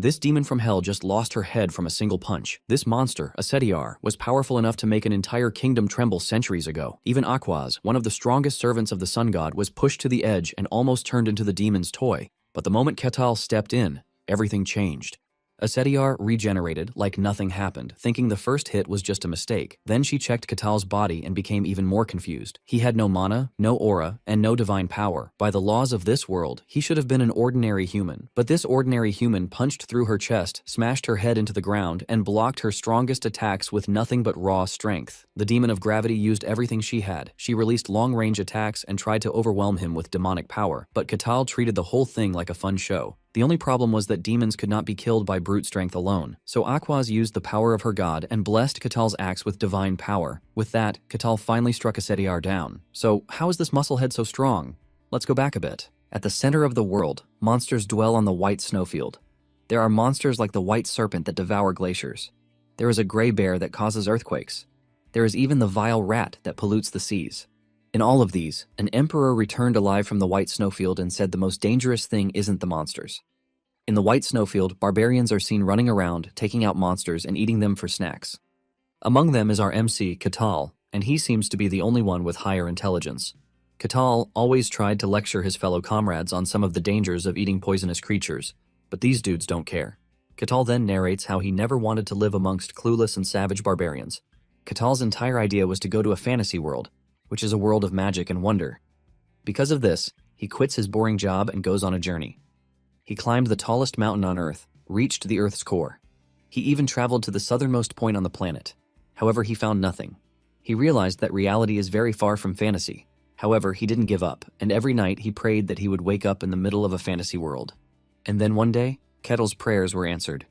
This demon from hell just lost her head from a single punch. This monster, Asetiar, was powerful enough to make an entire kingdom tremble centuries ago. Even Aquaz, one of the strongest servants of the sun god, was pushed to the edge and almost turned into the demon's toy. But the moment Ketal stepped in, everything changed. Asetiar regenerated like nothing happened, thinking the first hit was just a mistake. Then she checked Ketal's body and became even more confused. He had no mana, no aura, and no divine power. By the laws of this world, he should have been an ordinary human. But this ordinary human punched through her chest, smashed her head into the ground, and blocked her strongest attacks with nothing but raw strength. The demon of gravity used everything she had. She released long-range attacks and tried to overwhelm him with demonic power. But Ketal treated the whole thing like a fun show. The only problem was that demons could not be killed by brute strength alone. So Aquaz used the power of her god and blessed Ketal's axe with divine power. With that, Ketal finally struck Asetiar down. So how is this musclehead so strong? Let's go back a bit. At the center of the world, monsters dwell on the white snowfield. There are monsters like the white serpent that devour glaciers. There is a gray bear that causes earthquakes. There is even the vile rat that pollutes the seas. In all of these, an emperor returned alive from the white snowfield and said the most dangerous thing isn't the monsters. In the white snowfield, barbarians are seen running around, taking out monsters and eating them for snacks. Among them is our MC, Ketal, and he seems to be the only one with higher intelligence. Ketal always tried to lecture his fellow comrades on some of the dangers of eating poisonous creatures, but these dudes don't care. Ketal then narrates how he never wanted to live amongst clueless and savage barbarians. Ketal's entire idea was to go to a fantasy world, which is a world of magic and wonder. Because of this, he quits his boring job and goes on a journey. He climbed the tallest mountain on Earth, reached the Earth's core. He even traveled to the southernmost point on the planet. However, he found nothing. He realized that reality is very far from fantasy. However, he didn't give up, and every night he prayed that he would wake up in the middle of a fantasy world. And then one day, Ketal's prayers were answered.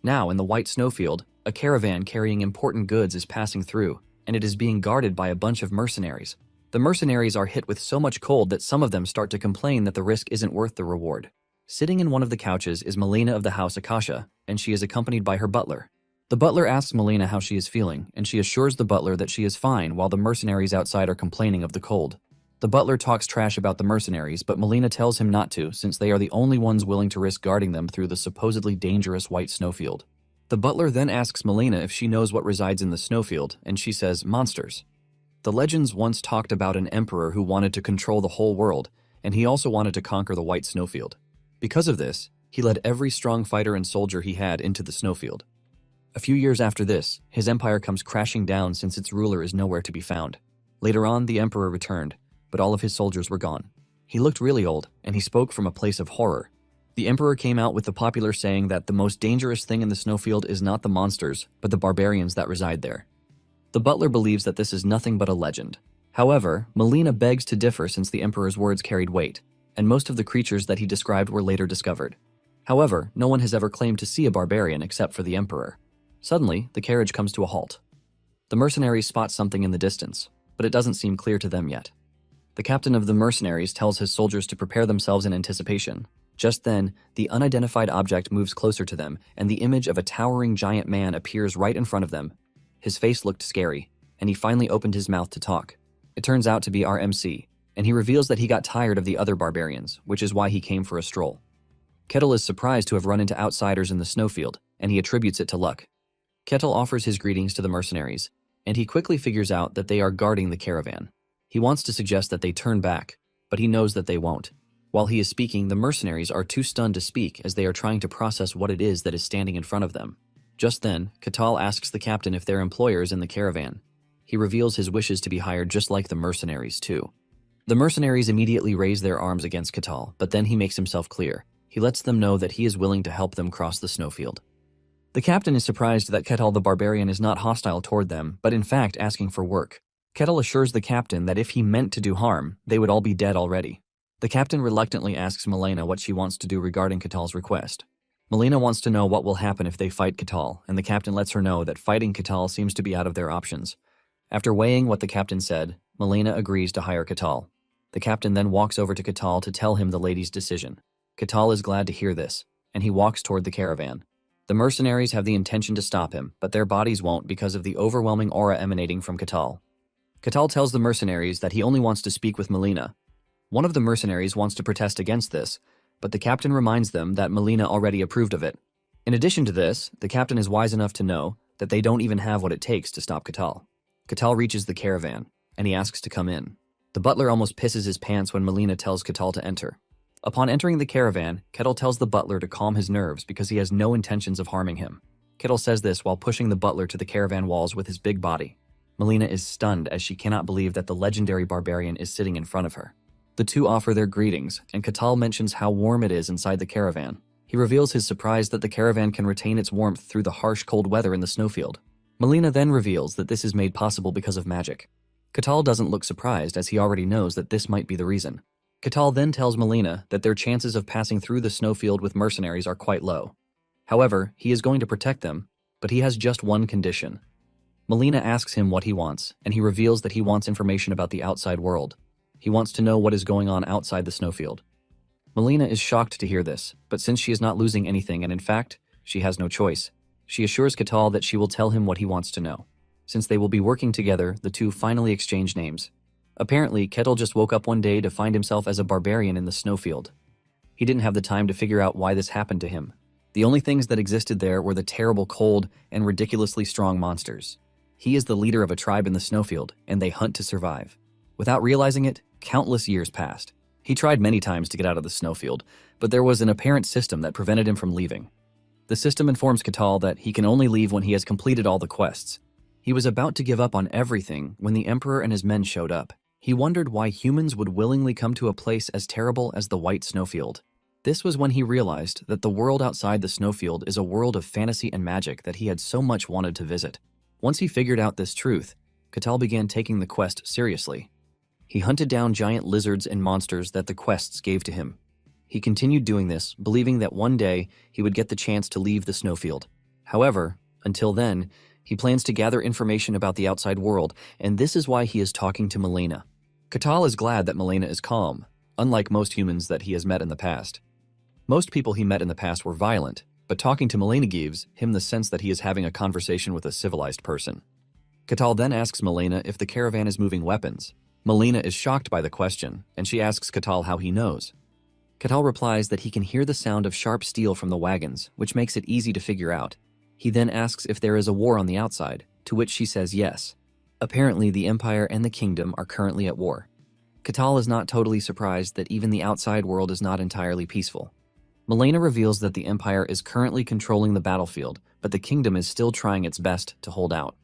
Now, in the white snowfield, a caravan carrying important goods is passing through, and it is being guarded by a bunch of mercenaries. The mercenaries are hit with so much cold that some of them start to complain that the risk isn't worth the reward. Sitting in one of the couches is Melina of the House Akasha, and she is accompanied by her butler. The butler asks Melina how she is feeling, and she assures the butler that she is fine while the mercenaries outside are complaining of the cold. The butler talks trash about the mercenaries, but Melina tells him not to, since they are the only ones willing to risk guarding them through the supposedly dangerous white snowfield. The butler then asks Melina if she knows what resides in the snowfield, and she says monsters. The legends once talked about an emperor who wanted to control the whole world, and he also wanted to conquer the white snowfield. Because of this, he led every strong fighter and soldier he had into the snowfield. A few years after this, his empire comes crashing down since its ruler is nowhere to be found. Later on, the emperor returned, but all of his soldiers were gone. He looked really old, and he spoke from a place of horror. The emperor came out with the popular saying that the most dangerous thing in the snowfield is not the monsters, but the barbarians that reside there. The butler believes that this is nothing but a legend. However, Melina begs to differ since the emperor's words carried weight, and most of the creatures that he described were later discovered. However, no one has ever claimed to see a barbarian except for the emperor. Suddenly, the carriage comes to a halt. The mercenaries spot something in the distance, but it doesn't seem clear to them yet. The captain of the mercenaries tells his soldiers to prepare themselves in anticipation. Just then, the unidentified object moves closer to them, and the image of a towering giant man appears right in front of them. His face looked scary, and he finally opened his mouth to talk. It turns out to be our MC, and he reveals that he got tired of the other barbarians, which is why he came for a stroll. Ketal is surprised to have run into outsiders in the snowfield, and he attributes it to luck. Ketal offers his greetings to the mercenaries, and he quickly figures out that they are guarding the caravan. He wants to suggest that they turn back, but he knows that they won't. While he is speaking, the mercenaries are too stunned to speak as they are trying to process what it is that is standing in front of them. Just then, Ketal asks the captain if their employer is in the caravan. He reveals his wishes to be hired just like the mercenaries too. The mercenaries immediately raise their arms against Ketal, but then he makes himself clear. He lets them know that he is willing to help them cross the snowfield. The captain is surprised that Ketal the barbarian is not hostile toward them, but in fact asking for work. Ketal assures the captain that if he meant to do harm, they would all be dead already. The captain reluctantly asks Melina what she wants to do regarding Ketal's request. Melina wants to know what will happen if they fight Ketal, and the captain lets her know that fighting Ketal seems to be out of their options. After weighing what the captain said, Melina agrees to hire Ketal. The captain then walks over to Ketal to tell him the lady's decision. Ketal is glad to hear this, and he walks toward the caravan. The mercenaries have the intention to stop him, but their bodies won't because of the overwhelming aura emanating from Ketal. Ketal tells the mercenaries that he only wants to speak with Melina. One of the mercenaries wants to protest against this, but the captain reminds them that Melina already approved of it. In addition to this, the captain is wise enough to know that they don't even have what it takes to stop Catal. Catal reaches the caravan, and he asks to come in. The butler almost pisses his pants when Melina tells Catal to enter. Upon entering the caravan, Catal tells the butler to calm his nerves because he has no intentions of harming him. Catal says this while pushing the butler to the caravan walls with his big body. Melina is stunned as she cannot believe that the legendary barbarian is sitting in front of her. The two offer their greetings, and Catal mentions how warm it is inside the caravan. He reveals his surprise that the caravan can retain its warmth through the harsh cold weather in the snowfield. Melina then reveals that this is made possible because of magic. Catal doesn't look surprised as he already knows that this might be the reason. Catal then tells Melina that their chances of passing through the snowfield with mercenaries are quite low. However, he is going to protect them, but he has just one condition. Melina asks him what he wants, and he reveals that he wants information about the outside world. He wants to know what is going on outside the snowfield. Melina is shocked to hear this, but since she is not losing anything and in fact, she has no choice, she assures Catal that she will tell him what he wants to know. Since they will be working together, the two finally exchange names. Apparently, Catal just woke up one day to find himself as a barbarian in the snowfield. He didn't have the time to figure out why this happened to him. The only things that existed there were the terrible cold and ridiculously strong monsters. He is the leader of a tribe in the snowfield, and they hunt to survive. Without realizing it, countless years passed. He tried many times to get out of the snowfield, but there was an apparent system that prevented him from leaving. The system informs Catal that he can only leave when he has completed all the quests. He was about to give up on everything when the Emperor and his men showed up. He wondered why humans would willingly come to a place as terrible as the White Snowfield. This was when he realized that the world outside the snowfield is a world of fantasy and magic that he had so much wanted to visit. Once he figured out this truth, Catal began taking the quest seriously. He hunted down giant lizards and monsters that the quests gave to him. He continued doing this, believing that one day he would get the chance to leave the snowfield. However, until then, he plans to gather information about the outside world, and this is why he is talking to Melina. Catal is glad that Melina is calm, unlike most humans that he has met in the past. Most people he met in the past were violent, but talking to Melina gives him the sense that he is having a conversation with a civilized person. Catal then asks Melina if the caravan is moving weapons. Melina is shocked by the question, and she asks Catal how he knows. Catal replies that he can hear the sound of sharp steel from the wagons, which makes it easy to figure out. He then asks if there is a war on the outside, to which she says yes. Apparently, the Empire and the Kingdom are currently at war. Catal is not totally surprised that even the outside world is not entirely peaceful. Melina reveals that the Empire is currently controlling the battlefield, but the Kingdom is still trying its best to hold out.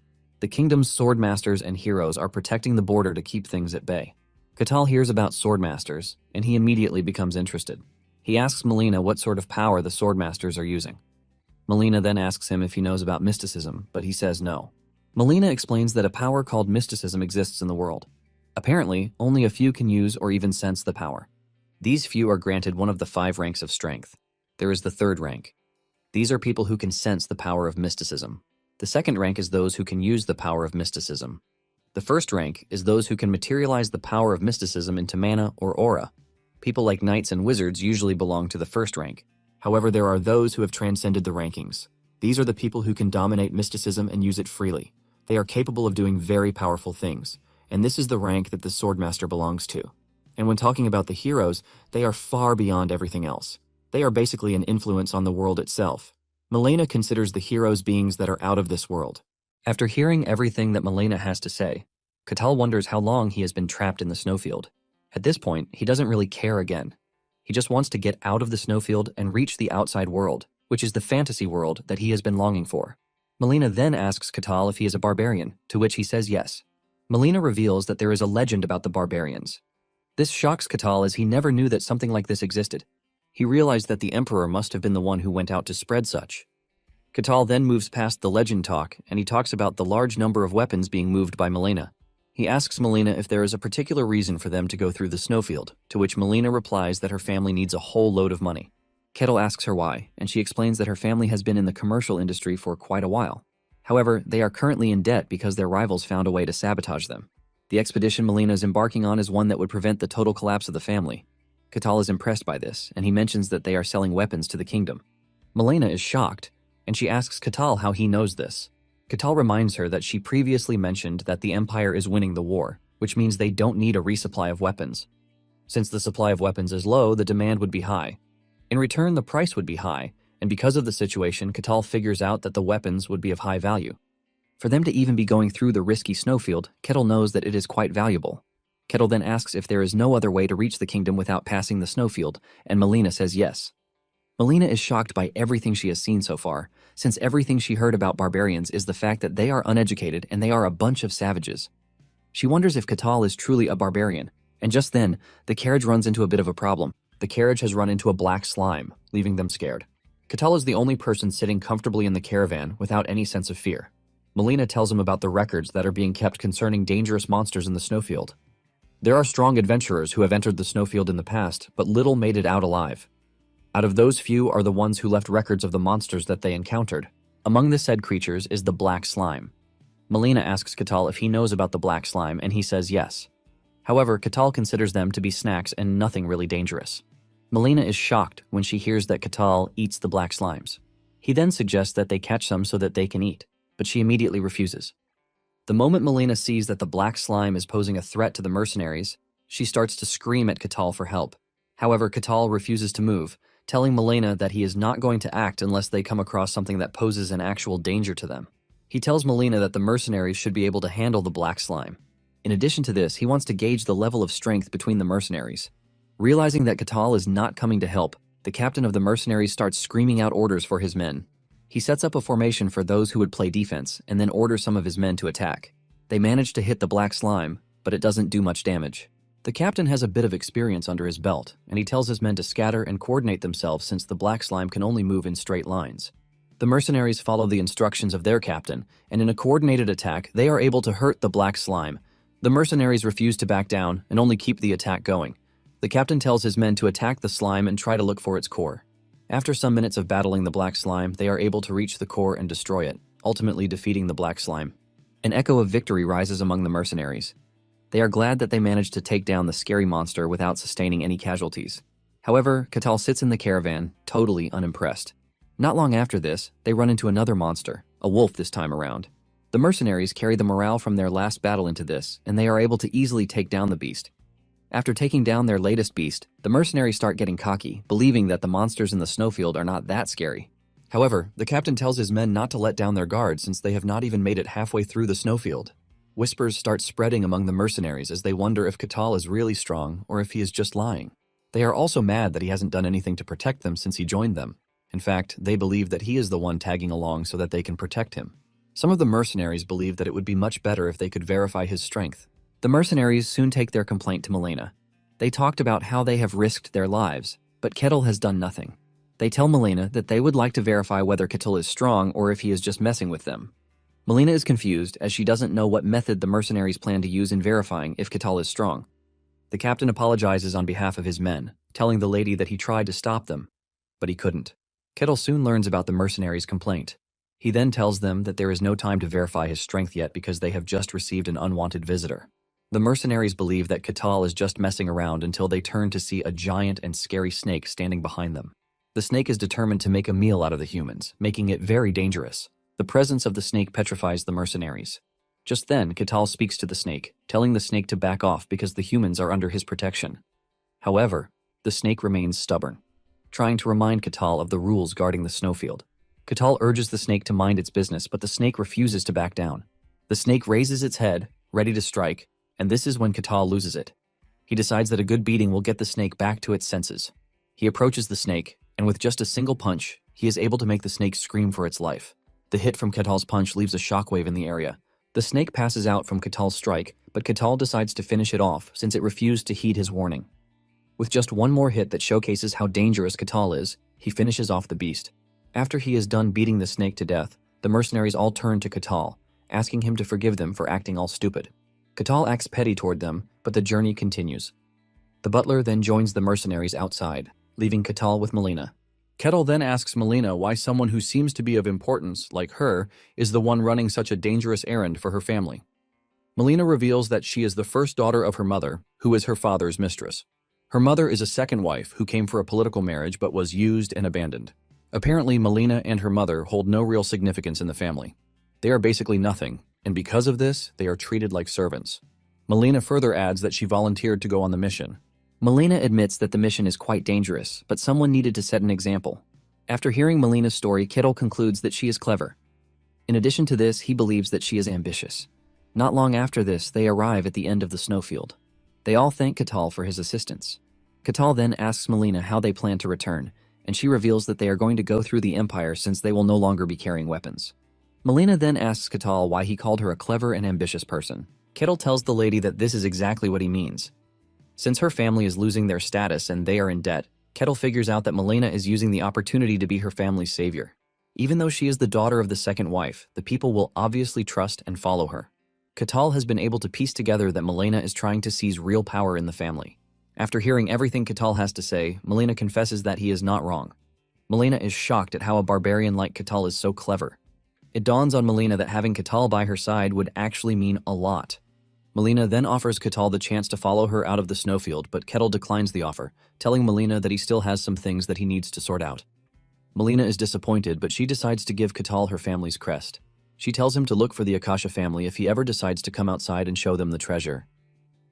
The Kingdom's swordmasters and heroes are protecting the border to keep things at bay. Catal hears about swordmasters, and he immediately becomes interested. He asks Melina what sort of power the swordmasters are using. Melina then asks him if he knows about mysticism, but he says no. Melina explains that a power called mysticism exists in the world. Apparently, only a few can use or even sense the power. These few are granted one of the 5 ranks of strength. There is the 3rd rank. These are people who can sense the power of mysticism. The 2nd rank is those who can use the power of mysticism. The 1st rank is those who can materialize the power of mysticism into mana or aura. People like knights and wizards usually belong to the 1st rank. However, there are those who have transcended the rankings. These are the people who can dominate mysticism and use it freely. They are capable of doing very powerful things, and this is the rank that the Swordmaster belongs to. And when talking about the heroes, they are far beyond everything else. They are basically an influence on the world itself. Melina considers the heroes beings that are out of this world. After hearing everything that Melina has to say, Catal wonders how long he has been trapped in the snowfield. At this point, he doesn't really care again. He just wants to get out of the snowfield and reach the outside world, which is the fantasy world that he has been longing for. Melina then asks Catal if he is a barbarian, to which he says yes. Melina reveals that there is a legend about the barbarians. This shocks Catal as he never knew that something like this existed. He realized that the Emperor must have been the one who went out to spread such. Catal then moves past the legend talk, and he talks about the large number of weapons being moved by Melina. He asks Melina if there is a particular reason for them to go through the snowfield, to which Melina replies that her family needs a whole load of money. Catal asks her why, and she explains that her family has been in the commercial industry for quite a while. However, they are currently in debt because their rivals found a way to sabotage them. The expedition Melina is embarking on is one that would prevent the total collapse of the family. Catal is impressed by this, and he mentions that they are selling weapons to the kingdom. Melina is shocked, and she asks Catal how he knows this. Catal reminds her that she previously mentioned that the Empire is winning the war, which means they don't need a resupply of weapons. Since the supply of weapons is low, the demand would be high. In return, the price would be high, and because of the situation, Ketal figures out that the weapons would be of high value. For them to even be going through the risky snowfield, Ketal knows that it is quite valuable. Ketal then asks if there is no other way to reach the kingdom without passing the snowfield, and Melina says yes. Melina is shocked by everything she has seen so far, since everything she heard about barbarians is the fact that they are uneducated and they are a bunch of savages. She wonders if Ketal is truly a barbarian, and just then, the carriage runs into a bit of a problem. The carriage has run into a black slime, leaving them scared. Ketal is the only person sitting comfortably in the caravan without any sense of fear. Melina tells him about the records that are being kept concerning dangerous monsters in the snowfield. There are strong adventurers who have entered the snowfield in the past, but little made it out alive. Out of those few are the ones who left records of the monsters that they encountered. Among the said creatures is the black slime. Melina asks Ketal if he knows about the black slime, and he says yes. However, Ketal considers them to be snacks and nothing really dangerous. Melina is shocked when she hears that Ketal eats the black slimes. He then suggests that they catch some so that they can eat, but she immediately refuses. The moment Melina sees that the black slime is posing a threat to the mercenaries, she starts to scream at Ketal for help. However, Ketal refuses to move, telling Melina that he is not going to act unless they come across something that poses an actual danger to them. He tells Melina that the mercenaries should be able to handle the black slime. In addition to this, he wants to gauge the level of strength between the mercenaries. Realizing that Ketal is not coming to help, the captain of the mercenaries starts screaming out orders for his men. He sets up a formation for those who would play defense and then orders some of his men to attack. They manage to hit the black slime, but it doesn't do much damage. The captain has a bit of experience under his belt, and he tells his men to scatter and coordinate themselves since the black slime can only move in straight lines. The mercenaries follow the instructions of their captain, and in a coordinated attack, they are able to hurt the black slime. The mercenaries refuse to back down and only keep the attack going. The captain tells his men to attack the slime and try to look for its core. After some minutes of battling the black slime, they are able to reach the core and destroy it, ultimately defeating the black slime. An echo of victory rises among the mercenaries. They are glad that they managed to take down the scary monster without sustaining any casualties. However, Ketal sits in the caravan, totally unimpressed. Not long after this, they run into another monster, a wolf this time around. The mercenaries carry the morale from their last battle into this, and they are able to easily take down the beast. After taking down their latest beast, the mercenaries start getting cocky, believing that the monsters in the snowfield are not that scary. However, the captain tells his men not to let down their guard since they have not even made it halfway through the snowfield. Whispers start spreading among the mercenaries as they wonder if Ketal is really strong or if he is just lying. They are also mad that he hasn't done anything to protect them since he joined them. In fact, they believe that he is the one tagging along so that they can protect him. Some of the mercenaries believe that it would be much better if they could verify his strength. The mercenaries soon take their complaint to Melina. They talked about how they have risked their lives, but Ketal has done nothing. They tell Melina that they would like to verify whether Ketal is strong or if he is just messing with them. Melina is confused as she doesn't know what method the mercenaries plan to use in verifying if Ketal is strong. The captain apologizes on behalf of his men, telling the lady that he tried to stop them, but he couldn't. Ketal soon learns about the mercenaries' complaint. He then tells them that there is no time to verify his strength yet because they have just received an unwanted visitor. The mercenaries believe that Ketal is just messing around until they turn to see a giant and scary snake standing behind them. The snake is determined to make a meal out of the humans, making it very dangerous. The presence of the snake petrifies the mercenaries. Just then, Ketal speaks to the snake, telling the snake to back off because the humans are under his protection. However, the snake remains stubborn, trying to remind Ketal of the rules guarding the snowfield. Ketal urges the snake to mind its business, but the snake refuses to back down. The snake raises its head, ready to strike, and this is when Ketal loses it. He decides that a good beating will get the snake back to its senses. He approaches the snake, and with just a single punch, he is able to make the snake scream for its life. The hit from Ketal's punch leaves a shockwave in the area. The snake passes out from Ketal's strike, but Ketal decides to finish it off since it refused to heed his warning. With just one more hit that showcases how dangerous Ketal is, he finishes off the beast. After he is done beating the snake to death, the mercenaries all turn to Ketal, asking him to forgive them for acting all stupid. Ketal acts petty toward them, but the journey continues. The butler then joins the mercenaries outside, leaving Ketal with Melina. Ketal then asks Melina why someone who seems to be of importance, like her, is the one running such a dangerous errand for her family. Melina reveals that she is the first daughter of her mother, who is her father's mistress. Her mother is a second wife who came for a political marriage but was used and abandoned. Apparently, Melina and her mother hold no real significance in the family. They are basically nothing, and because of this, they are treated like servants. Melina further adds that she volunteered to go on the mission. Melina admits that the mission is quite dangerous, but someone needed to set an example. After hearing Melina's story, Kittle concludes that she is clever. In addition to this, he believes that she is ambitious. Not long after this, they arrive at the end of the snowfield. They all thank Kittle for his assistance. Kittle then asks Melina how they plan to return, and she reveals that they are going to go through the Empire since they will no longer be carrying weapons. Melina then asks Kittle why he called her a clever and ambitious person. Kittle tells the lady that this is exactly what he means. Since her family is losing their status and they are in debt, Kittle figures out that Melina is using the opportunity to be her family's savior. Even though she is the daughter of the second wife, the people will obviously trust and follow her. Kittle has been able to piece together that Melina is trying to seize real power in the family. After hearing everything Kittle has to say, Melina confesses that he is not wrong. Melina is shocked at how a barbarian like Kittle is so clever. It dawns on Melina that having Kittle by her side would actually mean a lot. Melina then offers Kittle the chance to follow her out of the snowfield, but Kittle declines the offer, telling Melina that he still has some things that he needs to sort out. Melina is disappointed, but she decides to give Kittle her family's crest. She tells him to look for the Akasha family if he ever decides to come outside and show them the treasure.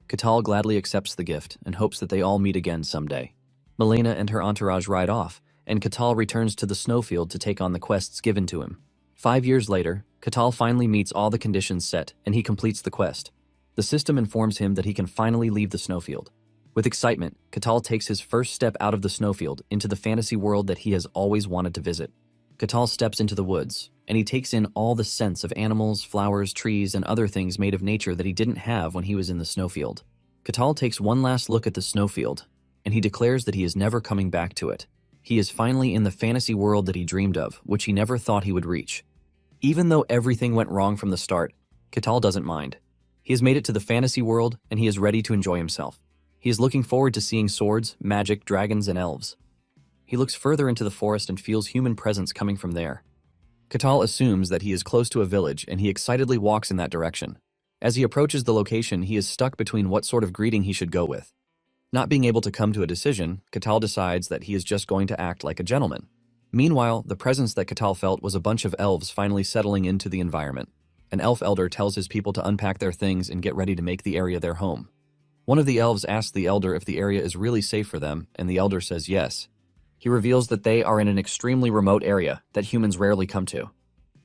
Kittle gladly accepts the gift and hopes that they all meet again someday. Melina and her entourage ride off, and Kittle returns to the snowfield to take on the quests given to him. 5 years later, Kittle finally meets all the conditions set, and he completes the quest. The system informs him that he can finally leave the snowfield. With excitement, Kittle takes his first step out of the snowfield into the fantasy world that he has always wanted to visit. Kittle steps into the woods, and he takes in all the scents of animals, flowers, trees, and other things made of nature that he didn't have when he was in the snowfield. Kittle takes one last look at the snowfield, and he declares that he is never coming back to it. He is finally in the fantasy world that he dreamed of, which he never thought he would reach. Even though everything went wrong from the start, Kittle doesn't mind. He has made it to the fantasy world, and he is ready to enjoy himself. He is looking forward to seeing swords, magic, dragons, and elves. He looks further into the forest and feels human presence coming from there. Kittle assumes that he is close to a village, and he excitedly walks in that direction. As he approaches the location, he is stuck between what sort of greeting he should go with. Not being able to come to a decision, Kittle decides that he is just going to act like a gentleman. Meanwhile, the presence that Kittle felt was a bunch of elves finally settling into the environment. An elf elder tells his people to unpack their things and get ready to make the area their home. One of the elves asks the elder if the area is really safe for them, and the elder says yes. He reveals that they are in an extremely remote area that humans rarely come to.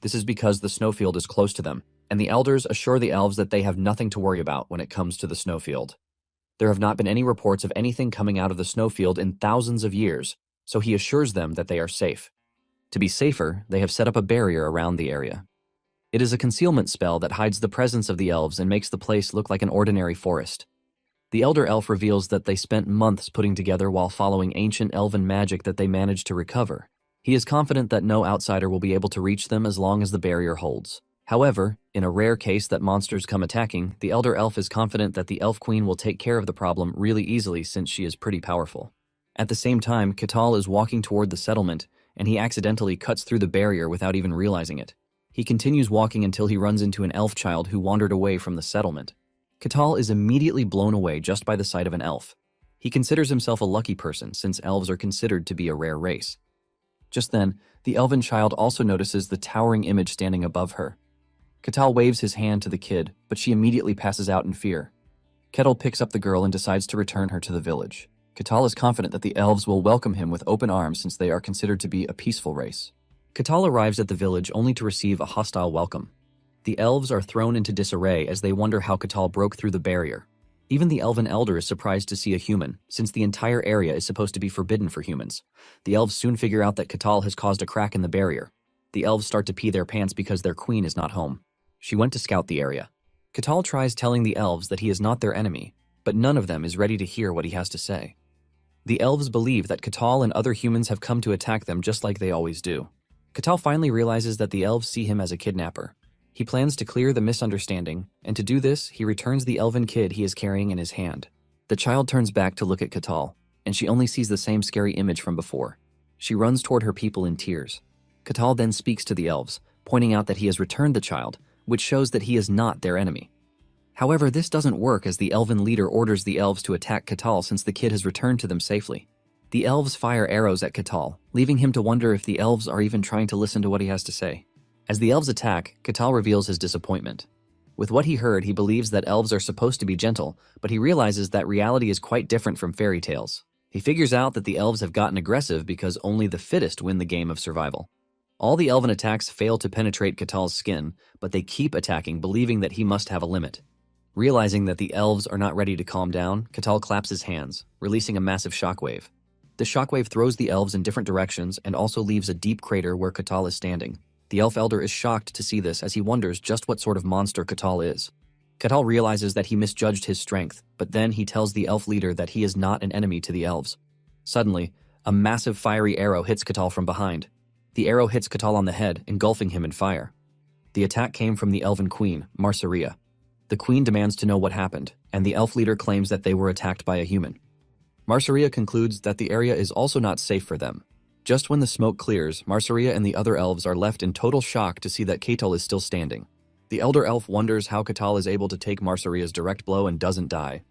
This is because the snowfield is close to them, and the elders assure the elves that they have nothing to worry about when it comes to the snowfield. There have not been any reports of anything coming out of the snowfield in thousands of years, so he assures them that they are safe. To be safer, they have set up a barrier around the area. It is a concealment spell that hides the presence of the elves and makes the place look like an ordinary forest. The elder elf reveals that they spent months putting together while following ancient elven magic that they managed to recover. He is confident that no outsider will be able to reach them as long as the barrier holds. However, in a rare case that monsters come attacking, the elder elf is confident that the elf queen will take care of the problem really easily since she is pretty powerful. At the same time, Kittle is walking toward the settlement, and he accidentally cuts through the barrier without even realizing it. He continues walking until he runs into an elf child who wandered away from the settlement. Kittle is immediately blown away just by the sight of an elf. He considers himself a lucky person since elves are considered to be a rare race. Just then, the elven child also notices the towering image standing above her. Kittle waves his hand to the kid, but she immediately passes out in fear. Kittle picks up the girl and decides to return her to the village. Kittle is confident that the elves will welcome him with open arms since they are considered to be a peaceful race. Kittle arrives at the village only to receive a hostile welcome. The elves are thrown into disarray as they wonder how Kittle broke through the barrier. Even the elven elder is surprised to see a human, since the entire area is supposed to be forbidden for humans. The elves soon figure out that Kittle has caused a crack in the barrier. The elves start to pee their pants because their queen is not home. She went to scout the area. Kittle tries telling the elves that he is not their enemy, but none of them is ready to hear what he has to say. The elves believe that Kittle and other humans have come to attack them just like they always do. Kittle finally realizes that the elves see him as a kidnapper. He plans to clear the misunderstanding, and to do this, he returns the elven kid he is carrying in his hand. The child turns back to look at Kittle, and she only sees the same scary image from before. She runs toward her people in tears. Kittle then speaks to the elves, pointing out that he has returned the child, which shows that he is not their enemy. However, this doesn't work as the elven leader orders the elves to attack Kittle since the kid has returned to them safely. The elves fire arrows at Kittle, leaving him to wonder if the elves are even trying to listen to what he has to say. As the elves attack, Kittle reveals his disappointment. With what he heard, he believes that elves are supposed to be gentle, but he realizes that reality is quite different from fairy tales. He figures out that the elves have gotten aggressive because only the fittest win the game of survival. All the elven attacks fail to penetrate Katal's skin, but they keep attacking, believing that he must have a limit. Realizing that the elves are not ready to calm down, Katal claps his hands, releasing a massive shockwave. The shockwave throws the elves in different directions and also leaves a deep crater where Katal is standing. The elf elder is shocked to see this as he wonders just what sort of monster Katal is. Katal realizes that he misjudged his strength, but then he tells the elf leader that he is not an enemy to the elves. Suddenly, a massive fiery arrow hits Katal from behind. The arrow hits Katal on the head, engulfing him in fire. The attack came from the elven queen, Marsaria. The queen demands to know what happened, and the elf leader claims that they were attacked by a human. Marsaria concludes that the area is also not safe for them. Just when the smoke clears, Marsaria and the other elves are left in total shock to see that Katal is still standing. The elder elf wonders how Katal is able to take Marsaria's direct blow and doesn't die.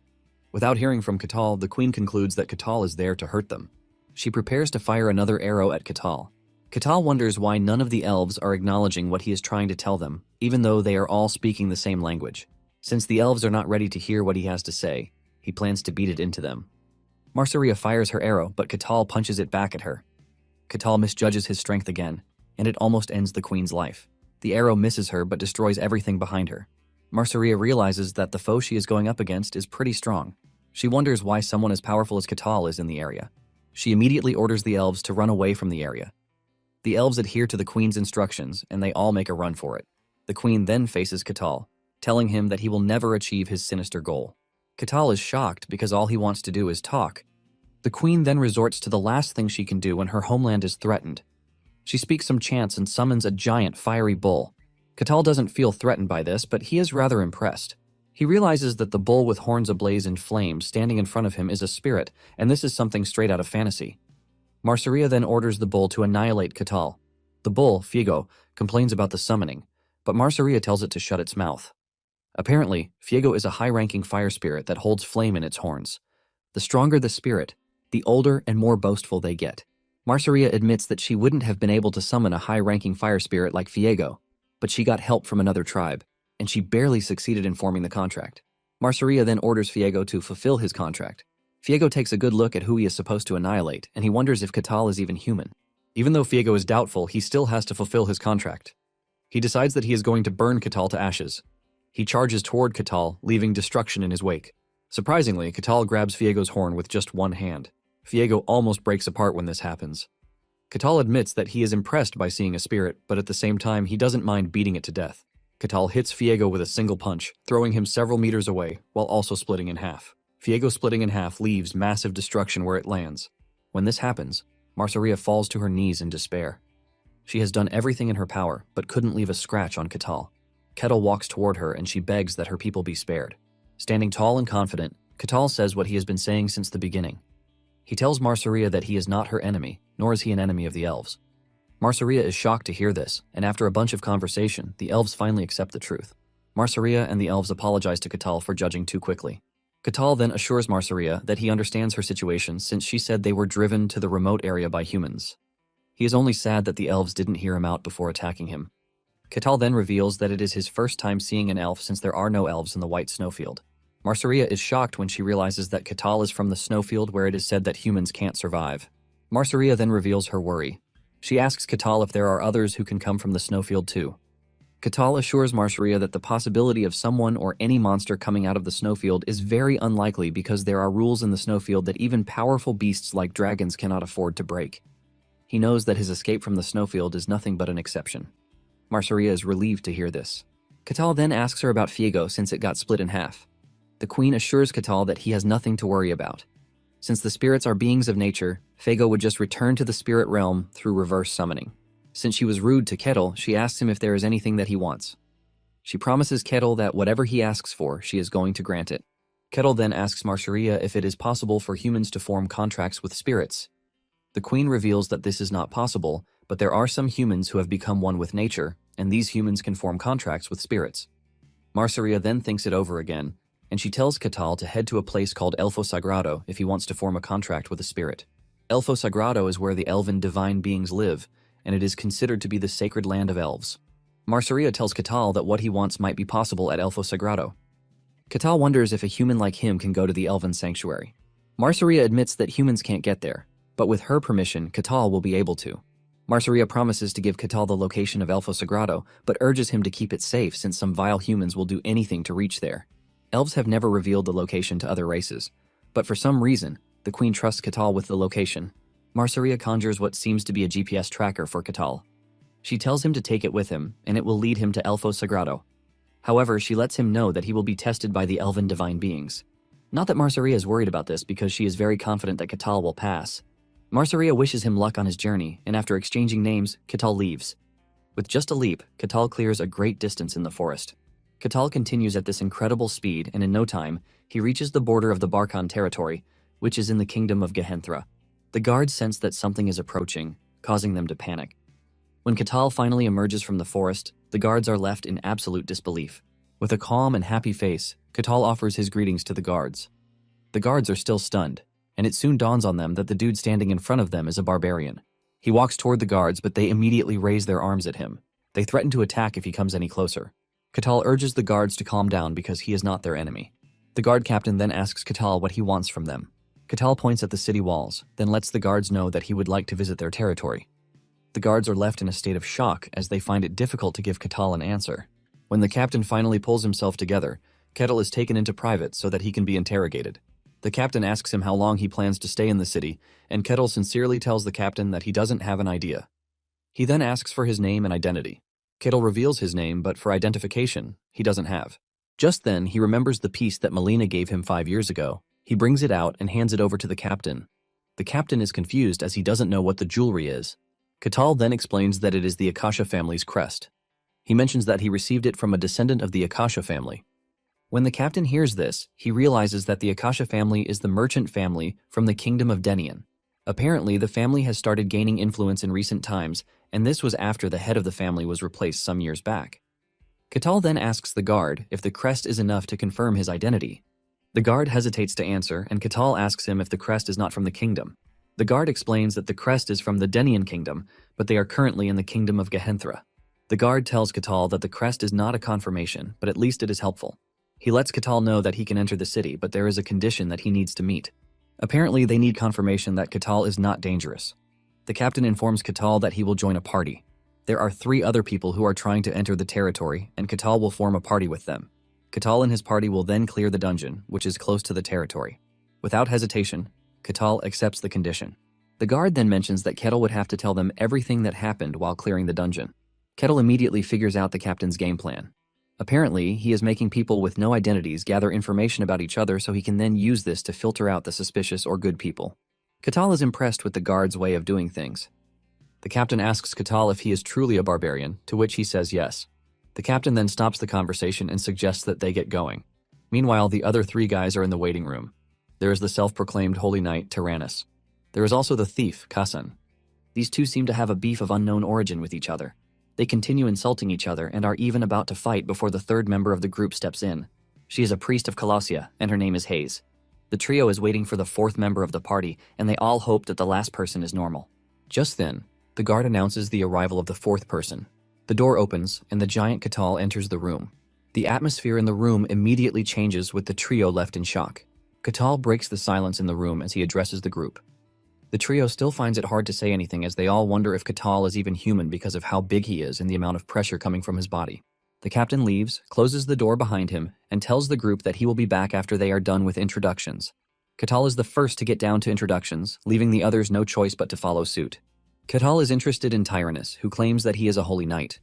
Without hearing from Katal, the queen concludes that Katal is there to hurt them. She prepares to fire another arrow at Katal. Katal wonders why none of the elves are acknowledging what he is trying to tell them, even though they are all speaking the same language. Since the elves are not ready to hear what he has to say, he plans to beat it into them. Marsaria fires her arrow, but Katal punches it back at her. Katal misjudges his strength again, and it almost ends the queen's life. The arrow misses her but destroys everything behind her. Marsaria realizes that the foe she is going up against is pretty strong. She wonders why someone as powerful as Katal is in the area. She immediately orders the elves to run away from the area. The elves adhere to the queen's instructions, and they all make a run for it. The queen then faces Katal, telling him that he will never achieve his sinister goal. Katal is shocked because all he wants to do is talk. The queen then resorts to the last thing she can do when her homeland is threatened. She speaks some chants and summons a giant fiery bull. Katal doesn't feel threatened by this, but he is rather impressed. He realizes that the bull with horns ablaze in flames standing in front of him is a spirit, and this is something straight out of fantasy. Marsaria then orders the bull to annihilate Katal. The bull, Fiego, complains about the summoning, but Marsaria tells it to shut its mouth. Apparently, Fiego is a high-ranking fire spirit that holds flame in its horns. The stronger the spirit, the older and more boastful they get. Marsaria admits that she wouldn't have been able to summon a high-ranking fire spirit like Fiego, but she got help from another tribe, and she barely succeeded in forming the contract. Marsaria then orders Fiego to fulfill his contract. Fiego takes a good look at who he is supposed to annihilate, and he wonders if Katal is even human. Even though Fiego is doubtful, he still has to fulfill his contract. He decides that he is going to burn Katal to ashes. He charges toward Katal, leaving destruction in his wake. Surprisingly, Katal grabs Fiego's horn with just one hand. Fiego almost breaks apart when this happens. Katal admits that he is impressed by seeing a spirit, but at the same time, he doesn't mind beating it to death. Katal hits Fiego with a single punch, throwing him several meters away, while also splitting in half. Fiego splitting in half leaves massive destruction where it lands. When this happens, Marsaria falls to her knees in despair. She has done everything in her power, but couldn't leave a scratch on Katal. Kettle walks toward her and she begs that her people be spared. Standing tall and confident, Katal says what he has been saying since the beginning. He tells Marsaria that he is not her enemy, nor is he an enemy of the elves. Marsaria is shocked to hear this, and after a bunch of conversation, the elves finally accept the truth. Marsaria and the elves apologize to Katal for judging too quickly. Katal then assures Marsaria that he understands her situation since she said they were driven to the remote area by humans. He is only sad that the elves didn't hear him out before attacking him. Katal then reveals that it is his first time seeing an elf since there are no elves in the white snowfield. Marsaria is shocked when she realizes that Katal is from the snowfield where it is said that humans can't survive. Marsaria then reveals her worry. She asks Katal if there are others who can come from the snowfield too. Katal assures Marsaria that the possibility of someone or any monster coming out of the snowfield is very unlikely because there are rules in the snowfield that even powerful beasts like dragons cannot afford to break. He knows that his escape from the snowfield is nothing but an exception. Marsaria is relieved to hear this. Katal then asks her about Fiego since it got split in half. The queen assures Katal that he has nothing to worry about. Since the spirits are beings of nature, Fiego would just return to the spirit realm through reverse summoning. Since she was rude to Kettle, she asks him if there is anything that he wants. She promises Kettle that whatever he asks for, she is going to grant it. Kettle then asks Marsaria if it is possible for humans to form contracts with spirits. The queen reveals that this is not possible, but there are some humans who have become one with nature, and these humans can form contracts with spirits. Marsaria then thinks it over again, and she tells Katal to head to a place called Elfo Sagrado if he wants to form a contract with a spirit. Elfo Sagrado is where the elven divine beings live, and it is considered to be the sacred land of elves. Marsaria tells Katal that what he wants might be possible at Elfo Sagrado. Katal wonders if a human like him can go to the elven sanctuary. Marsaria admits that humans can't get there, but with her permission, Catal will be able to. Marsaria promises to give Catal the location of Elfo Sagrado, but urges him to keep it safe since some vile humans will do anything to reach there. Elves have never revealed the location to other races, but for some reason, the Queen trusts Catal with the location. Marsaria conjures what seems to be a GPS tracker for Catal. She tells him to take it with him, and it will lead him to Elfo Sagrado. However, she lets him know that he will be tested by the elven divine beings. Not that Marsaria is worried about this because she is very confident that Catal will pass. Marsaria wishes him luck on his journey, and after exchanging names, Catal leaves. With just a leap, Catal clears a great distance in the forest. Catal continues at this incredible speed, and in no time, he reaches the border of the Barkhan territory, which is in the kingdom of Gehenthra. The guards sense that something is approaching, causing them to panic. When Catal finally emerges from the forest, the guards are left in absolute disbelief. With a calm and happy face, Catal offers his greetings to the guards. The guards are still stunned, and it soon dawns on them that the dude standing in front of them is a barbarian. He walks toward the guards, but they immediately raise their arms at him. They threaten to attack if he comes any closer. Catal urges the guards to calm down because he is not their enemy. The guard captain then asks Catal what he wants from them. Catal points at the city walls, then lets the guards know that he would like to visit their territory. The guards are left in a state of shock as they find it difficult to give Catal an answer. When the captain finally pulls himself together, Catal is taken into private so that he can be interrogated. The captain asks him how long he plans to stay in the city, and Catal sincerely tells the captain that he doesn't have an idea. He then asks for his name and identity. Catal reveals his name, but for identification, he doesn't have. Just then, he remembers the piece that Melina gave him 5 years ago. He brings it out and hands it over to the captain. The captain is confused as he doesn't know what the jewelry is. Catal then explains that it is the Akasha family's crest. He mentions that he received it from a descendant of the Akasha family. When the captain hears this, he realizes that the Akasha family is the merchant family from the kingdom of Denian. Apparently, the family has started gaining influence in recent times, and this was after the head of the family was replaced some years back. Catal then asks the guard if the crest is enough to confirm his identity. The guard hesitates to answer, and Catal asks him if the crest is not from the kingdom. The guard explains that the crest is from the Denian kingdom, but they are currently in the kingdom of Gehenthra. The guard tells Catal that the crest is not a confirmation, but at least it is helpful. He lets Catal know that he can enter the city, but there is a condition that he needs to meet. Apparently, they need confirmation that Catal is not dangerous. The captain informs Catal that he will join a party. There are 3 other people who are trying to enter the territory, and Catal will form a party with them. Catal and his party will then clear the dungeon, which is close to the territory. Without hesitation, Catal accepts the condition. The guard then mentions that Catal would have to tell them everything that happened while clearing the dungeon. Catal immediately figures out the captain's game plan. Apparently, he is making people with no identities gather information about each other so he can then use this to filter out the suspicious or good people. Catal is impressed with the guard's way of doing things. The captain asks Catal if he is truly a barbarian, to which he says yes. The captain then stops the conversation and suggests that they get going. Meanwhile, the other 3 guys are in the waiting room. There is the self-proclaimed holy knight, Tyrannus. There is also the thief, Kasan. These 2 seem to have a beef of unknown origin with each other. They continue insulting each other and are even about to fight before the 3rd member of the group steps in. She is a priest of Colossia, and her name is Hayes. The trio is waiting for the 4th member of the party, and they all hope that the last person is normal. Just then, the guard announces the arrival of the 4th person. The door opens, and the giant Catal enters the room. The atmosphere in the room immediately changes with the trio left in shock. Catal breaks the silence in the room as he addresses the group. The trio still finds it hard to say anything as they all wonder if Catal is even human because of how big he is and the amount of pressure coming from his body. The captain leaves, closes the door behind him, and tells the group that he will be back after they are done with introductions. Catal is the first to get down to introductions, leaving the others no choice but to follow suit. Catal is interested in Tyrannus, who claims that he is a holy knight.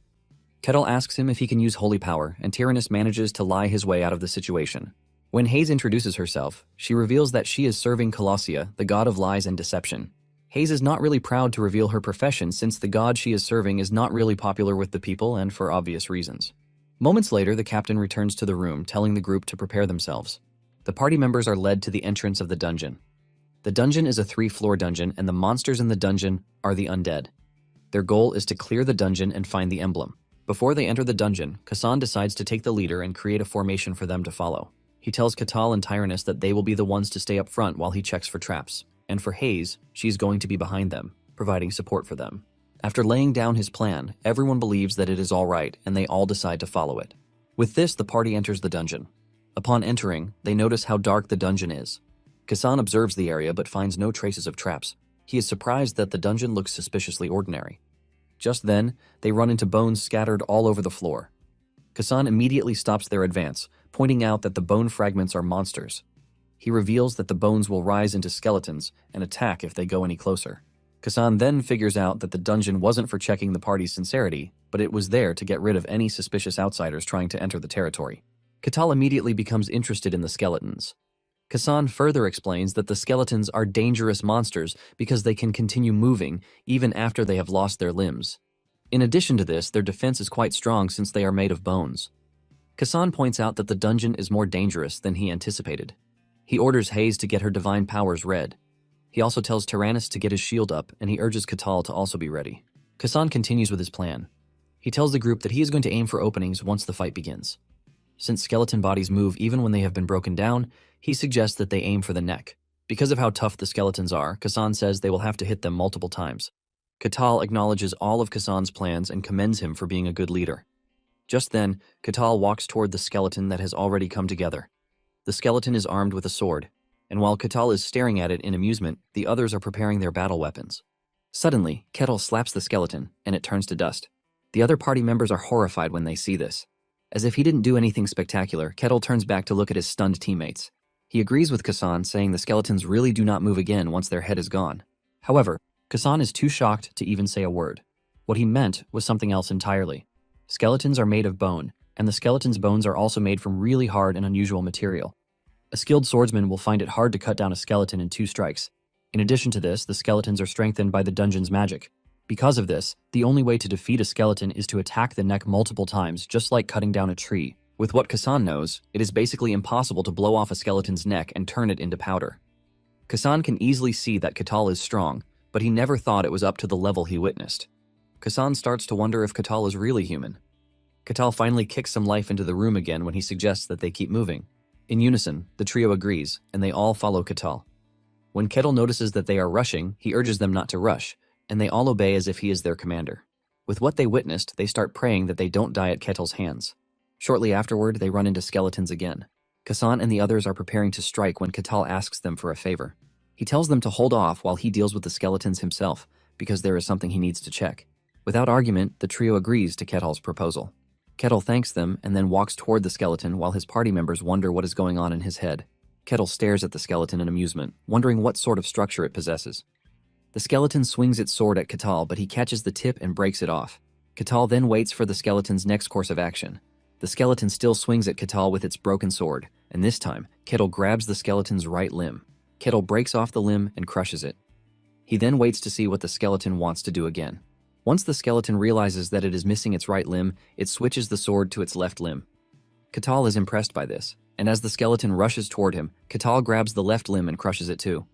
Catal asks him if he can use holy power, and Tyrannus manages to lie his way out of the situation. When Hayes introduces herself, she reveals that she is serving Colossia, the god of lies and deception. Hayes is not really proud to reveal her profession since the god she is serving is not really popular with the people and for obvious reasons. Moments later, the captain returns to the room, telling the group to prepare themselves. The party members are led to the entrance of the dungeon. The dungeon is a 3-floor dungeon, and the monsters in the dungeon are the undead. Their goal is to clear the dungeon and find the emblem. Before they enter the dungeon, Kasan decides to take the leader and create a formation for them to follow. He tells Catal and Tyrannus that they will be the ones to stay up front while he checks for traps. And for Hayes, she's going to be behind them, providing support for them. After laying down his plan, everyone believes that it is all right, and they all decide to follow it. With this, the party enters the dungeon. Upon entering, they notice how dark the dungeon is. Kasan observes the area but finds no traces of traps. He is surprised that the dungeon looks suspiciously ordinary. Just then, they run into bones scattered all over the floor. Kasan immediately stops their advance, pointing out that the bone fragments are monsters. He reveals that the bones will rise into skeletons and attack if they go any closer. Kasan then figures out that the dungeon wasn't for checking the party's sincerity, but it was there to get rid of any suspicious outsiders trying to enter the territory. Katal immediately becomes interested in the skeletons. Kasan further explains that the skeletons are dangerous monsters because they can continue moving even after they have lost their limbs. In addition to this, their defense is quite strong since they are made of bones. Kasan points out that the dungeon is more dangerous than he anticipated. He orders Hayes to get her divine powers read. He also tells Tyrannus to get his shield up, and he urges Katal to also be ready. Kasan continues with his plan. He tells the group that he is going to aim for openings once the fight begins. Since skeleton bodies move even when they have been broken down, he suggests that they aim for the neck. Because of how tough the skeletons are, Kasan says they will have to hit them multiple times. Katal acknowledges all of Kasan's plans and commends him for being a good leader. Just then, Katal walks toward the skeleton that has already come together. The skeleton is armed with a sword, and while Katal is staring at it in amusement, the others are preparing their battle weapons. Suddenly, Kettle slaps the skeleton, and it turns to dust. The other party members are horrified when they see this. As if he didn't do anything spectacular, Kettle turns back to look at his stunned teammates. He agrees with Kasan, saying the skeletons really do not move again once their head is gone. However, Kasan is too shocked to even say a word. What he meant was something else entirely. Skeletons are made of bone, and the skeleton's bones are also made from really hard and unusual material. A skilled swordsman will find it hard to cut down a skeleton in 2 strikes. In addition to this, the skeletons are strengthened by the dungeon's magic. Because of this, the only way to defeat a skeleton is to attack the neck multiple times, just like cutting down a tree. With what Kasan knows, it is basically impossible to blow off a skeleton's neck and turn it into powder. Kasan can easily see that Katal is strong, but he never thought it was up to the level he witnessed. Kasan starts to wonder if Katal is really human. Katal finally kicks some life into the room again when he suggests that they keep moving. In unison, the trio agrees, and they all follow Katal. When Kettle notices that they are rushing, he urges them not to rush, and they all obey as if he is their commander. With what they witnessed, they start praying that they don't die at Kettle's hands. Shortly afterward, they run into skeletons again. Kasan and the others are preparing to strike when Katal asks them for a favor. He tells them to hold off while he deals with the skeletons himself, because there is something he needs to check. Without argument, the trio agrees to Kettle's proposal. Kettle thanks them and then walks toward the skeleton while his party members wonder what is going on in his head. Kettle stares at the skeleton in amusement, wondering what sort of structure it possesses. The skeleton swings its sword at Katal, but he catches the tip and breaks it off. Katal then waits for the skeleton's next course of action. The skeleton still swings at Katal with its broken sword, and this time, Kettle grabs the skeleton's right limb. Kettle breaks off the limb and crushes it. He then waits to see what the skeleton wants to do again. Once the skeleton realizes that it is missing its right limb, it switches the sword to its left limb. Katal is impressed by this, and as the skeleton rushes toward him, Katal grabs the left limb and crushes it too.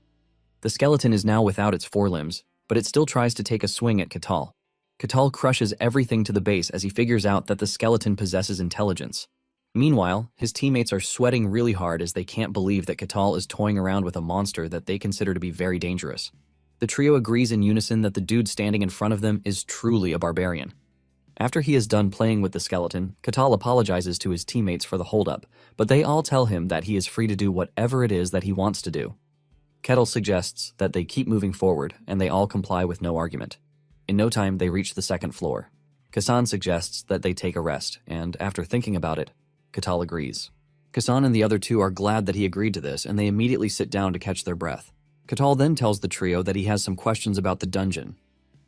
The skeleton is now without its forelimbs, but it still tries to take a swing at Katal. Katal crushes everything to the base as he figures out that the skeleton possesses intelligence. Meanwhile, his teammates are sweating really hard as they can't believe that Katal is toying around with a monster that they consider to be very dangerous. The trio agrees in unison that the dude standing in front of them is truly a barbarian. After he is done playing with the skeleton, Katal apologizes to his teammates for the holdup, but they all tell him that he is free to do whatever it is that he wants to do. Kettle suggests that they keep moving forward, and they all comply with no argument. In no time, they reach the 2nd floor. Kasan suggests that they take a rest, and after thinking about it, Katal agrees. Kasan and the other 2 are glad that he agreed to this, and they immediately sit down to catch their breath. Katal then tells the trio that he has some questions about the dungeon.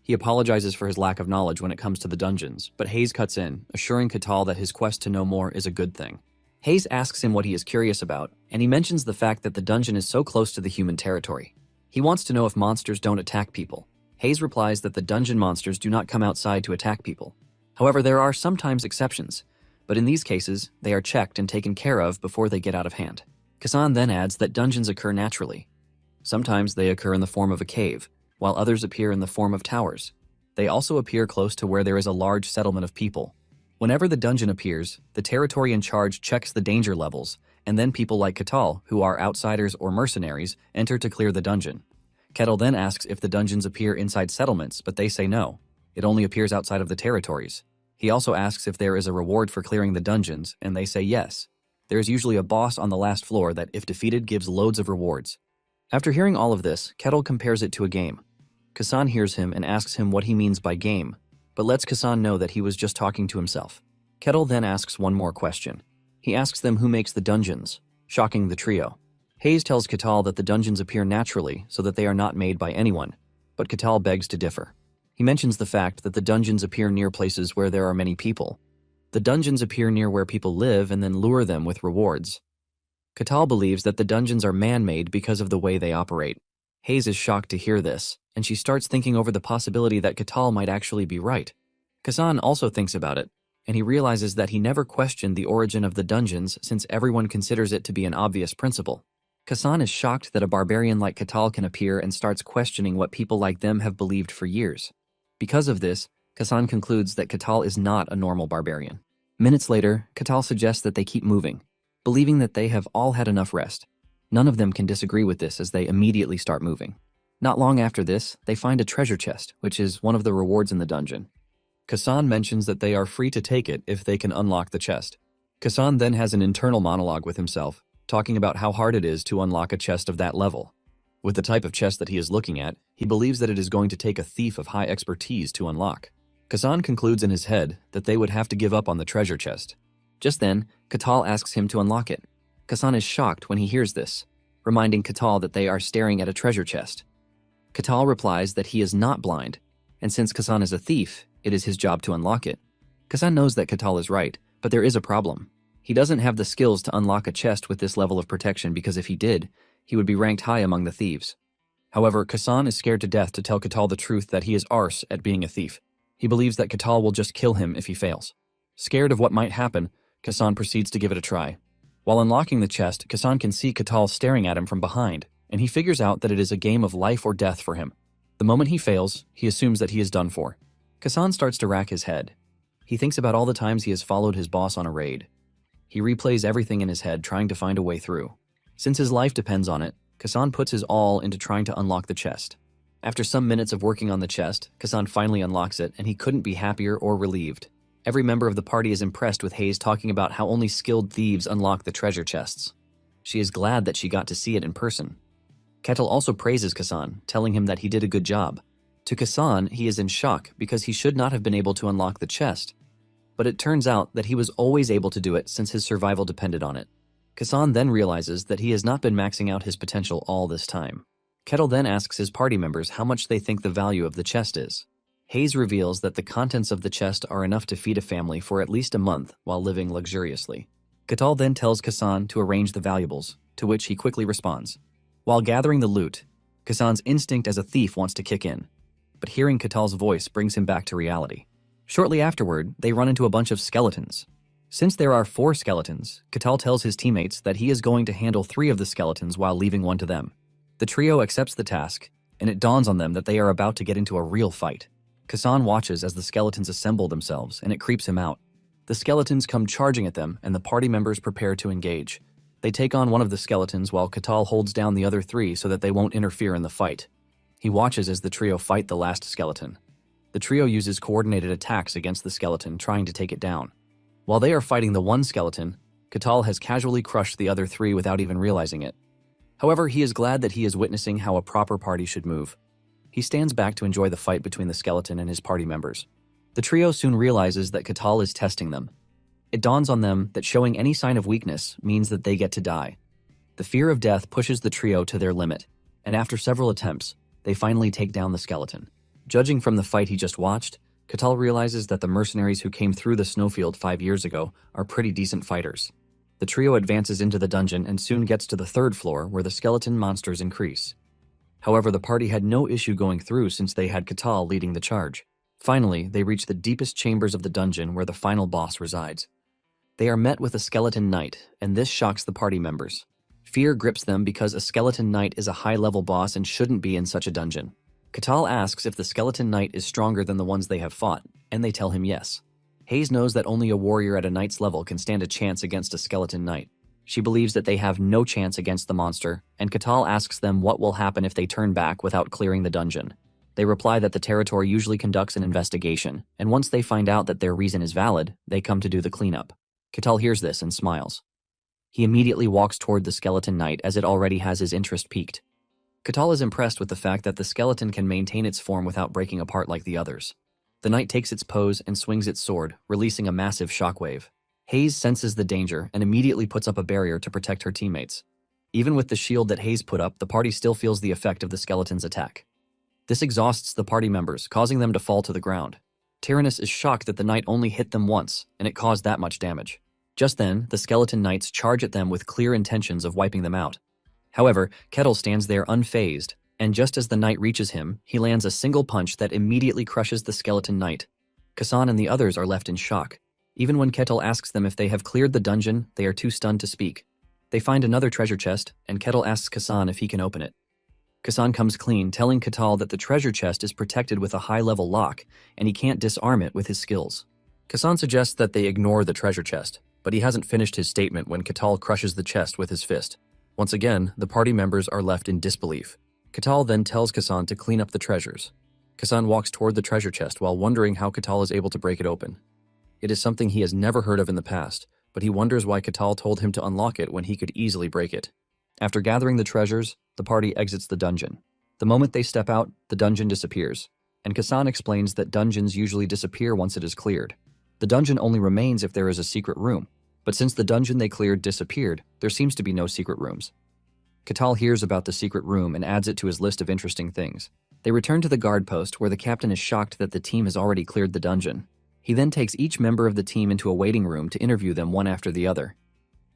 He apologizes for his lack of knowledge when it comes to the dungeons, but Hayes cuts in, assuring Katal that his quest to know more is a good thing. Hayes asks him what he is curious about, and he mentions the fact that the dungeon is so close to the human territory. He wants to know if monsters don't attack people. Hayes replies that the dungeon monsters do not come outside to attack people. However, there are sometimes exceptions, but in these cases, they are checked and taken care of before they get out of hand. Kasan then adds that dungeons occur naturally. Sometimes they occur in the form of a cave, while others appear in the form of towers. They also appear close to where there is a large settlement of people. Whenever the dungeon appears, the territory in charge checks the danger levels, and then people like Katal, who are outsiders or mercenaries, enter to clear the dungeon. Kettle then asks if the dungeons appear inside settlements, but they say no. It only appears outside of the territories. He also asks if there is a reward for clearing the dungeons, and they say yes. There is usually a boss on the last floor that, if defeated, gives loads of rewards. After hearing all of this, Kettle compares it to a game. Kasan hears him and asks him what he means by game, but lets Kasan know that he was just talking to himself. Kettle then asks one more question. He asks them who makes the dungeons, shocking the trio. Hayes tells Kettle that the dungeons appear naturally so that they are not made by anyone, but Kettle begs to differ. He mentions the fact that the dungeons appear near places where there are many people. The dungeons appear near where people live and then lure them with rewards. Kettle believes that the dungeons are man-made because of the way they operate. Hayes is shocked to hear this, and she starts thinking over the possibility that Kettle might actually be right. Kasan also thinks about it, and he realizes that he never questioned the origin of the dungeons since everyone considers it to be an obvious principle. Kasan is shocked that a barbarian like Kettle can appear and starts questioning what people like them have believed for years. Because of this, Kasan concludes that Kettle is not a normal barbarian. Minutes later, Kettle suggests that they keep moving, believing that they have all had enough rest. None of them can disagree with this as they immediately start moving. Not long after this, they find a treasure chest, which is one of the rewards in the dungeon. Kasan mentions that they are free to take it if they can unlock the chest. Kasan then has an internal monologue with himself, talking about how hard it is to unlock a chest of that level. With the type of chest that he is looking at, he believes that it is going to take a thief of high expertise to unlock. Kasan concludes in his head that they would have to give up on the treasure chest. Just then, Kettle asks him to unlock it. Kasan is shocked when he hears this, reminding Kettle that they are staring at a treasure chest. Kettle replies that he is not blind, and since Kasan is a thief, it is his job to unlock it. Kasan knows that Kettle is right, but there is a problem. He doesn't have the skills to unlock a chest with this level of protection because if he did, he would be ranked high among the thieves. However, Kasan is scared to death to tell Kettle the truth that he is arse at being a thief. He believes that Kettle will just kill him if he fails. Scared of what might happen, Kasan proceeds to give it a try. While unlocking the chest, Kasan can see Kettle staring at him from behind, and he figures out that it is a game of life or death for him. The moment he fails, he assumes that he is done for. Kasan starts to rack his head. He thinks about all the times he has followed his boss on a raid. He replays everything in his head, trying to find a way through. Since his life depends on it, Kasan puts his all into trying to unlock the chest. After some minutes of working on the chest, Kasan finally unlocks it, and he couldn't be happier or relieved. Every member of the party is impressed with Hayes talking about how only skilled thieves unlock the treasure chests. She is glad that she got to see it in person. Kettle also praises Kasan, telling him that he did a good job. To Kasan, he is in shock because he should not have been able to unlock the chest. But it turns out that he was always able to do it since his survival depended on it. Kasan then realizes that he has not been maxing out his potential all this time. Kettle then asks his party members how much they think the value of the chest is. Hayes reveals that the contents of the chest are enough to feed a family for at least a month while living luxuriously. Kettle then tells Kasan to arrange the valuables, to which he quickly responds. While gathering the loot, Kasan's instinct as a thief wants to kick in, but hearing Kettle's voice brings him back to reality. Shortly afterward, they run into a bunch of skeletons. Since there are 4 skeletons, Kettle tells his teammates that he is going to handle 3 of the skeletons while leaving one to them. The trio accepts the task, and it dawns on them that they are about to get into a real fight. Kasan watches as the skeletons assemble themselves, and it creeps him out. The skeletons come charging at them, and the party members prepare to engage. They take on one of the skeletons while Kettle holds down the other 3 so that they won't interfere in the fight. He watches as the trio fight the last skeleton. The trio uses coordinated attacks against the skeleton, trying to take it down. While they are fighting the one skeleton, Kettle has casually crushed the other 3 without even realizing it. However, he is glad that he is witnessing how a proper party should move. He stands back to enjoy the fight between the skeleton and his party members. The trio soon realizes that Kettle is testing them. It dawns on them that showing any sign of weakness means that they get to die. The fear of death pushes the trio to their limit, and after several attempts, they finally take down the skeleton. Judging from the fight he just watched, Kettle realizes that the mercenaries who came through the snowfield 5 years ago are pretty decent fighters. The trio advances into the dungeon and soon gets to the 3rd floor where the skeleton monsters increase. However, the party had no issue going through since they had Kettle leading the charge. Finally, they reach the deepest chambers of the dungeon where the final boss resides. They are met with a skeleton knight, and this shocks the party members. Fear grips them because a skeleton knight is a high-level boss and shouldn't be in such a dungeon. Kettle asks if the skeleton knight is stronger than the ones they have fought, and they tell him yes. Hayes knows that only a warrior at a knight's level can stand a chance against a skeleton knight. She believes that they have no chance against the monster, and Kettle asks them what will happen if they turn back without clearing the dungeon. They reply that the territory usually conducts an investigation, and once they find out that their reason is valid, they come to do the cleanup. Kettle hears this and smiles. He immediately walks toward the skeleton knight as it already has his interest piqued. Katal is impressed with the fact that the skeleton can maintain its form without breaking apart like the others. The knight takes its pose and swings its sword, releasing a massive shockwave. Hayes senses the danger and immediately puts up a barrier to protect her teammates. Even with the shield that Hayes put up, the party still feels the effect of the skeleton's attack. This exhausts the party members, causing them to fall to the ground. Tyrannus is shocked that the knight only hit them once, and it caused that much damage. Just then, the skeleton knights charge at them with clear intentions of wiping them out. However, Kettle stands there unfazed, and just as the knight reaches him, he lands a single punch that immediately crushes the skeleton knight. Kasan and the others are left in shock. Even when Kettle asks them if they have cleared the dungeon, they are too stunned to speak. They find another treasure chest, and Kettle asks Kasan if he can open it. Kasan comes clean, telling Katal that the treasure chest is protected with a high-level lock, and he can't disarm it with his skills. Kasan suggests that they ignore the treasure chest, but he hasn't finished his statement when Katal crushes the chest with his fist. Once again, the party members are left in disbelief. Katal then tells Kasan to clean up the treasures. Kasan walks toward the treasure chest while wondering how Katal is able to break it open. It is something he has never heard of in the past, but he wonders why Katal told him to unlock it when he could easily break it. After gathering the treasures, the party exits the dungeon. The moment they step out, the dungeon disappears, and Kasan explains that dungeons usually disappear once it is cleared. The dungeon only remains if there is a secret room, but since the dungeon they cleared disappeared, there seems to be no secret rooms. Katal hears about the secret room and adds it to his list of interesting things. They return to the guard post where the captain is shocked that the team has already cleared the dungeon. He then takes each member of the team into a waiting room to interview them one after the other.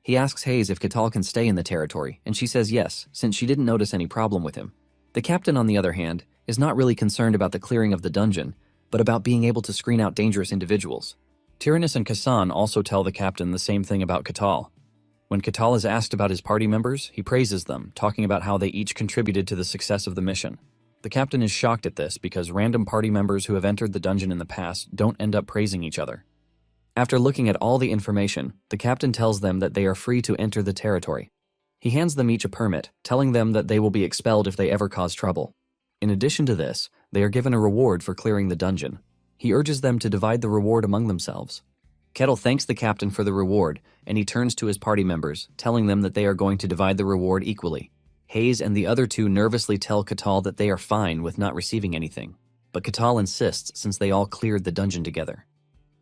He asks Hayes if Katal can stay in the territory, and she says yes, since she didn't notice any problem with him. The captain, on the other hand, is not really concerned about the clearing of the dungeon, but about being able to screen out dangerous individuals. Tyrannus and Kasan also tell the captain the same thing about Katal. When Katal is asked about his party members, he praises them, talking about how they each contributed to the success of the mission. The captain is shocked at this because random party members who have entered the dungeon in the past don't end up praising each other. After looking at all the information, the captain tells them that they are free to enter the territory. He hands them each a permit, telling them that they will be expelled if they ever cause trouble. In addition to this, they are given a reward for clearing the dungeon. He urges them to divide the reward among themselves. Kettle thanks the captain for the reward, and he turns to his party members, telling them that they are going to divide the reward equally. Hayes and the other two nervously tell Katal that they are fine with not receiving anything, but Katal insists since they all cleared the dungeon together.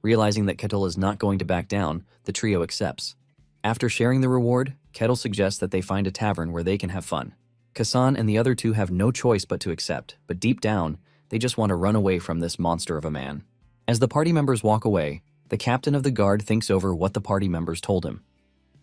Realizing that Kettle is not going to back down, the trio accepts. After sharing the reward, Kettle suggests that they find a tavern where they can have fun. Kasan and the other two have no choice but to accept, but deep down, they just want to run away from this monster of a man. As the party members walk away, the captain of the guard thinks over what the party members told him.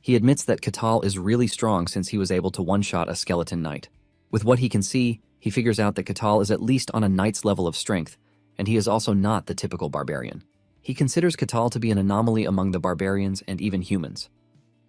He admits that Katal is really strong since he was able to one-shot a skeleton knight. With what he can see, he figures out that Katal is at least on a knight's level of strength, and he is also not the typical barbarian. He considers Katal to be an anomaly among the barbarians and even humans.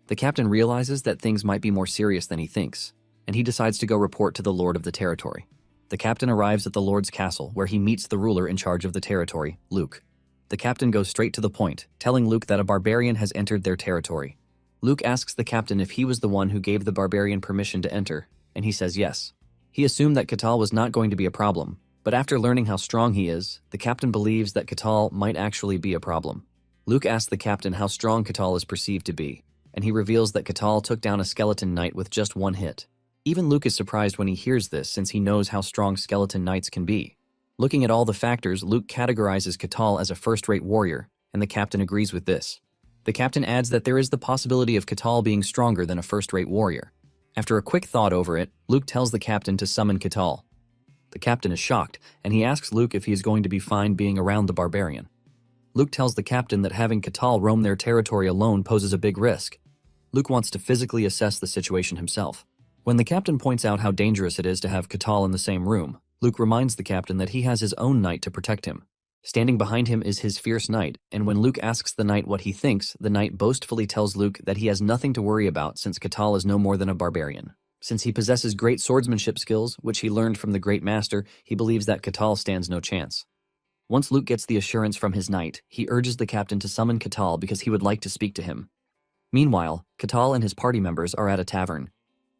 The captain realizes that things might be more serious than he thinks, and he decides to go report to the lord of the territory. The captain arrives at the lord's castle where he meets the ruler in charge of the territory, Luke. The captain goes straight to the point, telling Luke that a barbarian has entered their territory. Luke asks the captain if he was the one who gave the barbarian permission to enter, and he says yes. He assumed that Katal was not going to be a problem, but after learning how strong he is, the captain believes that Katal might actually be a problem. Luke asks the captain how strong Katal is perceived to be, and he reveals that Katal took down a skeleton knight with just one hit. Even Luke is surprised when he hears this since he knows how strong skeleton knights can be. Looking at all the factors, Luke categorizes Katal as a first-rate warrior, and the captain agrees with this. The captain adds that there is the possibility of Katal being stronger than a first-rate warrior. After a quick thought over it, Luke tells the captain to summon Katal. The captain is shocked, and he asks Luke if he is going to be fine being around the barbarian. Luke tells the captain that having Katal roam their territory alone poses a big risk. Luke wants to physically assess the situation himself. When the captain points out how dangerous it is to have Katal in the same room, Luke reminds the captain that he has his own knight to protect him. Standing behind him is his fierce knight, and when Luke asks the knight what he thinks, the knight boastfully tells Luke that he has nothing to worry about since Katal is no more than a barbarian. Since he possesses great swordsmanship skills, which he learned from the great master, he believes that Katal stands no chance. Once Luke gets the assurance from his knight, he urges the captain to summon Katal because he would like to speak to him. Meanwhile, Katal and his party members are at a tavern.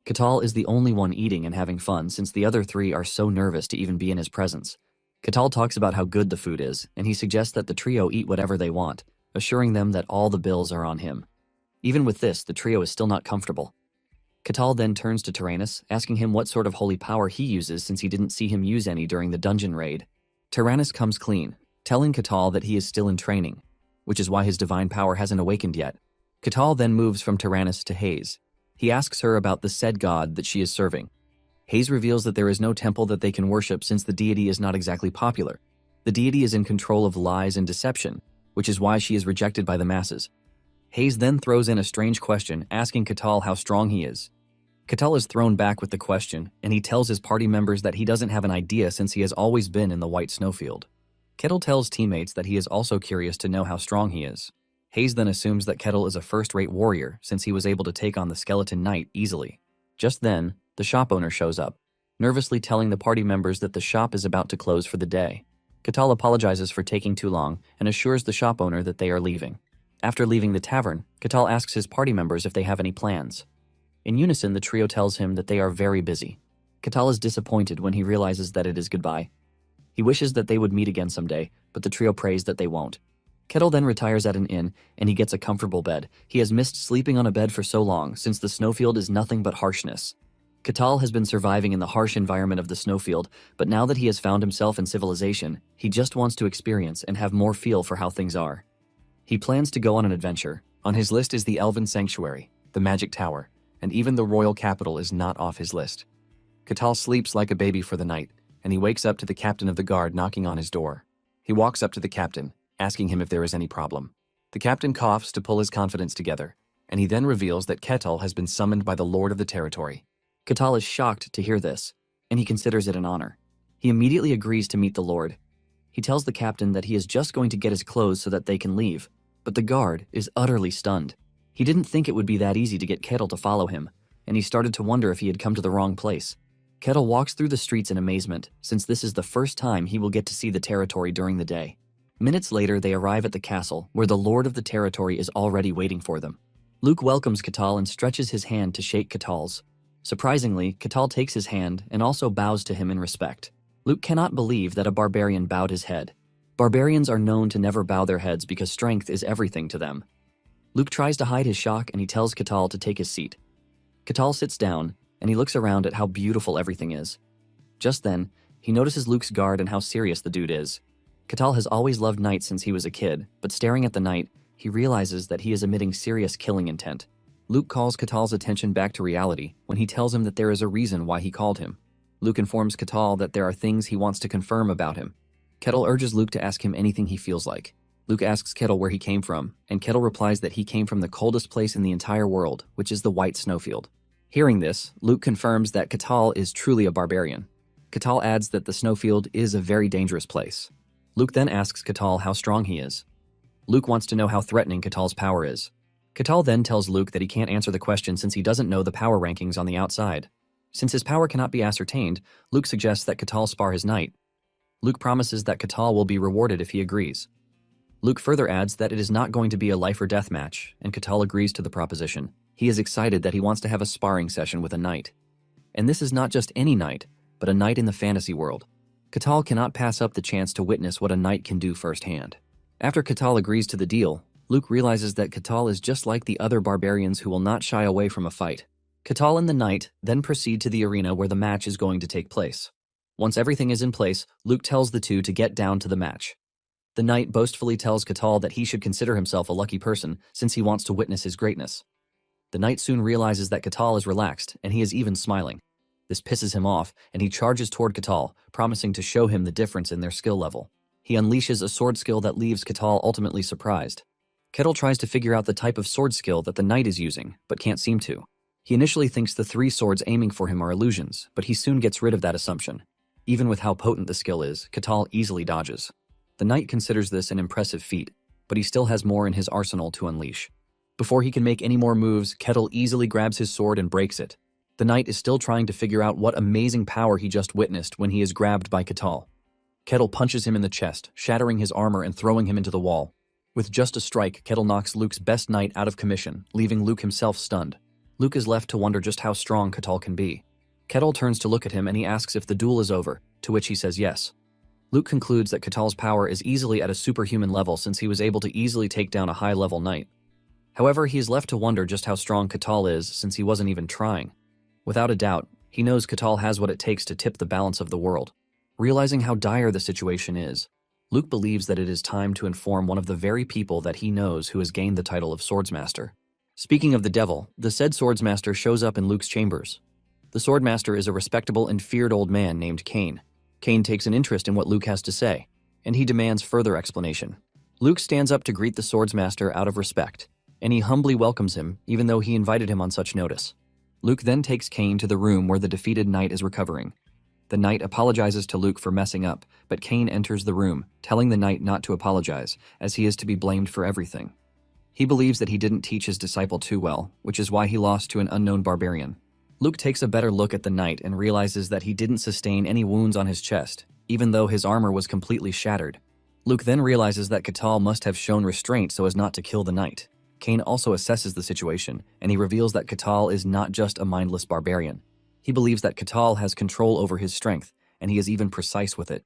Katal is the only one eating and having fun since the other three are so nervous to even be in his presence. Katal talks about how good the food is, and he suggests that the trio eat whatever they want, assuring them that all the bills are on him. Even with this, the trio is still not comfortable. Catal then turns to Tyrannus, asking him what sort of holy power he uses since he didn't see him use any during the dungeon raid. Tyrannus comes clean, telling Catal that he is still in training, which is why his divine power hasn't awakened yet. Catal then moves from Tyrannus to Hayes. He asks her about the said god that she is serving. Hayes reveals that there is no temple that they can worship since the deity is not exactly popular. The deity is in control of lies and deception, which is why she is rejected by the masses. Hayes then throws in a strange question, asking Catal how strong he is. Catal is thrown back with the question, and he tells his party members that he doesn't have an idea since he has always been in the white snowfield. Kettle tells teammates that he is also curious to know how strong he is. Hayes then assumes that Kettle is a first-rate warrior since he was able to take on the skeleton knight easily. Just then, the shop owner shows up, nervously telling the party members that the shop is about to close for the day. Catal apologizes for taking too long and assures the shop owner that they are leaving. After leaving the tavern, Catal asks his party members if they have any plans. In unison, the trio tells him that they are very busy. Catal is disappointed when he realizes that it is goodbye. He wishes that they would meet again someday, but the trio prays that they won't. Kettle then retires at an inn, and he gets a comfortable bed. He has missed sleeping on a bed for so long, since the snowfield is nothing but harshness. Catal has been surviving in the harsh environment of the snowfield, but now that he has found himself in civilization, he just wants to experience and have more feel for how things are. He plans to go on an adventure. On his list is the Elven Sanctuary, the Magic Tower, and even the royal capital is not off his list. Catal sleeps like a baby for the night, and he wakes up to the captain of the guard knocking on his door. He walks up to the captain, asking him if there is any problem. The captain coughs to pull his confidence together, and he then reveals that Catal has been summoned by the lord of the territory. Catal is shocked to hear this, and he considers it an honor. He immediately agrees to meet the lord. He tells the captain that he is just going to get his clothes so that they can leave, but the guard is utterly stunned. He didn't think it would be that easy to get Kettle to follow him, and he started to wonder if he had come to the wrong place. Kettle walks through the streets in amazement, since this is the first time he will get to see the territory during the day. Minutes later, they arrive at the castle, where the lord of the territory is already waiting for them. Luke welcomes Catal and stretches his hand to shake Catal's. Surprisingly, Catal takes his hand and also bows to him in respect. Luke cannot believe that a barbarian bowed his head. Barbarians are known to never bow their heads because strength is everything to them. Luke tries to hide his shock and he tells Catal to take his seat. Catal sits down and he looks around at how beautiful everything is. Just then, he notices Luke's guard and how serious the dude is. Catal has always loved knights since he was a kid, but staring at the knight, he realizes that he is emitting serious killing intent. Luke calls Catal's attention back to reality when he tells him that there is a reason why he called him. Luke informs Catal that there are things he wants to confirm about him. Kettle urges Luke to ask him anything he feels like. Luke asks Kettle where he came from, and Kettle replies that he came from the coldest place in the entire world, which is the White Snowfield. Hearing this, Luke confirms that Catal is truly a barbarian. Catal adds that the Snowfield is a very dangerous place. Luke then asks Catal how strong he is. Luke wants to know how threatening Catal's power is. Catal then tells Luke that he can't answer the question since he doesn't know the power rankings on the outside. Since his power cannot be ascertained, Luke suggests that Catal spar his knight. Luke promises that Catal will be rewarded if he agrees. Luke further adds that it is not going to be a life or death match, and Catal agrees to the proposition. He is excited that he wants to have a sparring session with a knight. And this is not just any knight, but a knight in the fantasy world. Catal cannot pass up the chance to witness what a knight can do firsthand. After Catal agrees to the deal, Luke realizes that Catal is just like the other barbarians who will not shy away from a fight. Catal and the knight then proceed to the arena where the match is going to take place. Once everything is in place, Luke tells the two to get down to the match. The knight boastfully tells Catal that he should consider himself a lucky person since he wants to witness his greatness. The knight soon realizes that Catal is relaxed, and he is even smiling. This pisses him off, and he charges toward Catal, promising to show him the difference in their skill level. He unleashes a sword skill that leaves Catal ultimately surprised. Kettle tries to figure out the type of sword skill that the knight is using, but can't seem to. He initially thinks the 3 swords aiming for him are illusions, but he soon gets rid of that assumption. Even with how potent the skill is, Catal easily dodges. The knight considers this an impressive feat, but he still has more in his arsenal to unleash. Before he can make any more moves, Kettle easily grabs his sword and breaks it. The knight is still trying to figure out what amazing power he just witnessed when he is grabbed by Catal. Kettle punches him in the chest, shattering his armor and throwing him into the wall. With just a strike, Kettle knocks Luke's best knight out of commission, leaving Luke himself stunned. Luke is left to wonder just how strong Catal can be. Kettle turns to look at him and he asks if the duel is over, to which he says yes. Luke concludes that Catal's power is easily at a superhuman level since he was able to easily take down a high-level knight. However, he is left to wonder just how strong Catal is since he wasn't even trying. Without a doubt, he knows Catal has what it takes to tip the balance of the world. Realizing how dire the situation is, Luke believes that it is time to inform one of the very people that he knows who has gained the title of Swordsmaster. Speaking of the devil, the said Swordsmaster shows up in Luke's chambers. The Swordmaster is a respectable and feared old man named Cain. Cain takes an interest in what Luke has to say, and he demands further explanation. Luke stands up to greet the Swordsmaster out of respect, and he humbly welcomes him, even though he invited him on such notice. Luke then takes Cain to the room where the defeated knight is recovering. The knight apologizes to Luke for messing up, but Cain enters the room, telling the knight not to apologize, as he is to be blamed for everything. He believes that he didn't teach his disciple too well, which is why he lost to an unknown barbarian. Luke takes a better look at the knight and realizes that he didn't sustain any wounds on his chest, even though his armor was completely shattered. Luke then realizes that Catal must have shown restraint so as not to kill the knight. Cain also assesses the situation, and he reveals that Catal is not just a mindless barbarian. He believes that Catal has control over his strength, and he is even precise with it.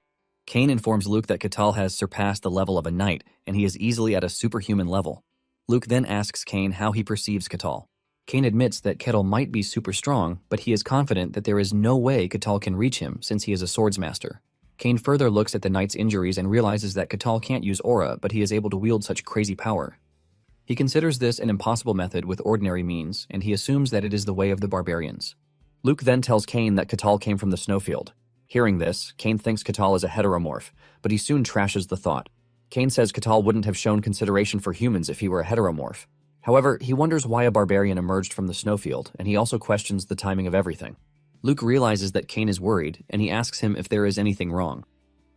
Cain informs Luke that Catal has surpassed the level of a knight, and he is easily at a superhuman level. Luke then asks Cain how he perceives Catal. Cain admits that Catal might be super strong, but he is confident that there is no way Catal can reach him since he is a swordsmaster. Cain further looks at the knight's injuries and realizes that Catal can't use aura, but he is able to wield such crazy power. He considers this an impossible method with ordinary means, and he assumes that it is the way of the barbarians. Luke then tells Cain that Catal came from the snowfield. Hearing this, Cain thinks Catal is a heteromorph, but he soon trashes the thought. Cain says Catal wouldn't have shown consideration for humans if he were a heteromorph. However, he wonders why a barbarian emerged from the snowfield, and he also questions the timing of everything. Luke realizes that Cain is worried, and he asks him if there is anything wrong.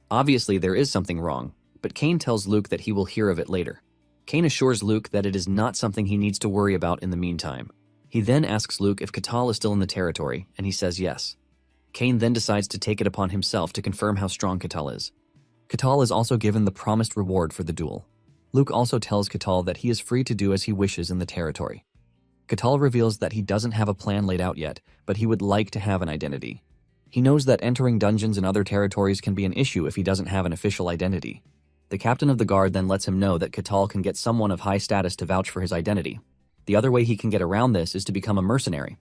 Obviously, there is something wrong, but Cain tells Luke that he will hear of it later. Cain assures Luke that it is not something he needs to worry about in the meantime. He then asks Luke if Catal is still in the territory, and he says yes. Cain then decides to take it upon himself to confirm how strong Catal is. Catal is also given the promised reward for the duel. Luke also tells Catal that he is free to do as he wishes in the territory. Catal reveals that he doesn't have a plan laid out yet, but he would like to have an identity. He knows that entering dungeons in other territories can be an issue if he doesn't have an official identity. The captain of the guard then lets him know that Catal can get someone of high status to vouch for his identity. The other way he can get around this is to become a mercenary.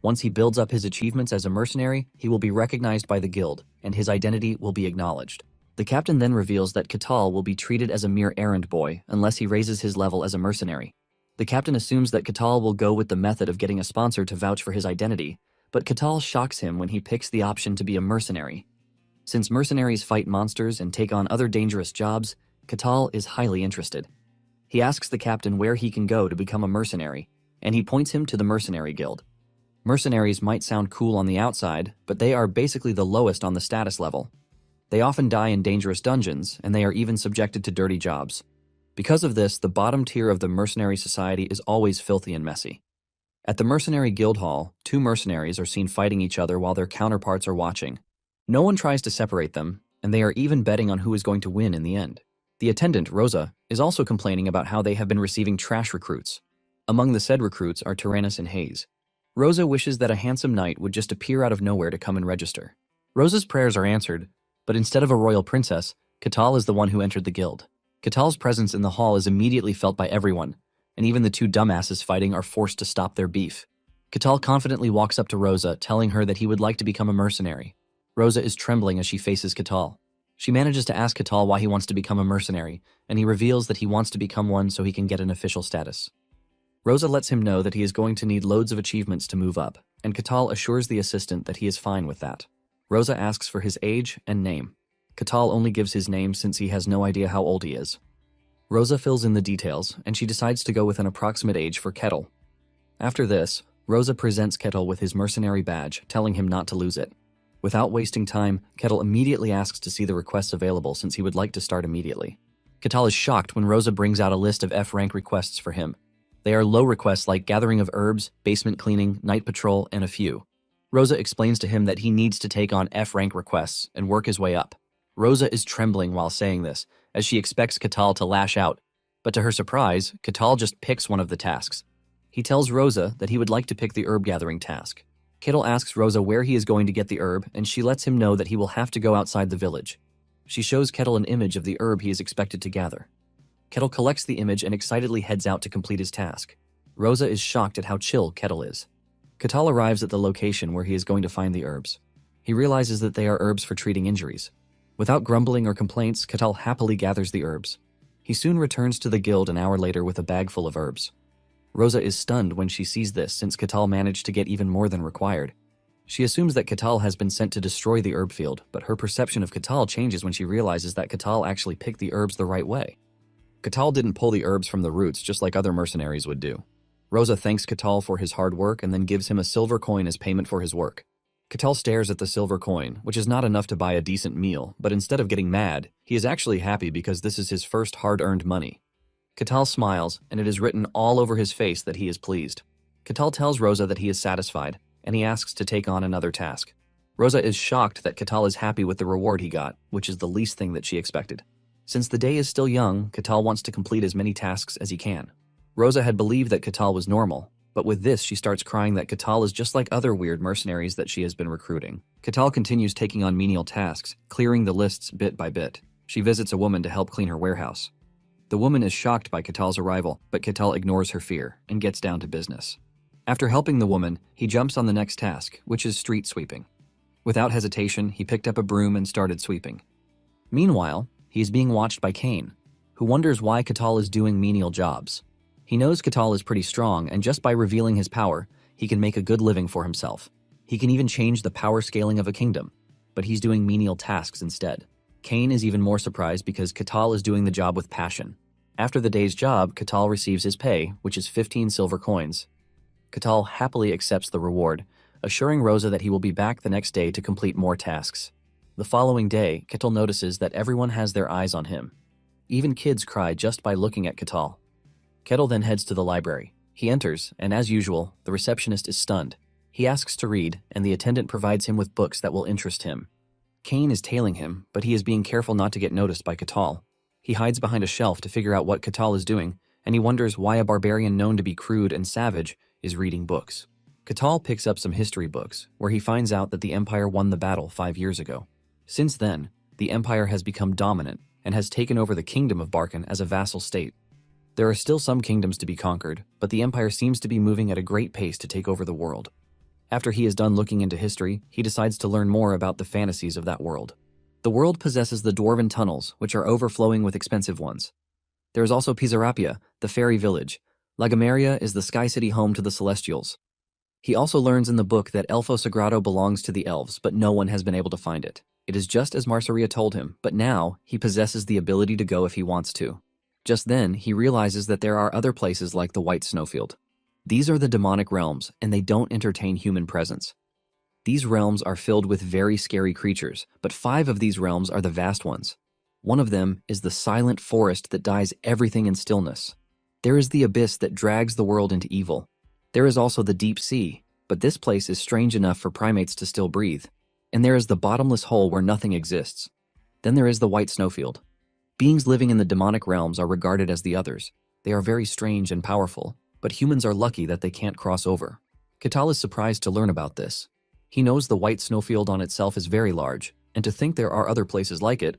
Once he builds up his achievements as a mercenary, he will be recognized by the guild, and his identity will be acknowledged. The captain then reveals that Catal will be treated as a mere errand boy unless he raises his level as a mercenary. The captain assumes that Catal will go with the method of getting a sponsor to vouch for his identity, but Catal shocks him when he picks the option to be a mercenary. Since mercenaries fight monsters and take on other dangerous jobs, Catal is highly interested. He asks the captain where he can go to become a mercenary, and he points him to the mercenary guild. Mercenaries might sound cool on the outside, but they are basically the lowest on the status level. They often die in dangerous dungeons, and they are even subjected to dirty jobs. Because of this, the bottom tier of the mercenary society is always filthy and messy. At the mercenary guild hall, two mercenaries are seen fighting each other while their counterparts are watching. No one tries to separate them, and they are even betting on who is going to win in the end. The attendant, Rosa, is also complaining about how they have been receiving trash recruits. Among the said recruits are Tyrannus and Hayes. Rosa wishes that a handsome knight would just appear out of nowhere to come and register. Rosa's prayers are answered, but instead of a royal princess, Catal is the one who entered the guild. Catal's presence in the hall is immediately felt by everyone, and even the two dumbasses fighting are forced to stop their beef. Catal confidently walks up to Rosa, telling her that he would like to become a mercenary. Rosa is trembling as she faces Catal. She manages to ask Catal why he wants to become a mercenary, and he reveals that he wants to become one so he can get an official status. Rosa lets him know that he is going to need loads of achievements to move up, and Catal assures the assistant that he is fine with that. Rosa asks for his age and name. Catal only gives his name since he has no idea how old he is. Rosa fills in the details, and she decides to go with an approximate age for Kettle. After this, Rosa presents Kettle with his mercenary badge, telling him not to lose it. Without wasting time, Kettle immediately asks to see the requests available since he would like to start immediately. Catal is shocked when Rosa brings out a list of F-rank requests for him. They are low requests like gathering of herbs, basement cleaning, night patrol, and a few. Rosa explains to him that he needs to take on F-rank requests and work his way up. Rosa is trembling while saying this, as she expects Catal to lash out, but to her surprise, Catal just picks one of the tasks. He tells Rosa that he would like to pick the herb gathering task. Kettle asks Rosa where he is going to get the herb, and she lets him know that he will have to go outside the village. She shows Kettle an image of the herb he is expected to gather. Kettle collects the image and excitedly heads out to complete his task. Rosa is shocked at how chill Kettle is. Kettle arrives at the location where he is going to find the herbs. He realizes that they are herbs for treating injuries. Without grumbling or complaints, Kettle happily gathers the herbs. He soon returns to the guild an hour later with a bag full of herbs. Rosa is stunned when she sees this since Kettle managed to get even more than required. She assumes that Kettle has been sent to destroy the herb field, but her perception of Kettle changes when she realizes that Kettle actually picked the herbs the right way. Kettle didn't pull the herbs from the roots just like other mercenaries would do. Rosa thanks Kettle for his hard work and then gives him a silver coin as payment for his work. Kettle stares at the silver coin, which is not enough to buy a decent meal, but instead of getting mad, he is actually happy because this is his first hard-earned money. Kettle smiles, and it is written all over his face that he is pleased. Kettle tells Rosa that he is satisfied, and he asks to take on another task. Rosa is shocked that Kettle is happy with the reward he got, which is the least thing that she expected. Since the day is still young, Kettle wants to complete as many tasks as he can. Rosa had believed that Kettle was normal, but with this she starts crying that Kettle is just like other weird mercenaries that she has been recruiting. Kettle continues taking on menial tasks, clearing the lists bit by bit. She visits a woman to help clean her warehouse. The woman is shocked by Kettle's arrival, but Kettle ignores her fear and gets down to business. After helping the woman, he jumps on the next task, which is street sweeping. Without hesitation, he picked up a broom and started sweeping. Meanwhile, he is being watched by Kane, who wonders why Kettle is doing menial jobs. He knows Kettle is pretty strong, and just by revealing his power, he can make a good living for himself. He can even change the power scaling of a kingdom, but he's doing menial tasks instead. Kane is even more surprised because Kettle is doing the job with passion. After the day's job, Kettle receives his pay, which is 15 silver coins. Kettle happily accepts the reward, assuring Rosa that he will be back the next day to complete more tasks. The following day, Kettle notices that everyone has their eyes on him. Even kids cry just by looking at Kettle. Kettle then heads to the library. He enters, and as usual, the receptionist is stunned. He asks to read, and the attendant provides him with books that will interest him. Kane is tailing him, but he is being careful not to get noticed by Kettle. He hides behind a shelf to figure out what Kettle is doing, and he wonders why a barbarian known to be crude and savage is reading books. Kettle picks up some history books, where he finds out that the Empire won the battle 5 years ago. Since then, the Empire has become dominant and has taken over the Kingdom of Barkan as a vassal state. There are still some kingdoms to be conquered, but the Empire seems to be moving at a great pace to take over the world. After he is done looking into history, he decides to learn more about the fantasies of that world. The world possesses the dwarven tunnels, which are overflowing with expensive ones. There is also Pisarapia, the fairy village. Lagameria is the sky city home to the Celestials. He also learns in the book that Elfo Sagrado belongs to the elves, but no one has been able to find it. It is just as Marsaria told him, but now he possesses the ability to go if he wants to. Just then, he realizes that there are other places like the White Snowfield. These are the demonic realms, and they don't entertain human presence. These realms are filled with very scary creatures, but 5 of these realms are the vast ones. One of them is the silent forest that dyes everything in stillness. There is the abyss that drags the world into evil. There is also the deep sea, but this place is strange enough for primates to still breathe. And there is the bottomless hole where nothing exists. Then there is the White Snowfield. Beings living in the demonic realms are regarded as the others. They are very strange and powerful, but humans are lucky that they can't cross over. Kettle is surprised to learn about this. He knows the White Snowfield on itself is very large, and to think there are other places like it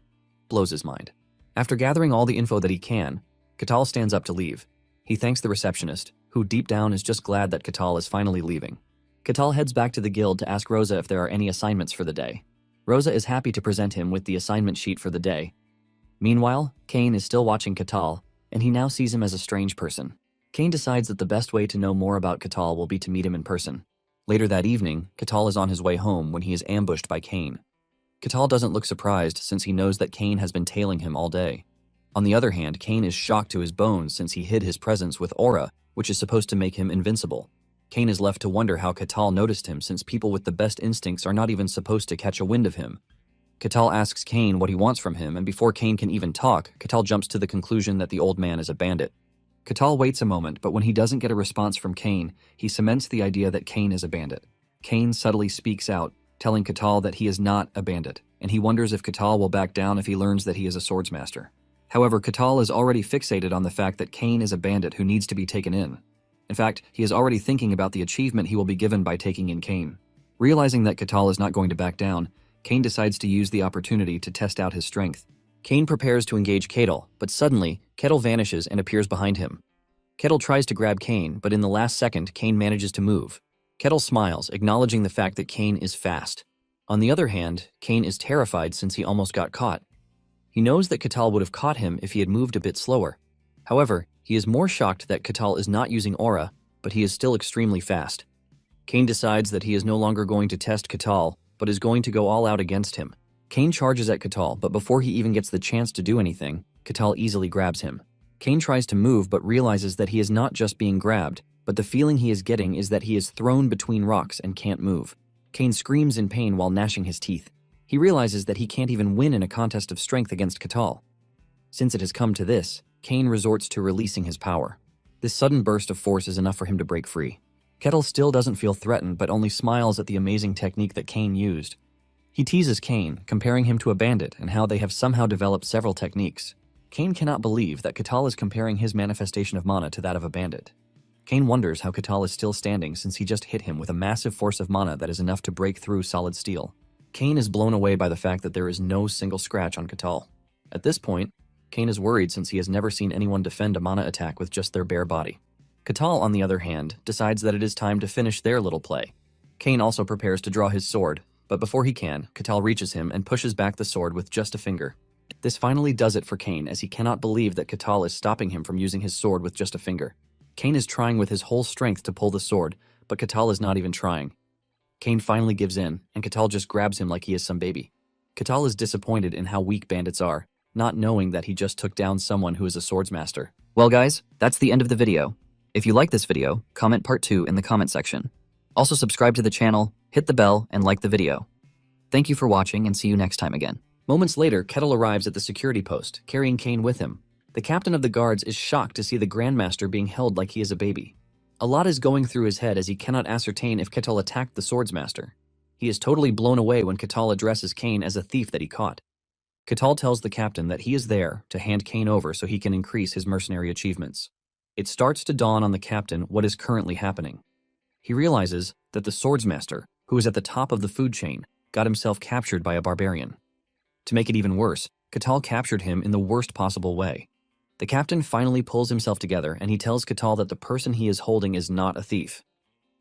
blows his mind. After gathering all the info that he can, Kettle stands up to leave. He thanks the receptionist, who deep down is just glad that Kettle is finally leaving. Kettle heads back to the guild to ask Rosa if there are any assignments for the day. Rosa is happy to present him with the assignment sheet for the day. Meanwhile, Kane is still watching Kettle, and he now sees him as a strange person. Kane decides that the best way to know more about Kettle will be to meet him in person. Later that evening, Kettle is on his way home when he is ambushed by Kane. Kettle doesn't look surprised since he knows that Kane has been tailing him all day. On the other hand, Kane is shocked to his bones since he hid his presence with aura, which is supposed to make him invincible. Kane is left to wonder how Kettle noticed him since people with the best instincts are not even supposed to catch a wind of him. Kettle asks Kane what he wants from him, and before Kane can even talk, Kettle jumps to the conclusion that the old man is a bandit. Kettle waits a moment, but when he doesn't get a response from Kane, he cements the idea that Kane is a bandit. Kane subtly speaks out, telling Kettle that he is not a bandit, and he wonders if Kettle will back down if he learns that he is a swordsmaster. However, Kettle is already fixated on the fact that Kane is a bandit who needs to be taken in. In fact, he is already thinking about the achievement he will be given by taking in Kane. Realizing that Kettle is not going to back down, Kane decides to use the opportunity to test out his strength. Kane prepares to engage Kettle, but suddenly, Kettle vanishes and appears behind him. Kettle tries to grab Kane, but in the last second, Kane manages to move. Kettle smiles, acknowledging the fact that Kane is fast. On the other hand, Kane is terrified since he almost got caught. He knows that Kettle would have caught him if he had moved a bit slower. However, he is more shocked that Kettle is not using aura, but he is still extremely fast. Kane decides that he is no longer going to test Kettle, but is going to go all out against him. Kane charges at Kettle, but before he even gets the chance to do anything, Kettle easily grabs him. Kane tries to move but realizes that he is not just being grabbed, but the feeling he is getting is that he is thrown between rocks and can't move. Kane screams in pain while gnashing his teeth. He realizes that he can't even win in a contest of strength against Kettle. Since it has come to this, Kane resorts to releasing his power. This sudden burst of force is enough for him to break free. Kettle still doesn't feel threatened but only smiles at the amazing technique that Kane used. He teases Kane, comparing him to a bandit and how they have somehow developed several techniques. Kane cannot believe that Kettle is comparing his manifestation of mana to that of a bandit. Kane wonders how Kettle is still standing since he just hit him with a massive force of mana that is enough to break through solid steel. Kane is blown away by the fact that there is no single scratch on Kettle. At this point, Kane is worried since he has never seen anyone defend a mana attack with just their bare body. Kettle, on the other hand, decides that it is time to finish their little play. Kane also prepares to draw his sword, but before he can, Kettle reaches him and pushes back the sword with just a finger. This finally does it for Kane, as he cannot believe that Kettle is stopping him from using his sword with just a finger. Kane is trying with his whole strength to pull the sword, but Kettle is not even trying. Kane finally gives in, and Kettle just grabs him like he is some baby. Kettle is disappointed in how weak bandits are, not knowing that he just took down someone who is a swordsmaster. Well guys, that's the end of the video. If you like this video, comment part 2 in the comment section. Also subscribe to the channel, hit the bell, and like the video. Thank you for watching and see you next time again. Moments later, Kettle arrives at the security post, carrying Kane with him. The captain of the guards is shocked to see the Grandmaster being held like he is a baby. A lot is going through his head as he cannot ascertain if Kettle attacked the swordsmaster. He is totally blown away when Kettle addresses Kane as a thief that he caught. Kettle tells the captain that he is there to hand Kane over so he can increase his mercenary achievements. It starts to dawn on the captain what is currently happening. He realizes that the swordsmaster, who is at the top of the food chain, got himself captured by a barbarian. To make it even worse, Kettle captured him in the worst possible way. The captain finally pulls himself together and he tells Kettle that the person he is holding is not a thief.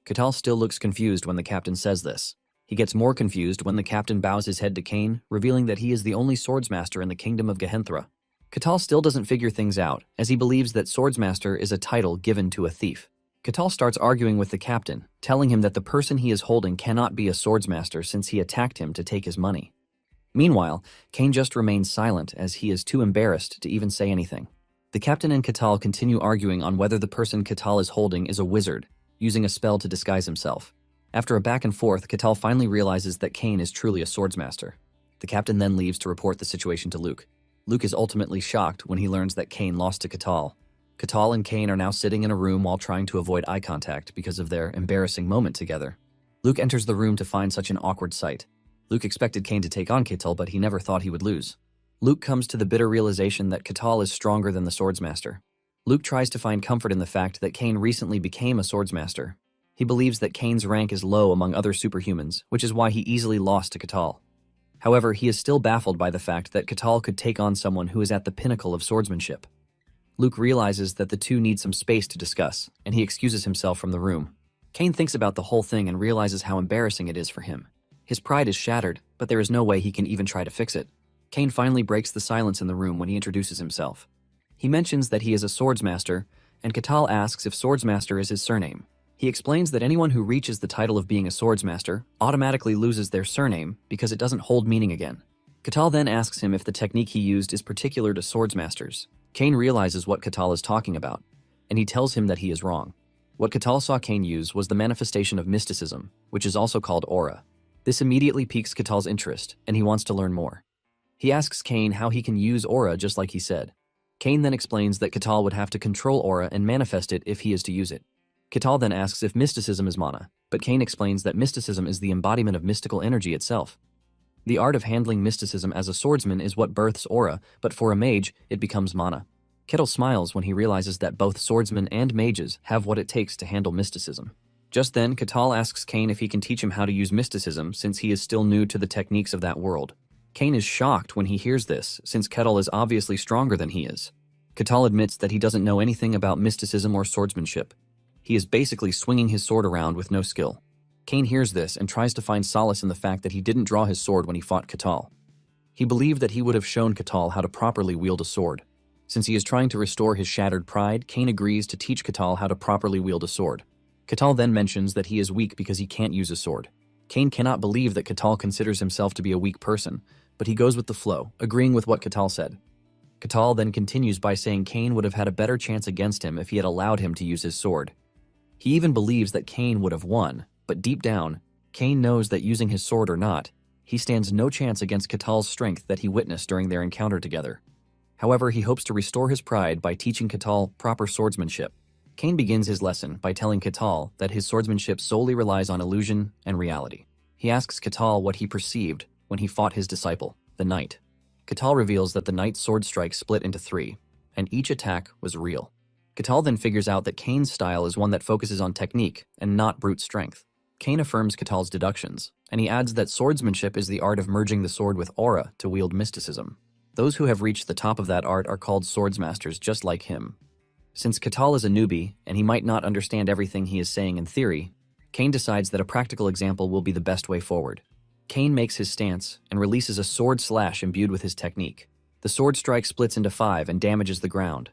Kettle still looks confused when the captain says this. He gets more confused when the captain bows his head to Kane, revealing that he is the only swordsmaster in the kingdom of Gehenthra. Kettle still doesn't figure things out, as he believes that swordsmaster is a title given to a thief. Kettle starts arguing with the captain, telling him that the person he is holding cannot be a swordsmaster since he attacked him to take his money. Meanwhile, Kane just remains silent as he is too embarrassed to even say anything. The captain and Kettle continue arguing on whether the person Kettle is holding is a wizard, using a spell to disguise himself. After a back and forth, Kettle finally realizes that Kane is truly a swordsmaster. The captain then leaves to report the situation to Luke. Luke is ultimately shocked when he learns that Kane lost to Kettle. Kettle and Kane are now sitting in a room while trying to avoid eye contact because of their embarrassing moment together. Luke enters the room to find such an awkward sight. Luke expected Kane to take on Kettle, but he never thought he would lose. Luke comes to the bitter realization that Kettle is stronger than the swordsmaster. Luke tries to find comfort in the fact that Kane recently became a swordsmaster. He believes that Kane's rank is low among other superhumans, which is why he easily lost to Kettle. However, he is still baffled by the fact that Kettle could take on someone who is at the pinnacle of swordsmanship. Luke realizes that the two need some space to discuss, and he excuses himself from the room. Kane thinks about the whole thing and realizes how embarrassing it is for him. His pride is shattered, but there is no way he can even try to fix it. Kane finally breaks the silence in the room when he introduces himself. He mentions that he is a swordsmaster, and Kettle asks if swordsmaster is his surname. He explains that anyone who reaches the title of being a swordsmaster automatically loses their surname because it doesn't hold meaning again. Kettle then asks him if the technique he used is particular to swordsmasters. Kane realizes what Kettle is talking about, and he tells him that he is wrong. What Kettle saw Kane use was the manifestation of mysticism, which is also called aura. This immediately piques Kettle's interest, and he wants to learn more. He asks Kane how he can use aura just like he said. Kane then explains that Kettle would have to control aura and manifest it if he is to use it. Kettle then asks if mysticism is mana, but Kane explains that mysticism is the embodiment of mystical energy itself. The art of handling mysticism as a swordsman is what births aura, but for a mage, it becomes mana. Kettle smiles when he realizes that both swordsmen and mages have what it takes to handle mysticism. Just then, Kettle asks Kane if he can teach him how to use mysticism since he is still new to the techniques of that world. Kane is shocked when he hears this, since Kettle is obviously stronger than he is. Kettle admits that he doesn't know anything about mysticism or swordsmanship. He is basically swinging his sword around with no skill. Kane hears this and tries to find solace in the fact that he didn't draw his sword when he fought Kettle. He believed that he would have shown Kettle how to properly wield a sword. Since he is trying to restore his shattered pride, Kane agrees to teach Kettle how to properly wield a sword. Kettle then mentions that he is weak because he can't use a sword. Kane cannot believe that Kettle considers himself to be a weak person, but he goes with the flow, agreeing with what Kettle said. Kettle then continues by saying Kane would have had a better chance against him if he had allowed him to use his sword. He even believes that Kane would have won, but deep down, Kane knows that using his sword or not, he stands no chance against Kettle's strength that he witnessed during their encounter together. However, he hopes to restore his pride by teaching Kettle proper swordsmanship. Kane begins his lesson by telling Kettle that his swordsmanship solely relies on illusion and reality. He asks Kettle what he perceived when he fought his disciple, the knight. Kettle reveals that the knight's sword strike split into 3, and each attack was real. Kettle then figures out that Kane's style is one that focuses on technique and not brute strength. Kane affirms Kettle's deductions, and he adds that swordsmanship is the art of merging the sword with aura to wield mysticism. Those who have reached the top of that art are called swordsmasters just like him. Since Kettle is a newbie, and he might not understand everything he is saying in theory, Kane decides that a practical example will be the best way forward. Kane makes his stance and releases a sword slash imbued with his technique. The sword strike splits into 5 and damages the ground.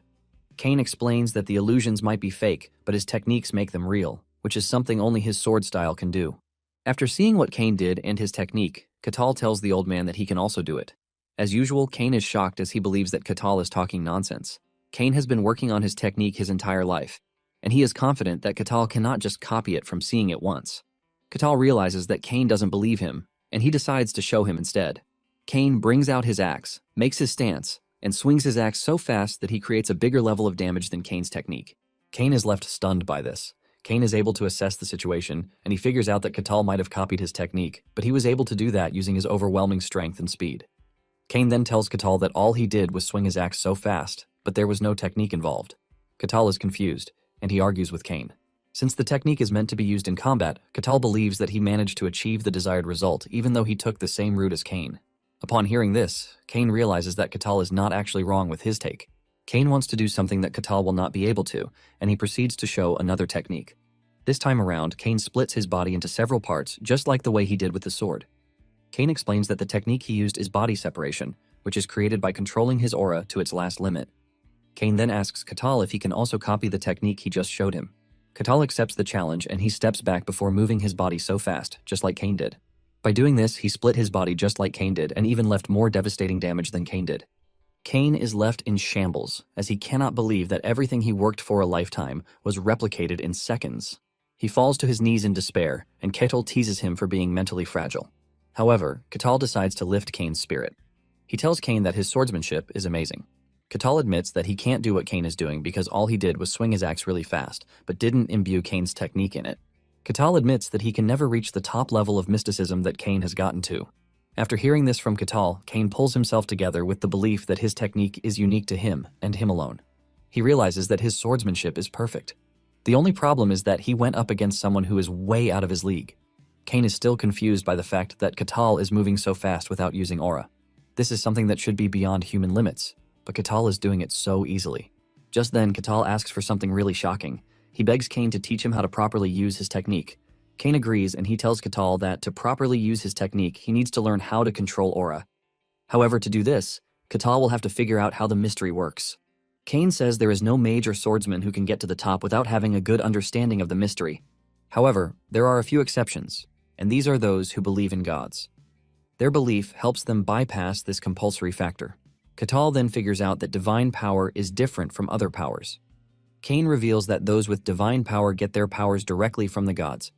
Kane explains that the illusions might be fake, but his techniques make them real, which is something only his sword style can do. After seeing what Kane did and his technique, Kettle tells the old man that he can also do it. As usual, Kane is shocked as he believes that Kettle is talking nonsense. Kane has been working on his technique his entire life, and he is confident that Kettle cannot just copy it from seeing it once. Kettle realizes that Kane doesn't believe him, and he decides to show him instead. Kane brings out his axe, makes his stance, and swings his axe so fast that he creates a bigger level of damage than Kane's technique. Kane is left stunned by this. Kane is able to assess the situation, and he figures out that Kettle might have copied his technique, but he was able to do that using his overwhelming strength and speed. Kane then tells Kettle that all he did was swing his axe so fast, but there was no technique involved. Kettle is confused, and he argues with Kane. Since the technique is meant to be used in combat, Kettle believes that he managed to achieve the desired result even though he took the same route as Kane. Upon hearing this, Kane realizes that Kettle is not actually wrong with his take. Kane wants to do something that Kettle will not be able to, and he proceeds to show another technique. This time around, Kane splits his body into several parts, just like the way he did with the sword. Kane explains that the technique he used is body separation, which is created by controlling his aura to its last limit. Kane then asks Kettle if he can also copy the technique he just showed him. Kettle accepts the challenge and he steps back before moving his body so fast, just like Kane did. By doing this, he split his body just like Kane did and even left more devastating damage than Kane did. Kane is left in shambles, as he cannot believe that everything he worked for a lifetime was replicated in seconds. He falls to his knees in despair, and Kettle teases him for being mentally fragile. However, Kettle decides to lift Kane's spirit. He tells Kane that his swordsmanship is amazing. Kettle admits that he can't do what Kane is doing because all he did was swing his axe really fast, but didn't imbue Kane's technique in it. Kettle admits that he can never reach the top level of mysticism that Kane has gotten to. After hearing this from Kettle, Kane pulls himself together with the belief that his technique is unique to him and him alone. He realizes that his swordsmanship is perfect. The only problem is that he went up against someone who is way out of his league. Kane is still confused by the fact that Kettle is moving so fast without using aura. This is something that should be beyond human limits, but Kettle is doing it so easily. Just then, Kettle asks for something really shocking. He begs Kane to teach him how to properly use his technique. Kane agrees, and he tells Kettle that to properly use his technique, he needs to learn how to control aura. However, to do this, Kettle will have to figure out how the mystery works. Kane says there is no mage or swordsman who can get to the top without having a good understanding of the mystery. However, there are a few exceptions, and these are those who believe in gods. Their belief helps them bypass this compulsory factor. Kettle then figures out that divine power is different from other powers. Kane reveals that those with divine power get their powers directly from the gods.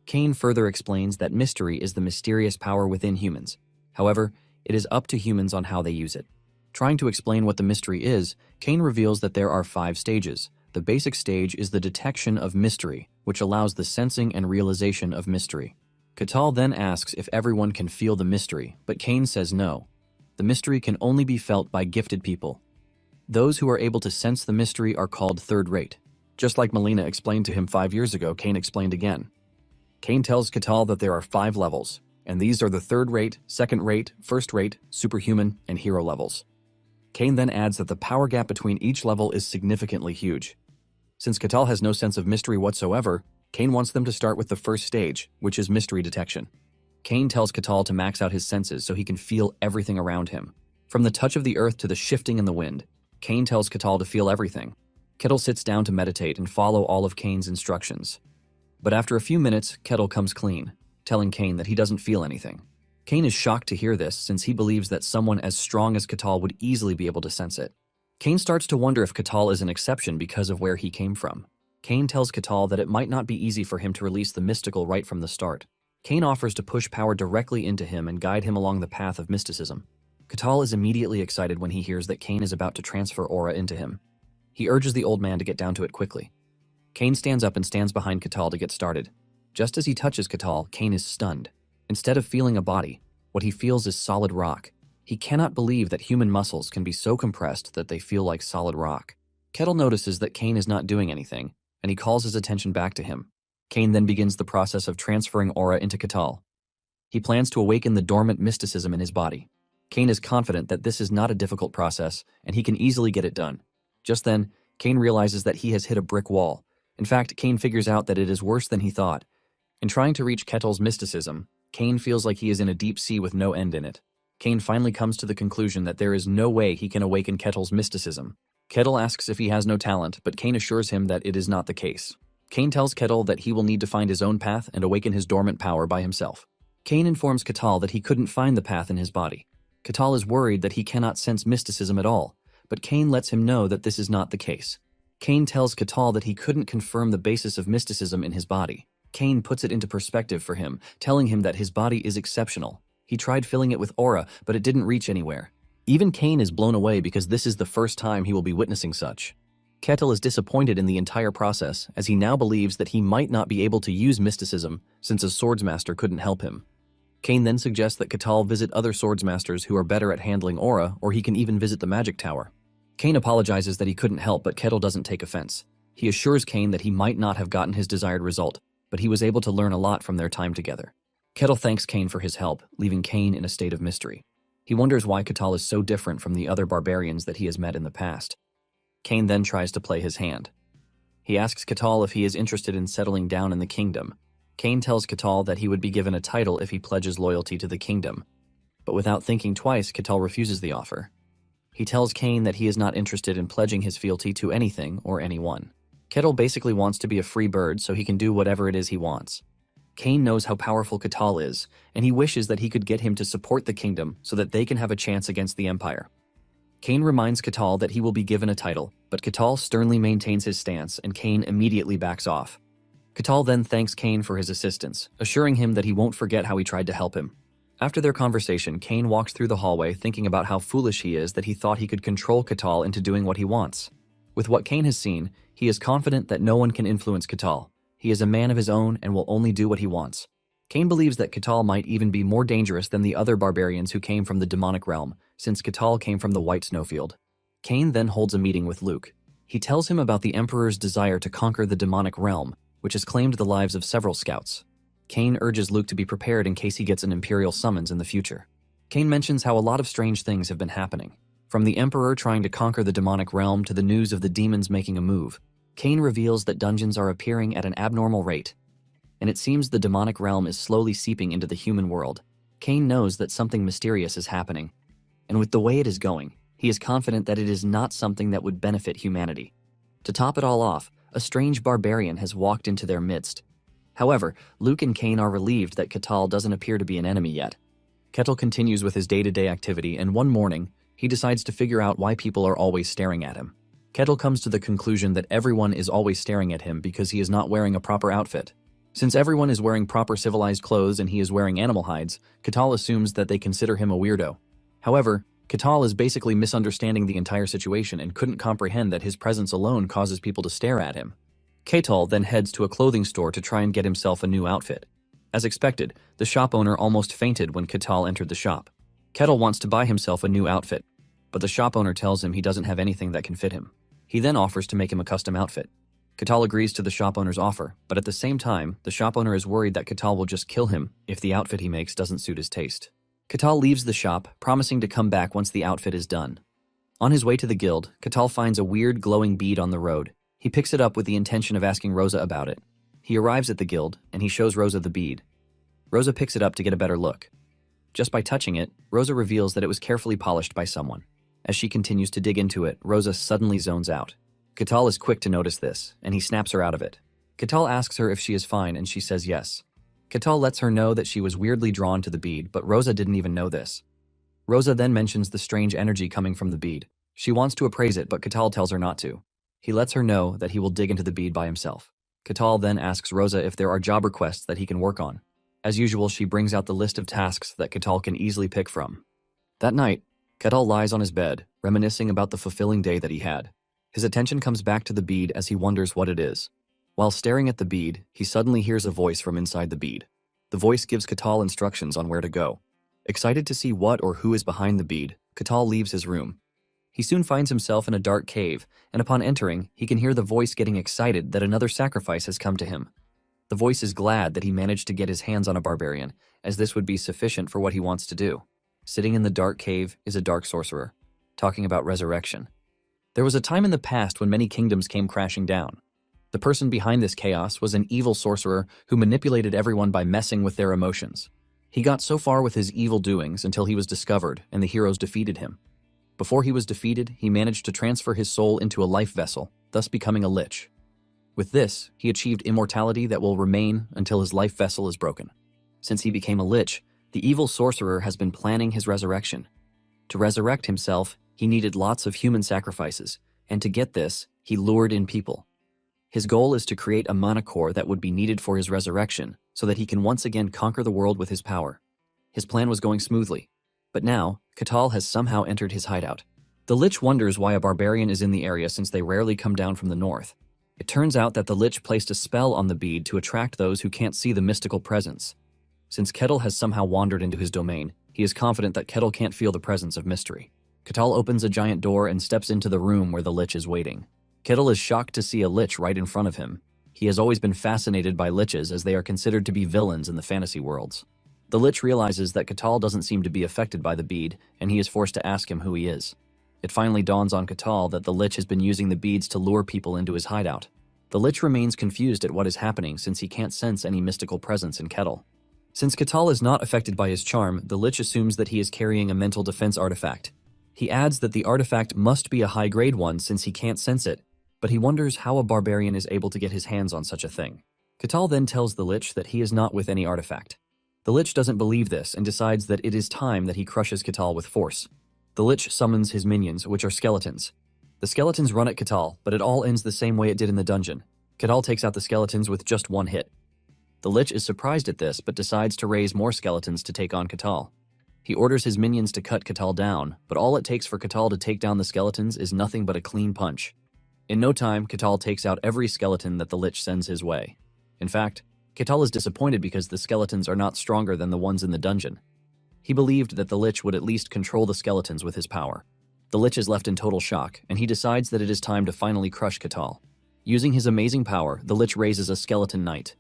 Kane further explains that mystery is the mysterious power within humans. However, it is up to humans on how they use it. Trying to explain what the mystery is, Kane reveals that there are 5 stages. The basic stage is the detection of mystery, which allows the sensing and realization of mystery. Kettle then asks if everyone can feel the mystery, but Kane says no. The mystery can only be felt by gifted people. Those who are able to sense the mystery are called third-rate. Just like Melina explained to him 5 years ago, Kane explained again. Kane tells Kettle that there are 5 levels. And these are the third-rate, second-rate, first-rate, superhuman, and hero levels. Kane then adds that the power gap between each level is significantly huge. Since Catal has no sense of mystery whatsoever, Kane wants them to start with the first stage, which is mystery detection. Kane tells Catal to max out his senses so he can feel everything around him. From the touch of the earth to the shifting in the wind, Kane tells Catal to feel everything. Kettle sits down to meditate and follow all of Kane's instructions. But after a few minutes, Kettle comes clean, telling Kane that he doesn't feel anything. Kane is shocked to hear this since he believes that someone as strong as Catal would easily be able to sense it. Kane starts to wonder if Catal is an exception because of where he came from. Kane tells Catal that it might not be easy for him to release the mystical right from the start. Kane offers to push power directly into him and guide him along the path of mysticism. Catal is immediately excited when he hears that Kane is about to transfer aura into him. He urges the old man to get down to it quickly. Kane stands up and stands behind Catal to get started. Just as he touches Catal, Kane is stunned. Instead of feeling a body, what he feels is solid rock. He cannot believe that human muscles can be so compressed that they feel like solid rock. Kettle notices that Kane is not doing anything, and he calls his attention back to him. Kane then begins the process of transferring aura into Catal. He plans to awaken the dormant mysticism in his body. Kane is confident that this is not a difficult process, and he can easily get it done. Just then, Kane realizes that he has hit a brick wall. In fact, Kane figures out that it is worse than he thought. In trying to reach Kettle's mysticism, Kane feels like he is in a deep sea with no end in it. Kane finally comes to the conclusion that there is no way he can awaken Kettle's mysticism. Kettle asks if he has no talent, but Kane assures him that it is not the case. Kane tells Kettle that he will need to find his own path and awaken his dormant power by himself. Kane informs Catal that he couldn't find the path in his body. Catal is worried that he cannot sense mysticism at all, but Kane lets him know that this is not the case. Kane tells Catal that he couldn't confirm the basis of mysticism in his body. Kane puts it into perspective for him, telling him that his body is exceptional. He tried filling it with aura, but it didn't reach anywhere. Even Kane is blown away because this is the first time he will be witnessing such. Kettle is disappointed in the entire process, as he now believes that he might not be able to use mysticism since a swordsmaster couldn't help him. Kane then suggests that Catal visit other swordsmasters who are better at handling aura, or he can even visit the magic tower. Kane apologizes that he couldn't help, but Kettle doesn't take offense. He assures Kane that he might not have gotten his desired result, but he was able to learn a lot from their time together. Kettle thanks Kane for his help, leaving Kane in a state of mystery. He wonders why Catal is so different from the other barbarians that he has met in the past. Kane then tries to play his hand. He asks Catal if he is interested in settling down in the kingdom. Kane tells Catal that he would be given a title if he pledges loyalty to the kingdom. But without thinking twice, Catal refuses the offer. He tells Kane that he is not interested in pledging his fealty to anything or anyone. Kettle basically wants to be a free bird so he can do whatever it is he wants. Kane knows how powerful Catal is, and he wishes that he could get him to support the kingdom so that they can have a chance against the Empire. Kane reminds Catal that he will be given a title, but Catal sternly maintains his stance and Kane immediately backs off. Catal then thanks Kane for his assistance, assuring him that he won't forget how he tried to help him. After their conversation, Kane walks through the hallway thinking about how foolish he is that he thought he could control Catal into doing what he wants. With what Kane has seen, he is confident that no one can influence Catal. He is a man of his own and will only do what he wants. Kane believes that Catal might even be more dangerous than the other barbarians who came from the demonic realm, since Catal came from the White Snowfield. Kane then holds a meeting with Luke. He tells him about the Emperor's desire to conquer the demonic realm, which has claimed the lives of several scouts. Kane urges Luke to be prepared in case he gets an Imperial summons in the future. Kane mentions how a lot of strange things have been happening. From the Emperor trying to conquer the demonic realm to the news of the demons making a move, Kane reveals that dungeons are appearing at an abnormal rate, and it seems the demonic realm is slowly seeping into the human world. Kane knows that something mysterious is happening, and with the way it is going, he is confident that it is not something that would benefit humanity. To top it all off, a strange barbarian has walked into their midst. However, Luke and Kane are relieved that Catal doesn't appear to be an enemy yet. Kettle continues with his day-to-day activity, and one morning, he decides to figure out why people are always staring at him. Kettle comes to the conclusion that everyone is always staring at him because he is not wearing a proper outfit. Since everyone is wearing proper civilized clothes and he is wearing animal hides, Catal assumes that they consider him a weirdo. However, Catal is basically misunderstanding the entire situation and couldn't comprehend that his presence alone causes people to stare at him. Catal then heads to a clothing store to try and get himself a new outfit. As expected, the shop owner almost fainted when Catal entered the shop. Kettle wants to buy himself a new outfit, but the shop owner tells him he doesn't have anything that can fit him. He then offers to make him a custom outfit. Katal agrees to the shop owner's offer, but at the same time, the shop owner is worried that Katal will just kill him if the outfit he makes doesn't suit his taste. Katal leaves the shop, promising to come back once the outfit is done. On his way to the guild, Katal finds a weird glowing bead on the road. He picks it up with the intention of asking Rosa about it. He arrives at the guild, and he shows Rosa the bead. Rosa picks it up to get a better look. Just by touching it, Rosa reveals that it was carefully polished by someone. As she continues to dig into it, Rosa suddenly zones out. Katal is quick to notice this, and he snaps her out of it. Katal asks her if she is fine, and she says yes. Katal lets her know that she was weirdly drawn to the bead, but Rosa didn't even know this. Rosa then mentions the strange energy coming from the bead. She wants to appraise it, but Katal tells her not to. He lets her know that he will dig into the bead by himself. Katal then asks Rosa if there are job requests that he can work on. As usual, she brings out the list of tasks that Katal can easily pick from. That night, Katal lies on his bed, reminiscing about the fulfilling day that he had. His attention comes back to the bead as he wonders what it is. While staring at the bead, he suddenly hears a voice from inside the bead. The voice gives Katal instructions on where to go. Excited to see what or who is behind the bead, Katal leaves his room. He soon finds himself in a dark cave, and upon entering, he can hear the voice getting excited that another sacrifice has come to him. The voice is glad that he managed to get his hands on a barbarian, as this would be sufficient for what he wants to do. Sitting in the dark cave is a dark sorcerer, talking about resurrection. There was a time in the past when many kingdoms came crashing down. The person behind this chaos was an evil sorcerer who manipulated everyone by messing with their emotions. He got so far with his evil doings until he was discovered and the heroes defeated him. Before he was defeated, he managed to transfer his soul into a life vessel, thus becoming a lich. With this, he achieved immortality that will remain until his life vessel is broken. Since he became a lich, the evil sorcerer has been planning his resurrection. To resurrect himself, he needed lots of human sacrifices, and to get this, he lured in people. His goal is to create a mana core that would be needed for his resurrection, so that he can once again conquer the world with his power. His plan was going smoothly, but now, Katal has somehow entered his hideout. The lich wonders why a barbarian is in the area since they rarely come down from the north. It turns out that the lich placed a spell on the bead to attract those who can't see the mystical presence. Since Kettle has somehow wandered into his domain, he is confident that Kettle can't feel the presence of mystery. Katal opens a giant door and steps into the room where the lich is waiting. Kettle is shocked to see a lich right in front of him. He has always been fascinated by liches as they are considered to be villains in the fantasy worlds. The lich realizes that Katal doesn't seem to be affected by the bead, and he is forced to ask him who he is. It finally dawns on Katal that the lich has been using the beads to lure people into his hideout. The lich remains confused at what is happening since he can't sense any mystical presence in Kettle. Since Katal is not affected by his charm, the lich assumes that he is carrying a mental defense artifact. He adds that the artifact must be a high-grade one since he can't sense it, but he wonders how a barbarian is able to get his hands on such a thing. Katal then tells the lich that he is not with any artifact. The lich doesn't believe this and decides that it is time that he crushes Katal with force. The lich summons his minions, which are skeletons. The skeletons run at Katal, but it all ends the same way it did in the dungeon. Katal takes out the skeletons with just one hit. The lich is surprised at this, but decides to raise more skeletons to take on Katal. He orders his minions to cut Katal down, but all it takes for Katal to take down the skeletons is nothing but a clean punch. In no time, Katal takes out every skeleton that the lich sends his way. In fact, Katal is disappointed because the skeletons are not stronger than the ones in the dungeon. He believed that the lich would at least control the skeletons with his power. The lich is left in total shock, and he decides that it is time to finally crush Katal. Using his amazing power, the lich raises a skeleton knight.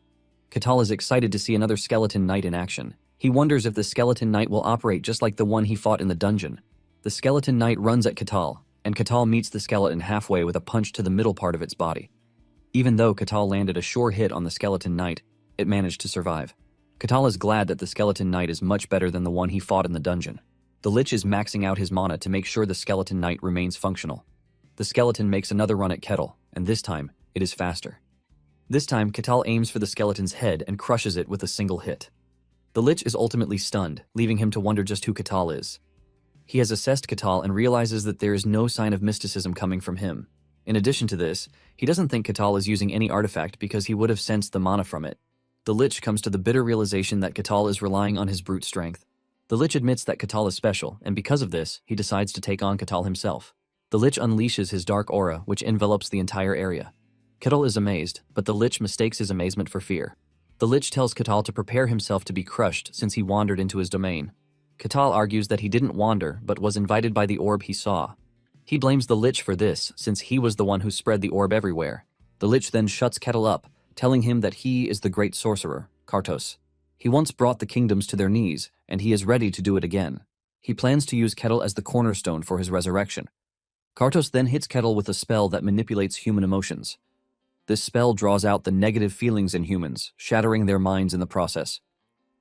Katal is excited to see another skeleton knight in action. He wonders if the skeleton knight will operate just like the one he fought in the dungeon. The skeleton knight runs at Katal, and Katal meets the skeleton halfway with a punch to the middle part of its body. Even though Katal landed a sure hit on the skeleton knight, it managed to survive. Katal is glad that the skeleton knight is much better than the one he fought in the dungeon. The lich is maxing out his mana to make sure the skeleton knight remains functional. The skeleton makes another run at Kettle, and this time, it is faster. This time, Katal aims for the skeleton's head and crushes it with a single hit. The lich is ultimately stunned, leaving him to wonder just who Katal is. He has assessed Katal and realizes that there is no sign of mysticism coming from him. In addition to this, he doesn't think Katal is using any artifact because he would have sensed the mana from it. The lich comes to the bitter realization that Katal is relying on his brute strength. The lich admits that Katal is special, and because of this, he decides to take on Katal himself. The lich unleashes his dark aura, which envelops the entire area. Kettle is amazed, but the lich mistakes his amazement for fear. The lich tells Katal to prepare himself to be crushed since he wandered into his domain. Katal argues that he didn't wander, but was invited by the orb he saw. He blames the lich for this, since he was the one who spread the orb everywhere. The lich then shuts Kettle up, telling him that he is the great sorcerer, Kartos. He once brought the kingdoms to their knees, and he is ready to do it again. He plans to use Kettle as the cornerstone for his resurrection. Kartos then hits Kettle with a spell that manipulates human emotions. This spell draws out the negative feelings in humans, shattering their minds in the process.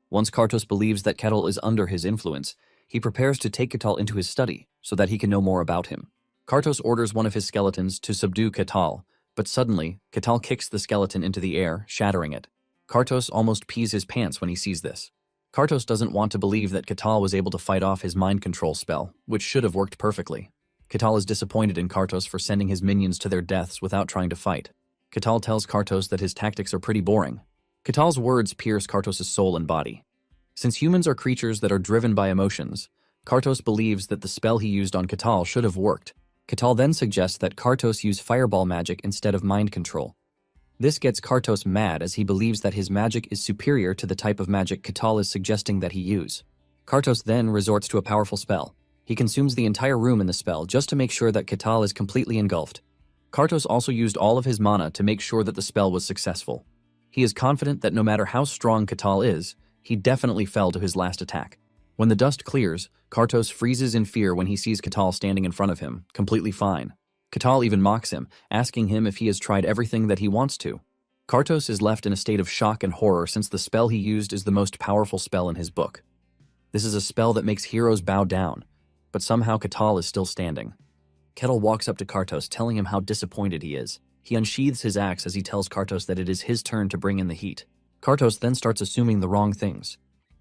Once Kartos believes that Kettle is under his influence, he prepares to take Kettle into his study so that he can know more about him. Kartos orders one of his skeletons to subdue Kettle, but suddenly, Kettle kicks the skeleton into the air, shattering it. Kartos almost pees his pants when he sees this. Kartos doesn't want to believe that Kettle was able to fight off his mind control spell, which should have worked perfectly. Kettle is disappointed in Kartos for sending his minions to their deaths without trying to fight. Kettle tells Kartos that his tactics are pretty boring. Kettle's words pierce Kartos' soul and body. Since humans are creatures that are driven by emotions, Kartos believes that the spell he used on Kettle should have worked. Kettle then suggests that Kartos use fireball magic instead of mind control. This gets Kartos mad as he believes that his magic is superior to the type of magic Kettle is suggesting that he use. Kartos then resorts to a powerful spell. He consumes the entire room in the spell just to make sure that Kettle is completely engulfed. Kartos also used all of his mana to make sure that the spell was successful. He is confident that no matter how strong Kettle is, he definitely fell to his last attack. When the dust clears, Kartos freezes in fear when he sees Kettle standing in front of him, completely fine. Kettle even mocks him, asking him if he has tried everything that he wants to. Kartos is left in a state of shock and horror since the spell he used is the most powerful spell in his book. This is a spell that makes heroes bow down, but somehow Kettle is still standing. Kettle walks up to Kartos, telling him how disappointed he is. He unsheathes his axe as he tells Kartos that it is his turn to bring in the heat. Kartos then starts assuming the wrong things.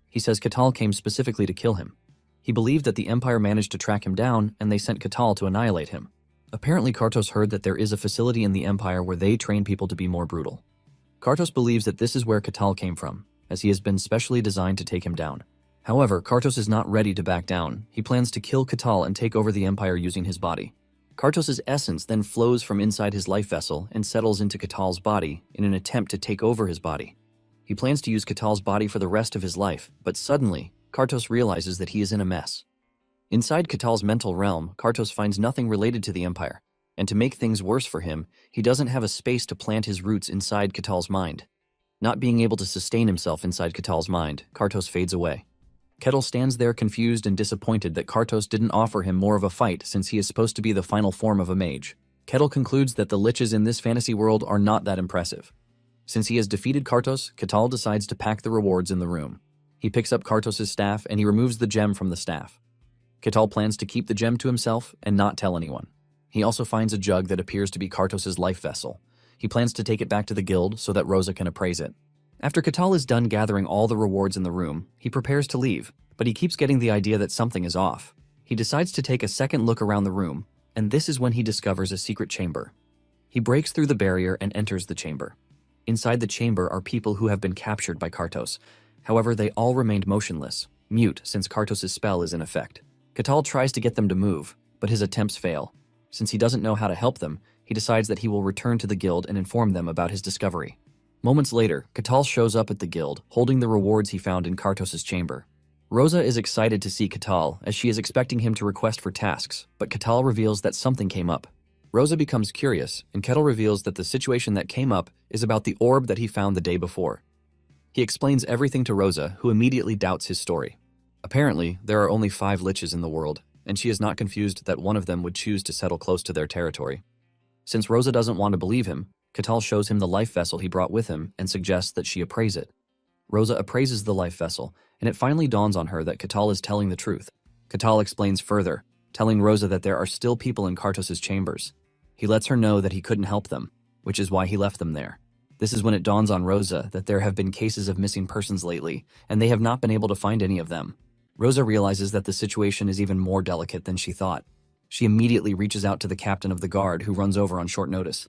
He says Kettle came specifically to kill him. He believed that the Empire managed to track him down and they sent Kettle to annihilate him. Apparently Kartos heard that there is a facility in the Empire where they train people to be more brutal. Kartos believes that this is where Kettle came from, as he has been specially designed to take him down. However, Kartos is not ready to back down. He plans to kill Kettle and take over the Empire using his body. Kartos' essence then flows from inside his life vessel and settles into Kettle's body in an attempt to take over his body. He plans to use Kettle's body for the rest of his life, but suddenly, Kartos realizes that he is in a mess. Inside Kettle's mental realm, Kartos finds nothing related to the Empire, and to make things worse for him, he doesn't have a space to plant his roots inside Kettle's mind. Not being able to sustain himself inside Kettle's mind, Kartos fades away. Kettle stands there confused and disappointed that Kartos didn't offer him more of a fight since he is supposed to be the final form of a mage. Kettle concludes that the liches in this fantasy world are not that impressive. Since he has defeated Kartos, Kettle decides to pack the rewards in the room. He picks up Kartos' staff and he removes the gem from the staff. Kettle plans to keep the gem to himself and not tell anyone. He also finds a jug that appears to be Kartos' life vessel. He plans to take it back to the guild so that Rosa can appraise it. After Kettle is done gathering all the rewards in the room, he prepares to leave, but he keeps getting the idea that something is off. He decides to take a second look around the room, and this is when he discovers a secret chamber. He breaks through the barrier and enters the chamber. Inside the chamber are people who have been captured by Kartos. However, they all remained motionless, mute since Kartos' spell is in effect. Kettle tries to get them to move, but his attempts fail. Since he doesn't know how to help them, he decides that he will return to the guild and inform them about his discovery. Moments later, Kettle shows up at the guild, holding the rewards he found in Kartos' chamber. Rosa is excited to see Kettle, as she is expecting him to request for tasks, but Kettle reveals that something came up. Rosa becomes curious, and Kettle reveals that the situation that came up is about the orb that he found the day before. He explains everything to Rosa, who immediately doubts his story. Apparently, there are only 5 liches in the world, and she is not confused that one of them would choose to settle close to their territory. Since Rosa doesn't want to believe him, Kettle shows him the life vessel he brought with him and suggests that she appraise it. Rosa appraises the life vessel, and it finally dawns on her that Kettle is telling the truth. Kettle explains further, telling Rosa that there are still people in Kartos' chambers. He lets her know that he couldn't help them, which is why he left them there. This is when it dawns on Rosa that there have been cases of missing persons lately, and they have not been able to find any of them. Rosa realizes that the situation is even more delicate than she thought. She immediately reaches out to the captain of the guard, who runs over on short notice.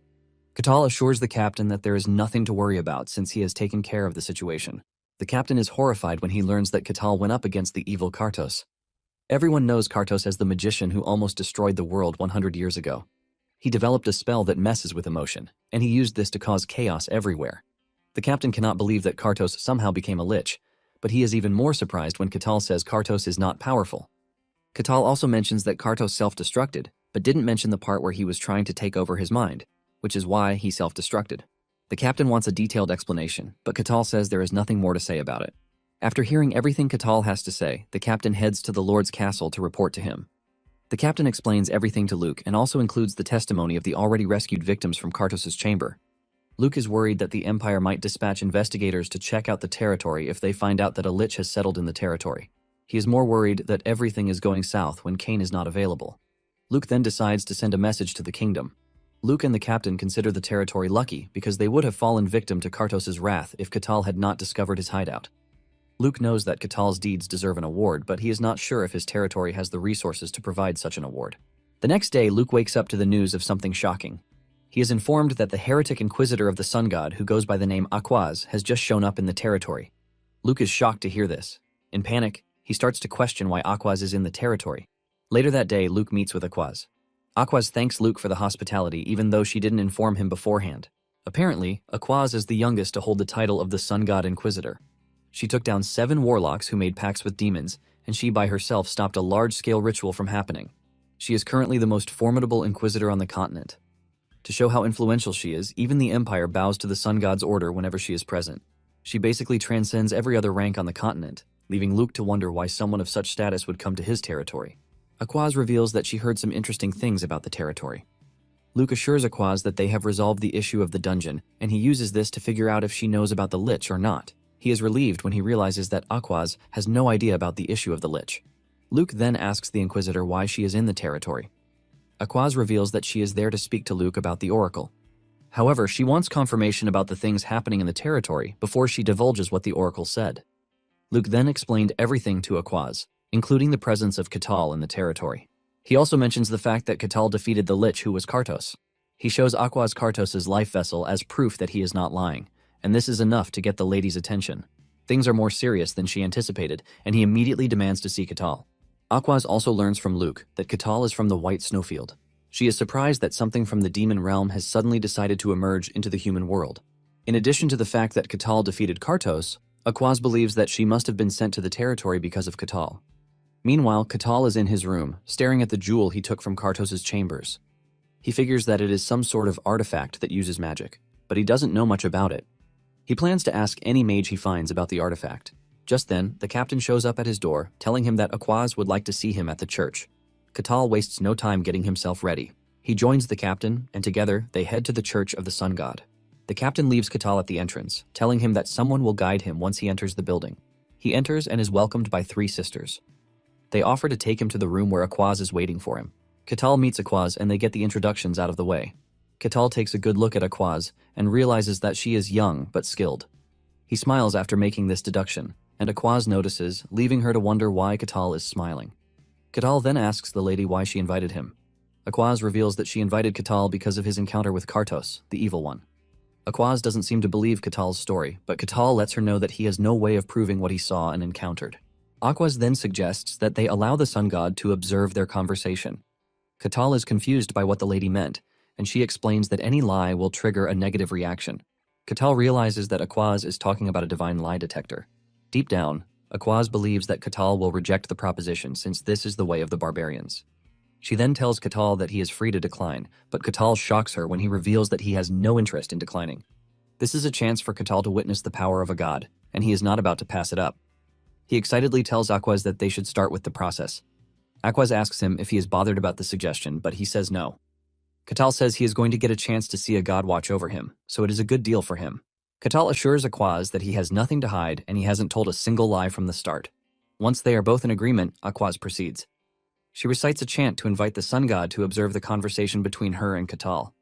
Kettle assures the captain that there is nothing to worry about since he has taken care of the situation. The captain is horrified when he learns that Kettle went up against the evil Kartos. Everyone knows Kartos as the magician who almost destroyed the world 100 years ago. He developed a spell that messes with emotion, and he used this to cause chaos everywhere. The captain cannot believe that Kartos somehow became a lich, but he is even more surprised when Kettle says Kartos is not powerful. Kettle also mentions that Kartos self-destructed, but didn't mention the part where he was trying to take over his mind. which is why he self-destructed. The captain wants a detailed explanation, but Catal says there is nothing more to say about it. After hearing everything Catal has to say, the captain heads to the Lord's castle to report to him. The captain explains everything to Luke and also includes the testimony of the already rescued victims from Kartos' chamber. Luke is worried that the Empire might dispatch investigators to check out the territory if they find out that a lich has settled in the territory. He is more worried that everything is going south when Cain is not available. Luke then decides to send a message to the kingdom. Luke and the captain consider the territory lucky because they would have fallen victim to Kartos' wrath if Catal had not discovered his hideout. Luke knows that Catal's deeds deserve an award, but he is not sure if his territory has the resources to provide such an award. The next day, Luke wakes up to the news of something shocking. He is informed that the heretic inquisitor of the sun god, who goes by the name Aquaz, has just shown up in the territory. Luke is shocked to hear this. In panic, he starts to question why Aquaz is in the territory. Later that day, Luke meets with Aquaz. Aquaz thanks Luke for the hospitality even though she didn't inform him beforehand. Apparently, Aquaz is the youngest to hold the title of the sun god inquisitor. She took down 7 warlocks who made pacts with demons, and she by herself stopped a large-scale ritual from happening. She is currently the most formidable inquisitor on the continent. To show how influential she is, even the Empire bows to the sun god's order whenever she is present. She basically transcends every other rank on the continent, leaving Luke to wonder why someone of such status would come to his territory. Aquaz reveals that she heard some interesting things about the territory. Luke assures Aquaz that they have resolved the issue of the dungeon, and he uses this to figure out if she knows about the lich or not. He is relieved when he realizes that Aquaz has no idea about the issue of the lich. Luke then asks the Inquisitor why she is in the territory. Aquaz reveals that she is there to speak to Luke about the Oracle. However, she wants confirmation about the things happening in the territory before she divulges what the Oracle said. Luke then explained everything to Aquaz, including the presence of Catal in the territory. He also mentions the fact that Catal defeated the lich who was Kartos. He shows Aquaz Kartos' life vessel as proof that he is not lying, and this is enough to get the lady's attention. Things are more serious than she anticipated, and he immediately demands to see Catal. Aquaz also learns from Luke that Catal is from the White Snowfield. She is surprised that something from the demon realm has suddenly decided to emerge into the human world. In addition to the fact that Catal defeated Kartos, Aquaz believes that she must have been sent to the territory because of Catal. Meanwhile, Catal is in his room, staring at the jewel he took from Kartos' chambers. He figures that it is some sort of artifact that uses magic, but he doesn't know much about it. He plans to ask any mage he finds about the artifact. Just then, the captain shows up at his door, telling him that Aquaz would like to see him at the church. Catal wastes no time getting himself ready. He joins the captain, and together, they head to the church of the sun god. The captain leaves Catal at the entrance, telling him that someone will guide him once he enters the building. He enters and is welcomed by 3 sisters. They offer to take him to the room where Aquaz is waiting for him. Catal meets Aquaz and they get the introductions out of the way. Catal takes a good look at Aquaz and realizes that she is young but skilled. He smiles after making this deduction, and Aquaz notices, leaving her to wonder why Catal is smiling. Catal then asks the lady why she invited him. Aquaz reveals that she invited Catal because of his encounter with Kartos, the evil one. Aquaz doesn't seem to believe Catal's story, but Catal lets her know that he has no way of proving what he saw and encountered. Aquaz then suggests that they allow the sun god to observe their conversation. Catal is confused by what the lady meant, and she explains that any lie will trigger a negative reaction. Catal realizes that Aquaz is talking about a divine lie detector. Deep down, Aquaz believes that Catal will reject the proposition since this is the way of the barbarians. She then tells Catal that he is free to decline, but Catal shocks her when he reveals that he has no interest in declining. This is a chance for Catal to witness the power of a god, and he is not about to pass it up. He excitedly tells Aquaz that they should start with the process. Aquaz asks him if he is bothered about the suggestion, but he says no. Catal says he is going to get a chance to see a god watch over him, so it is a good deal for him. Catal assures Aquaz that he has nothing to hide and he hasn't told a single lie from the start. Once they are both in agreement, Aquaz proceeds. She recites a chant to invite the sun god to observe the conversation between her and Catal.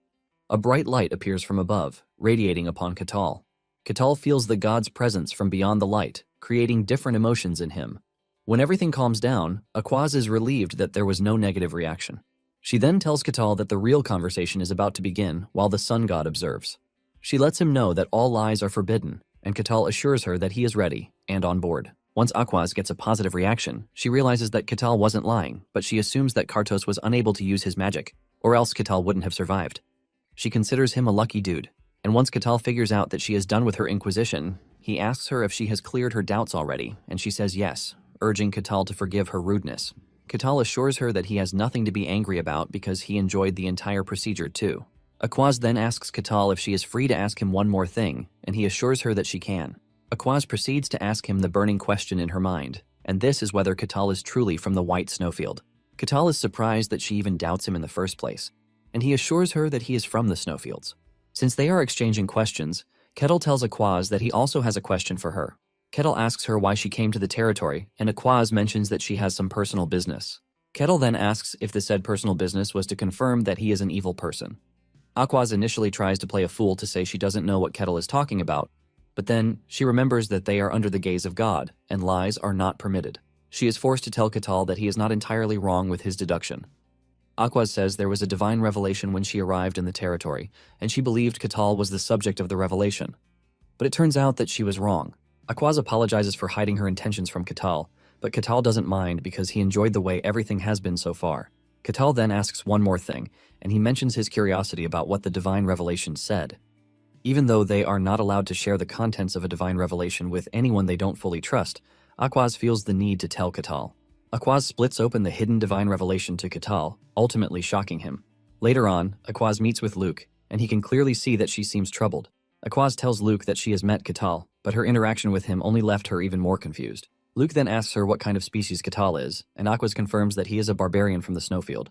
A bright light appears from above, radiating upon Catal. Catal feels the god's presence from beyond the light, creating different emotions in him. When everything calms down, Aquaz is relieved that there was no negative reaction. She then tells Catal that the real conversation is about to begin while the sun god observes. She lets him know that all lies are forbidden, and Catal assures her that he is ready and on board. Once Aquaz gets a positive reaction, she realizes that Catal wasn't lying, but she assumes that Kartos was unable to use his magic, or else Catal wouldn't have survived. She considers him a lucky dude, and once Catal figures out that she is done with her inquisition, he asks her if she has cleared her doubts already, and she says yes, urging Catal to forgive her rudeness. Catal assures her that he has nothing to be angry about because he enjoyed the entire procedure too. Aquaz then asks Katal if she is free to ask him one more thing, and he assures her that she can. Aquaz proceeds to ask him the burning question in her mind, and this is whether Katal is truly from the White Snowfield. Katal is surprised that she even doubts him in the first place, and he assures her that he is from the Snowfields. Since they are exchanging questions, Kettle tells Aquaz that he also has a question for her. Kettle asks her why she came to the territory, and Aquaz mentions that she has some personal business. Kettle then asks if the said personal business was to confirm that he is an evil person. Aquaz initially tries to play a fool to say she doesn't know what Kettle is talking about, but then she remembers that they are under the gaze of God, and lies are not permitted. She is forced to tell Katal that he is not entirely wrong with his deduction. Aquaz says there was a divine revelation when she arrived in the territory, and she believed Katal was the subject of the revelation. But it turns out that she was wrong. Aquaz apologizes for hiding her intentions from Katal, but Katal doesn't mind because he enjoyed the way everything has been so far. Katal then asks one more thing, and he mentions his curiosity about what the divine revelation said. Even though they are not allowed to share the contents of a divine revelation with anyone they don't fully trust, Aquaz feels the need to tell Katal. Aquaz splits open the hidden divine revelation to Katal, ultimately shocking him. Later on, Aquaz meets with Luke, and he can clearly see that she seems troubled. Aquaz tells Luke that she has met Katal, but her interaction with him only left her even more confused. Luke then asks her what kind of species Katal is, and Aquaz confirms that he is a barbarian from the Snowfield.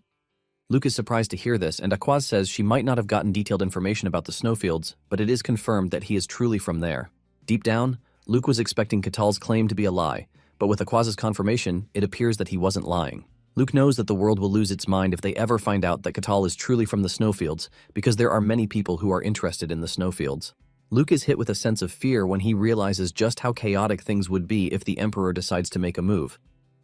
Luke is surprised to hear this, and Aquaz says she might not have gotten detailed information about the Snowfields, but it is confirmed that he is truly from there. Deep down, Luke was expecting Katal's claim to be a lie, but with Aquaz's confirmation, it appears that he wasn't lying. Luke knows that the world will lose its mind if they ever find out that Katal is truly from the Snowfields, because there are many people who are interested in the Snowfields. Luke is hit with a sense of fear when he realizes just how chaotic things would be if the Emperor decides to make a move.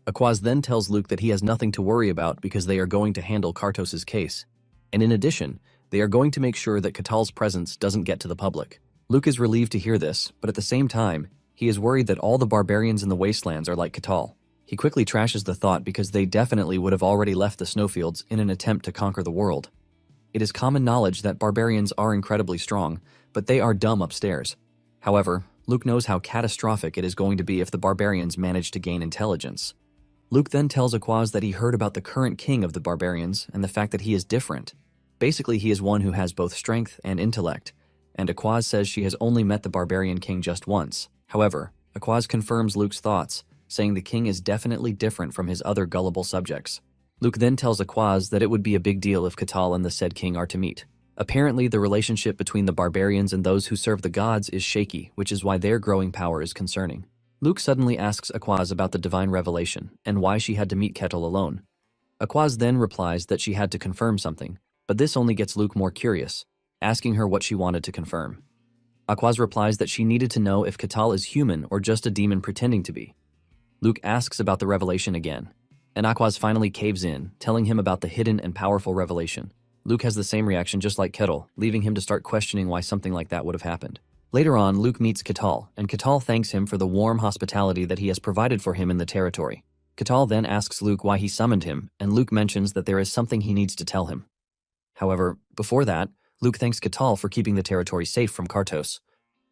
Aquaz then tells Luke that he has nothing to worry about because they are going to handle Kartos' case. And in addition, they are going to make sure that Katal's presence doesn't get to the public. Luke is relieved to hear this, but at the same time, he is worried that all the barbarians in the wastelands are like Katal. He quickly trashes the thought because they definitely would have already left the Snowfields in an attempt to conquer the world. It is common knowledge that barbarians are incredibly strong, but they are dumb upstairs. However, Luke knows how catastrophic it is going to be if the barbarians manage to gain intelligence. Luke then tells Aquaz that he heard about the current king of the barbarians and the fact that he is different. Basically, he is one who has both strength and intellect, and Aquaz says she has only met the barbarian king just once. However, Aquaz confirms Luke's thoughts, saying the king is definitely different from his other gullible subjects. Luke then tells Aquaz that it would be a big deal if Katal and the said king are to meet. Apparently, the relationship between the barbarians and those who serve the gods is shaky, which is why their growing power is concerning. Luke suddenly asks Aquaz about the divine revelation and why she had to meet Kettle alone. Aquaz then replies that she had to confirm something, but this only gets Luke more curious, asking her what she wanted to confirm. Aquaz replies that she needed to know if Katal is human or just a demon pretending to be. Luke asks about the revelation again, and Aquaz finally caves in, telling him about the hidden and powerful revelation. Luke has the same reaction just like Kettle, leaving him to start questioning why something like that would have happened. Later on, Luke meets Katal, and Katal thanks him for the warm hospitality that he has provided for him in the territory. Katal then asks Luke why he summoned him, and Luke mentions that there is something he needs to tell him. However, before that, Luke thanks Katal for keeping the territory safe from Kartos.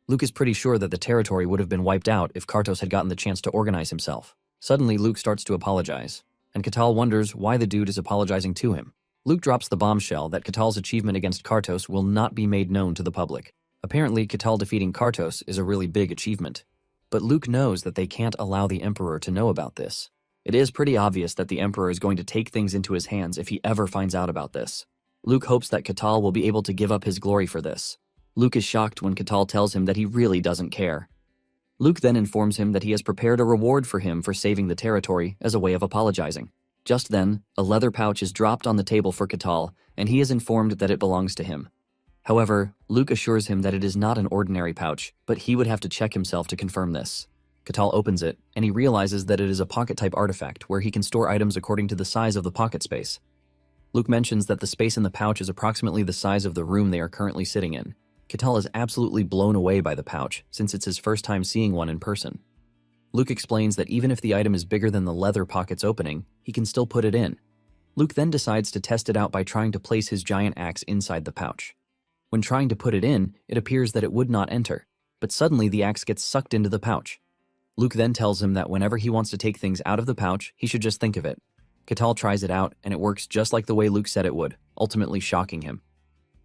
Luke is pretty sure that the territory would have been wiped out if Kartos had gotten the chance to organize himself. Suddenly, Luke starts to apologize, and Katal wonders why the dude is apologizing to him. Luke drops the bombshell that Katal's achievement against Kartos will not be made known to the public. Apparently, Katal defeating Kartos is a really big achievement. But Luke knows that they can't allow the Emperor to know about this. It is pretty obvious that the Emperor is going to take things into his hands if he ever finds out about this. Luke hopes that Katal will be able to give up his glory for this. Luke is shocked when Katal tells him that he really doesn't care. Luke then informs him that he has prepared a reward for him for saving the territory as a way of apologizing. Just then, a leather pouch is dropped on the table for Katal, and he is informed that it belongs to him. However, Luke assures him that it is not an ordinary pouch, but he would have to check himself to confirm this. Katal opens it, and he realizes that it is a pocket-type artifact where he can store items according to the size of the pocket space. Luke mentions that the space in the pouch is approximately the size of the room they are currently sitting in. Katal is absolutely blown away by the pouch, since it's his first time seeing one in person. Luke explains that even if the item is bigger than the leather pocket's opening, he can still put it in. Luke then decides to test it out by trying to place his giant axe inside the pouch. When trying to put it in, it appears that it would not enter, but suddenly the axe gets sucked into the pouch. Luke then tells him that whenever he wants to take things out of the pouch, he should just think of it. Katal tries it out, and it works just like the way Luke said it would, ultimately shocking him.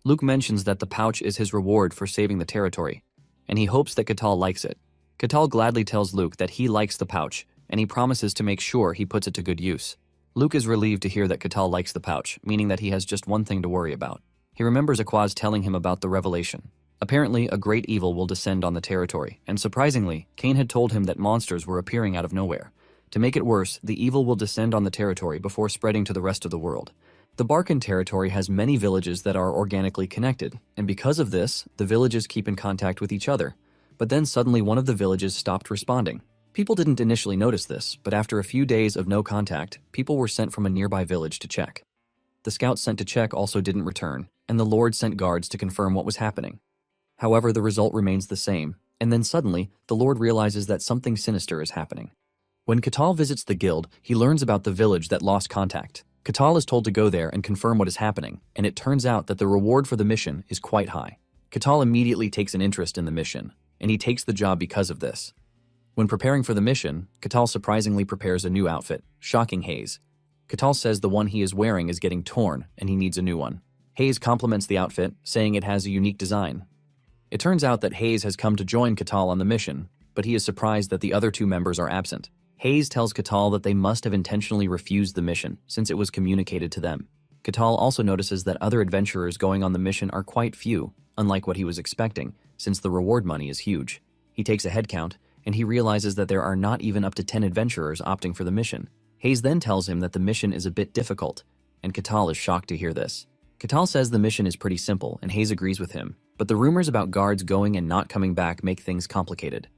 Luke mentions that the pouch is his reward for saving the territory, and he hopes that Catal likes it. Catal gladly tells Luke that he likes the pouch, and he promises to make sure he puts it to good use. Luke is relieved to hear that Catal likes the pouch, meaning that he has just one thing to worry about. He remembers Aquaz telling him about the revelation. Apparently, a great evil will descend on the territory, and surprisingly, Cain had told him that monsters were appearing out of nowhere. To make it worse, the evil will descend on the territory before spreading to the rest of the world. The Barkan territory has many villages that are organically connected, and because of this, the villages keep in contact with each other. But then suddenly one of the villages stopped responding. People didn't initially notice this, but after a few days of no contact, people were sent from a nearby village to check. The scouts sent to check also didn't return, and the Lord sent guards to confirm what was happening. However, the result remains the same, and then suddenly, the Lord realizes that something sinister is happening. When Catal visits the guild, he learns about the village that lost contact. Catal is told to go there and confirm what is happening, and it turns out that the reward for the mission is quite high. Catal immediately takes an interest in the mission, and he takes the job because of this. When preparing for the mission, Catal surprisingly prepares a new outfit, shocking Hayes. Catal says the one he is wearing is getting torn, and he needs a new one. Hayes compliments the outfit, saying it has a unique design. It turns out that Hayes has come to join Catal on the mission, but he is surprised that the other two members are absent. Hayes tells Catal that they must have intentionally refused the mission, since it was communicated to them. Catal also notices that other adventurers going on the mission are quite few, unlike what he was expecting, since the reward money is huge. He takes a head count, and he realizes that there are not even up to 10 adventurers opting for the mission. Hayes then tells him that the mission is a bit difficult, and Catal is shocked to hear this. Catal says the mission is pretty simple, and Hayes agrees with him, but the rumors about guards going and not coming back make things complicated.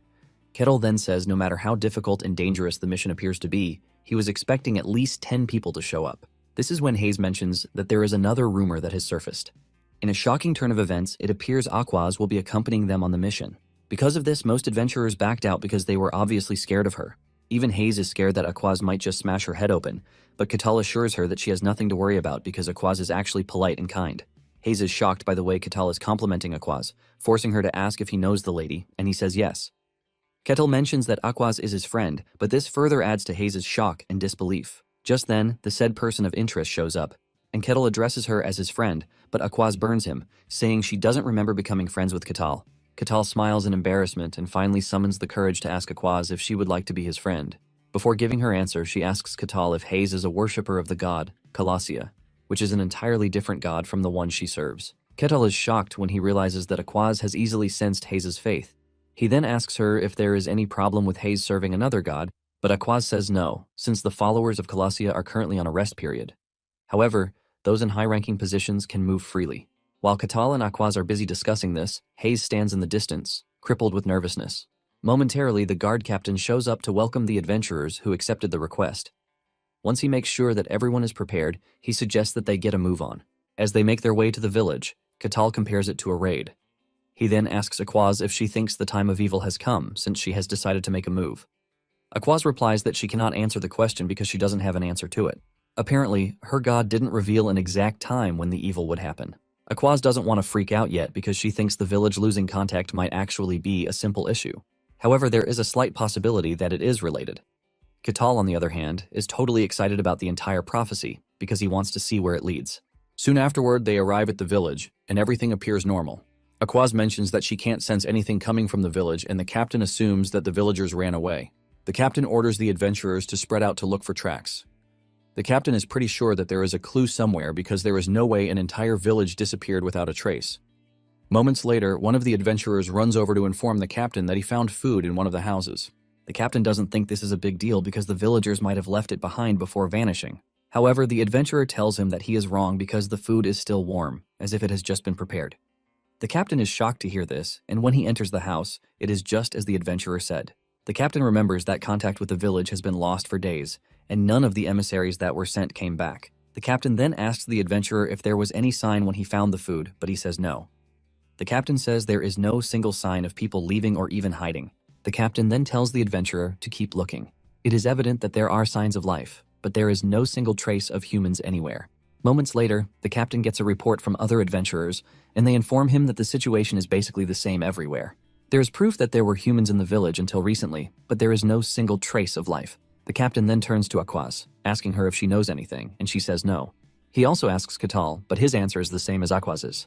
Kettle then says no matter how difficult and dangerous the mission appears to be, he was expecting at least 10 people to show up. This is when Hayes mentions that there is another rumor that has surfaced. In a shocking turn of events, it appears Aquaz will be accompanying them on the mission. Because of this, most adventurers backed out because they were obviously scared of her. Even Hayes is scared that Aquaz might just smash her head open, but Catal assures her that she has nothing to worry about because Aquaz is actually polite and kind. Hayes is shocked by the way Catal is complimenting Aquaz, forcing her to ask if he knows the lady, and he says yes. Kettle mentions that Aquaz is his friend, but this further adds to Hayes' shock and disbelief. Just then, the said person of interest shows up, and Kettle addresses her as his friend, but Aquaz burns him, saying she doesn't remember becoming friends with Catal. Catal smiles in embarrassment and finally summons the courage to ask Aquaz if she would like to be his friend. Before giving her answer, she asks Catal if Hayes is a worshipper of the god, Colossia, which is an entirely different god from the one she serves. Kettle is shocked when he realizes that Aquaz has easily sensed Hayes' faith. He then asks her if there is any problem with Hayes serving another god, but Aquaz says no, since the followers of Colossia are currently on a rest period. However, those in high-ranking positions can move freely. While Catal and Aquaz are busy discussing this, Hayes stands in the distance, crippled with nervousness. Momentarily, the guard captain shows up to welcome the adventurers who accepted the request. Once he makes sure that everyone is prepared, he suggests that they get a move on. As they make their way to the village, Catal compares it to a raid. He then asks Aquaz if she thinks the time of evil has come, since she has decided to make a move. Aquaz replies that she cannot answer the question because she doesn't have an answer to it. Apparently, her god didn't reveal an exact time when the evil would happen. Aquaz doesn't want to freak out yet because she thinks the village losing contact might actually be a simple issue. However, there is a slight possibility that it is related. Catal, on the other hand, is totally excited about the entire prophecy because he wants to see where it leads. Soon afterward, they arrive at the village, and everything appears normal. Aquaz mentions that she can't sense anything coming from the village, and the captain assumes that the villagers ran away. The captain orders the adventurers to spread out to look for tracks. The captain is pretty sure that there is a clue somewhere because there is no way an entire village disappeared without a trace. Moments later, one of the adventurers runs over to inform the captain that he found food in one of the houses. The captain doesn't think this is a big deal because the villagers might have left it behind before vanishing. However, the adventurer tells him that he is wrong because the food is still warm, as if it has just been prepared. The captain is shocked to hear this, and when he enters the house, it is just as the adventurer said. The captain remembers that contact with the village has been lost for days, and none of the emissaries that were sent came back. The captain then asks the adventurer if there was any sign when he found the food, but he says no. The captain says there is no single sign of people leaving or even hiding. The captain then tells the adventurer to keep looking. It is evident that there are signs of life, but there is no single trace of humans anywhere. Moments later, the captain gets a report from other adventurers, and they inform him that the situation is basically the same everywhere. There is proof that there were humans in the village until recently, but there is no single trace of life. The captain then turns to Aquaz, asking her if she knows anything, and she says no. He also asks Catal, but his answer is the same as Aquaz's.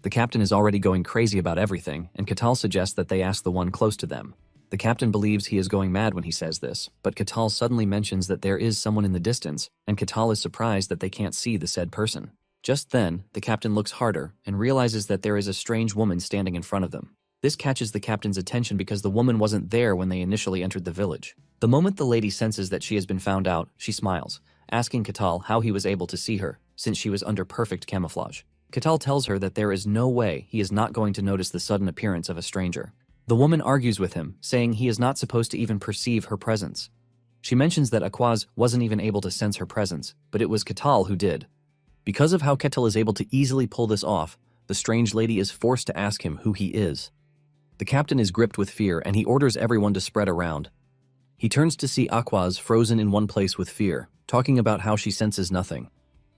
The captain is already going crazy about everything, and Catal suggests that they ask the one close to them. The captain believes he is going mad when he says this, but Catal suddenly mentions that there is someone in the distance, and Catal is surprised that they can't see the said person. Just then, the captain looks harder and realizes that there is a strange woman standing in front of them. This catches the captain's attention because the woman wasn't there when they initially entered the village. The moment the lady senses that she has been found out, she smiles, asking Catal how he was able to see her, since she was under perfect camouflage. Catal tells her that there is no way he is not going to notice the sudden appearance of a stranger. The woman argues with him, saying he is not supposed to even perceive her presence. She mentions that Aquaz wasn't even able to sense her presence, but it was Catal who did. Because of how Catal is able to easily pull this off, the strange lady is forced to ask him who he is. The captain is gripped with fear and he orders everyone to spread around. He turns to see Aquaz frozen in one place with fear, talking about how she senses nothing.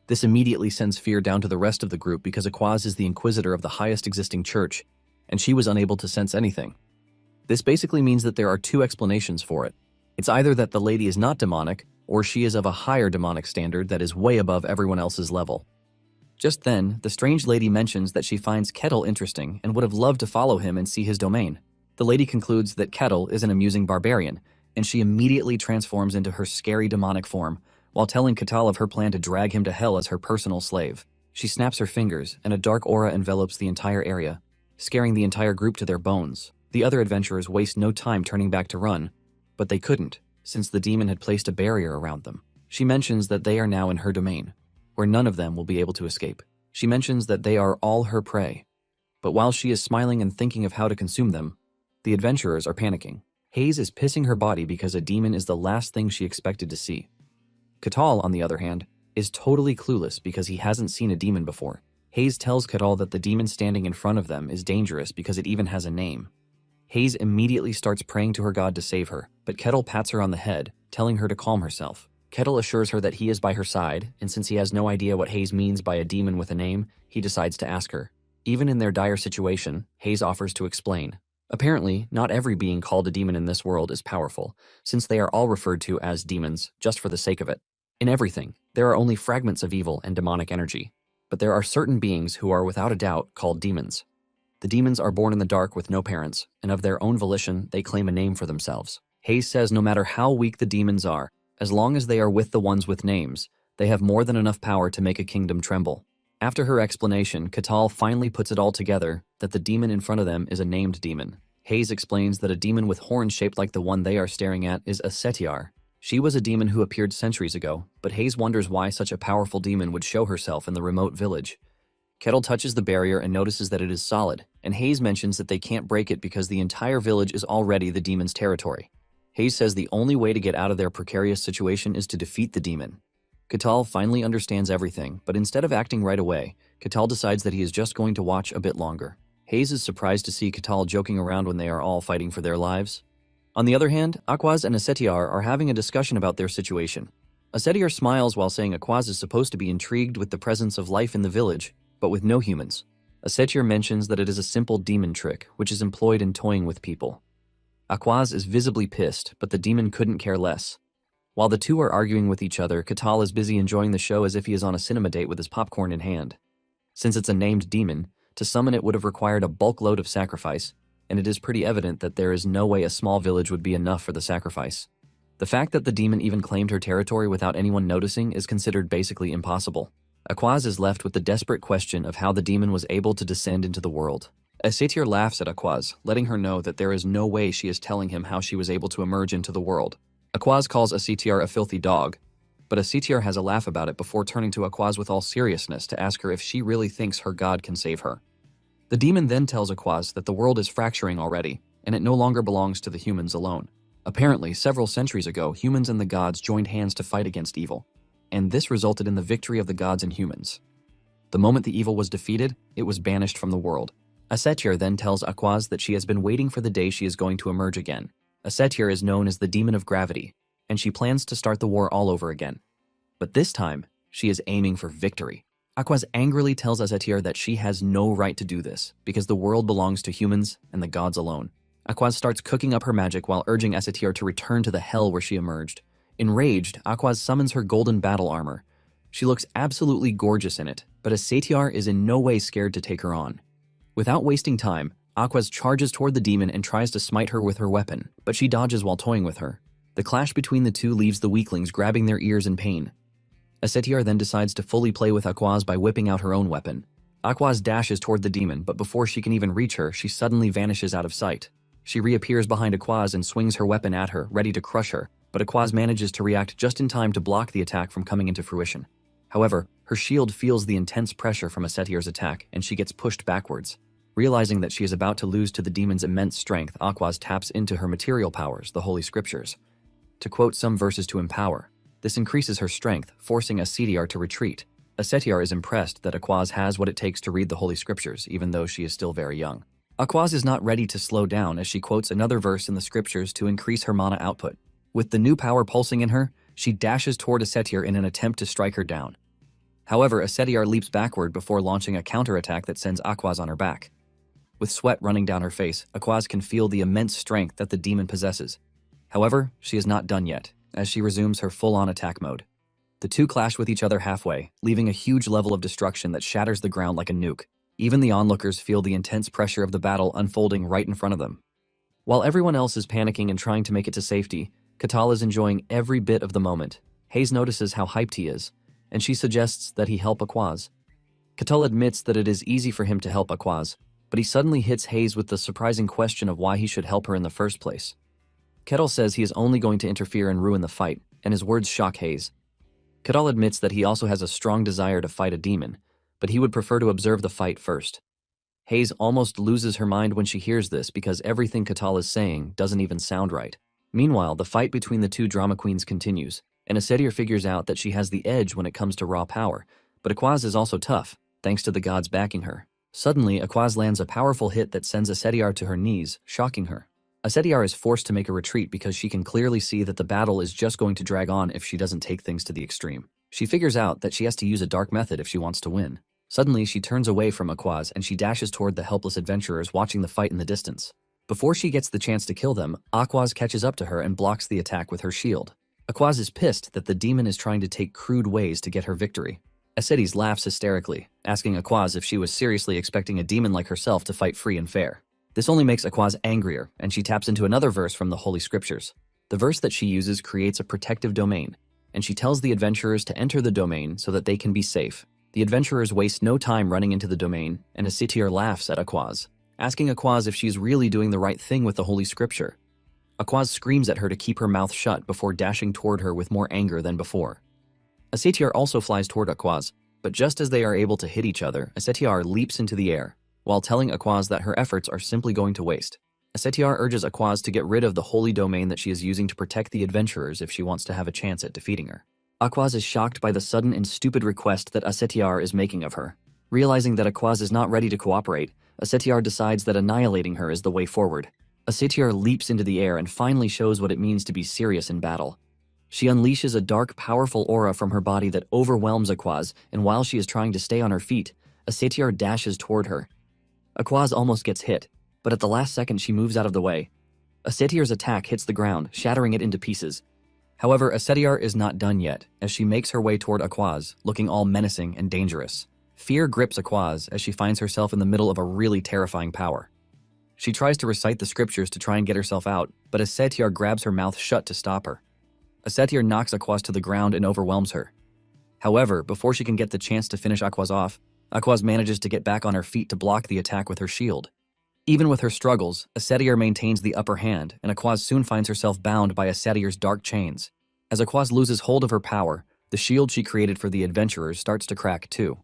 This immediately sends fear down to the rest of the group because Aquaz is the inquisitor of the highest existing church, and she was unable to sense anything. This basically means that there are two explanations for it. It's either that the lady is not demonic, or she is of a higher demonic standard that is way above everyone else's level. Just then, the strange lady mentions that she finds Kettle interesting and would have loved to follow him and see his domain. The lady concludes that Kettle is an amusing barbarian, and she immediately transforms into her scary demonic form, while telling Catal of her plan to drag him to hell as her personal slave. She snaps her fingers, and a dark aura envelops the entire area, scaring the entire group to their bones. The other adventurers waste no time turning back to run, but they couldn't, since the demon had placed a barrier around them. She mentions that they are now in her domain, where none of them will be able to escape. She mentions that they are all her prey, but while she is smiling and thinking of how to consume them, the adventurers are panicking. Hayes is pissing her body because a demon is the last thing she expected to see. Catal, on the other hand, is totally clueless because he hasn't seen a demon before. Hayes tells Catal that the demon standing in front of them is dangerous because it even has a name. Hayes immediately starts praying to her god to save her, but Kettle pats her on the head, telling her to calm herself. Kettle assures her that he is by her side, and since he has no idea what Hayes means by a demon with a name, he decides to ask her. Even in their dire situation, Hayes offers to explain. Apparently, not every being called a demon in this world is powerful, since they are all referred to as demons just for the sake of it. In everything, there are only fragments of evil and demonic energy, but there are certain beings who are without a doubt called demons. The demons are born in the dark with no parents, and of their own volition, they claim a name for themselves. Hayes says no matter how weak the demons are, as long as they are with the ones with names, they have more than enough power to make a kingdom tremble. After her explanation, Catal finally puts it all together that the demon in front of them is a named demon. Hayes explains that a demon with horns shaped like the one they are staring at is a Setiar. She was a demon who appeared centuries ago, but Hayes wonders why such a powerful demon would show herself in the remote village. Kettle touches the barrier and notices that it is solid, and Hayes mentions that they can't break it because the entire village is already the demon's territory. Hayes says the only way to get out of their precarious situation is to defeat the demon. Catal finally understands everything, but instead of acting right away, Catal decides that he is just going to watch a bit longer. Hayes is surprised to see Catal joking around when they are all fighting for their lives. On the other hand, Aquaz and Asetiar are having a discussion about their situation. Asetiar smiles while saying Aquaz is supposed to be intrigued with the presence of life in the village, but with no humans. Asetiar mentions that it is a simple demon trick, which is employed in toying with people. Aquaz is visibly pissed, but the demon couldn't care less. While the two are arguing with each other, Catal is busy enjoying the show as if he is on a cinema date with his popcorn in hand. Since it's a named demon, to summon it would have required a bulk load of sacrifice, and it is pretty evident that there is no way a small village would be enough for the sacrifice. The fact that the demon even claimed her territory without anyone noticing is considered basically impossible. Aquaz is left with the desperate question of how the demon was able to descend into the world. Asetiar laughs at Aquaz, letting her know that there is no way she is telling him how she was able to emerge into the world. Aquaz calls Asetiar a filthy dog, but Asetiar has a laugh about it before turning to Aquaz with all seriousness to ask her if she really thinks her god can save her. The demon then tells Aquaz that the world is fracturing already, and it no longer belongs to the humans alone. Apparently, several centuries ago, humans and the gods joined hands to fight against evil, and this resulted in the victory of the gods and humans. The moment the evil was defeated, it was banished from the world. Asetiar then tells Aquaz that she has been waiting for the day she is going to emerge again. Asetiar is known as the Demon of Gravity, and she plans to start the war all over again. But this time, she is aiming for victory. Aquaz angrily tells Asetiar that she has no right to do this, because the world belongs to humans and the gods alone. Aquaz starts cooking up her magic while urging Asetiar to return to the hell where she emerged. Enraged, Aquaz summons her golden battle armor. She looks absolutely gorgeous in it, but Asetiar is in no way scared to take her on. Without wasting time, Aquaz charges toward the demon and tries to smite her with her weapon, but she dodges while toying with her. The clash between the two leaves the weaklings grabbing their ears in pain. Asetiar then decides to fully play with Aquaz by whipping out her own weapon. Aquaz dashes toward the demon, but before she can even reach her, she suddenly vanishes out of sight. She reappears behind Aquaz and swings her weapon at her, ready to crush her, but Aquaz manages to react just in time to block the attack from coming into fruition. However, her shield feels the intense pressure from Asetiar's attack, and she gets pushed backwards. Realizing that she is about to lose to the demon's immense strength, Aquaz taps into her material powers, the Holy Scriptures. To quote some verses to empower, this increases her strength, forcing Asetiar to retreat. Asetiar is impressed that Aquaz has what it takes to read the Holy Scriptures, even though she is still very young. Aquaz is not ready to slow down as she quotes another verse in the Scriptures to increase her mana output. With the new power pulsing in her, she dashes toward Asetiar in an attempt to strike her down. However, Asetiar leaps backward before launching a counterattack that sends Aquaz on her back. With sweat running down her face, Aquaz can feel the immense strength that the demon possesses. However, she is not done yet, as she resumes her full-on attack mode. The two clash with each other halfway, leaving a huge level of destruction that shatters the ground like a nuke. Even the onlookers feel the intense pressure of the battle unfolding right in front of them. While everyone else is panicking and trying to make it to safety, Katal is enjoying every bit of the moment. Hayes notices how hyped he is, and she suggests that he help Aquaz. Katal admits that it is easy for him to help Aquaz, but he suddenly hits Hayes with the surprising question of why he should help her in the first place. Kettle says he is only going to interfere and ruin the fight, and his words shock Hayes. Katal admits that he also has a strong desire to fight a demon, but he would prefer to observe the fight first. Hayes almost loses her mind when she hears this because everything Katal is saying doesn't even sound right. Meanwhile, the fight between the two drama queens continues, and Asetiar figures out that she has the edge when it comes to raw power, but Aquaz is also tough, thanks to the gods backing her. Suddenly, Aquaz lands a powerful hit that sends Asetiar to her knees, shocking her. Asetiar is forced to make a retreat because she can clearly see that the battle is just going to drag on if she doesn't take things to the extreme. She figures out that she has to use a dark method if she wants to win. Suddenly, she turns away from Aquaz and she dashes toward the helpless adventurers watching the fight in the distance. Before she gets the chance to kill them, Aquaz catches up to her and blocks the attack with her shield. Aquaz is pissed that the demon is trying to take crude ways to get her victory. Asetiar laughs hysterically, asking Aquaz if she was seriously expecting a demon like herself to fight free and fair. This only makes Aquaz angrier, and she taps into another verse from the Holy Scriptures. The verse that she uses creates a protective domain, and she tells the adventurers to enter the domain so that they can be safe. The adventurers waste no time running into the domain, and Asetiar laughs at Aquaz, asking Aquaz if she's really doing the right thing with the Holy Scripture. Aquaz screams at her to keep her mouth shut before dashing toward her with more anger than before. Asetiar also flies toward Aquaz, but just as they are able to hit each other, Asetiar leaps into the air, while telling Aquaz that her efforts are simply going to waste. Asetiar urges Aquaz to get rid of the holy domain that she is using to protect the adventurers if she wants to have a chance at defeating her. Aquaz is shocked by the sudden and stupid request that Asetiar is making of her. Realizing that Aquaz is not ready to cooperate, Asetiar decides that annihilating her is the way forward. Asetiar leaps into the air and finally shows what it means to be serious in battle. She unleashes a dark, powerful aura from her body that overwhelms Aquaz, and while she is trying to stay on her feet, Asetiar dashes toward her. Aquaz almost gets hit, but at the last second she moves out of the way. Asetiar's attack hits the ground, shattering it into pieces. However, Asetiar is not done yet, as she makes her way toward Aquaz, looking all menacing and dangerous. Fear grips Aquaz as she finds herself in the middle of a really terrifying power. She tries to recite the scriptures to try and get herself out, but Asetiar grabs her mouth shut to stop her. Asetiar knocks Aquaz to the ground and overwhelms her. However, before she can get the chance to finish Aquaz off, Aquaz manages to get back on her feet to block the attack with her shield. Even with her struggles, Asetiar maintains the upper hand, and Aquaz soon finds herself bound by Asetiar's dark chains. As Aquaz loses hold of her power, the shield she created for the adventurers starts to crack too.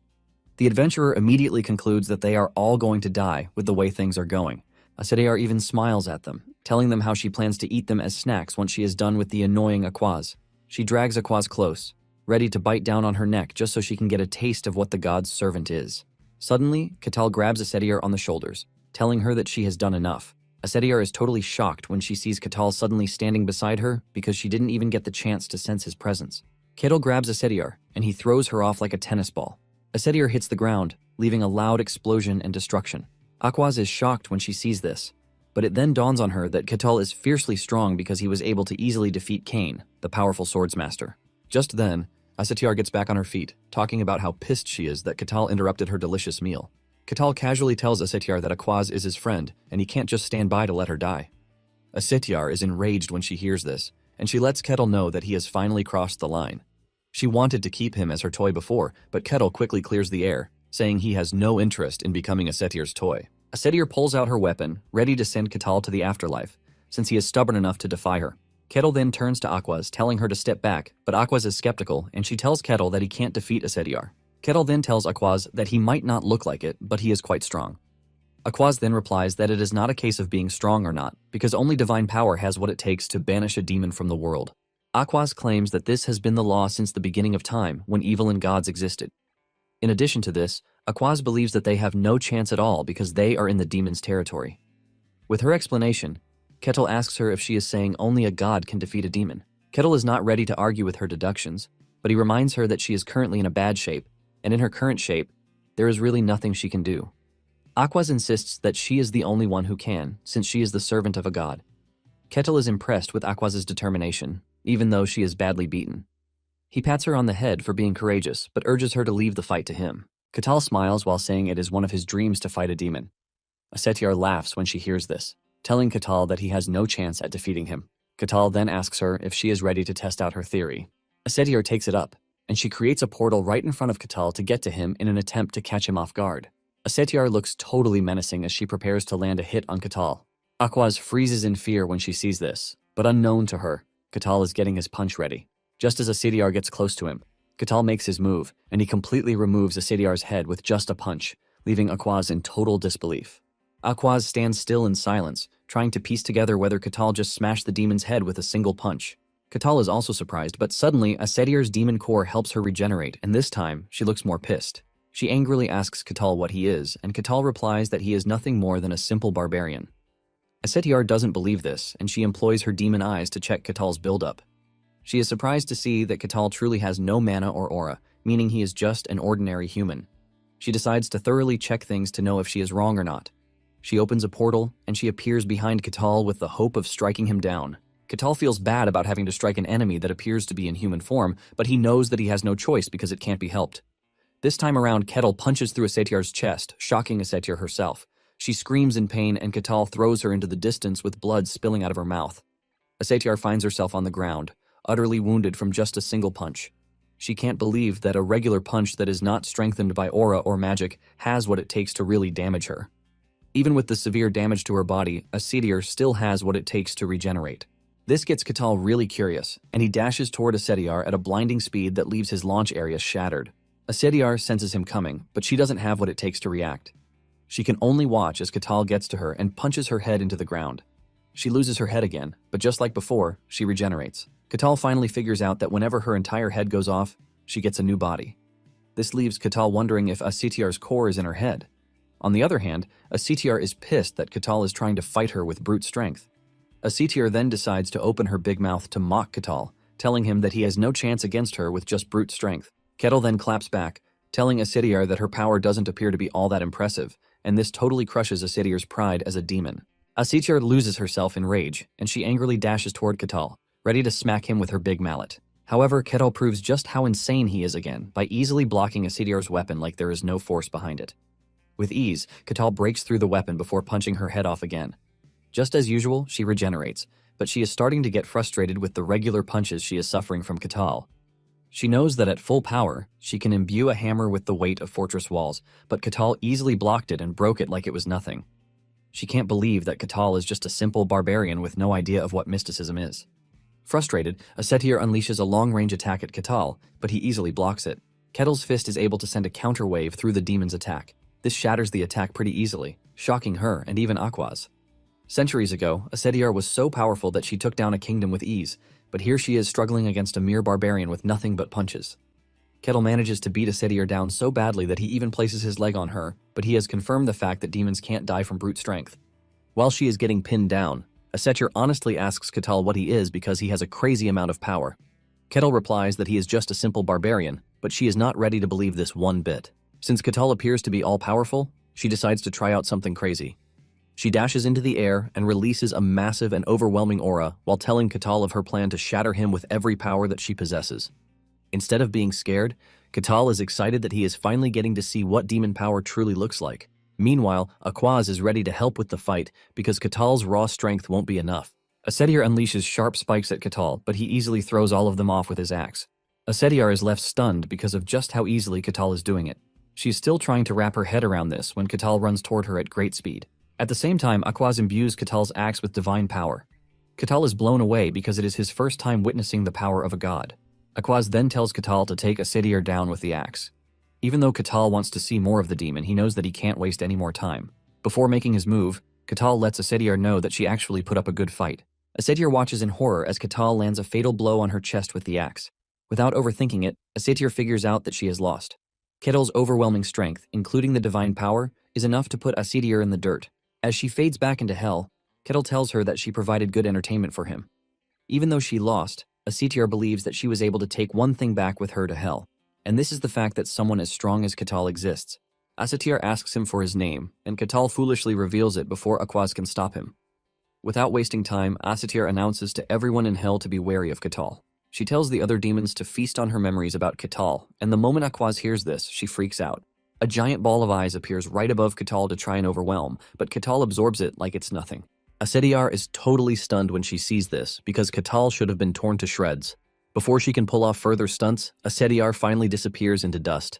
The adventurer immediately concludes that they are all going to die with the way things are going. Asetiar even smiles at them, telling them how she plans to eat them as snacks once she is done with the annoying Aquaz. She drags Aquaz close, ready to bite down on her neck just so she can get a taste of what the god's servant is. Suddenly, Katal grabs Asetiar on the shoulders, telling her that she has done enough. Asetiar is totally shocked when she sees Katal suddenly standing beside her because she didn't even get the chance to sense his presence. Katal grabs Asetiar, and he throws her off like a tennis ball. Asetiar hits the ground, leaving a loud explosion and destruction. Aquaz is shocked when she sees this, but it then dawns on her that Katal is fiercely strong because he was able to easily defeat Cain, the powerful swordsmaster. Just then, Asetiar gets back on her feet, talking about how pissed she is that Katal interrupted her delicious meal. Ketal casually tells Asetiar that Aquaz is his friend, and he can't just stand by to let her die. Asetiar is enraged when she hears this, and she lets Ketal know that he has finally crossed the line. She wanted to keep him as her toy before, but Ketal quickly clears the air, saying he has no interest in becoming Asetiar's toy. Asetiar pulls out her weapon, ready to send Ketal to the afterlife, since he is stubborn enough to defy her. Ketal then turns to Aquaz, telling her to step back, but Aquaz is skeptical, and she tells Ketal that he can't defeat Asetiar. Ketal then tells Aquaz that he might not look like it, but he is quite strong. Aquaz then replies that it is not a case of being strong or not, because only divine power has what it takes to banish a demon from the world. Aquaz claims that this has been the law since the beginning of time, when evil and gods existed. In addition to this, Aquaz believes that they have no chance at all because they are in the demon's territory. With her explanation, Ketal asks her if she is saying only a god can defeat a demon. Ketal is not ready to argue with her deductions, but he reminds her that she is currently in a bad shape, and in her current shape, there is really nothing she can do. Aquaz insists that she is the only one who can, since she is the servant of a god. Ketal is impressed with Aquaz's determination, even though she is badly beaten. He pats her on the head for being courageous, but urges her to leave the fight to him. Ketal smiles while saying it is one of his dreams to fight a demon. Asetiar laughs when she hears this, telling Ketal that he has no chance at defeating him. Ketal then asks her if she is ready to test out her theory. Asetiar takes it up, and she creates a portal right in front of Ketal to get to him in an attempt to catch him off guard. Asetiar looks totally menacing as she prepares to land a hit on Ketal. Aquaz freezes in fear when she sees this, but unknown to her, Ketal is getting his punch ready. Just as Asetiar gets close to him, Ketal makes his move, and he completely removes Asetiar's head with just a punch, leaving Aquaz in total disbelief. Aquaz stands still in silence, trying to piece together whether Ketal just smashed the demon's head with a single punch. Ketal is also surprised, but suddenly Asetiar's demon core helps her regenerate, and this time, she looks more pissed. She angrily asks Ketal what he is, and Ketal replies that he is nothing more than a simple barbarian. Asetiar doesn't believe this, and she employs her demon eyes to check Ketal's buildup. She is surprised to see that Ketal truly has no mana or aura, meaning he is just an ordinary human. She decides to thoroughly check things to know if she is wrong or not. She opens a portal, and she appears behind Ketal with the hope of striking him down. Ketal feels bad about having to strike an enemy that appears to be in human form, but he knows that he has no choice because it can't be helped. This time around, Ketal punches through Asetiar's chest, shocking Asetiar herself. She screams in pain, and Ketal throws her into the distance with blood spilling out of her mouth. Asetiar finds herself on the ground, utterly wounded from just a single punch. She can't believe that a regular punch that is not strengthened by aura or magic has what it takes to really damage her. Even with the severe damage to her body, Asetiar still has what it takes to regenerate. This gets Ketal really curious, and he dashes toward Asetiar at a blinding speed that leaves his launch area shattered. Asetiar senses him coming, but she doesn't have what it takes to react. She can only watch as Ketal gets to her and punches her head into the ground. She loses her head again, but just like before, she regenerates. Ketal finally figures out that whenever her entire head goes off, she gets a new body. This leaves Ketal wondering if Asetiar's core is in her head. On the other hand, Asetiar is pissed that Ketal is trying to fight her with brute strength. Asetiar then decides to open her big mouth to mock Ketal, telling him that he has no chance against her with just brute strength. Ketal then claps back, telling Asetiar that her power doesn't appear to be all that impressive, and this totally crushes Asetiar's pride as a demon. Asetiar loses herself in rage, and she angrily dashes toward Ketal, ready to smack him with her big mallet. However, Ketal proves just how insane he is again by easily blocking Asetiar's weapon like there is no force behind it. With ease, Ketal breaks through the weapon before punching her head off again. Just as usual, she regenerates, but she is starting to get frustrated with the regular punches she is suffering from Ketal. She knows that at full power, she can imbue a hammer with the weight of fortress walls, but Ketal easily blocked it and broke it like it was nothing. She can't believe that Ketal is just a simple barbarian with no idea of what mysticism is. Frustrated, Asetiar unleashes a long-range attack at Ketal, but he easily blocks it. Ketal's fist is able to send a counter wave through the demon's attack. This shatters the attack pretty easily, shocking her and even Aquaz. Centuries ago, Asetiar was so powerful that she took down a kingdom with ease, but here she is struggling against a mere barbarian with nothing but punches. Ketal manages to beat Asetiar down so badly that he even places his leg on her, but he has confirmed the fact that demons can't die from brute strength. While she is getting pinned down, Asetiar honestly asks Ketal what he is because he has a crazy amount of power. Ketal replies that he is just a simple barbarian, but she is not ready to believe this one bit. Since Ketal appears to be all-powerful, she decides to try out something crazy. She dashes into the air and releases a massive and overwhelming aura while telling Ketal of her plan to shatter him with every power that she possesses. Instead of being scared, Ketal is excited that he is finally getting to see what demon power truly looks like. Meanwhile, Aquaz is ready to help with the fight because Katal's raw strength won't be enough. Asetiar unleashes sharp spikes at Katal, but he easily throws all of them off with his axe. Asetiar is left stunned because of just how easily Katal is doing it. She's still trying to wrap her head around this when Katal runs toward her at great speed. At the same time, Aquaz imbues Katal's axe with divine power. Katal is blown away because it is his first time witnessing the power of a god. Aquaz then tells Katal to take Asetiar down with the axe. Even though Katal wants to see more of the demon, he knows that he can't waste any more time. Before making his move, Katal lets Asetiar know that she actually put up a good fight. Asetiar watches in horror as Katal lands a fatal blow on her chest with the axe. Without overthinking it, Asetiar figures out that she has lost. Ketal's overwhelming strength, including the divine power, is enough to put Asetiar in the dirt. As she fades back into hell, Ketal tells her that she provided good entertainment for him. Even though she lost, Asetiar believes that she was able to take one thing back with her to hell, and this is the fact that someone as strong as Katal exists. Asetiar asks him for his name, and Katal foolishly reveals it before Aquaz can stop him. Without wasting time, Asetiar announces to everyone in hell to be wary of Katal. She tells the other demons to feast on her memories about Katal, and the moment Aquaz hears this, she freaks out. A giant ball of eyes appears right above Katal to try and overwhelm, but Katal absorbs it like it's nothing. Asetiar is totally stunned when she sees this, because Katal should have been torn to shreds. Before she can pull off further stunts, Asetiar finally disappears into dust.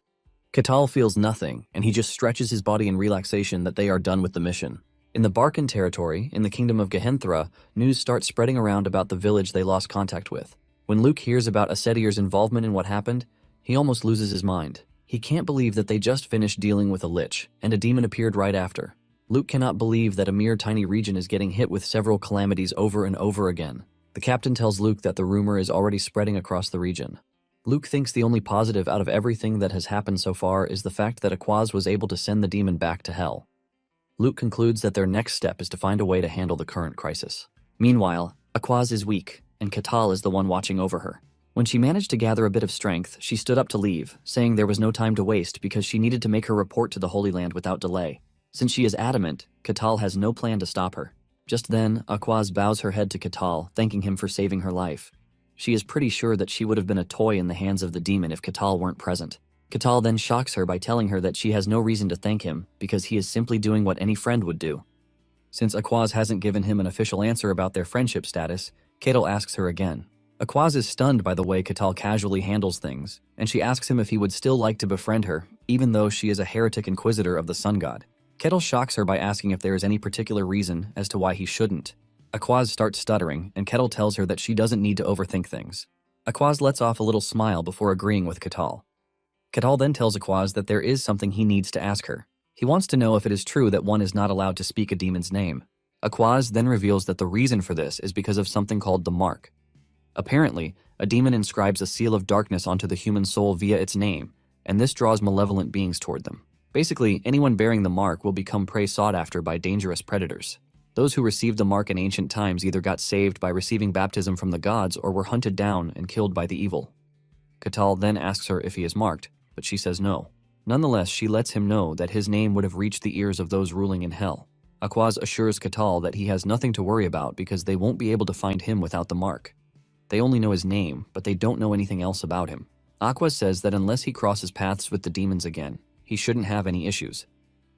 Katal feels nothing, and he just stretches his body in relaxation that they are done with the mission. In the Barkan territory, in the kingdom of Gehenthra, news starts spreading around about the village they lost contact with. When Luke hears about Asetiar's involvement in what happened, he almost loses his mind. He can't believe that they just finished dealing with a lich, and a demon appeared right after. Luke cannot believe that a mere tiny region is getting hit with several calamities over and over again. The captain tells Luke that the rumor is already spreading across the region. Luke thinks the only positive out of everything that has happened so far is the fact that Aquaz was able to send the demon back to hell. Luke concludes that their next step is to find a way to handle the current crisis. Meanwhile, Aquaz is weak, and Katal is the one watching over her. When she managed to gather a bit of strength, she stood up to leave, saying there was no time to waste because she needed to make her report to the Holy Land without delay. Since she is adamant, Katal has no plan to stop her. Just then, Aquaz bows her head to Katal, thanking him for saving her life. She is pretty sure that she would have been a toy in the hands of the demon if Katal weren't present. Katal then shocks her by telling her that she has no reason to thank him because he is simply doing what any friend would do. Since Aquaz hasn't given him an official answer about their friendship status, Katal asks her again. Aquaz is stunned by the way Katal casually handles things, and she asks him if he would still like to befriend her, even though she is a heretic inquisitor of the sun god. Katal shocks her by asking if there is any particular reason as to why he shouldn't. Aquaz starts stuttering, and Katal tells her that she doesn't need to overthink things. Aquaz lets off a little smile before agreeing with Katal. Katal then tells Aquaz that there is something he needs to ask her. He wants to know if it is true that one is not allowed to speak a demon's name. Aquaz then reveals that the reason for this is because of something called the mark. Apparently, a demon inscribes a seal of darkness onto the human soul via its name, and this draws malevolent beings toward them. Basically, anyone bearing the mark will become prey sought after by dangerous predators. Those who received the mark in ancient times either got saved by receiving baptism from the gods or were hunted down and killed by the evil. Katal then asks her if he is marked, but she says no. Nonetheless, she lets him know that his name would have reached the ears of those ruling in hell. Aquaz assures Katal that he has nothing to worry about because they won't be able to find him without the mark. They only know his name, but they don't know anything else about him. Aquaz says that unless he crosses paths with the demons again, he shouldn't have any issues.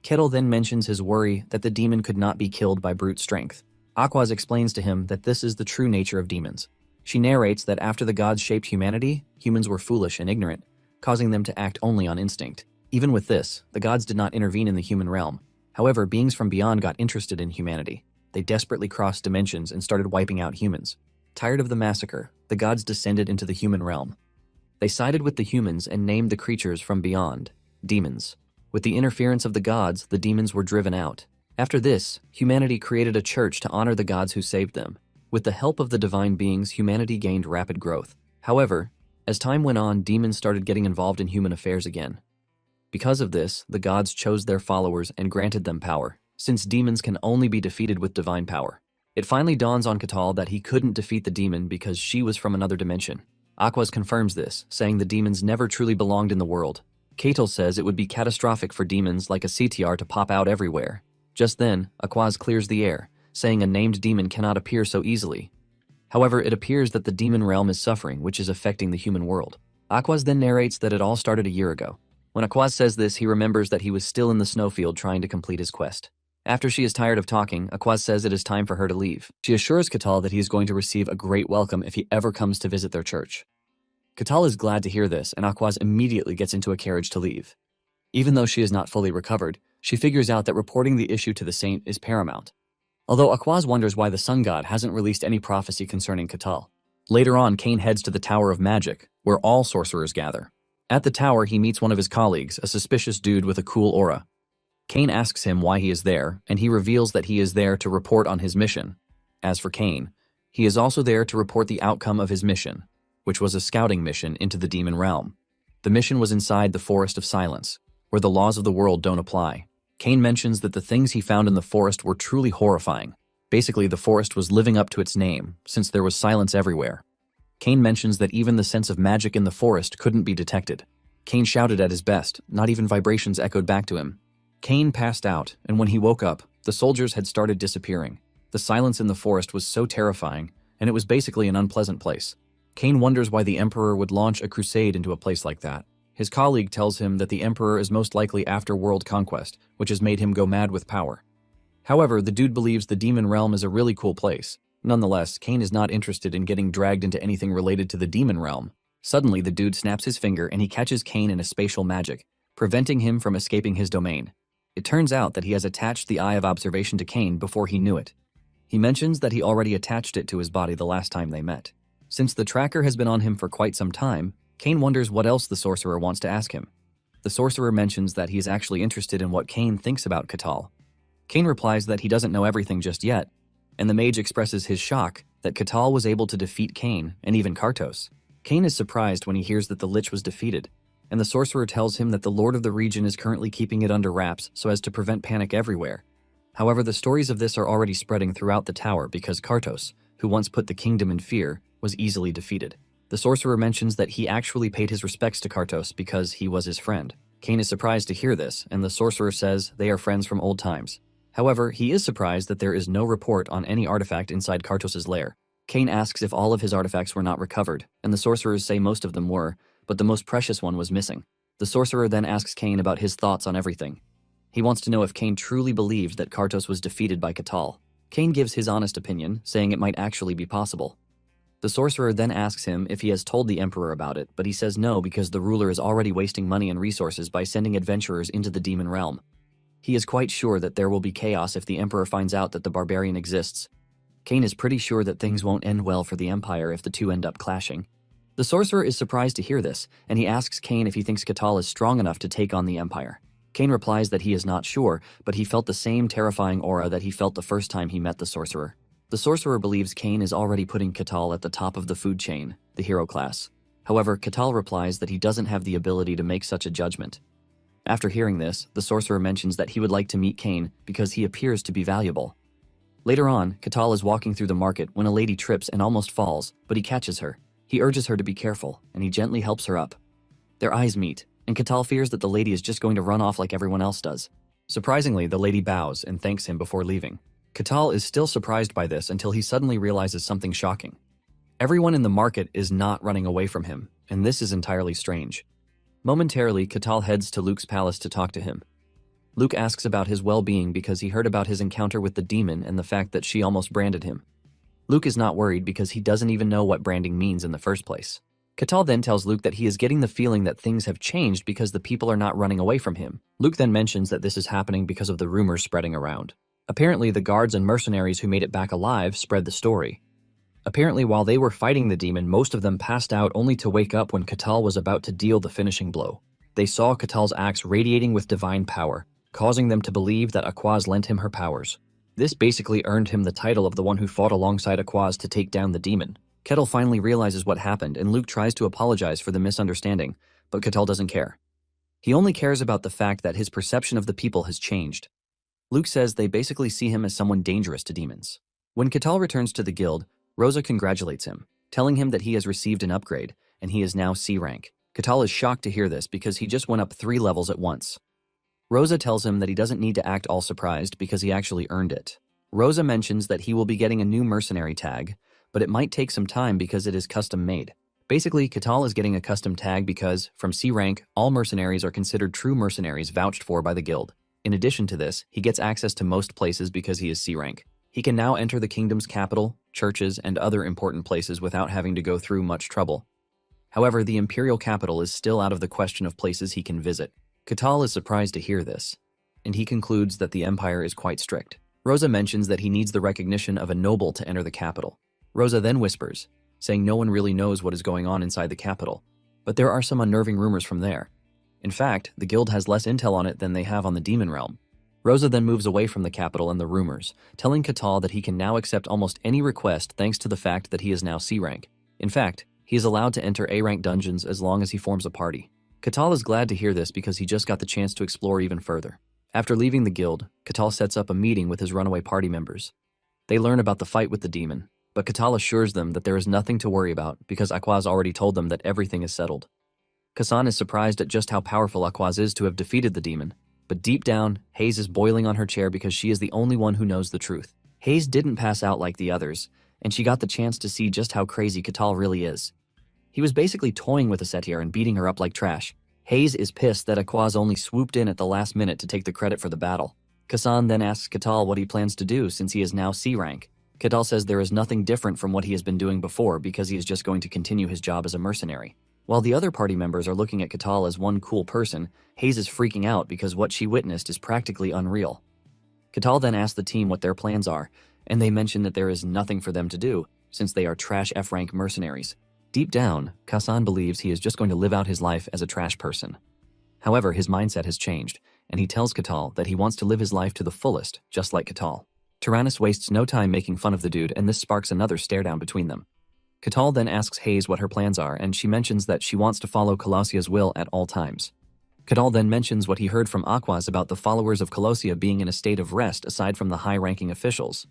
Ketal then mentions his worry that the demon could not be killed by brute strength. Aquaz explains to him that this is the true nature of demons. She narrates that after the gods shaped humanity, humans were foolish and ignorant, causing them to act only on instinct. Even with this, the gods did not intervene in the human realm. However, beings from beyond got interested in humanity. They desperately crossed dimensions and started wiping out humans. Tired of the massacre, the gods descended into the human realm. They sided with the humans and named the creatures from beyond demons. With the interference of the gods, the demons were driven out. After this, humanity created a church to honor the gods who saved them. With the help of the divine beings, humanity gained rapid growth. However, as time went on, demons started getting involved in human affairs again. Because of this, the gods chose their followers and granted them power, since demons can only be defeated with divine power. It finally dawns on Katal that he couldn't defeat the demon because she was from another dimension. Aquaz confirms this, saying the demons never truly belonged in the world. Katal says it would be catastrophic for demons like a CTR to pop out everywhere. Just then, Aquaz clears the air, saying a named demon cannot appear so easily. However, it appears that the demon realm is suffering, which is affecting the human world. Aquaz then narrates that it all started a year ago. When Aquaz says this, he remembers that he was still in the snowfield trying to complete his quest. After she is tired of talking, Aquaz says it is time for her to leave. She assures Katal that he is going to receive a great welcome if he ever comes to visit their church. Katal is glad to hear this, and Aquaz immediately gets into a carriage to leave. Even though she is not fully recovered, she figures out that reporting the issue to the saint is paramount. Although Aquaz wonders why the sun god hasn't released any prophecy concerning Katal. Later on, Cain heads to the Tower of Magic, where all sorcerers gather. At the tower, he meets one of his colleagues, a suspicious dude with a cool aura. Cain asks him why he is there, and he reveals that he is there to report on his mission. As for Cain, he is also there to report the outcome of his mission, which was a scouting mission into the demon realm. The mission was inside the Forest of Silence, where the laws of the world don't apply. Cain mentions that the things he found in the forest were truly horrifying. Basically, the forest was living up to its name, since there was silence everywhere. Cain mentions that even the sense of magic in the forest couldn't be detected. Cain shouted at his best, not even vibrations echoed back to him. Cain passed out, and when he woke up, the soldiers had started disappearing. The silence in the forest was so terrifying, and it was basically an unpleasant place. Cain wonders why the Emperor would launch a crusade into a place like that. His colleague tells him that the Emperor is most likely after world conquest, which has made him go mad with power. However, the dude believes the demon realm is a really cool place. Nonetheless, Cain is not interested in getting dragged into anything related to the demon realm. Suddenly, the dude snaps his finger and he catches Cain in a spatial magic, preventing him from escaping his domain. It turns out that he has attached the Eye of Observation to Cain before he knew it. He mentions that he already attached it to his body the last time they met. Since the tracker has been on him for quite some time, Cain wonders what else the sorcerer wants to ask him. The sorcerer mentions that he is actually interested in what Cain thinks about Katal. Cain replies that he doesn't know everything just yet, and the mage expresses his shock that Katal was able to defeat Cain and even Kartos. Cain is surprised when he hears that the Lich was defeated, and the sorcerer tells him that the Lord of the region is currently keeping it under wraps so as to prevent panic everywhere. However, the stories of this are already spreading throughout the tower because Kartos, who once put the kingdom in fear, was easily defeated. The sorcerer mentions that he actually paid his respects to Kartos because he was his friend. Cain is surprised to hear this, and the sorcerer says they are friends from old times. However, he is surprised that there is no report on any artifact inside Kartos' lair. Cain asks if all of his artifacts were not recovered, and the sorcerers say most of them were, but the most precious one was missing. The sorcerer then asks Cain about his thoughts on everything. He wants to know if Cain truly believed that Kartos was defeated by Katal. Cain gives his honest opinion, saying it might actually be possible. The sorcerer then asks him if he has told the Emperor about it, but he says no because the ruler is already wasting money and resources by sending adventurers into the demon realm. He is quite sure that there will be chaos if the Emperor finds out that the barbarian exists. Cain is pretty sure that things won't end well for the Empire if the two end up clashing. The sorcerer is surprised to hear this, and he asks Cain if he thinks Katal is strong enough to take on the Empire. Cain replies that he is not sure, but he felt the same terrifying aura that he felt the first time he met the sorcerer. The sorcerer believes Cain is already putting Katal at the top of the food chain, the hero class. However, Katal replies that he doesn't have the ability to make such a judgment. After hearing this, the sorcerer mentions that he would like to meet Cain because he appears to be valuable. Later on, Katal is walking through the market when a lady trips and almost falls, but he catches her. He urges her to be careful, and he gently helps her up. Their eyes meet, and Katal fears that the lady is just going to run off like everyone else does. Surprisingly, the lady bows and thanks him before leaving. Katal is still surprised by this until he suddenly realizes something shocking. Everyone in the market is not running away from him, and this is entirely strange. Momentarily, Katal heads to Luke's palace to talk to him. Luke asks about his well-being because he heard about his encounter with the demon and the fact that she almost branded him. Luke is not worried because he doesn't even know what branding means in the first place. Katal then tells Luke that he is getting the feeling that things have changed because the people are not running away from him. Luke then mentions that this is happening because of the rumors spreading around. Apparently, the guards and mercenaries who made it back alive spread the story. Apparently, while they were fighting the demon, most of them passed out only to wake up when Katal was about to deal the finishing blow. They saw Katal's axe radiating with divine power, causing them to believe that Aquaz lent him her powers. This basically earned him the title of the one who fought alongside Aquaz to take down the demon. Ketil finally realizes what happened, and Luke tries to apologize for the misunderstanding, but Katal doesn't care. He only cares about the fact that his perception of the people has changed. Luke says they basically see him as someone dangerous to demons. When Katal returns to the guild, Rosa congratulates him, telling him that he has received an upgrade, and he is now C rank. Katal is shocked to hear this because he just went up 3 levels at once. Rosa tells him that he doesn't need to act all surprised because he actually earned it. Rosa mentions that he will be getting a new mercenary tag, but it might take some time because it is custom made. Basically, Catal is getting a custom tag because, from C rank, all mercenaries are considered true mercenaries vouched for by the guild. In addition to this, he gets access to most places because he is C rank. He can now enter the kingdom's capital, churches, and other important places without having to go through much trouble. However, the imperial capital is still out of the question of places he can visit. Catal is surprised to hear this, and he concludes that the empire is quite strict. Rosa mentions that he needs the recognition of a noble to enter the capital. Rosa then whispers, saying no one really knows what is going on inside the capital, but there are some unnerving rumors from there. In fact, the guild has less intel on it than they have on the demon realm. Rosa then moves away from the capital and the rumors, telling Catal that he can now accept almost any request thanks to the fact that he is now C rank. In fact, he is allowed to enter A rank dungeons as long as he forms a party. Catal is glad to hear this because he just got the chance to explore even further. After leaving the guild, Catal sets up a meeting with his runaway party members. They learn about the fight with the demon, but Catal assures them that there is nothing to worry about because Aquaz already told them that everything is settled. Kasan is surprised at just how powerful Aquaz is to have defeated the demon, but deep down, Hayes is boiling on her chair because she is the only one who knows the truth. Hayes didn't pass out like the others, and she got the chance to see just how crazy Catal really is. He was basically toying with Asetier and beating her up like trash. Hayes is pissed that Aquaz only swooped in at the last minute to take the credit for the battle. Kasan then asks Catal what he plans to do since he is now C rank. Catal says there is nothing different from what he has been doing before because he is just going to continue his job as a mercenary. While the other party members are looking at Catal as one cool person, Hayes is freaking out because what she witnessed is practically unreal. Catal then asks the team what their plans are, and they mention that there is nothing for them to do since they are trash F-rank mercenaries. Deep down, Kasan believes he is just going to live out his life as a trash person. However, his mindset has changed, and he tells Catal that he wants to live his life to the fullest, just like Catal. Tyrannus wastes no time making fun of the dude, and this sparks another stare-down between them. Catal then asks Hayes what her plans are, and she mentions that she wants to follow Colossia's will at all times. Catal then mentions what he heard from Aquaz about the followers of Colossia being in a state of rest aside from the high-ranking officials.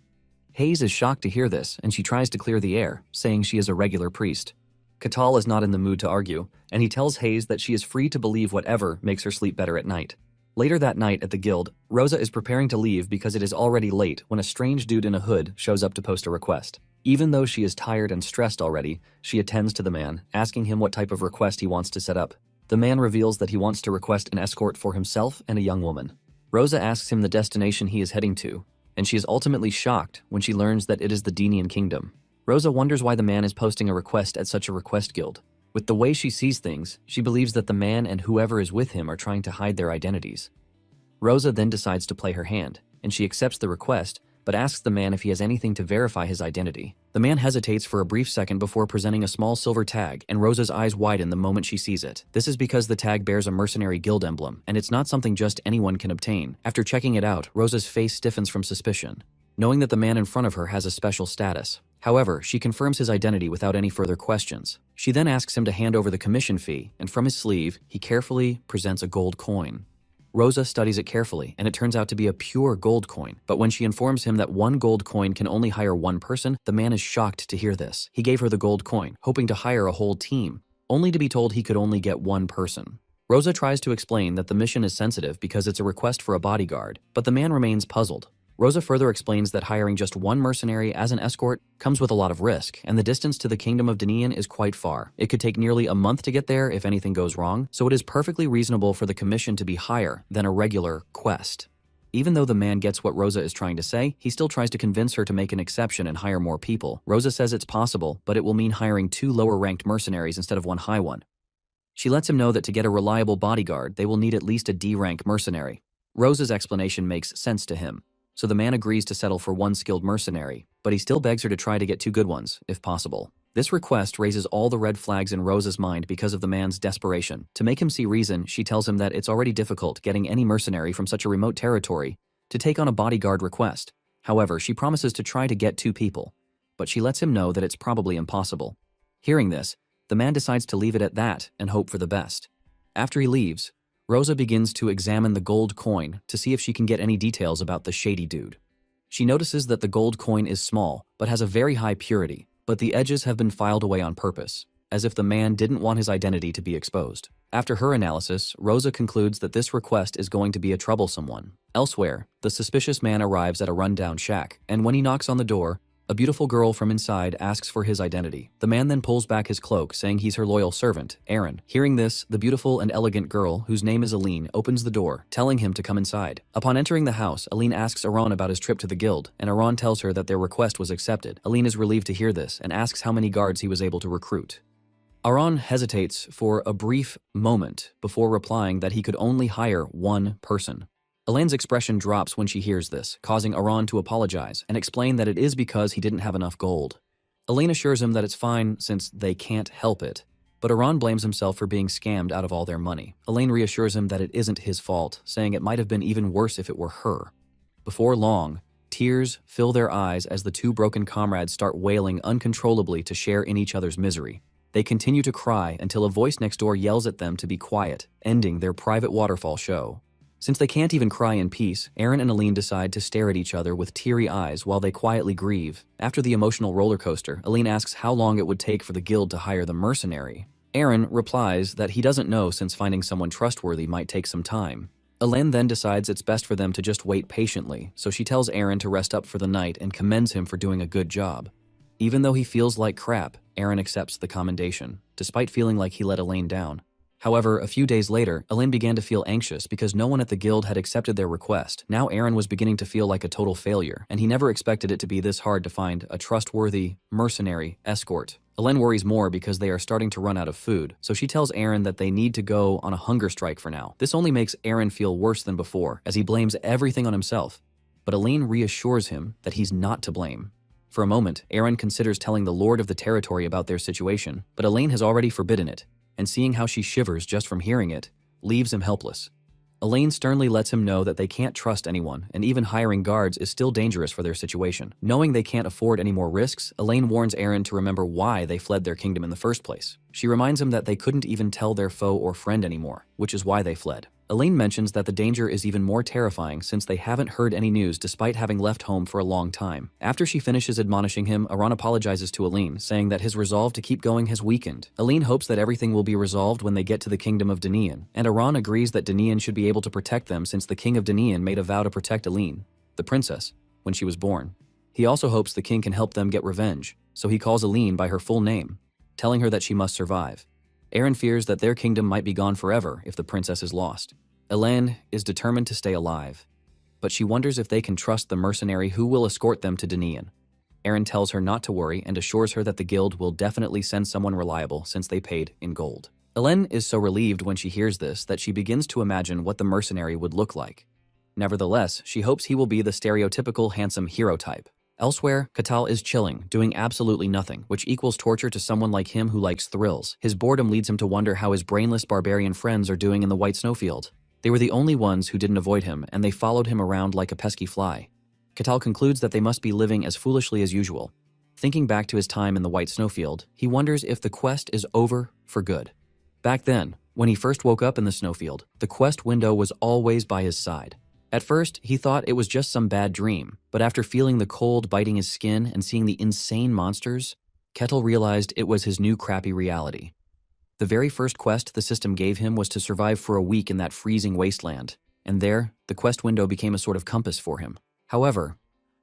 Hayes is shocked to hear this, and she tries to clear the air, saying she is a regular priest. Catal is not in the mood to argue, and he tells Hayes that she is free to believe whatever makes her sleep better at night. Later that night at the guild, Rosa is preparing to leave because it is already late when a strange dude in a hood shows up to post a request. Even though she is tired and stressed already, she attends to the man, asking him what type of request he wants to set up. The man reveals that he wants to request an escort for himself and a young woman. Rosa asks him the destination he is heading to, and she is ultimately shocked when she learns that it is the Denian Kingdom. Rosa wonders why the man is posting a request at such a request guild. With the way she sees things, she believes that the man and whoever is with him are trying to hide their identities. Rosa then decides to play her hand, and she accepts the request, but asks the man if he has anything to verify his identity. The man hesitates for a brief second before presenting a small silver tag, and Rosa's eyes widen the moment she sees it. This is because the tag bears a mercenary guild emblem, and it's not something just anyone can obtain. After checking it out, Rosa's face stiffens from suspicion, knowing that the man in front of her has a special status. However, she confirms his identity without any further questions. She then asks him to hand over the commission fee, and from his sleeve, he carefully presents a gold coin. Rosa studies it carefully, and it turns out to be a pure gold coin. But when she informs him that one gold coin can only hire one person, the man is shocked to hear this. He gave her the gold coin, hoping to hire a whole team, only to be told he could only get one person. Rosa tries to explain that the mission is sensitive because it's a request for a bodyguard, but the man remains puzzled. Rosa further explains that hiring just one mercenary as an escort comes with a lot of risk, and the distance to the Kingdom of Denian is quite far. It could take nearly a month to get there if anything goes wrong, so it is perfectly reasonable for the commission to be higher than a regular quest. Even though the man gets what Rosa is trying to say, he still tries to convince her to make an exception and hire more people. Rosa says it's possible, but it will mean hiring 2 lower-ranked mercenaries instead of 1 high one. She lets him know that to get a reliable bodyguard, they will need at least a D-rank mercenary. Rosa's explanation makes sense to him, so the man agrees to settle for 1 skilled mercenary, but he still begs her to try to get 2 good ones, if possible. This request raises all the red flags in Rosa's mind because of the man's desperation. To make him see reason, she tells him that it's already difficult getting any mercenary from such a remote territory to take on a bodyguard request. However, she promises to try to get 2 people, but she lets him know that it's probably impossible. Hearing this, the man decides to leave it at that and hope for the best. After he leaves, Rosa begins to examine the gold coin to see if she can get any details about the shady dude. She notices that the gold coin is small, but has a very high purity, but the edges have been filed away on purpose, as if the man didn't want his identity to be exposed. After her analysis, Rosa concludes that this request is going to be a troublesome one. Elsewhere, the suspicious man arrives at a rundown shack, and when he knocks on the door, A beautiful girl from inside asks for his identity. The man then pulls back his cloak, saying he's her loyal servant, Aaron. Hearing this, the beautiful and elegant girl, whose name is Aline, opens the door, telling him to come inside. Upon entering the house, Aline asks Aaron about his trip to the guild, and Aaron tells her that their request was accepted. Aline is relieved to hear this and asks how many guards he was able to recruit. Aaron hesitates for a brief moment before replying that he could only hire one person. Aline's expression drops when she hears this, causing Aaron to apologize and explain that it is because he didn't have enough gold. Aline assures him that it's fine since they can't help it, but Aaron blames himself for being scammed out of all their money. Aline reassures him that it isn't his fault, saying it might have been even worse if it were her. Before long, tears fill their eyes as the two broken comrades start wailing uncontrollably to share in each other's misery. They continue to cry until a voice next door yells at them to be quiet, ending their private waterfall show. Since they can't even cry in peace, Aaron and Aline decide to stare at each other with teary eyes while they quietly grieve. After the emotional roller coaster, Aline asks how long it would take for the guild to hire the mercenary. Aaron replies that he doesn't know since finding someone trustworthy might take some time. Aline then decides it's best for them to just wait patiently, so she tells Aaron to rest up for the night and commends him for doing a good job. Even though he feels like crap, Aaron accepts the commendation, despite feeling like he let Aline down. However, a few days later, Aline began to feel anxious because no one at the guild had accepted their request. Now Aaron was beginning to feel like a total failure, and he never expected it to be this hard to find a trustworthy, mercenary escort. Aline worries more because they are starting to run out of food, so she tells Aaron that they need to go on a hunger strike for now. This only makes Aaron feel worse than before, as he blames everything on himself. But Aline reassures him that he's not to blame. For a moment, Aaron considers telling the lord of the territory about their situation, but Aline has already forbidden it, and seeing how she shivers just from hearing it, leaves him helpless. Aline sternly lets him know that they can't trust anyone, and even hiring guards is still dangerous for their situation. Knowing they can't afford any more risks, Aline warns Aaron to remember why they fled their kingdom in the first place. She reminds him that they couldn't even tell their foe or friend anymore, which is why they fled. Aline mentions that the danger is even more terrifying since they haven't heard any news despite having left home for a long time. After she finishes admonishing him, Aaron apologizes to Aline, saying that his resolve to keep going has weakened. Aline hopes that everything will be resolved when they get to the kingdom of Danian, and Aaron agrees that Danian should be able to protect them since the king of Danian made a vow to protect Aline, the princess, when she was born. He also hopes the king can help them get revenge, so he calls Aline by her full name, telling her that she must survive. Aaron fears that their kingdom might be gone forever if the princess is lost. Aline is determined to stay alive, but she wonders if they can trust the mercenary who will escort them to Danian. Aaron tells her not to worry and assures her that the guild will definitely send someone reliable since they paid in gold. Aline is so relieved when she hears this that she begins to imagine what the mercenary would look like. Nevertheless, she hopes he will be the stereotypical handsome hero type. Elsewhere, Catal is chilling, doing absolutely nothing, which equals torture to someone like him who likes thrills. His boredom leads him to wonder how his brainless barbarian friends are doing in the white snowfield. They were the only ones who didn't avoid him, and they followed him around like a pesky fly. Catal concludes that they must be living as foolishly as usual. Thinking back to his time in the white snowfield, he wonders if the quest is over for good. Back then, when he first woke up in the snowfield, the quest window was always by his side. At first, he thought it was just some bad dream, but after feeling the cold biting his skin and seeing the insane monsters, Kettle realized it was his new crappy reality. The very first quest the system gave him was to survive for a week in that freezing wasteland, and there, the quest window became a sort of compass for him. However,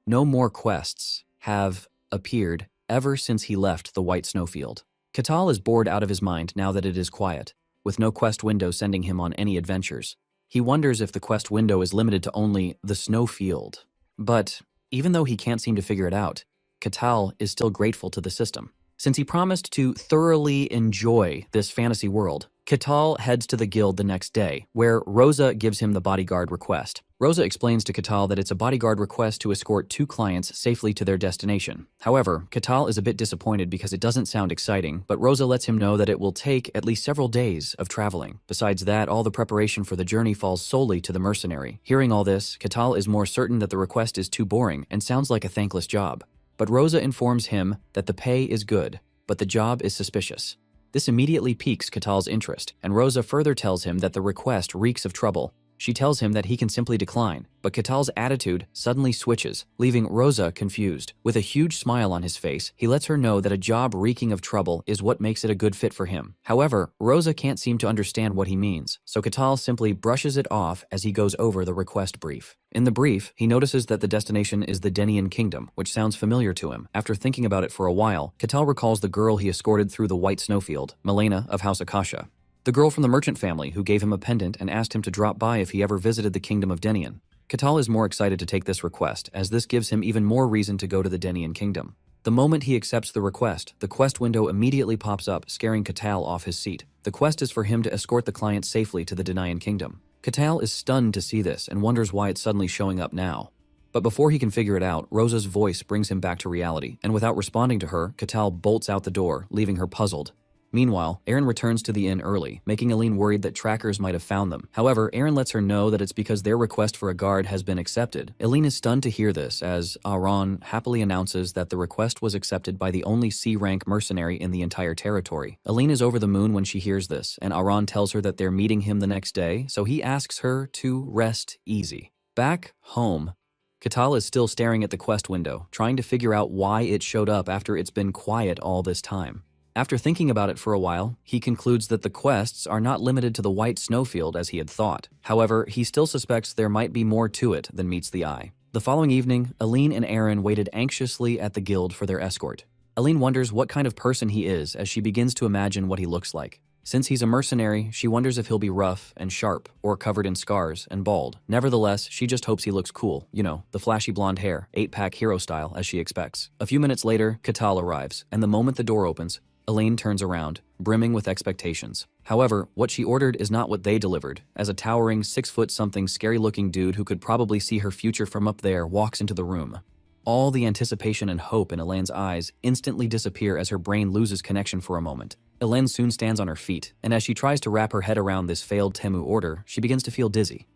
no more quests have appeared ever since he left the white snowfield. Catal is bored out of his mind now that it is quiet, with no quest window sending him on any adventures. He wonders if the quest window is limited to only the snowfield. But even though he can't seem to figure it out, Catal is still grateful to the system. Since he promised to thoroughly enjoy this fantasy world, Catal heads to the guild the next day, where Rosa gives him the bodyguard request. Rosa explains to Catal that it's a bodyguard request to escort 2 clients safely to their destination. However, Catal is a bit disappointed because it doesn't sound exciting, but Rosa lets him know that it will take at least several days of traveling. Besides that, all the preparation for the journey falls solely to the mercenary. Hearing all this, Catal is more certain that the request is too boring and sounds like a thankless job. But Rosa informs him that the pay is good, but the job is suspicious. This immediately piques Catal's interest, and Rosa further tells him that the request reeks of trouble. She tells him that he can simply decline, but Katal's attitude suddenly switches, leaving Rosa confused. With a huge smile on his face, he lets her know that a job reeking of trouble is what makes it a good fit for him. However, Rosa can't seem to understand what he means, so Katal simply brushes it off as he goes over the request brief. In the brief, he notices that the destination is the Denian Kingdom, which sounds familiar to him. After thinking about it for a while, Katal recalls the girl he escorted through the White Snowfield, Milena of House Akasha. The girl from the merchant family who gave him a pendant and asked him to drop by if he ever visited the Kingdom of Denian. Katal is more excited to take this request, as this gives him even more reason to go to the Denian Kingdom. The moment he accepts the request, the quest window immediately pops up, scaring Katal off his seat. The quest is for him to escort the client safely to the Denian Kingdom. Katal is stunned to see this and wonders why it's suddenly showing up now. But before he can figure it out, Rosa's voice brings him back to reality, and without responding to her, Katal bolts out the door, leaving her puzzled. Meanwhile, Aaron returns to the inn early, making Aline worried that trackers might have found them. However, Aaron lets her know that it's because their request for a guard has been accepted. Aline is stunned to hear this, as Aaron happily announces that the request was accepted by the only C-rank mercenary in the entire territory. Aline is over the moon when she hears this, and Aaron tells her that they're meeting him the next day, so he asks her to rest easy. Back home, Katal is still staring at the quest window, trying to figure out why it showed up after it's been quiet all this time. After thinking about it for a while, he concludes that the quests are not limited to the White Snowfield as he had thought. However, he still suspects there might be more to it than meets the eye. The following evening, Aline and Aaron waited anxiously at the guild for their escort. Aline wonders what kind of person he is as she begins to imagine what he looks like. Since he's a mercenary, she wonders if he'll be rough and sharp, or covered in scars and bald. Nevertheless, she just hopes he looks cool, you know, the flashy blonde hair, 8-pack hero style as she expects. A few minutes later, Katal arrives, and the moment the door opens, Elaine turns around, brimming with expectations. However, what she ordered is not what they delivered, as a towering 6-foot-something scary-looking dude who could probably see her future from up there walks into the room. All the anticipation and hope in Elaine's eyes instantly disappear as her brain loses connection for a moment. Elaine soon stands on her feet, and as she tries to wrap her head around this failed Temu order, she begins to feel dizzy.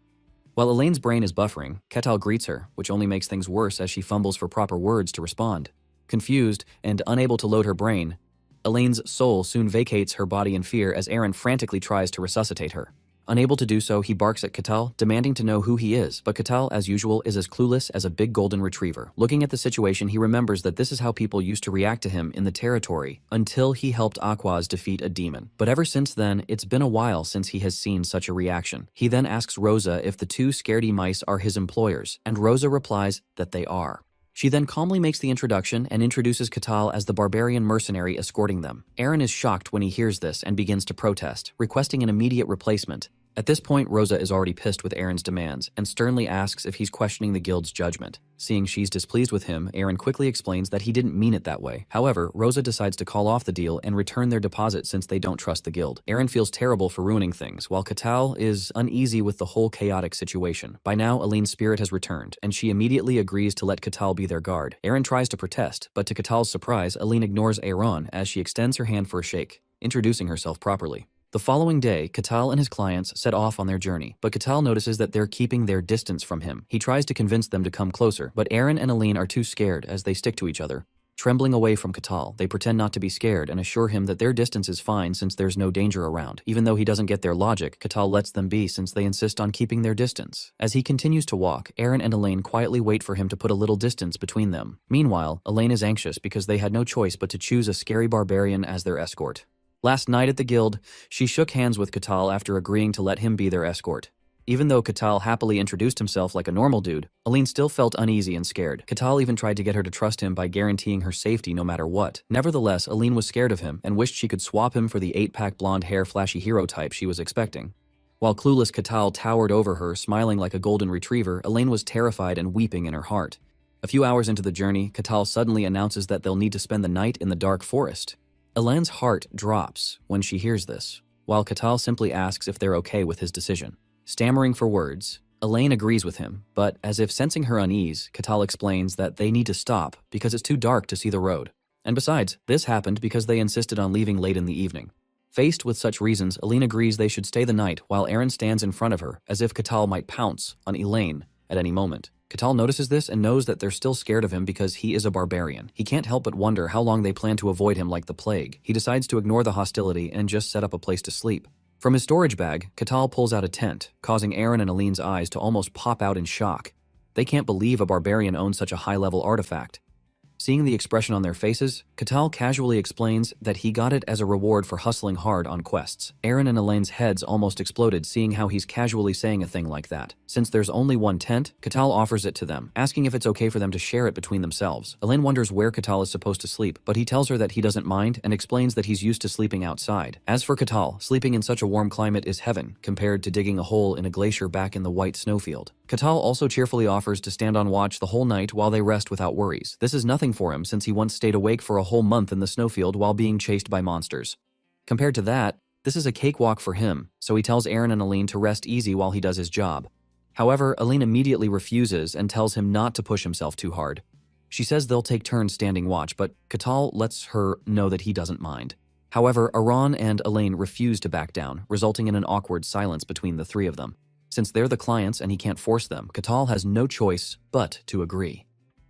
While Elaine's brain is buffering, Katal greets her, which only makes things worse as she fumbles for proper words to respond. Confused and unable to load her brain, Elaine's soul soon vacates her body in fear as Aaron frantically tries to resuscitate her. Unable to do so, he barks at Katal, demanding to know who he is, but Katal, as usual, is as clueless as a big golden retriever. Looking at the situation, he remembers that this is how people used to react to him in the territory, until he helped Aquaz defeat a demon. But ever since then, it's been a while since he has seen such a reaction. He then asks Rosa if the two scaredy mice are his employers, and Rosa replies that they are. She then calmly makes the introduction and introduces Katal as the barbarian mercenary escorting them. Aaron is shocked when he hears this and begins to protest, requesting an immediate replacement. At this point, Rosa is already pissed with Aaron's demands and sternly asks if he's questioning the guild's judgment. Seeing she's displeased with him, Aaron quickly explains that he didn't mean it that way. However, Rosa decides to call off the deal and return their deposit since they don't trust the guild. Aaron feels terrible for ruining things, while Katal is uneasy with the whole chaotic situation. By now, Aline's spirit has returned, and she immediately agrees to let Katal be their guard. Aaron tries to protest, but to Katal's surprise, Aline ignores Aaron as she extends her hand for a shake, introducing herself properly. The following day, Katal and his clients set off on their journey, but Katal notices that they're keeping their distance from him. He tries to convince them to come closer, but Aaron and Aline are too scared as they stick to each other. Trembling away from Katal, they pretend not to be scared and assure him that their distance is fine since there's no danger around. Even though he doesn't get their logic, Katal lets them be since they insist on keeping their distance. As he continues to walk, Aaron and Aline quietly wait for him to put a little distance between them. Meanwhile, Aline is anxious because they had no choice but to choose a scary barbarian as their escort. Last night at the guild, she shook hands with Katal after agreeing to let him be their escort. Even though Katal happily introduced himself like a normal dude, Aline still felt uneasy and scared. Katal even tried to get her to trust him by guaranteeing her safety no matter what. Nevertheless, Aline was scared of him and wished she could swap him for the 8-pack blonde hair flashy hero type she was expecting. While clueless Katal towered over her, smiling like a golden retriever, Aline was terrified and weeping in her heart. A few hours into the journey, Katal suddenly announces that they'll need to spend the night in the dark forest. Elaine's heart drops when she hears this, while Katal simply asks if they're okay with his decision. Stammering for words, Elaine agrees with him, but as if sensing her unease, Katal explains that they need to stop because it's too dark to see the road. And besides, this happened because they insisted on leaving late in the evening. Faced with such reasons, Elaine agrees they should stay the night while Aaron stands in front of her as if Katal might pounce on Elaine at any moment. Katal notices this and knows that they're still scared of him because he is a barbarian. He can't help but wonder how long they plan to avoid him like the plague. He decides to ignore the hostility and just set up a place to sleep. From his storage bag, Catal pulls out a tent, causing Aaron and Aline's eyes to almost pop out in shock. They can't believe a barbarian owns such a high-level artifact. Seeing the expression on their faces, Catal casually explains that he got it as a reward for hustling hard on quests. Aaron and Elaine's heads almost exploded seeing how he's casually saying a thing like that. Since there's only one tent, Catal offers it to them, asking if it's okay for them to share it between themselves. Elaine wonders where Catal is supposed to sleep, but he tells her that he doesn't mind and explains that he's used to sleeping outside. As for Catal, sleeping in such a warm climate is heaven, compared to digging a hole in a glacier back in the white snowfield. Catal also cheerfully offers to stand on watch the whole night while they rest without worries. This is nothing for him since he once stayed awake for a whole month in the snowfield while being chased by monsters. Compared to that, this is a cakewalk for him, so he tells Aaron and Aline to rest easy while he does his job. However, Aline immediately refuses and tells him not to push himself too hard. She says they'll take turns standing watch, but Catal lets her know that he doesn't mind. However, Aran and Elaine refuse to back down, resulting in an awkward silence between the three of them. Since they're the clients and he can't force them, Catal has no choice but to agree.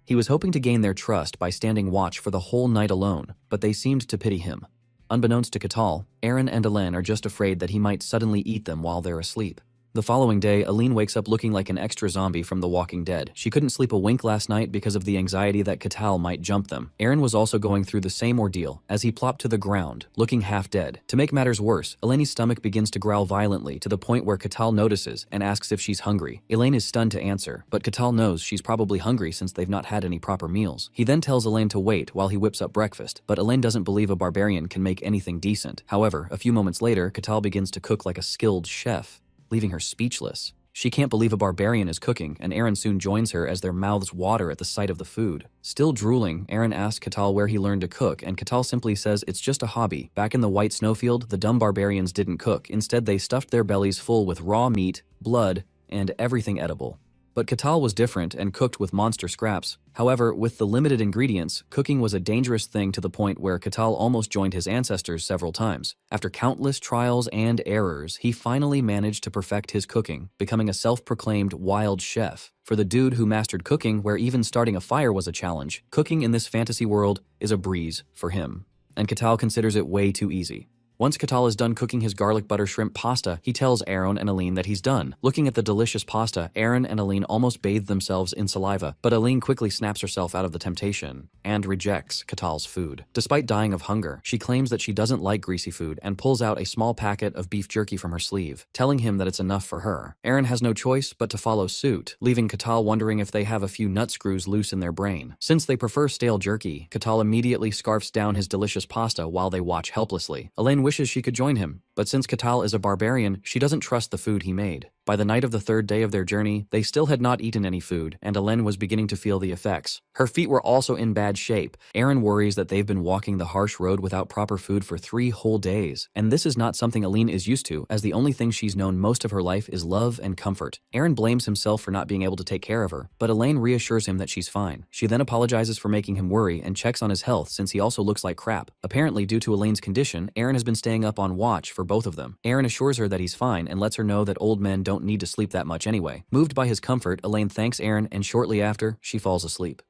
He was hoping to gain their trust by standing watch for the whole night alone, but they seemed to pity him. Unbeknownst to Catal, Aaron and Elaine are just afraid that he might suddenly eat them while they're asleep. The following day, Aline wakes up looking like an extra zombie from The Walking Dead. She couldn't sleep a wink last night because of the anxiety that Catal might jump them. Aaron was also going through the same ordeal as he plopped to the ground, looking half dead. To make matters worse, Elaine's stomach begins to growl violently to the point where Catal notices and asks if she's hungry. Elaine is stunned to answer, but Catal knows she's probably hungry since they've not had any proper meals. He then tells Elaine to wait while he whips up breakfast, but Elaine doesn't believe a barbarian can make anything decent. However, a few moments later, Catal begins to cook like a skilled chef, leaving her speechless. She can't believe a barbarian is cooking, and Aaron soon joins her as their mouths water at the sight of the food. Still drooling, Aaron asks Catal where he learned to cook, and Catal simply says it's just a hobby. Back in the white snowfield, the dumb barbarians didn't cook. Instead, they stuffed their bellies full with raw meat, blood, and everything edible. But Catal was different and cooked with monster scraps. However, with the limited ingredients, cooking was a dangerous thing to the point where Catal almost joined his ancestors several times. After countless trials and errors, he finally managed to perfect his cooking, becoming a self-proclaimed wild chef. For the dude who mastered cooking, where even starting a fire was a challenge, cooking in this fantasy world is a breeze for him. And Catal considers it way too easy. Once Catal is done cooking his garlic butter shrimp pasta, he tells Aaron and Aline that he's done. Looking at the delicious pasta, Aaron and Aline almost bathe themselves in saliva, but Aline quickly snaps herself out of the temptation and rejects Catal's food. Despite dying of hunger, she claims that she doesn't like greasy food and pulls out a small packet of beef jerky from her sleeve, telling him that it's enough for her. Aaron has no choice but to follow suit, leaving Catal wondering if they have a few nut screws loose in their brain. Since they prefer stale jerky, Catal immediately scarfs down his delicious pasta while they watch helplessly. Aline wishes she could join him, but since Catal is a barbarian, she doesn't trust the food he made. By the night of the third day of their journey, they still had not eaten any food, and Elaine was beginning to feel the effects. Her feet were also in bad shape. Aaron worries that they've been walking the harsh road without proper food for 3 whole days, and this is not something Aline is used to, as the only thing she's known most of her life is love and comfort. Aaron blames himself for not being able to take care of her, but Elaine reassures him that she's fine. She then apologizes for making him worry and checks on his health since he also looks like crap. Apparently, due to Elaine's condition, Aaron has been staying up on watch for both of them. Aaron assures her that he's fine and lets her know that old men don't need to sleep that much anyway. Moved by his comfort, Elaine thanks Aaron, and shortly after, she falls asleep.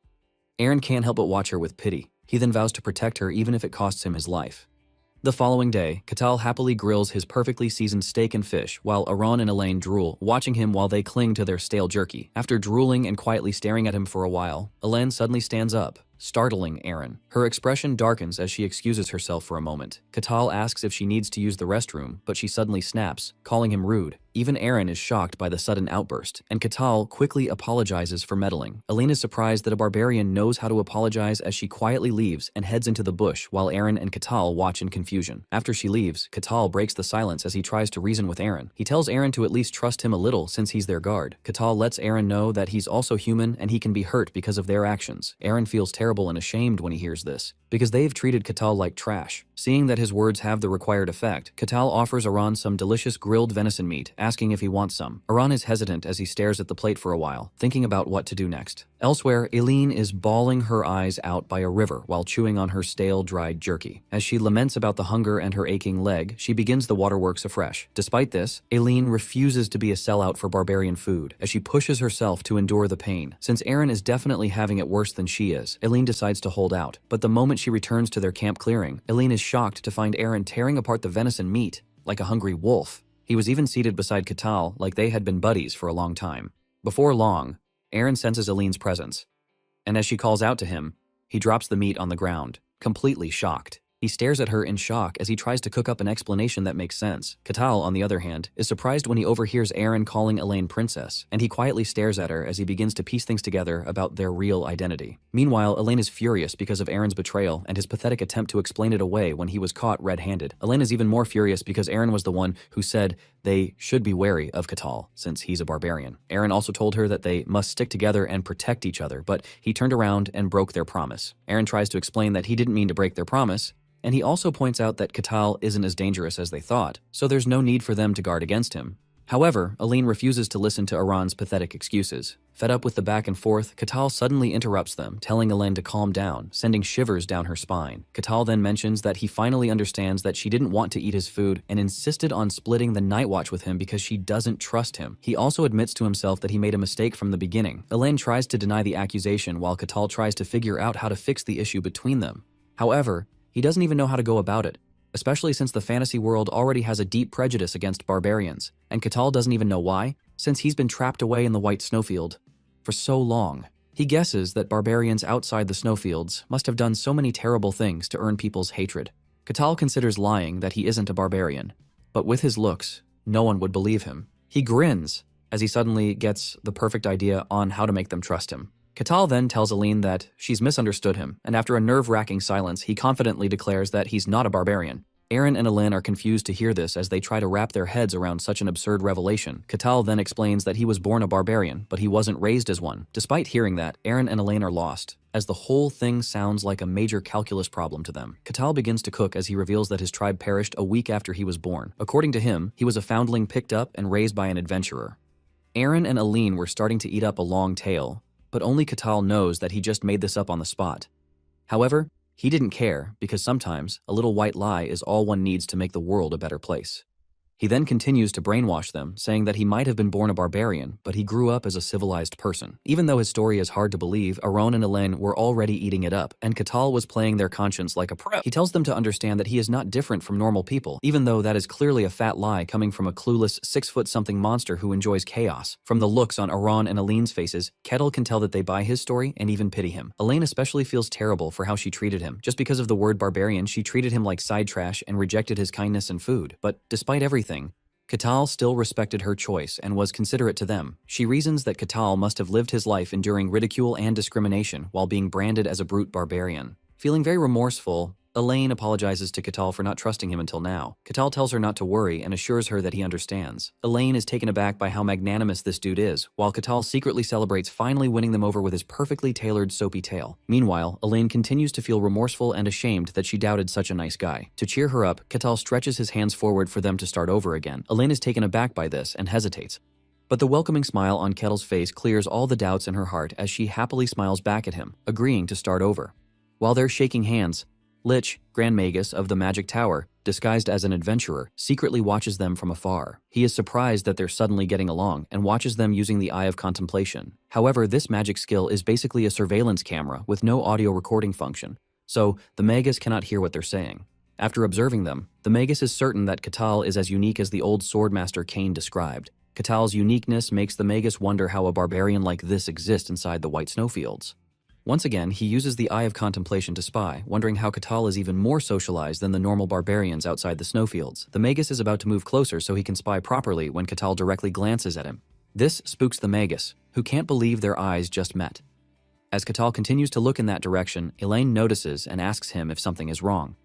Aaron can't help but watch her with pity. He then vows to protect her even if it costs him his life. The following day, Catal happily grills his perfectly seasoned steak and fish, while Aran and Elaine drool, watching him while they cling to their stale jerky. After drooling and quietly staring at him for a while, Elaine suddenly stands up, startling Aaron. Her expression darkens as she excuses herself for a moment. Catal asks if she needs to use the restroom, but she suddenly snaps, calling him rude. Even Aaron is shocked by the sudden outburst, and Catal quickly apologizes for meddling. Elaine is surprised that a barbarian knows how to apologize as she quietly leaves and heads into the bush while Aaron and Catal watch in confusion. After she leaves, Catal breaks the silence as he tries to reason with Aaron. He tells Aaron to at least trust him a little since he's their guard. Catal lets Aaron know that he's also human and he can be hurt because of their actions. Aaron feels terrible and ashamed when he hears this, because they've treated Catal like trash. Seeing that his words have the required effect, Catal offers Aran some delicious grilled venison meat, asking if he wants some. Aran is hesitant as he stares at the plate for a while, thinking about what to do next. Elsewhere, Aline is bawling her eyes out by a river while chewing on her stale, dried jerky. As she laments about the hunger and her aching leg, she begins the waterworks afresh. Despite this, Aline refuses to be a sellout for barbarian food, as she pushes herself to endure the pain. Since Aaron is definitely having it worse than she is, Aline decides to hold out. But the moment she returns to their camp clearing, Aline is shocked to find Aaron tearing apart the venison meat like a hungry wolf. He was even seated beside Catal like they had been buddies for a long time. Before long, Aaron senses Aline's presence, and as she calls out to him, he drops the meat on the ground, completely shocked. He stares at her in shock as he tries to cook up an explanation that makes sense. Catal, on the other hand, is surprised when he overhears Aaron calling Elaine princess, and he quietly stares at her as he begins to piece things together about their real identity. Meanwhile, Elaine is furious because of Aaron's betrayal and his pathetic attempt to explain it away when he was caught red-handed. Elaine is even more furious because Aaron was the one who said they should be wary of Catal, since he's a barbarian. Aaron also told her that they must stick together and protect each other, but he turned around and broke their promise. Aaron tries to explain that he didn't mean to break their promise, and he also points out that Catal isn't as dangerous as they thought, so there's no need for them to guard against him. However, Aline refuses to listen to Aran's pathetic excuses. Fed up with the back and forth, Catal suddenly interrupts them, telling Elaine to calm down, sending shivers down her spine. Catal then mentions that he finally understands that she didn't want to eat his food and insisted on splitting the night watch with him because she doesn't trust him. He also admits to himself that he made a mistake from the beginning. Elaine tries to deny the accusation while Catal tries to figure out how to fix the issue between them. However, he doesn't even know how to go about it, especially since the fantasy world already has a deep prejudice against barbarians, and Catal doesn't even know why, since he's been trapped away in the white snowfield for so long. He guesses that barbarians outside the snowfields must have done so many terrible things to earn people's hatred. Catal considers lying that he isn't a barbarian, but with his looks, no one would believe him. He grins as he suddenly gets the perfect idea on how to make them trust him. Catal then tells Aline that she's misunderstood him, and after a nerve-wracking silence, he confidently declares that he's not a barbarian. Aaron and Aline are confused to hear this as they try to wrap their heads around such an absurd revelation. Catal then explains that he was born a barbarian, but he wasn't raised as one. Despite hearing that, Aaron and Aline are lost, as the whole thing sounds like a major calculus problem to them. Catal begins to cook as he reveals that his tribe perished a week after he was born. According to him, he was a foundling picked up and raised by an adventurer. Aaron and Aline were starting to eat up a long tale, but only Catal knows that he just made this up on the spot. However, he didn't care because sometimes a little white lie is all one needs to make the world a better place. He then continues to brainwash them, saying that he might have been born a barbarian, but he grew up as a civilized person. Even though his story is hard to believe, Aron and Elaine were already eating it up, and Catal was playing their conscience like a pro. He tells them to understand that he is not different from normal people, even though that is clearly a fat lie coming from a clueless 6-foot-something monster who enjoys chaos. From the looks on Aron and Elaine's faces, Kettle can tell that they buy his story and even pity him. Elaine especially feels terrible for how she treated him. Just because of the word barbarian, she treated him like side trash and rejected his kindness and food. But despite everything, Catal still respected her choice and was considerate to them. She reasons that Catal must have lived his life enduring ridicule and discrimination while being branded as a brute barbarian. Feeling very remorseful, Elaine apologizes to Catal for not trusting him until now. Catal tells her not to worry and assures her that he understands. Elaine is taken aback by how magnanimous this dude is, while Catal secretly celebrates finally winning them over with his perfectly tailored soapy tale. Meanwhile, Elaine continues to feel remorseful and ashamed that she doubted such a nice guy. To cheer her up, Catal stretches his hands forward for them to start over again. Elaine is taken aback by this and hesitates. But the welcoming smile on Kettle's face clears all the doubts in her heart as she happily smiles back at him, agreeing to start over. While they're shaking hands, Lich, Grand Magus of the Magic Tower, disguised as an adventurer, secretly watches them from afar. He is surprised that they're suddenly getting along and watches them using the Eye of Contemplation. However, this magic skill is basically a surveillance camera with no audio recording function, so the Magus cannot hear what they're saying. After observing them, the Magus is certain that Catal is as unique as the old swordmaster Cain described. Catal's uniqueness makes the Magus wonder how a barbarian like this exists inside the white snowfields. Once again, he uses the Eye of Contemplation to spy, wondering how Catal is even more socialized than the normal barbarians outside the snowfields. The Magus is about to move closer so he can spy properly when Catal directly glances at him. This spooks the Magus, who can't believe their eyes just met. As Catal continues to look in that direction, Elaine notices and asks him if something is wrong.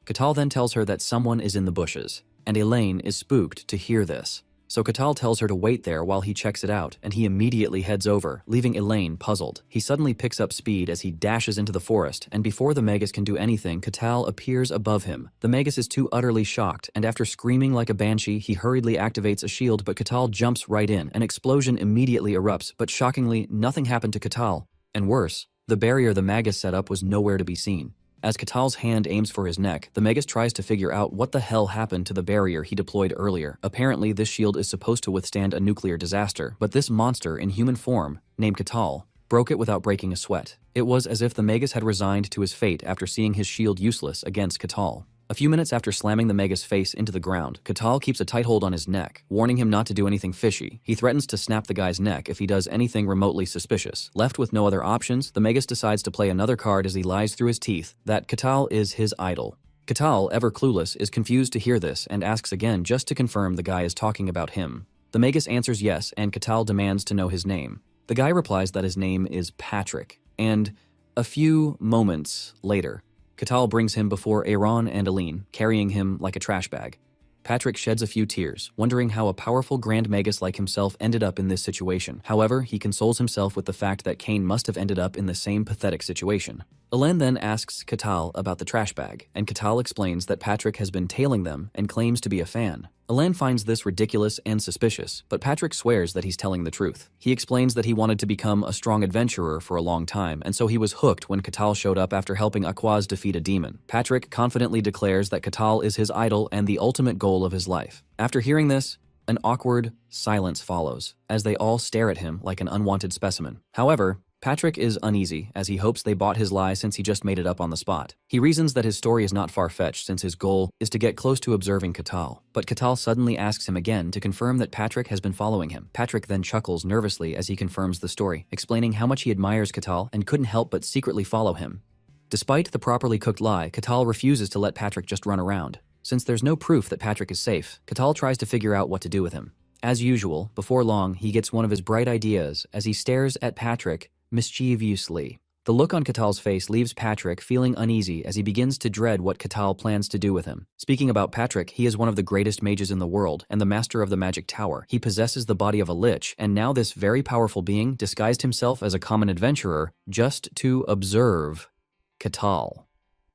Catal then tells her that someone is in the bushes, and Elaine is spooked to hear this. So Catal tells her to wait there while he checks it out, and he immediately heads over, leaving Elaine puzzled. He suddenly picks up speed as he dashes into the forest, and before the Magus can do anything, Catal appears above him. The Magus is too utterly shocked, and after screaming like a banshee, he hurriedly activates a shield, but Catal jumps right in. An explosion immediately erupts, but shockingly, nothing happened to Catal. And worse, the barrier the Magus set up was nowhere to be seen. As Catal's hand aims for his neck, the Magus tries to figure out what the hell happened to the barrier he deployed earlier. Apparently, this shield is supposed to withstand a nuclear disaster, but this monster in human form, named Catal, broke it without breaking a sweat. It was as if the Magus had resigned to his fate after seeing his shield useless against Catal. A few minutes after slamming the Magus face into the ground, Catal keeps a tight hold on his neck, warning him not to do anything fishy. He threatens to snap the guy's neck if he does anything remotely suspicious. Left with no other options, the Magus decides to play another card as he lies through his teeth that Catal is his idol. Catal, ever clueless, is confused to hear this and asks again just to confirm the guy is talking about him. The Magus answers yes, and Catal demands to know his name. The guy replies that his name is Patrick, and a few moments later, Catal brings him before Aaron and Aline, carrying him like a trash bag. Patrick sheds a few tears, wondering how a powerful Grand Magus like himself ended up in this situation. However, he consoles himself with the fact that Cain must have ended up in the same pathetic situation. Aline then asks Catal about the trash bag, and Catal explains that Patrick has been tailing them and claims to be a fan. Aline finds this ridiculous and suspicious, but Patrick swears that he's telling the truth. He explains that he wanted to become a strong adventurer for a long time, and so he was hooked when Catal showed up after helping Aquaz defeat a demon. Patrick confidently declares that Catal is his idol and the ultimate goal of his life. After hearing this, an awkward silence follows, as they all stare at him like an unwanted specimen. However, Patrick is uneasy, as he hopes they bought his lie since he just made it up on the spot. He reasons that his story is not far-fetched since his goal is to get close to observing Catal. But Catal suddenly asks him again to confirm that Patrick has been following him. Patrick then chuckles nervously as he confirms the story, explaining how much he admires Catal and couldn't help but secretly follow him. Despite the properly cooked lie, Catal refuses to let Patrick just run around. Since there's no proof that Patrick is safe, Catal tries to figure out what to do with him. As usual, before long, he gets one of his bright ideas as he stares at Patrick mischievously. The look on Catal's face leaves Patrick feeling uneasy as he begins to dread what Catal plans to do with him. Speaking about Patrick, he is one of the greatest mages in the world and the master of the magic tower. He possesses the body of a lich, and now this very powerful being disguised himself as a common adventurer just to observe Catal.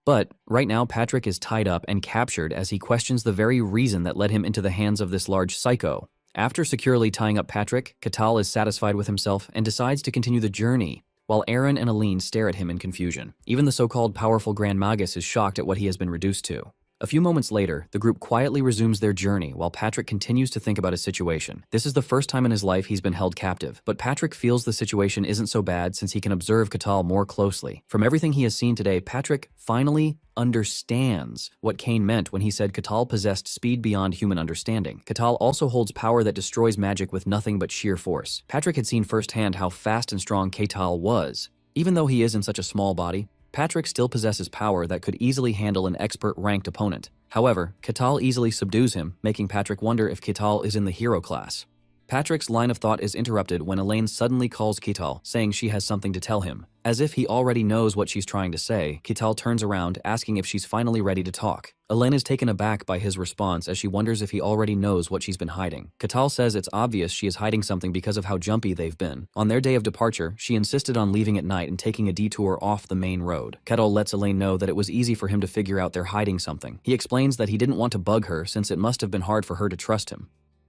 But right now, Patrick is tied up and captured as he questions the very reason that led him into the hands of this large psycho. After securely tying up Patrick, Catal is satisfied with himself and decides to continue the journey, while Aaron and Aline stare at him in confusion. Even the so-called powerful Grand Magus is shocked at what he has been reduced to. A few moments later, the group quietly resumes their journey while Patrick continues to think about his situation. This is the first time in his life he's been held captive, but Patrick feels the situation isn't so bad since he can observe Catal more closely. From everything he has seen today, Patrick finally understands what Cain meant when he said Catal possessed speed beyond human understanding. Catal also holds power that destroys magic with nothing but sheer force. Patrick had seen firsthand how fast and strong Catal was. Even though he is in such a small body, Patrick still possesses power that could easily handle an expert-ranked opponent. However, Catal easily subdues him, making Patrick wonder if Catal is in the hero class. Patrick's line of thought is interrupted when Elaine suddenly calls Catal, saying she has something to tell him. As if he already knows what she's trying to say, Catal turns around, asking if she's finally ready to talk. Elaine is taken aback by his response as she wonders if he already knows what she's been hiding. Catal says it's obvious she is hiding something because of how jumpy they've been. On their day of departure, she insisted on leaving at night and taking a detour off the main road. Catal lets Elaine know that it was easy for him to figure out they're hiding something. He explains that he didn't want to bug her since it must have been hard for her to trust him.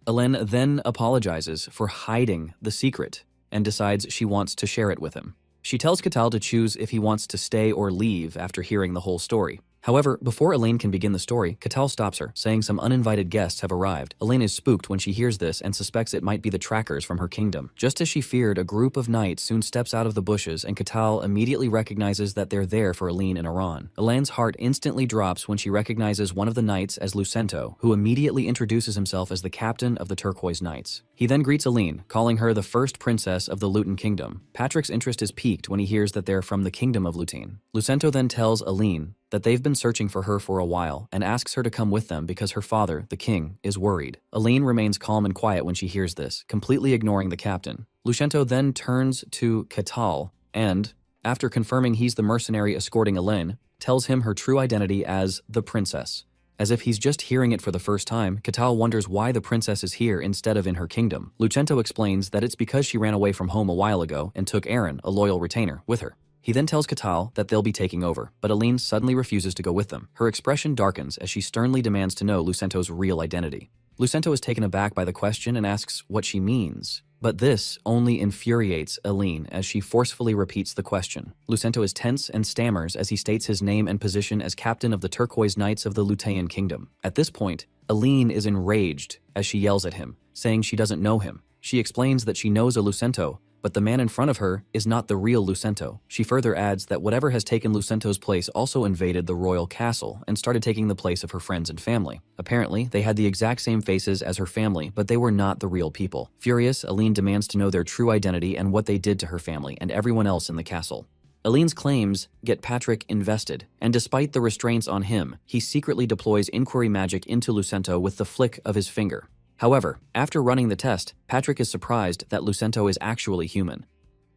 Elaine then apologizes for hiding the secret and decides she wants to share it with him. She tells Catal to choose if he wants to stay or leave after hearing the whole story. However, before Elaine can begin the story, Catal stops her, saying some uninvited guests have arrived. Elaine is spooked when she hears this and suspects it might be the trackers from her kingdom. Just as she feared, a group of knights soon steps out of the bushes, and Catal immediately recognizes that they're there for Elaine and Aaron. Elaine's heart instantly drops when she recognizes one of the knights as Lucento, who immediately introduces himself as the captain of the Turquoise Knights. He then greets Elaine, calling her the first princess of the Lutin Kingdom. Patrick's interest is piqued when he hears that they're from the kingdom of Lutine. Lucento then tells Elaine that they've been searching for her for a while and asks her to come with them because her father, the king, is worried. Elaine remains calm and quiet when she hears this, completely ignoring the captain. Lucento then turns to Catal and, after confirming he's the mercenary escorting Elaine, tells him her true identity as the princess. As if he's just hearing it for the first time, Catal wonders why the princess is here instead of in her kingdom. Lucento explains that it's because she ran away from home a while ago and took Aaron, a loyal retainer, with her. He then tells Catal that they'll be taking over, but Elaine suddenly refuses to go with them. Her expression darkens as she sternly demands to know Lucento's real identity. Lucento is taken aback by the question and asks what she means. But this only infuriates Elaine as she forcefully repeats the question. Lucento is tense and stammers as he states his name and position as captain of the Turquoise Knights of the Lutean Kingdom. At this point, Elaine is enraged as she yells at him, saying she doesn't know him. She explains that she knows a Lucento, But the man in front of her is not the real Lucento. She further adds that whatever has taken Lucento's place also invaded the royal castle and started taking the place of her friends and family. Apparently, they had the exact same faces as her family, but they were not the real people. Furious, Aline demands to know their true identity and what they did to her family and everyone else in the castle. Aline's claims get Patrick invested, and despite the restraints on him, he secretly deploys inquiry magic into Lucento with the flick of his finger. However, after running the test, Patrick is surprised that Lucento is actually human.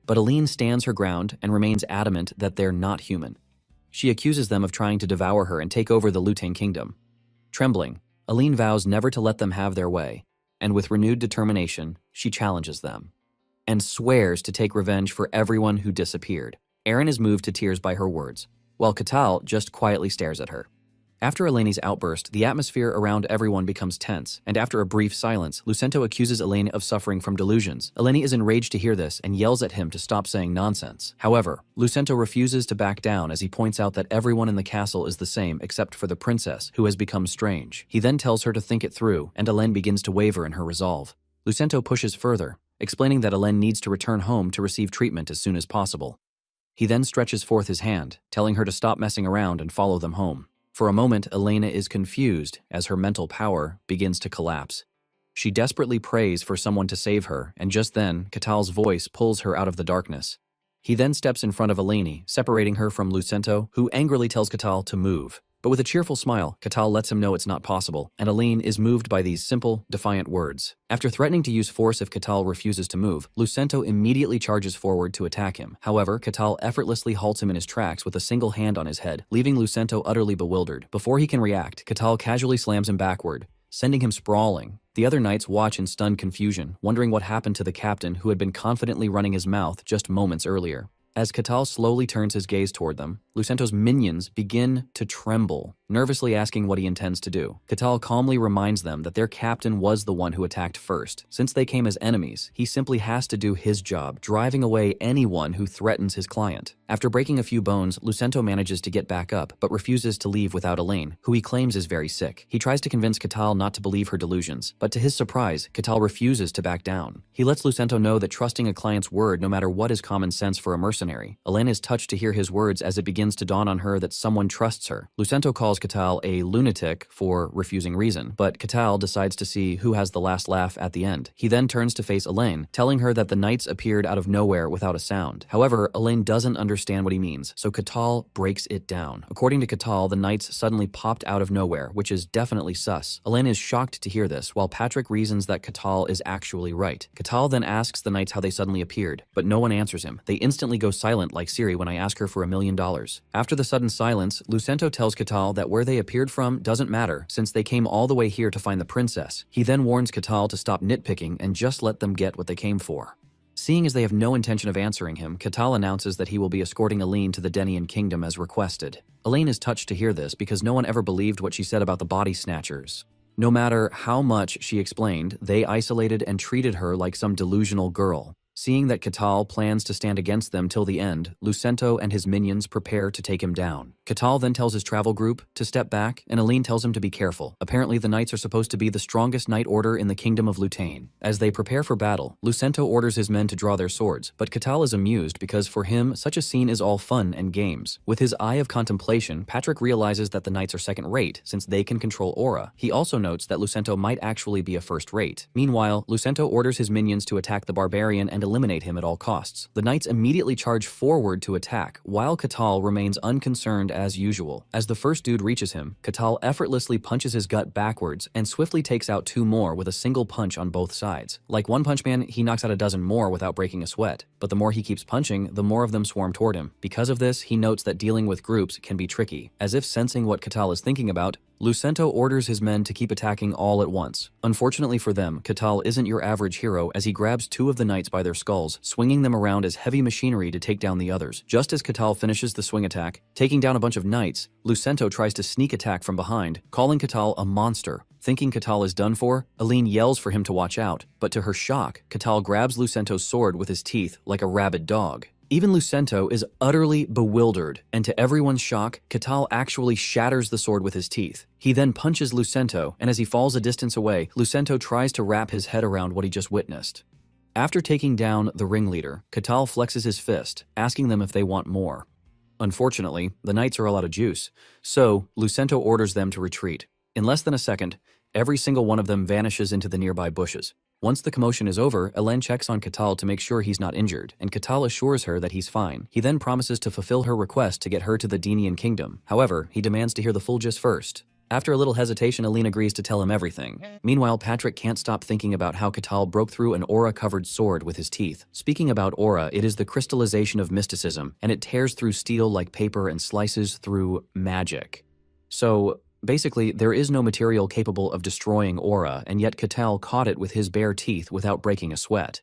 But Aline stands her ground and remains adamant that they're not human. She accuses them of trying to devour her and take over the Lutang kingdom. Trembling, Aline vows never to let them have their way, and with renewed determination, she challenges them, and swears to take revenge for everyone who disappeared. Aaron is moved to tears by her words, while Catal just quietly stares at her. After Eleni's outburst, the atmosphere around everyone becomes tense, and after a brief silence, Lucento accuses Eleni of suffering from delusions. Eleni is enraged to hear this and yells at him to stop saying nonsense. However, Lucento refuses to back down as he points out that everyone in the castle is the same except for the princess, who has become strange. He then tells her to think it through, and Eleni begins to waver in her resolve. Lucento pushes further, explaining that Eleni needs to return home to receive treatment as soon as possible. He then stretches forth his hand, telling her to stop messing around and follow them home. For a moment, Elena is confused as her mental power begins to collapse. She desperately prays for someone to save her, and just then, Catal's voice pulls her out of the darkness. He then steps in front of Eleni, separating her from Lucento, who angrily tells Catal to move. But with a cheerful smile, Catal lets him know it's not possible, and Eleni is moved by these simple, defiant words. After threatening to use force if Catal refuses to move, Lucento immediately charges forward to attack him. However, Catal effortlessly halts him in his tracks with a single hand on his head, leaving Lucento utterly bewildered. Before he can react, Catal casually slams him backward, sending him sprawling. The other knights watch in stunned confusion, wondering what happened to the captain who had been confidently running his mouth just moments earlier. As Catal slowly turns his gaze toward them, Lucento's minions begin to tremble, nervously asking what he intends to do. Catal calmly reminds them that their captain was the one who attacked first. Since they came as enemies, he simply has to do his job, driving away anyone who threatens his client. After breaking a few bones, Lucento manages to get back up, but refuses to leave without Elaine, who he claims is very sick. He tries to convince Catal not to believe her delusions, but to his surprise, Catal refuses to back down. He lets Lucento know that trusting a client's word no matter what is common sense for a mercenary. Elaine is touched to hear his words as it begins to dawn on her that someone trusts her. Lucento calls Catal a lunatic for refusing reason, but Catal decides to see who has the last laugh at the end. He then turns to face Elaine, telling her that the knights appeared out of nowhere without a sound. However, Elaine doesn't understand what he means, so Catal breaks it down. According to Catal, the knights suddenly popped out of nowhere, which is definitely sus. Elaine is shocked to hear this, while Patrick reasons that Catal is actually right. Catal then asks the knights how they suddenly appeared, but no one answers him. They instantly go silent like Siri when I ask her for $1 million. After the sudden silence, Lucento tells Catal that where they appeared from doesn't matter, since they came all the way here to find the princess. He then warns Catal to stop nitpicking and just let them get what they came for. Seeing as they have no intention of answering him, Catal announces that he will be escorting Elaine to the Denian kingdom as requested. Elaine is touched to hear this because no one ever believed what she said about the body snatchers. No matter how much she explained, they isolated and treated her like some delusional girl. Seeing that Catal plans to stand against them till the end, Lucento and his minions prepare to take him down. Catal then tells his travel group to step back, and Elaine tells him to be careful. Apparently, the knights are supposed to be the strongest knight order in the kingdom of Lutang. As they prepare for battle, Lucento orders his men to draw their swords, but Catal is amused because for him, such a scene is all fun and games. With his eye of contemplation, Patrick realizes that the knights are second-rate, since they can control aura. He also notes that Lucento might actually be a first-rate. Meanwhile, Lucento orders his minions to attack the barbarian and eliminate him at all costs. The knights immediately charge forward to attack, while Catal remains unconcerned as usual. As the first dude reaches him, Catal effortlessly punches his gut backwards and swiftly takes out 2 more with a single punch on both sides. Like One Punch Man, he knocks out a dozen more without breaking a sweat, but the more he keeps punching, the more of them swarm toward him. Because of this, he notes that dealing with groups can be tricky. As if sensing what Catal is thinking about, Lucento orders his men to keep attacking all at once. Unfortunately for them, Catal isn't your average hero as he grabs 2 of the knights by their skulls, swinging them around as heavy machinery to take down the others. Just as Catal finishes the swing attack, taking down a bunch of knights, Lucento tries to sneak attack from behind, calling Catal a monster. Thinking Catal is done for, Elaine yells for him to watch out, but to her shock, Catal grabs Lucento's sword with his teeth like a rabid dog. Even Lucento is utterly bewildered, and to everyone's shock, Catal actually shatters the sword with his teeth. He then punches Lucento, and as he falls a distance away, Lucento tries to wrap his head around what he just witnessed. After taking down the ringleader, Catal flexes his fist, asking them if they want more. Unfortunately, the knights are all out of juice, so Lucento orders them to retreat. In less than a second, every single one of them vanishes into the nearby bushes. Once the commotion is over, Hélène checks on Catal to make sure he's not injured, and Catal assures her that he's fine. He then promises to fulfill her request to get her to the Denian kingdom. However, he demands to hear the full gist first. After a little hesitation, Hélène agrees to tell him everything. Meanwhile, Patrick can't stop thinking about how Catal broke through an aura-covered sword with his teeth. Speaking about aura, it is the crystallization of mysticism, and it tears through steel like paper and slices through magic. So, basically, there is no material capable of destroying aura, and yet Catal caught it with his bare teeth without breaking a sweat.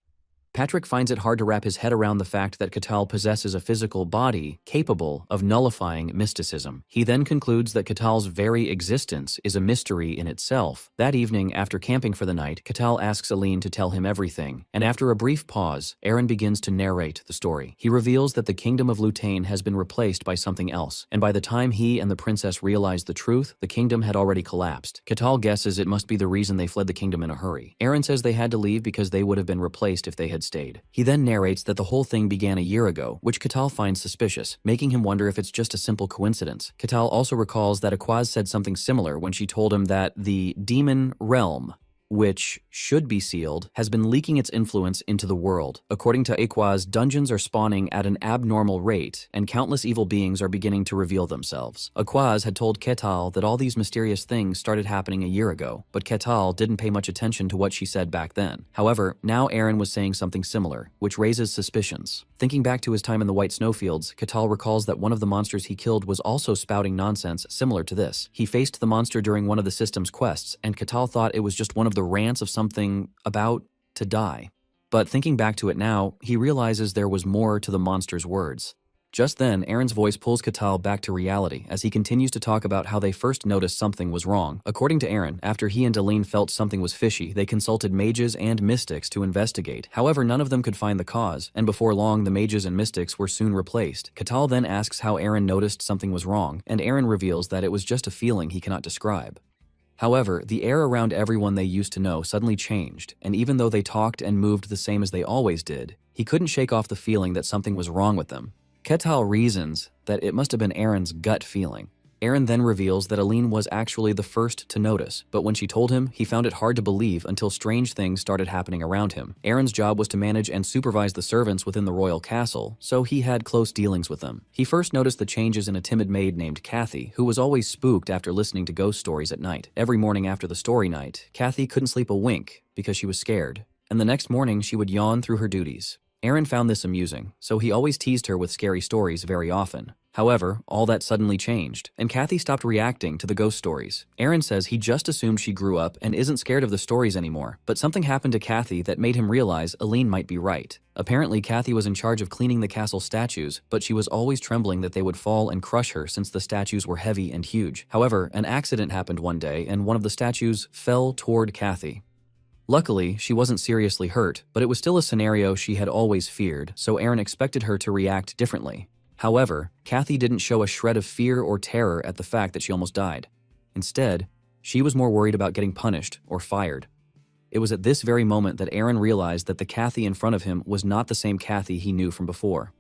Patrick finds it hard to wrap his head around the fact that Catal possesses a physical body capable of nullifying mysticism. He then concludes that Catal's very existence is a mystery in itself. That evening, after camping for the night, Catal asks Hélène to tell him everything, and after a brief pause, Aaron begins to narrate the story. He reveals that the kingdom of Lutain has been replaced by something else, and by the time he and the princess realize the truth, the kingdom had already collapsed. Catal guesses it must be the reason they fled the kingdom in a hurry. Aaron says they had to leave because they would have been replaced if they had stayed. He then narrates that the whole thing began a year ago, which Catal finds suspicious, making him wonder if it's just a simple coincidence. Catal also recalls that Aquaz said something similar when she told him that the demon realm, which should be sealed, has been leaking its influence into the world. According to Aquaz, dungeons are spawning at an abnormal rate, and countless evil beings are beginning to reveal themselves. Aquaz had told Catal that all these mysterious things started happening a year ago, but Catal didn't pay much attention to what she said back then. However, now Aaron was saying something similar, which raises suspicions. Thinking back to his time in the White Snowfields, Catal recalls that one of the monsters he killed was also spouting nonsense similar to this. He faced the monster during one of the system's quests, and Catal thought it was just one of the rants of something about to die. But thinking back to it now, he realizes there was more to the monster's words. Just then, Aaron's voice pulls Catal back to reality as he continues to talk about how they first noticed something was wrong. According to Aaron, after he and Hélène felt something was fishy, they consulted mages and mystics to investigate. However, none of them could find the cause, and before long, the mages and mystics were soon replaced. Catal then asks how Aaron noticed something was wrong, and Aaron reveals that it was just a feeling he cannot describe. However, the air around everyone they used to know suddenly changed, and even though they talked and moved the same as they always did, he couldn't shake off the feeling that something was wrong with them. Catal reasons that it must have been Aaron's gut feeling. Aaron then reveals that Hélène was actually the first to notice, but when she told him, he found it hard to believe until strange things started happening around him. Aaron's job was to manage and supervise the servants within the royal castle, so he had close dealings with them. He first noticed the changes in a timid maid named Kathy, who was always spooked after listening to ghost stories at night. Every morning after the story night, Kathy couldn't sleep a wink because she was scared, and the next morning she would yawn through her duties. Aaron found this amusing, so he always teased her with scary stories very often. However, all that suddenly changed, and Kathy stopped reacting to the ghost stories. Aaron says he just assumed she grew up and isn't scared of the stories anymore, but something happened to Kathy that made him realize Hélène might be right. Apparently, Kathy was in charge of cleaning the castle statues, but she was always trembling that they would fall and crush her since the statues were heavy and huge. However, an accident happened one day, and one of the statues fell toward Kathy. Luckily, she wasn't seriously hurt, but it was still a scenario she had always feared, so Aaron expected her to react differently. However, Kathy didn't show a shred of fear or terror at the fact that she almost died. Instead, she was more worried about getting punished or fired. It was at this very moment that Aaron realized that the Kathy in front of him was not the same Kathy he knew from before.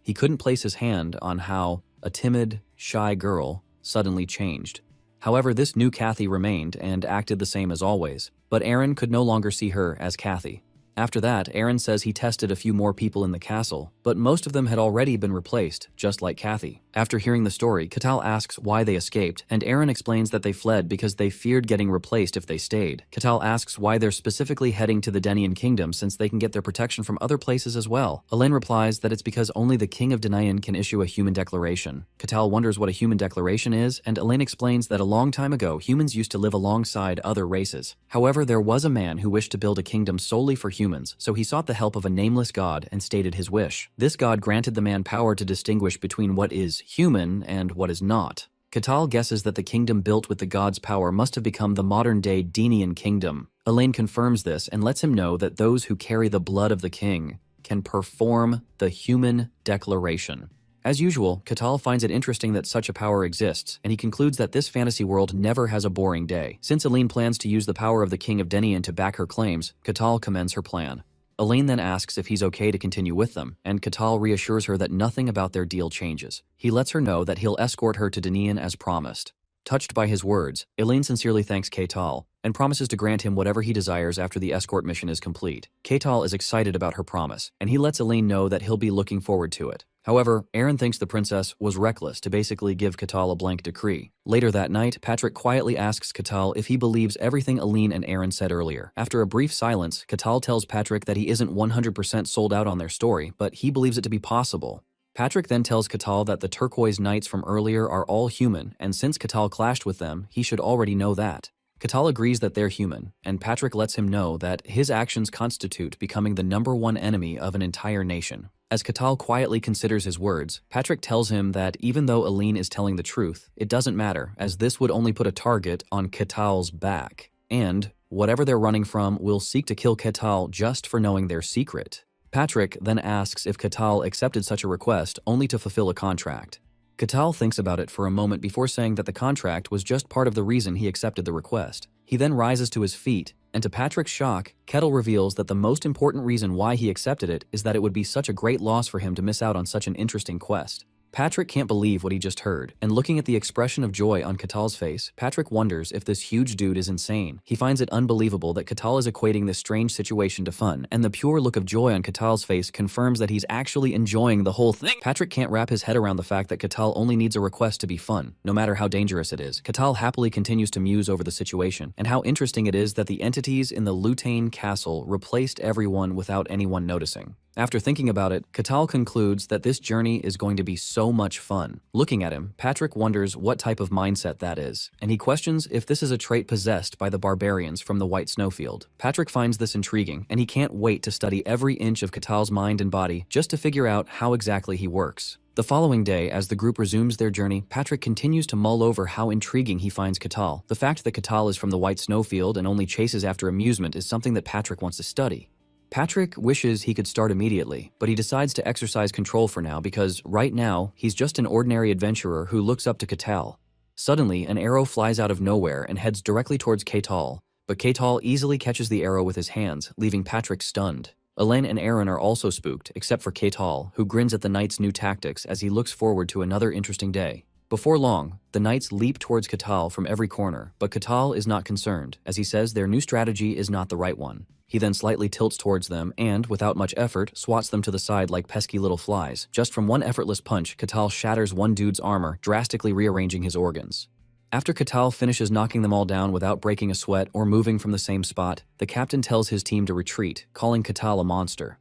He couldn't place his hand on how a timid, shy girl suddenly changed. However, this new Kathy remained and acted the same as always, but Aaron could no longer see her as Kathy. After that, Aaron says he tested a few more people in the castle, but most of them had already been replaced, just like Kathy. After hearing the story, Catal asks why they escaped, and Aaron explains that they fled because they feared getting replaced if they stayed. Catal asks why they're specifically heading to the Denian kingdom since they can get their protection from other places as well. Hélène replies that it's because only the king of Denian can issue a human declaration. Catal wonders what a human declaration is, and Hélène explains that a long time ago, humans used to live alongside other races. However, there was a man who wished to build a kingdom solely for humans, so he sought the help of a nameless god and stated his wish. This god granted the man power to distinguish between what is human and what is not. Catal guesses that the kingdom built with the god's power must have become the modern-day Denian kingdom. Hélène confirms this and lets him know that those who carry the blood of the king can perform the human declaration. As usual, Catal finds it interesting that such a power exists, and he concludes that this fantasy world never has a boring day. Since Hélène plans to use the power of the King of Denian to back her claims, Catal commends her plan. Elaine then asks if he's okay to continue with them, and Catal reassures her that nothing about their deal changes. He lets her know that he'll escort her to Danian as promised. Touched by his words, Elaine sincerely thanks Catal and promises to grant him whatever he desires after the escort mission is complete. Catal is excited about her promise, and he lets Elaine know that he'll be looking forward to it. However, Aaron thinks the princess was reckless to basically give Catal a blank decree. Later that night, Patrick quietly asks Catal if he believes everything Elaine and Aaron said earlier. After a brief silence, Catal tells Patrick that he isn't 100% sold out on their story, but he believes it to be possible. Patrick then tells Catal that the turquoise knights from earlier are all human, and since Catal clashed with them, he should already know that. Catal agrees that they're human, and Patrick lets him know that his actions constitute becoming the #1 enemy of an entire nation. As Catal quietly considers his words, Patrick tells him that even though Elaine is telling the truth, it doesn't matter, as this would only put a target on Catal's back. And, whatever they're running from, will seek to kill Catal just for knowing their secret. Patrick then asks if Catal accepted such a request only to fulfill a contract. Catal thinks about it for a moment before saying that the contract was just part of the reason he accepted the request. He then rises to his feet, and to Patrick's shock, Kettle reveals that the most important reason why he accepted it is that it would be such a great loss for him to miss out on such an interesting quest. Patrick can't believe what he just heard, and looking at the expression of joy on Catal's face, Patrick wonders if this huge dude is insane. He finds it unbelievable that Catal is equating this strange situation to fun, and the pure look of joy on Catal's face confirms that he's actually enjoying the whole thing. Patrick can't wrap his head around the fact that Catal only needs a request to be fun, no matter how dangerous it is. Catal happily continues to muse over the situation, and how interesting it is that the entities in the Lutain castle replaced everyone without anyone noticing. After thinking about it, Catal concludes that this journey is going to be so much fun. Looking at him, Patrick wonders what type of mindset that is, and he questions if this is a trait possessed by the barbarians from the White Snowfield. Patrick finds this intriguing, and he can't wait to study every inch of Catal's mind and body just to figure out how exactly he works. The following day, as the group resumes their journey, Patrick continues to mull over how intriguing he finds Catal. The fact that Catal is from the White Snowfield and only chases after amusement is something that Patrick wants to study. Patrick wishes he could start immediately, but he decides to exercise control for now because, right now, he's just an ordinary adventurer who looks up to Catal. Suddenly, an arrow flies out of nowhere and heads directly towards Catal, but Catal easily catches the arrow with his hands, leaving Patrick stunned. Elaine and Aaron are also spooked, except for Catal, who grins at the knight's new tactics as he looks forward to another interesting day. Before long, the knights leap towards Catal from every corner, but Catal is not concerned, as he says their new strategy is not the right one. He then slightly tilts towards them and, without much effort, swats them to the side like pesky little flies. Just from one effortless punch, Catal shatters one dude's armor, drastically rearranging his organs. After Catal finishes knocking them all down without breaking a sweat or moving from the same spot, the captain tells his team to retreat, calling Catal a monster.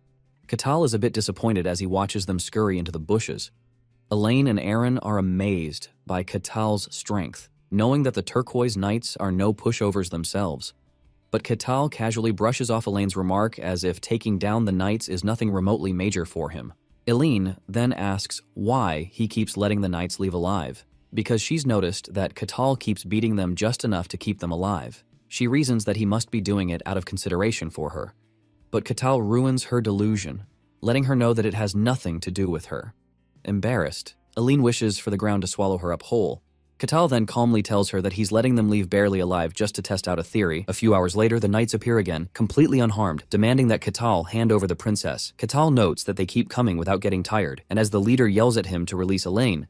Catal is a bit disappointed as he watches them scurry into the bushes. Elaine and Aaron are amazed by Catal's strength, knowing that the turquoise knights are no pushovers themselves. But Catal casually brushes off Elaine's remark as if taking down the knights is nothing remotely major for him. Elaine then asks why he keeps letting the knights leave alive, because she's noticed that Catal keeps beating them just enough to keep them alive. She reasons that he must be doing it out of consideration for her. But Catal ruins her delusion, letting her know that it has nothing to do with her. Embarrassed, Elaine wishes for the ground to swallow her up whole. Catal then calmly tells her that he's letting them leave barely alive just to test out a theory. A few hours later, the knights appear again, completely unharmed, demanding that Catal hand over the princess. Catal notes that they keep coming without getting tired, and as the leader yells at him to release Elaine,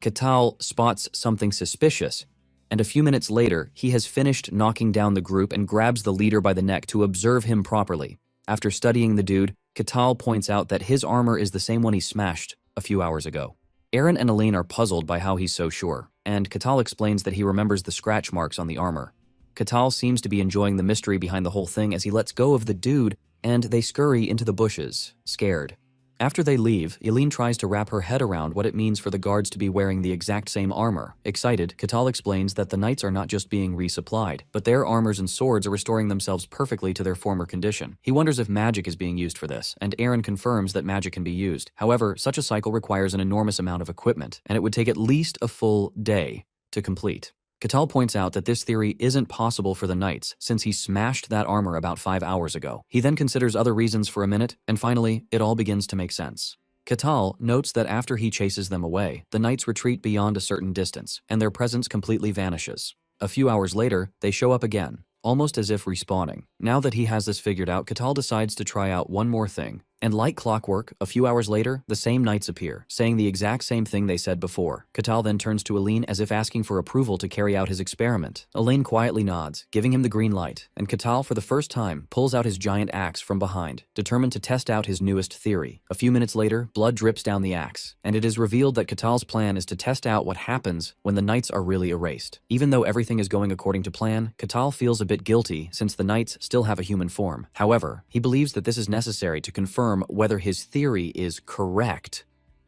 Catal spots something suspicious, and a few minutes later, he has finished knocking down the group and grabs the leader by the neck to observe him properly. After studying the dude, Catal points out that his armor is the same one he smashed a few hours ago. Aaron and Elaine are puzzled by how he's so sure, and Catal explains that he remembers the scratch marks on the armor. Catal seems to be enjoying the mystery behind the whole thing as he lets go of the dude, and they scurry into the bushes, scared. After they leave, Elaine tries to wrap her head around what it means for the guards to be wearing the exact same armor. Excited, Catal explains that the knights are not just being resupplied, but their armors and swords are restoring themselves perfectly to their former condition. He wonders if magic is being used for this, and Aaron confirms that magic can be used. However, such a cycle requires an enormous amount of equipment, and it would take at least a full day to complete. Catal points out that this theory isn't possible for the knights, since he smashed that armor about 5 hours ago. He then considers other reasons for a minute, and finally, it all begins to make sense. Catal notes that after he chases them away, the knights retreat beyond a certain distance, and their presence completely vanishes. A few hours later, they show up again, almost as if respawning. Now that he has this figured out, Katal decides to try out one more thing. And like clockwork, a few hours later, the same knights appear, saying the exact same thing they said before. Katal then turns to Aline as if asking for approval to carry out his experiment. Aline quietly nods, giving him the green light, and Katal, for the first time, pulls out his giant axe from behind, determined to test out his newest theory. A few minutes later, blood drips down the axe, and it is revealed that Katal's plan is to test out what happens when the knights are really erased. Even though everything is going according to plan, Katal feels a bit guilty since the knights still have a human form. However, he believes that this is necessary to confirm whether his theory is correct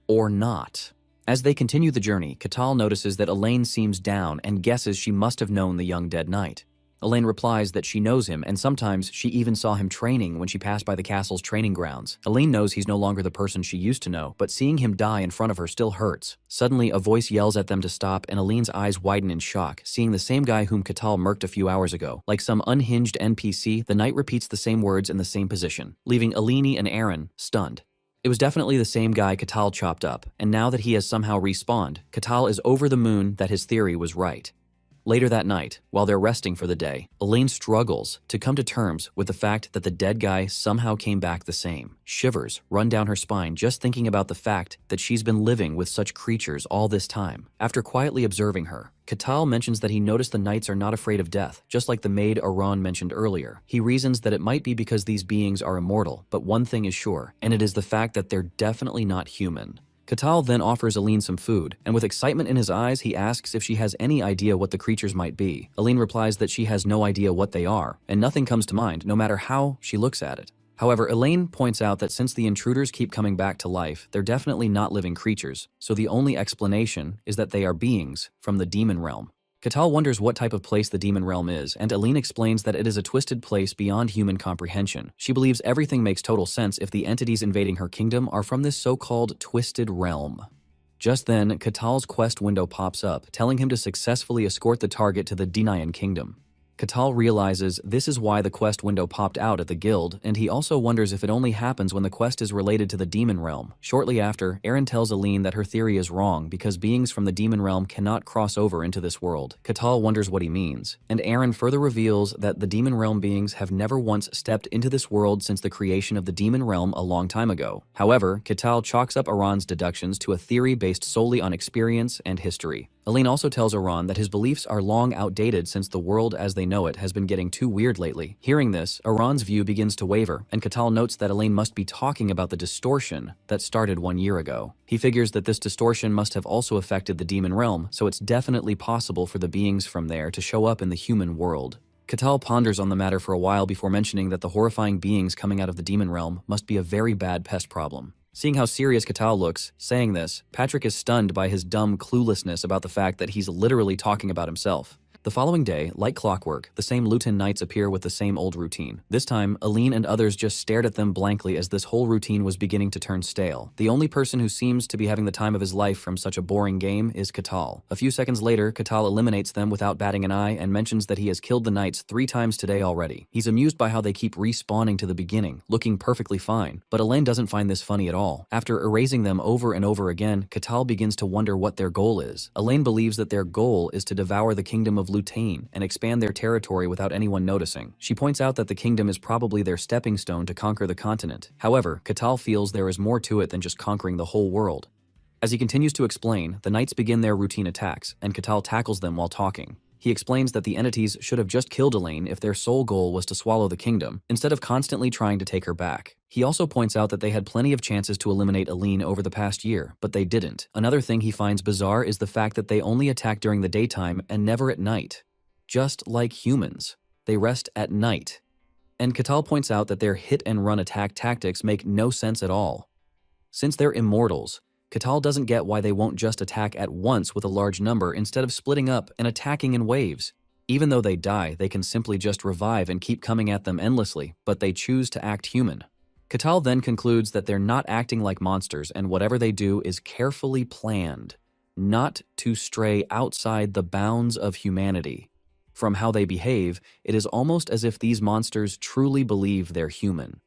or not. As they continue the journey, Katal notices that Elaine seems down and guesses she must have known the young dead knight. Elaine replies that she knows him, and sometimes she even saw him training when she passed by the castle's training grounds. Elaine knows he's no longer the person she used to know, but seeing him die in front of her still hurts. Suddenly, a voice yells at them to stop, and Elaine's eyes widen in shock, seeing the same guy whom Katal murked a few hours ago. Like some unhinged NPC, the knight repeats the same words in the same position, leaving Eleni and Aaron stunned. It was definitely the same guy Katal chopped up, and now that he has somehow respawned, Katal is over the moon that his theory was right. Later that night, while they're resting for the day, Elaine struggles to come to terms with the fact that the dead guy somehow came back the same. Shivers run down her spine just thinking about the fact that she's been living with such creatures all this time. After quietly observing her, Katal mentions that he noticed the knights are not afraid of death, just like the maid Aran mentioned earlier. He reasons that it might be because these beings are immortal, but one thing is sure, and it is the fact that they're definitely not human. Katal then offers Aline some food, and with excitement in his eyes, he asks if she has any idea what the creatures might be. Aline replies that she has no idea what they are, and nothing comes to mind, no matter how she looks at it. However, Elaine points out that since the intruders keep coming back to life, they're definitely not living creatures, so the only explanation is that they are beings from the demon realm. Katal wonders what type of place the demon realm is, and Aline explains that it is a twisted place beyond human comprehension. She believes everything makes total sense if the entities invading her kingdom are from this so-called twisted realm. Just then, Katal's quest window pops up, telling him to successfully escort the target to the Denayan kingdom. Katal realizes this is why the quest window popped out at the guild, and he also wonders if it only happens when the quest is related to the demon realm. Shortly after, Aaron tells Aline that her theory is wrong because beings from the demon realm cannot cross over into this world. Katal wonders what he means, and Aaron further reveals that the demon realm beings have never once stepped into this world since the creation of the demon realm a long time ago. However, Katal chalks up Aran's deductions to a theory based solely on experience and history. Aline also tells Aran that his beliefs are long outdated since the world as they know it has been getting too weird lately. Hearing this, Aran's view begins to waver, and Katal notes that Aline must be talking about the distortion that started 1 year ago. He figures that this distortion must have also affected the demon realm, so it's definitely possible for the beings from there to show up in the human world. Katal ponders on the matter for a while before mentioning that the horrifying beings coming out of the demon realm must be a very bad pest problem. Seeing how serious Katal looks, saying this, Patrick is stunned by his dumb cluelessness about the fact that he's literally talking about himself. The following day, like clockwork, the same Luton knights appear with the same old routine. This time, Aline and others just stared at them blankly as this whole routine was beginning to turn stale. The only person who seems to be having the time of his life from such a boring game is Katal. A few seconds later, Katal eliminates them without batting an eye and mentions that he has killed the knights 3 times today already. He's amused by how they keep respawning to the beginning, looking perfectly fine, but Elaine doesn't find this funny at all. After erasing them over and over again, Katal begins to wonder what their goal is. Elaine believes that their goal is to devour the kingdom of Lutain and expand their territory without anyone noticing. She points out that the kingdom is probably their stepping stone to conquer the continent. However, Katal feels there is more to it than just conquering the whole world. As he continues to explain, the knights begin their routine attacks, and Katal tackles them while talking. He explains that the entities should have just killed Elaine if their sole goal was to swallow the kingdom, instead of constantly trying to take her back. He also points out that they had plenty of chances to eliminate Aline over the past year, but they didn't. Another thing he finds bizarre is the fact that they only attack during the daytime and never at night. Just like humans, they rest at night. And Katal points out that their hit-and-run attack tactics make no sense at all. Since they're immortals, Katal doesn't get why they won't just attack at once with a large number instead of splitting up and attacking in waves. Even though they die, they can simply just revive and keep coming at them endlessly, but they choose to act human. Katal then concludes that they're not acting like monsters and whatever they do is carefully planned, not to stray outside the bounds of humanity. From how they behave, it is almost as if these monsters truly believe they're human.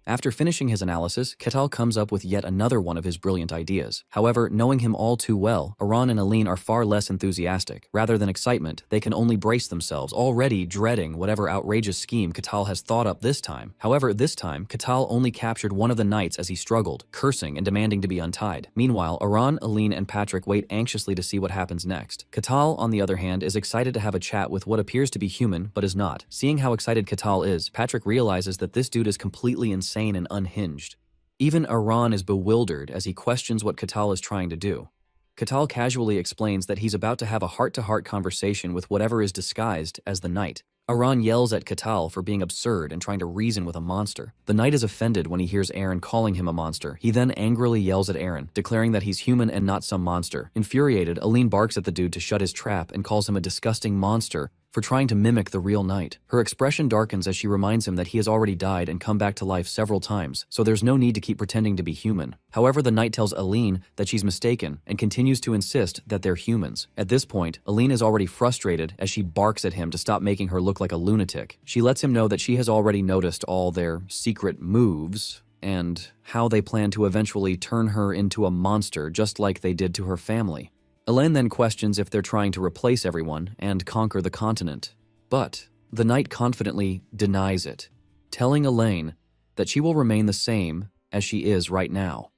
After finishing his analysis, Ketal comes up with yet another one of his brilliant ideas. However, knowing him all too well, Aran and Aline are far less enthusiastic. Rather than excitement, they can only brace themselves, already dreading whatever outrageous scheme Ketal has thought up this time. However, this time, Ketal only captured one of the knights as he struggled, cursing and demanding to be untied. Meanwhile, Aran, Aline, and Patrick wait anxiously to see what happens next. Ketal, on the other hand, is excited to have a chat with what appears to be human, but is not. Seeing how excited Ketal is, Patrick realizes that this dude is completely insane and unhinged. Even Aran is bewildered as he questions what Ketal is trying to do. Ketal casually explains that he's about to have a heart-to-heart conversation with whatever is disguised as the knight. Aran yells at Ketal for being absurd and trying to reason with a monster. The knight is offended when he hears Aaron calling him a monster. He then angrily yells at Aaron, declaring that he's human and not some monster. Infuriated, Aline barks at the dude to shut his trap and calls him a disgusting monster for trying to mimic the real knight. Her expression darkens as she reminds him that he has already died and come back to life several times, so there's no need to keep pretending to be human. However, the knight tells Aline that she's mistaken and continues to insist that they're humans. At this point, Aline is already frustrated as she barks at him to stop making her look like a lunatic. She lets him know that she has already noticed all their secret moves and how they plan to eventually turn her into a monster just like they did to her family. Elaine then questions if they're trying to replace everyone and conquer the continent. But the knight confidently denies it, telling Elaine that she will remain the same as she is right now.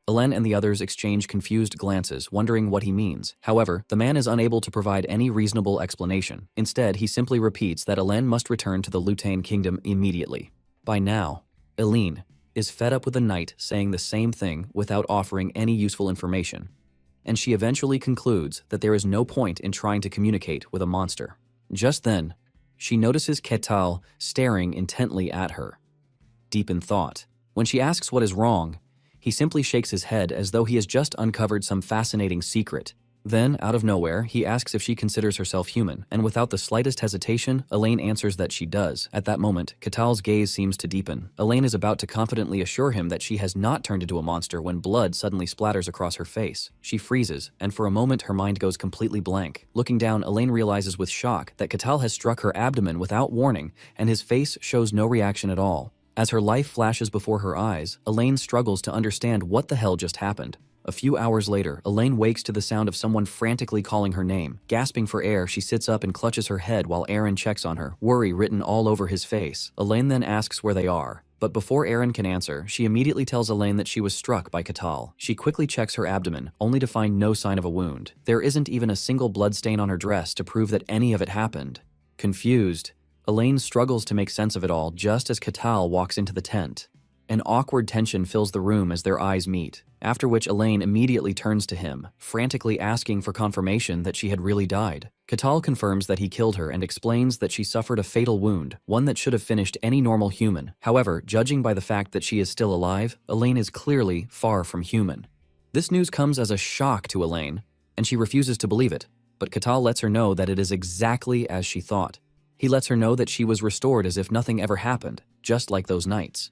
Elaine and the others exchange confused glances, wondering what he means. However, the man is unable to provide any reasonable explanation. Instead, he simply repeats that Elaine must return to the Lutain kingdom immediately. By now, Elaine is fed up with the knight saying the same thing without offering any useful information, and she eventually concludes that there is no point in trying to communicate with a monster. Just then, she notices Ketal staring intently at her, deep in thought. When she asks what is wrong, he simply shakes his head as though he has just uncovered some fascinating secret. Then, out of nowhere, he asks if she considers herself human, and without the slightest hesitation, Elaine answers that she does. At that moment, Ketal's gaze seems to deepen. Elaine is about to confidently assure him that she has not turned into a monster when blood suddenly splatters across her face. She freezes, and for a moment her mind goes completely blank. Looking down, Elaine realizes with shock that Ketal has struck her abdomen without warning, and his face shows no reaction at all. As her life flashes before her eyes, Elaine struggles to understand what the hell just happened. A few hours later, Elaine wakes to the sound of someone frantically calling her name. Gasping for air, she sits up and clutches her head while Aaron checks on her, worry written all over his face. Elaine then asks where they are, but before Aaron can answer, she immediately tells Elaine that she was struck by Ketal. She quickly checks her abdomen, only to find no sign of a wound. There isn't even a single bloodstain on her dress to prove that any of it happened. Confused, Elaine struggles to make sense of it all just as Ketal walks into the tent. An awkward tension fills the room as their eyes meet, after which Elaine immediately turns to him, frantically asking for confirmation that she had really died. Ketal confirms that he killed her and explains that she suffered a fatal wound, one that should have finished any normal human. However, judging by the fact that she is still alive, Elaine is clearly far from human. This news comes as a shock to Elaine, and she refuses to believe it, but Ketal lets her know that it is exactly as she thought. He lets her know that she was restored as if nothing ever happened, just like those nights.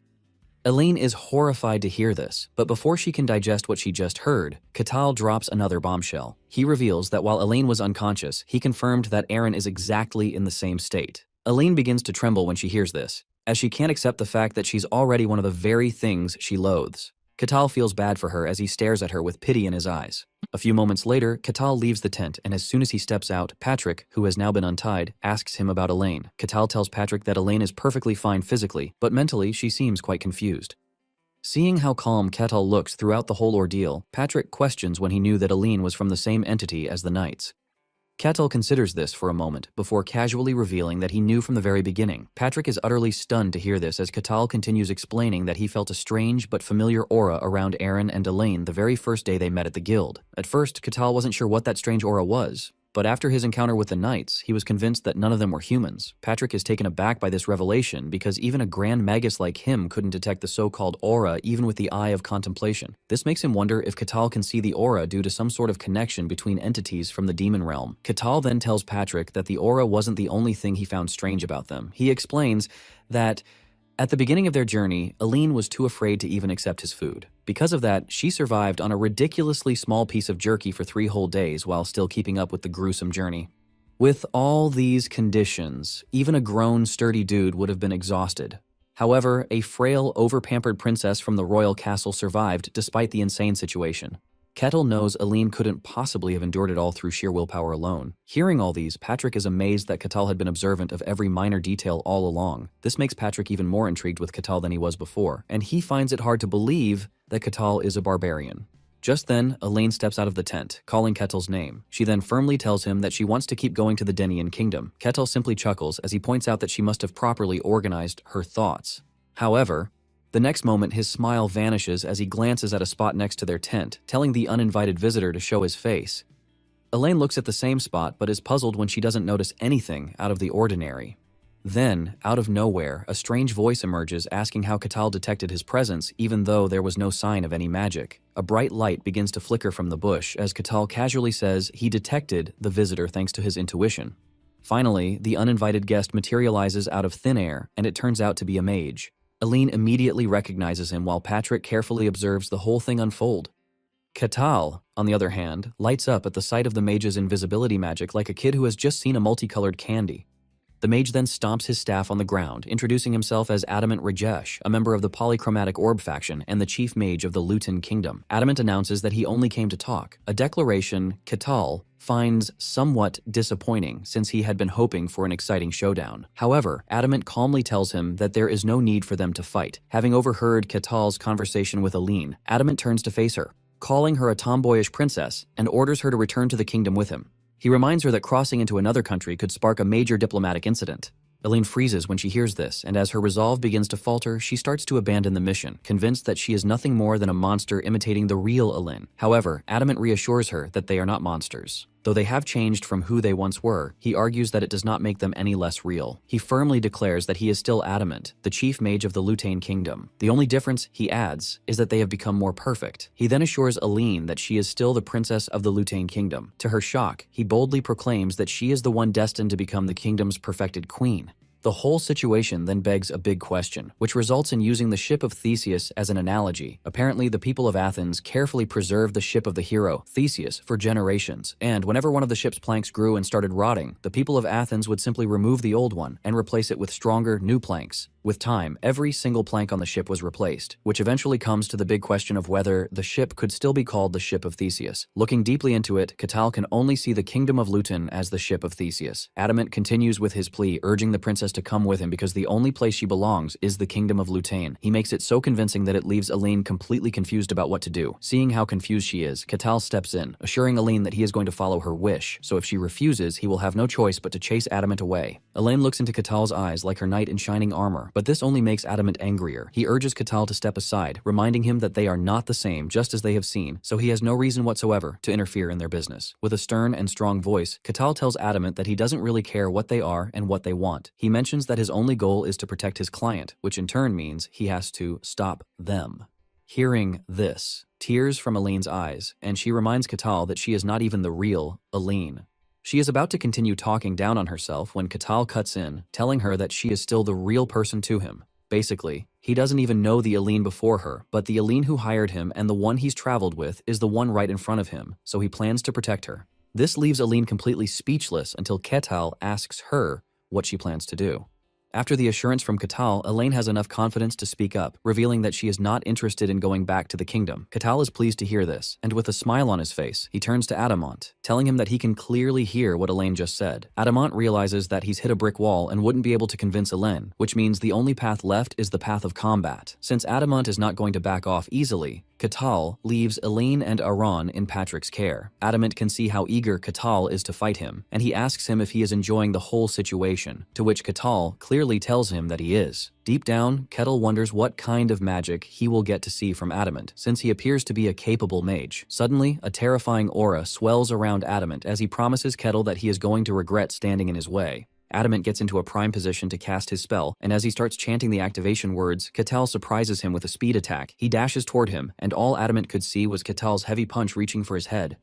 Elaine is horrified to hear this, but before she can digest what she just heard, Ketal drops another bombshell. He reveals that while Elaine was unconscious, he confirmed that Aaron is exactly in the same state. Elaine begins to tremble when she hears this, as she can't accept the fact that she's already one of the very things she loathes. Ketal feels bad for her as he stares at her with pity in his eyes. A few moments later, Ketal leaves the tent, and as soon as he steps out, Patrick, who has now been untied, asks him about Elaine. Ketal tells Patrick that Elaine is perfectly fine physically, but mentally she seems quite confused. Seeing how calm Ketal looks throughout the whole ordeal, Patrick questions when he knew that Elaine was from the same entity as the Knights. Ketal considers this for a moment, before casually revealing that he knew from the very beginning. Patrick is utterly stunned to hear this as Ketal continues explaining that he felt a strange but familiar aura around Aaron and Elaine the very first day they met at the guild. At first, Ketal wasn't sure what that strange aura was, but after his encounter with the Knights, he was convinced that none of them were humans. Patrick is taken aback by this revelation because even a grand magus like him couldn't detect the so-called aura even with the eye of contemplation. This makes him wonder if Ketal can see the aura due to some sort of connection between entities from the demon realm. Ketal then tells Patrick that the aura wasn't the only thing he found strange about them. He explains that at the beginning of their journey, Elaine was too afraid to even accept his food. Because of that, she survived on a ridiculously small piece of jerky for 3 whole days while still keeping up with the gruesome journey. With all these conditions, even a grown, sturdy dude would have been exhausted. However, a frail, over-pampered princess from the royal castle survived despite the insane situation. Kettle knows Aline couldn't possibly have endured it all through sheer willpower alone. Hearing all these, Patrick is amazed that Catal had been observant of every minor detail all along. This makes Patrick even more intrigued with Catal than he was before, and he finds it hard to believe that Catal is a barbarian. Just then, Elaine steps out of the tent, calling Kettle's name. She then firmly tells him that she wants to keep going to the Denian kingdom. Kettle simply chuckles as he points out that she must have properly organized her thoughts. However, the next moment his smile vanishes as he glances at a spot next to their tent, telling the uninvited visitor to show his face. Elaine looks at the same spot but is puzzled when she doesn't notice anything out of the ordinary. Then, out of nowhere, a strange voice emerges asking how Catal detected his presence even though there was no sign of any magic. A bright light begins to flicker from the bush as Catal casually says he detected the visitor thanks to his intuition. Finally, the uninvited guest materializes out of thin air and it turns out to be a mage. Aline immediately recognizes him while Patrick carefully observes the whole thing unfold. Catal, on the other hand, lights up at the sight of the mage's invisibility magic like a kid who has just seen a multicolored candy. The mage then stomps his staff on the ground, introducing himself as Adamant Rajesh, a member of the Polychromatic Orb faction and the chief mage of the Lutan Kingdom. Adamant announces that he only came to talk, a declaration Catal finds somewhat disappointing since he had been hoping for an exciting showdown. However, Adamant calmly tells him that there is no need for them to fight. Having overheard Catal's conversation with Aline, Adamant turns to face her, calling her a tomboyish princess, and orders her to return to the kingdom with him. He reminds her that crossing into another country could spark a major diplomatic incident. Aline freezes when she hears this, and as her resolve begins to falter, she starts to abandon the mission, convinced that she is nothing more than a monster imitating the real Aline. However, Adamant reassures her that they are not monsters. Though they have changed from who they once were, he argues that it does not make them any less real. He firmly declares that he is still Adamant, the chief mage of the Lutan Kingdom. The only difference, he adds, is that they have become more perfect. He then assures Aline that she is still the princess of the Lutan Kingdom. To her shock, he boldly proclaims that she is the one destined to become the kingdom's perfected queen. The whole situation then begs a big question, which results in using the ship of Theseus as an analogy. Apparently, the people of Athens carefully preserved the ship of the hero, Theseus, for generations, and whenever one of the ship's planks grew and started rotting, the people of Athens would simply remove the old one and replace it with stronger, new planks. With time, every single plank on the ship was replaced, which eventually comes to the big question of whether the ship could still be called the ship of Theseus. Looking deeply into it, Catal can only see the kingdom of Lutan as the ship of Theseus. Adamant continues with his plea, urging the princess to come with him because the only place she belongs is the kingdom of Lutan. He makes it so convincing that it leaves Aline completely confused about what to do. Seeing how confused she is, Catal steps in, assuring Aline that he is going to follow her wish, so if she refuses, he will have no choice but to chase Adamant away. Aline looks into Catal's eyes like her knight in shining armor, but this only makes Adamant angrier. He urges Catal to step aside, reminding him that they are not the same just as they have seen, so he has no reason whatsoever to interfere in their business. With a stern and strong voice, Catal tells Adamant that he doesn't really care what they are and what they want. He mentions that his only goal is to protect his client, which in turn means he has to stop them. Hearing this, tears from Aline's eyes, and she reminds Catal that she is not even the real Aline. She is about to continue talking down on herself when Catal cuts in, telling her that she is still the real person to him. Basically, he doesn't even know the Aline before her, but the Aline who hired him and the one he's traveled with is the one right in front of him, so he plans to protect her. This leaves Aline completely speechless until Catal asks her what she plans to do. After the assurance from Catal, Elaine has enough confidence to speak up, revealing that she is not interested in going back to the kingdom. Catal is pleased to hear this, and with a smile on his face, he turns to Adamant, telling him that he can clearly hear what Elaine just said. Adamant realizes that he's hit a brick wall and wouldn't be able to convince Elaine, which means the only path left is the path of combat. Since Adamant is not going to back off easily, Catal leaves Elaine and Aran in Patrick's care. Adamant can see how eager Catal is to fight him, and he asks him if he is enjoying the whole situation, to which Catal clearly tells him that he is. Deep down, Kettle wonders what kind of magic he will get to see from Adamant, since he appears to be a capable mage. Suddenly, a terrifying aura swells around Adamant as he promises Kettle that he is going to regret standing in his way. Adamant gets into a prime position to cast his spell, and as he starts chanting the activation words, Catal surprises him with a speed attack. He dashes toward him, and all Adamant could see was Catal's heavy punch reaching for his head.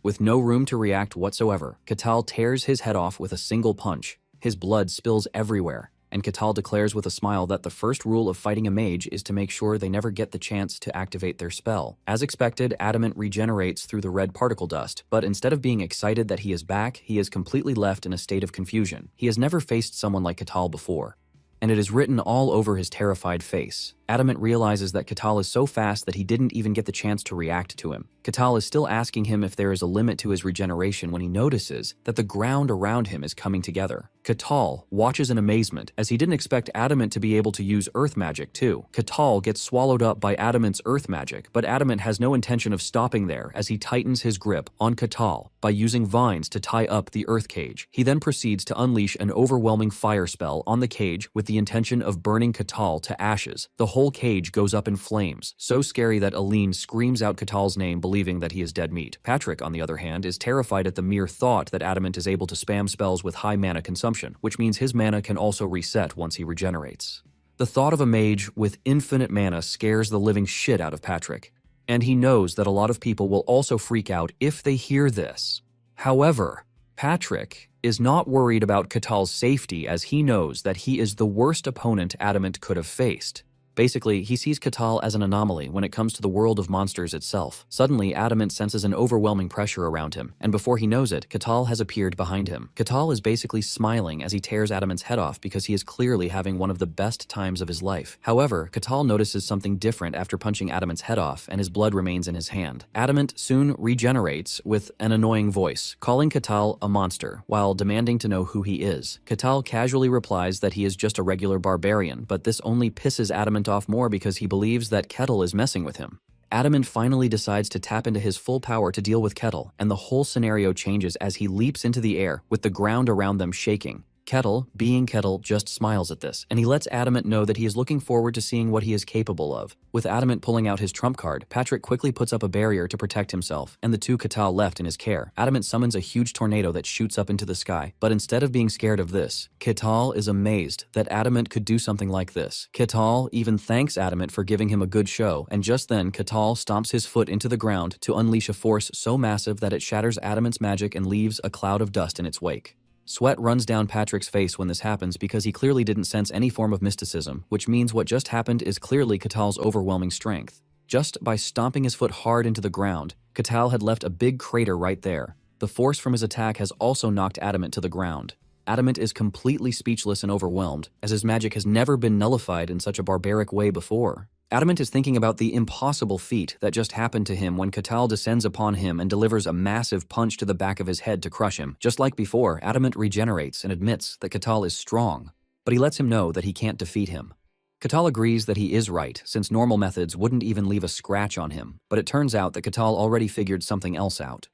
With no room to react whatsoever, Catal tears his head off with a single punch. His blood spills everywhere, and Catal declares with a smile that the first rule of fighting a mage is to make sure they never get the chance to activate their spell. As expected, Adamant regenerates through the red particle dust, but instead of being excited that he is back, he is completely left in a state of confusion. He has never faced someone like Catal before. and it is written all over his terrified face. Adamant realizes that Catal is so fast that he didn't even get the chance to react to him. Catal is still asking him if there is a limit to his regeneration when he notices that the ground around him is coming together. Catal watches in amazement as he didn't expect Adamant to be able to use earth magic too. Catal gets swallowed up by Adamant's earth magic, but Adamant has no intention of stopping there as he tightens his grip on Catal by using vines to tie up the earth cage. He then proceeds to unleash an overwhelming fire spell on the cage with the intention of burning Catal to ashes. The whole cage goes up in flames, so scary that Aline screams out Catal's name believing that he is dead meat. Patrick, on the other hand, is terrified at the mere thought that Adamant is able to spam spells with high mana consumption, which means his mana can also reset once he regenerates. The thought of a mage with infinite mana scares the living shit out of Patrick, and he knows that a lot of people will also freak out if they hear this. However, Patrick is not worried about Catal's safety as he knows that he is the worst opponent Adamant could have faced. Basically, he sees Catal as an anomaly when it comes to the world of monsters itself. Suddenly, Adamant senses an overwhelming pressure around him, and before he knows it, Catal has appeared behind him. Catal is basically smiling as he tears Adamant's head off because he is clearly having one of the best times of his life. However, Catal notices something different after punching Adamant's head off, and his blood remains in his hand. Adamant soon regenerates with an annoying voice, calling Catal a monster, while demanding to know who he is. Catal casually replies that he is just a regular barbarian, but this only pisses Adamant off more because he believes that Kettle is messing with him. Adamant finally decides to tap into his full power to deal with Kettle, and the whole scenario changes as he leaps into the air with the ground around them shaking. Kettle, being Kettle, just smiles at this, and he lets Adamant know that he is looking forward to seeing what he is capable of. With Adamant pulling out his trump card, Patrick quickly puts up a barrier to protect himself, and the two Catal left in his care. Adamant summons a huge tornado that shoots up into the sky, but instead of being scared of this, Catal is amazed that Adamant could do something like this. Catal even thanks Adamant for giving him a good show, and just then Catal stomps his foot into the ground to unleash a force so massive that it shatters Adamant's magic and leaves a cloud of dust in its wake. Sweat runs down Patrick's face when this happens because he clearly didn't sense any form of mysticism, which means what just happened is clearly Catal's overwhelming strength. Just by stomping his foot hard into the ground, Catal had left a big crater right there. The force from his attack has also knocked Adamant to the ground. Adamant is completely speechless and overwhelmed, as his magic has never been nullified in such a barbaric way before. Adamant is thinking about the impossible feat that just happened to him when Catal descends upon him and delivers a massive punch to the back of his head to crush him. Just like before, Adamant regenerates and admits that Catal is strong, but he lets him know that he can't defeat him. Catal agrees that he is right, since normal methods wouldn't even leave a scratch on him, but it turns out that Catal already figured something else out.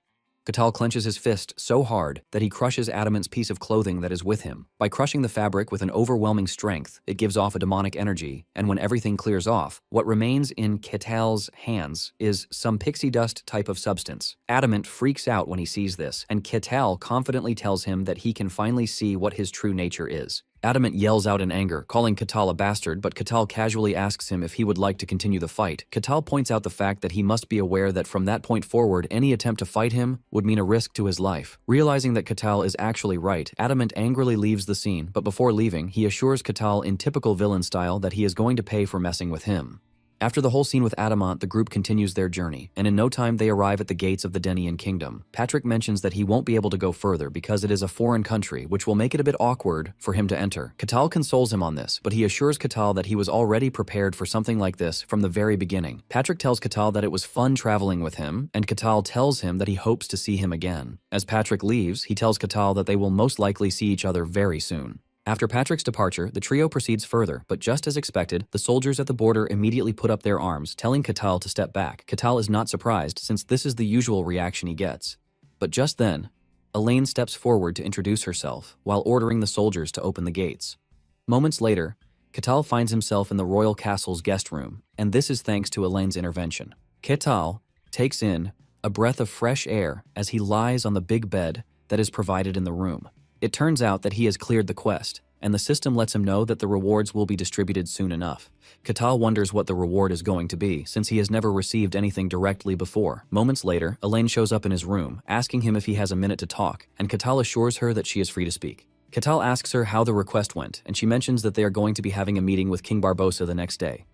Catal clenches his fist so hard that he crushes Adamant's piece of clothing that is with him. By crushing the fabric with an overwhelming strength, it gives off a demonic energy, and when everything clears off, what remains in Catal's hands is some pixie dust type of substance. Adamant freaks out when he sees this, and Catal confidently tells him that he can finally see what his true nature is. Adamant yells out in anger, calling Catal a bastard, but Catal casually asks him if he would like to continue the fight. Catal points out the fact that he must be aware that from that point forward, any attempt to fight him would mean a risk to his life. Realizing that Catal is actually right, Adamant angrily leaves the scene, but before leaving, he assures Catal in typical villain style that he is going to pay for messing with him. After the whole scene with Adamant, the group continues their journey, and in no time they arrive at the gates of the Denian kingdom. Patrick mentions that he won't be able to go further because it is a foreign country, which will make it a bit awkward for him to enter. Catal consoles him on this, but he assures Catal that he was already prepared for something like this from the very beginning. Patrick tells Catal that it was fun traveling with him, and Catal tells him that he hopes to see him again. As Patrick leaves, he tells Catal that they will most likely see each other very soon. After Patrick's departure, the trio proceeds further, but just as expected, the soldiers at the border immediately put up their arms, telling Catal to step back. Catal is not surprised, since this is the usual reaction he gets. But just then, Elaine steps forward to introduce herself, while ordering the soldiers to open the gates. Moments later, Catal finds himself in the royal castle's guest room, and this is thanks to Elaine's intervention. Catal takes in a breath of fresh air as he lies on the big bed that is provided in the room. It turns out that he has cleared the quest, and the system lets him know that the rewards will be distributed soon enough. Catal wonders what the reward is going to be, since he has never received anything directly before. Moments later, Elaine shows up in his room, asking him if he has a minute to talk, and Catal assures her that she is free to speak. Catal asks her how the request went, and she mentions that they are going to be having a meeting with King Barbossa the next day.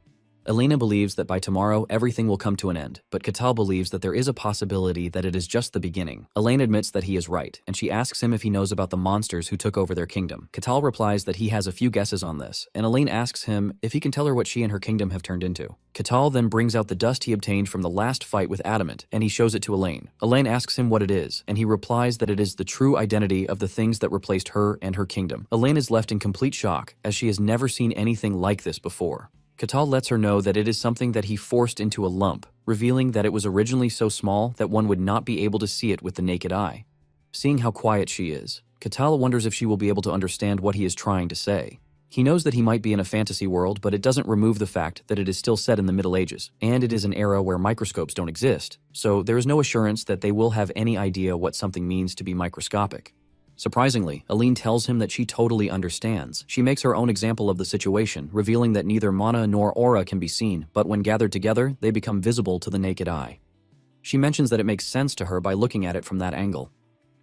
Elena believes that by tomorrow, everything will come to an end, but Catal believes that there is a possibility that it is just the beginning. Elaine admits that he is right, and she asks him if he knows about the monsters who took over their kingdom. Catal replies that he has a few guesses on this, and Elaine asks him if he can tell her what she and her kingdom have turned into. Catal then brings out the dust he obtained from the last fight with Adamant, and he shows it to Elaine. Elaine asks him what it is, and he replies that it is the true identity of the things that replaced her and her kingdom. Elaine is left in complete shock, as she has never seen anything like this before. Catal lets her know that it is something that he forced into a lump, revealing that it was originally so small that one would not be able to see it with the naked eye. Seeing how quiet she is, Catal wonders if she will be able to understand what he is trying to say. He knows that he might be in a fantasy world, but it doesn't remove the fact that it is still set in the Middle Ages, and it is an era where microscopes don't exist, so there is no assurance that they will have any idea what something means to be microscopic. Surprisingly, Aline tells him that she totally understands. She makes her own example of the situation, revealing that neither mana nor aura can be seen, but when gathered together, they become visible to the naked eye. She mentions that it makes sense to her by looking at it from that angle.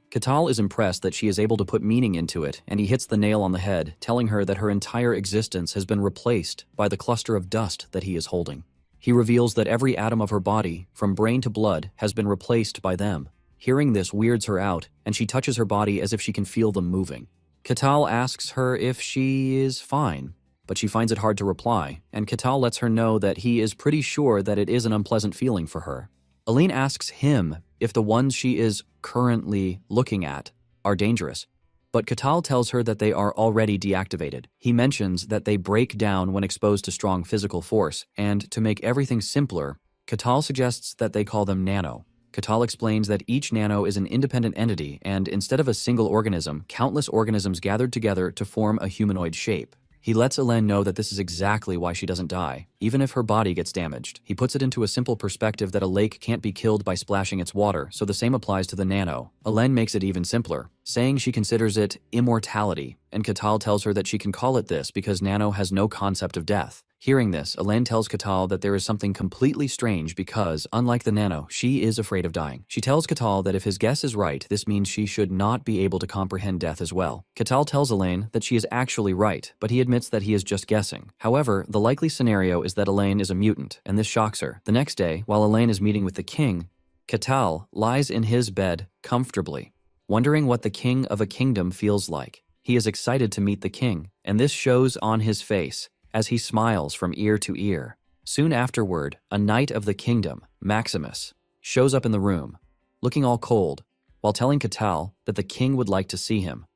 Catal is impressed that she is able to put meaning into it, and he hits the nail on the head, telling her that her entire existence has been replaced by the cluster of dust that he is holding. He reveals that every atom of her body, from brain to blood, has been replaced by them. Hearing this weirds her out, and she touches her body as if she can feel them moving. Catal asks her if she is fine, but she finds it hard to reply, and Catal lets her know that he is pretty sure that it is an unpleasant feeling for her. Aline asks him if the ones she is currently looking at are dangerous, but Catal tells her that they are already deactivated. He mentions that they break down when exposed to strong physical force, and to make everything simpler, Catal suggests that they call them nano. Catal explains that each nano is an independent entity, and instead of a single organism, countless organisms gathered together to form a humanoid shape. He lets Hélène know that this is exactly why she doesn't die, even if her body gets damaged. He puts it into a simple perspective that a lake can't be killed by splashing its water, so the same applies to the nano. Hélène makes it even simpler, saying she considers it immortality, and Catal tells her that she can call it this because nano has no concept of death. Hearing this, Hélène tells Catal that there is something completely strange because, unlike the nano, she is afraid of dying. She tells Catal that if his guess is right, this means she should not be able to comprehend death as well. Catal tells Hélène that she is actually right, but he admits that he is just guessing. However, the likely scenario is that Hélène is a mutant, and this shocks her. The next day, while Hélène is meeting with the king, Catal lies in his bed comfortably, wondering what the king of a kingdom feels like. He is excited to meet the king, and this shows on his face as he smiles from ear to ear. Soon afterward, a knight of the kingdom, Maximus, shows up in the room, looking all cold, while telling Catal that the king would like to see him.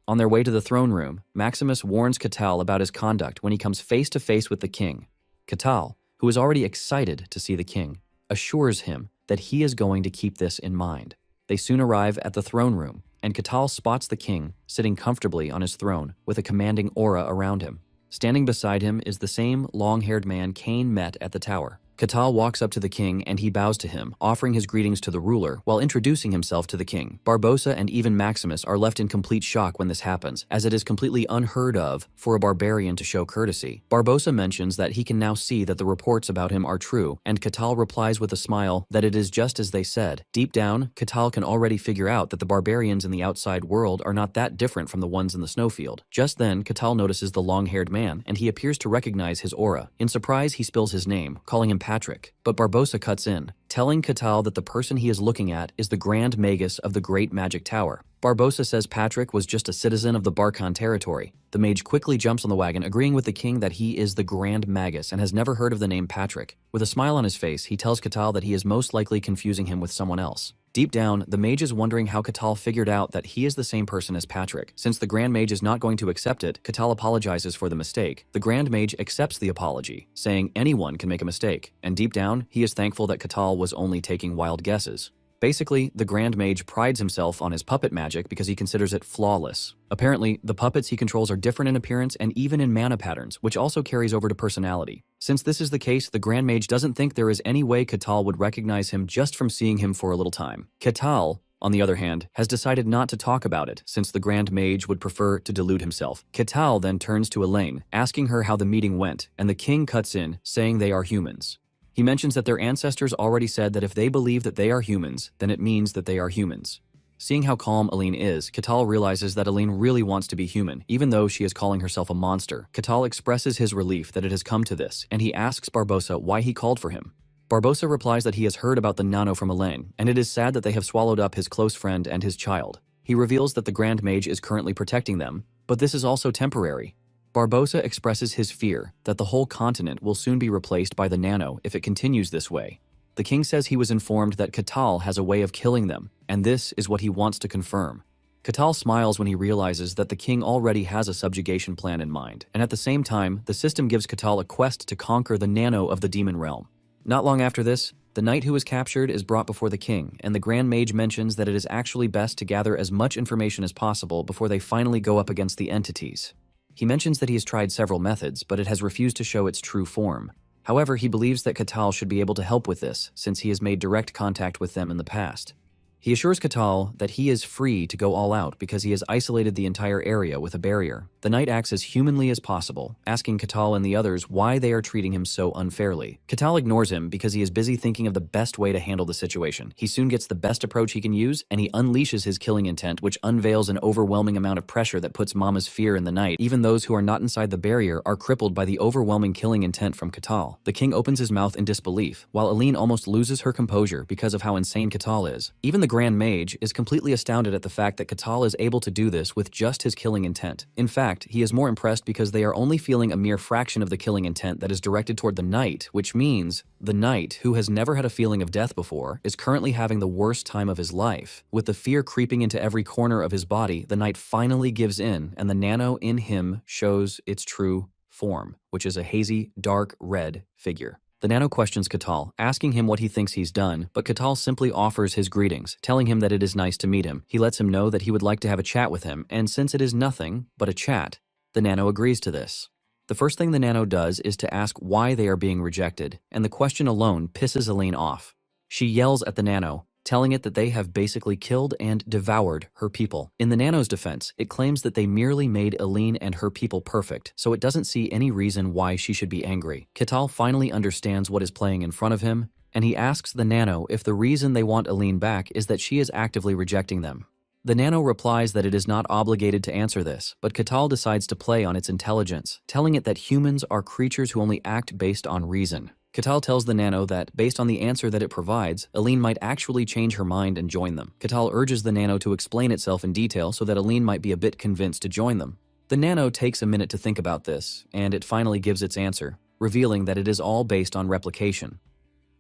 On their way to the throne room, Maximus warns Catal about his conduct when he comes face to face with the king. Catal, who is already excited to see the king, assures him that he is going to keep this in mind. They soon arrive at the throne room, and Catal spots the king sitting comfortably on his throne with a commanding aura around him. Standing beside him is the same long-haired man Cain met at the tower. Catal walks up to the king and he bows to him, offering his greetings to the ruler while introducing himself to the king. Barbossa and even Maximus are left in complete shock when this happens, as it is completely unheard of for a barbarian to show courtesy. Barbossa mentions that he can now see that the reports about him are true, and Catal replies with a smile that it is just as they said. Deep down, Catal can already figure out that the barbarians in the outside world are not that different from the ones in the snowfield. Just then, Catal notices the long-haired man, and he appears to recognize his aura. In surprise, he spills his name, calling him Patrick, but Barbossa cuts in, telling Catal that the person he is looking at is the Grand Magus of the Great Magic Tower. Barbossa says Patrick was just a citizen of the Barkhan territory. The mage quickly jumps on the wagon, agreeing with the king that he is the Grand Magus and has never heard of the name Patrick. With a smile on his face, he tells Catal that he is most likely confusing him with someone else. Deep down, the mage is wondering how Catal figured out that he is the same person as Patrick. Since the Grand Mage is not going to accept it, Catal apologizes for the mistake. The Grand Mage accepts the apology, saying anyone can make a mistake, and deep down, he is thankful that Catal was only taking wild guesses. Basically, the Grand Mage prides himself on his puppet magic because he considers it flawless. Apparently, the puppets he controls are different in appearance and even in mana patterns, which also carries over to personality. Since this is the case, the Grand Mage doesn't think there is any way Catal would recognize him just from seeing him for a little time. Catal, on the other hand, has decided not to talk about it, since the Grand Mage would prefer to delude himself. Catal then turns to Elaine, asking her how the meeting went, and the king cuts in, saying they are humans. He mentions that their ancestors already said that if they believe that they are humans, then it means that they are humans. Seeing how calm Aline is, Catal realizes that Aline really wants to be human, even though she is calling herself a monster. Catal expresses his relief that it has come to this, and he asks Barbosa why he called for him. Barbosa replies that he has heard about the nano from Aline, and it is sad that they have swallowed up his close friend and his child. He reveals that the Grand Mage is currently protecting them, but this is also temporary. Barbosa expresses his fear that the whole continent will soon be replaced by the nano if it continues this way. The king says he was informed that Catal has a way of killing them, and this is what he wants to confirm. Catal smiles when he realizes that the king already has a subjugation plan in mind, and at the same time, the system gives Catal a quest to conquer the nano of the demon realm. Not long after this, the knight who was captured is brought before the king, and the Grand Mage mentions that it is actually best to gather as much information as possible before they finally go up against the entities. He mentions that he has tried several methods, but it has refused to show its true form. However, he believes that Catal should be able to help with this, since he has made direct contact with them in the past. He assures Catal that he is free to go all out because he has isolated the entire area with a barrier. The knight acts as humanly as possible, asking Catal and the others why they are treating him so unfairly. Catal ignores him because he is busy thinking of the best way to handle the situation. He soon gets the best approach he can use, and he unleashes his killing intent, which unveils an overwhelming amount of pressure that puts Mama's fear in the knight. Even those who are not inside the barrier are crippled by the overwhelming killing intent from Catal. The king opens his mouth in disbelief, while Aline almost loses her composure because of how insane Catal is. Even the Grand Mage is completely astounded at the fact that Catal is able to do this with just his killing intent. In fact, he is more impressed because they are only feeling a mere fraction of the killing intent that is directed toward the knight, which means the knight, who has never had a feeling of death before, is currently having the worst time of his life. With the fear creeping into every corner of his body, the knight finally gives in, and the nano in him shows its true form, which is a hazy, dark red figure. The nano questions Catal, asking him what he thinks he's done, but Catal simply offers his greetings, telling him that it is nice to meet him. He lets him know that he would like to have a chat with him, and since it is nothing but a chat, the nano agrees to this. The first thing the nano does is to ask why they are being rejected, and the question alone pisses Aline off. She yells at the nano, telling it that they have basically killed and devoured her people. In the nano's defense, it claims that they merely made Aline and her people perfect, so it doesn't see any reason why she should be angry. Catal finally understands what is playing in front of him, and he asks the nano if the reason they want Aline back is that she is actively rejecting them. The nano replies that it is not obligated to answer this, but Catal decides to play on its intelligence, telling it that humans are creatures who only act based on reason. Catal tells the nano that, based on the answer that it provides, Aline might actually change her mind and join them. Catal urges the nano to explain itself in detail so that Aline might be a bit convinced to join them. The nano takes a minute to think about this, and it finally gives its answer, revealing that it is all based on replication.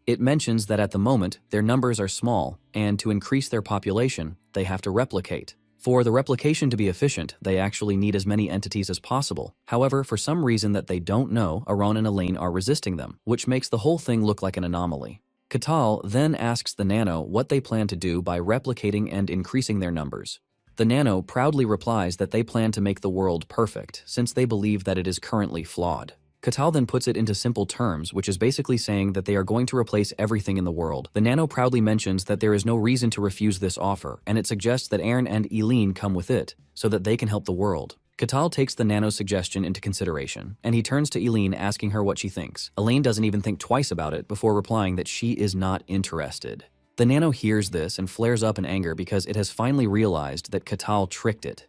It mentions that at the moment, their numbers are small, and to increase their population, they have to replicate. For the replication to be efficient, they actually need as many entities as possible. However, for some reason that they don't know, Aron and Aline are resisting them, which makes the whole thing look like an anomaly. Catal then asks the nano what they plan to do by replicating and increasing their numbers. The nano proudly replies that they plan to make the world perfect, since they believe that it is currently flawed. Catal then puts it into simple terms, which is basically saying that they are going to replace everything in the world. The nano proudly mentions that there is no reason to refuse this offer, and it suggests that Aaron and Eileen come with it, so that they can help the world. Catal takes the nano's suggestion into consideration, and he turns to Eileen asking her what she thinks. Elaine doesn't even think twice about it before replying that she is not interested. The nano hears this and flares up in anger because it has finally realized that Catal tricked it.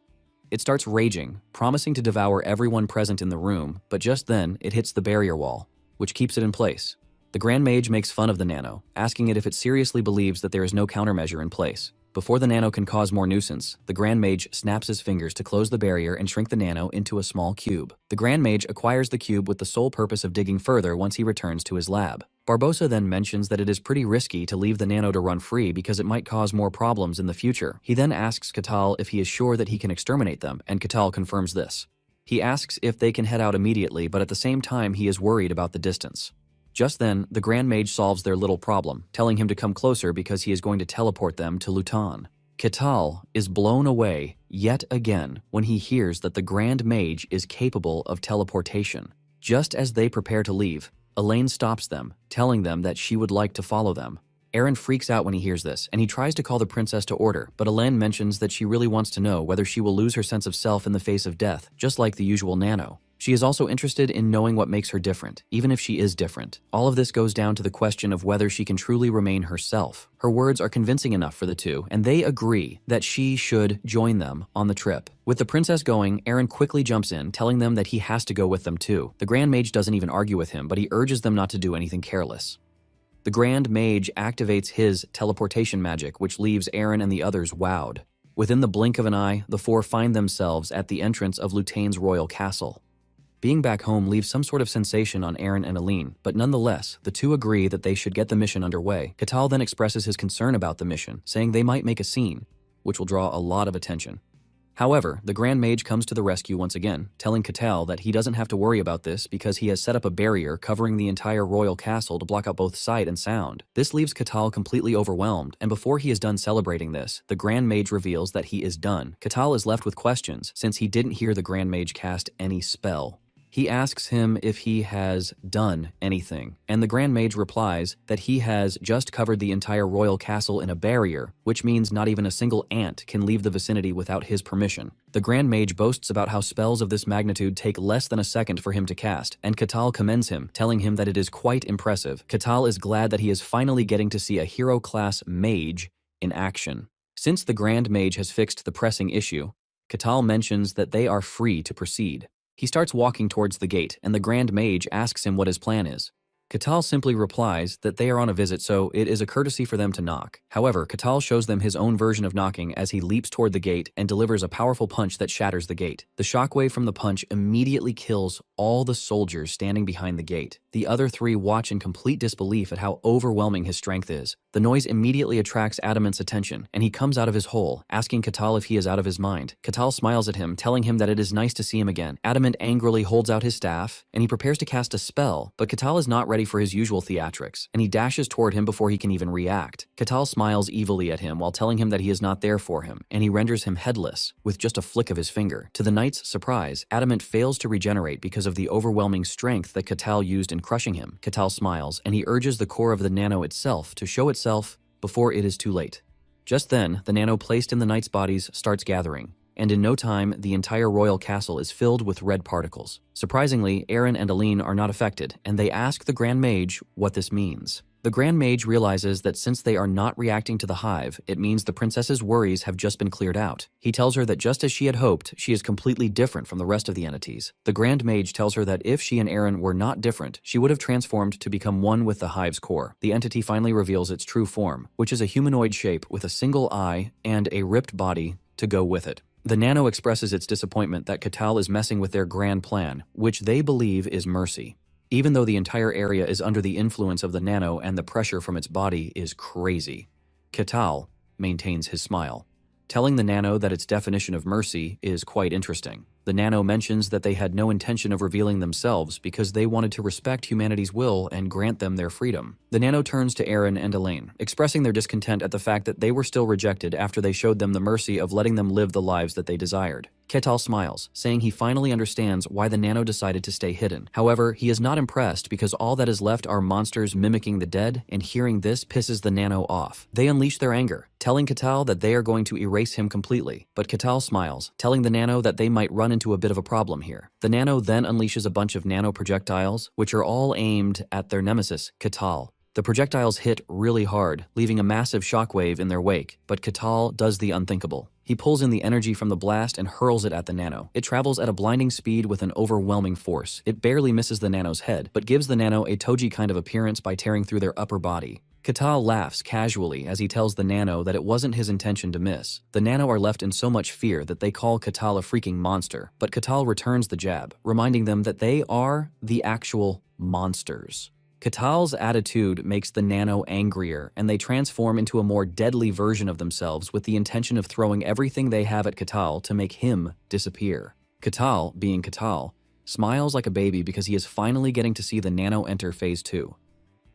It starts raging, promising to devour everyone present in the room, but just then it hits the barrier wall, which keeps it in place. The Grand Mage makes fun of the nano, asking it if it seriously believes that there is no countermeasure in place. Before the nano can cause more nuisance, the Grand Mage snaps his fingers to close the barrier and shrink the nano into a small cube. The Grand Mage acquires the cube with the sole purpose of digging further once he returns to his lab. Barbosa then mentions that it is pretty risky to leave the nano to run free because it might cause more problems in the future. He then asks Catal if he is sure that he can exterminate them, and Catal confirms this. He asks if they can head out immediately, but at the same time he is worried about the distance. Just then, the Grand Mage solves their little problem, telling him to come closer because he is going to teleport them to Luton. Catal is blown away yet again when he hears that the Grand Mage is capable of teleportation. Just as they prepare to leave, Elaine stops them, telling them that she would like to follow them. Aaron freaks out when he hears this, and he tries to call the princess to order, but Elaine mentions that she really wants to know whether she will lose her sense of self in the face of death, just like the usual nano. She is also interested in knowing what makes her different, even if she is different. All of this goes down to the question of whether she can truly remain herself. Her words are convincing enough for the two, and they agree that she should join them on the trip. With the princess going, Eren quickly jumps in, telling them that he has to go with them too. The Grand Mage doesn't even argue with him, but he urges them not to do anything careless. The Grand Mage activates his teleportation magic, which leaves Eren and the others wowed. Within the blink of an eye, the four find themselves at the entrance of Lutaine's royal castle. Being back home leaves some sort of sensation on Eren and Aline, but nonetheless, the two agree that they should get the mission underway. Catal then expresses his concern about the mission, saying they might make a scene, which will draw a lot of attention. However, the Grand Mage comes to the rescue once again, telling Catal that he doesn't have to worry about this because he has set up a barrier covering the entire royal castle to block out both sight and sound. This leaves Catal completely overwhelmed, and before he is done celebrating this, the Grand Mage reveals that he is done. Catal is left with questions, since he didn't hear the Grand Mage cast any spell. He asks him if he has done anything, and the Grand Mage replies that he has just covered the entire royal castle in a barrier, which means not even a single ant can leave the vicinity without his permission. The Grand Mage boasts about how spells of this magnitude take less than a second for him to cast, and Catal commends him, telling him that it is quite impressive. Catal is glad that he is finally getting to see a hero-class mage in action. Since the Grand Mage has fixed the pressing issue, Catal mentions that they are free to proceed. He starts walking towards the gate, and the Grand Mage asks him what his plan is. Catal simply replies that they are on a visit, so it is a courtesy for them to knock. However, Catal shows them his own version of knocking as he leaps toward the gate and delivers a powerful punch that shatters the gate. The shockwave from the punch immediately kills all the soldiers standing behind the gate. The other three watch in complete disbelief at how overwhelming his strength is. The noise immediately attracts Adamant's attention, and he comes out of his hole, asking Catal if he is out of his mind. Catal smiles at him, telling him that it is nice to see him again. Adamant angrily holds out his staff, and he prepares to cast a spell, but Catal is not ready for his usual theatrics, and he dashes toward him before he can even react. Catal smiles evilly at him while telling him that he is not there for him, and he renders him headless with just a flick of his finger. To the knight's surprise, Adamant fails to regenerate because of the overwhelming strength that Catal used in crushing him. Catal smiles, and he urges the core of the nano itself to show itself before it is too late. Just then, the nano placed in the knight's bodies starts gathering, and in no time, the entire royal castle is filled with red particles. Surprisingly, Eren and Aline are not affected, and they ask the Grand Mage what this means. The Grand Mage realizes that since they are not reacting to the hive, it means the princess's worries have just been cleared out. He tells her that just as she had hoped, she is completely different from the rest of the entities. The Grand Mage tells her that if she and Eren were not different, she would have transformed to become one with the hive's core. The entity finally reveals its true form, which is a humanoid shape with a single eye and a ripped body to go with it. The nano expresses its disappointment that Catal is messing with their grand plan, which they believe is mercy. Even though the entire area is under the influence of the nano and the pressure from its body is crazy, Catal maintains his smile, telling the nano that its definition of mercy is quite interesting. The nano mentions that they had no intention of revealing themselves because they wanted to respect humanity's will and grant them their freedom. The nano turns to Eren and Elaine, expressing their discontent at the fact that they were still rejected after they showed them the mercy of letting them live the lives that they desired. Catal smiles, saying he finally understands why the nano decided to stay hidden. However, he is not impressed because all that is left are monsters mimicking the dead, and hearing this pisses the nano off. They unleash their anger, telling Catal that they are going to erase him completely. But Catal smiles, telling the nano that they might run into a bit of a problem here. The nano then unleashes a bunch of nano projectiles, which are all aimed at their nemesis, Catal. The projectiles hit really hard, leaving a massive shockwave in their wake, but Catal does the unthinkable. He pulls in the energy from the blast and hurls it at the nano. It travels at a blinding speed with an overwhelming force. It barely misses the nano's head, but gives the nano a Toji kind of appearance by tearing through their upper body. Catal laughs casually as he tells the nano that it wasn't his intention to miss. The nano are left in so much fear that they call Catal a freaking monster, but Catal returns the jab, reminding them that they are the actual monsters. Catal's attitude makes the nano angrier, and they transform into a more deadly version of themselves with the intention of throwing everything they have at Catal to make him disappear. Catal, being Catal, smiles like a baby because he is finally getting to see the nano enter Phase 2.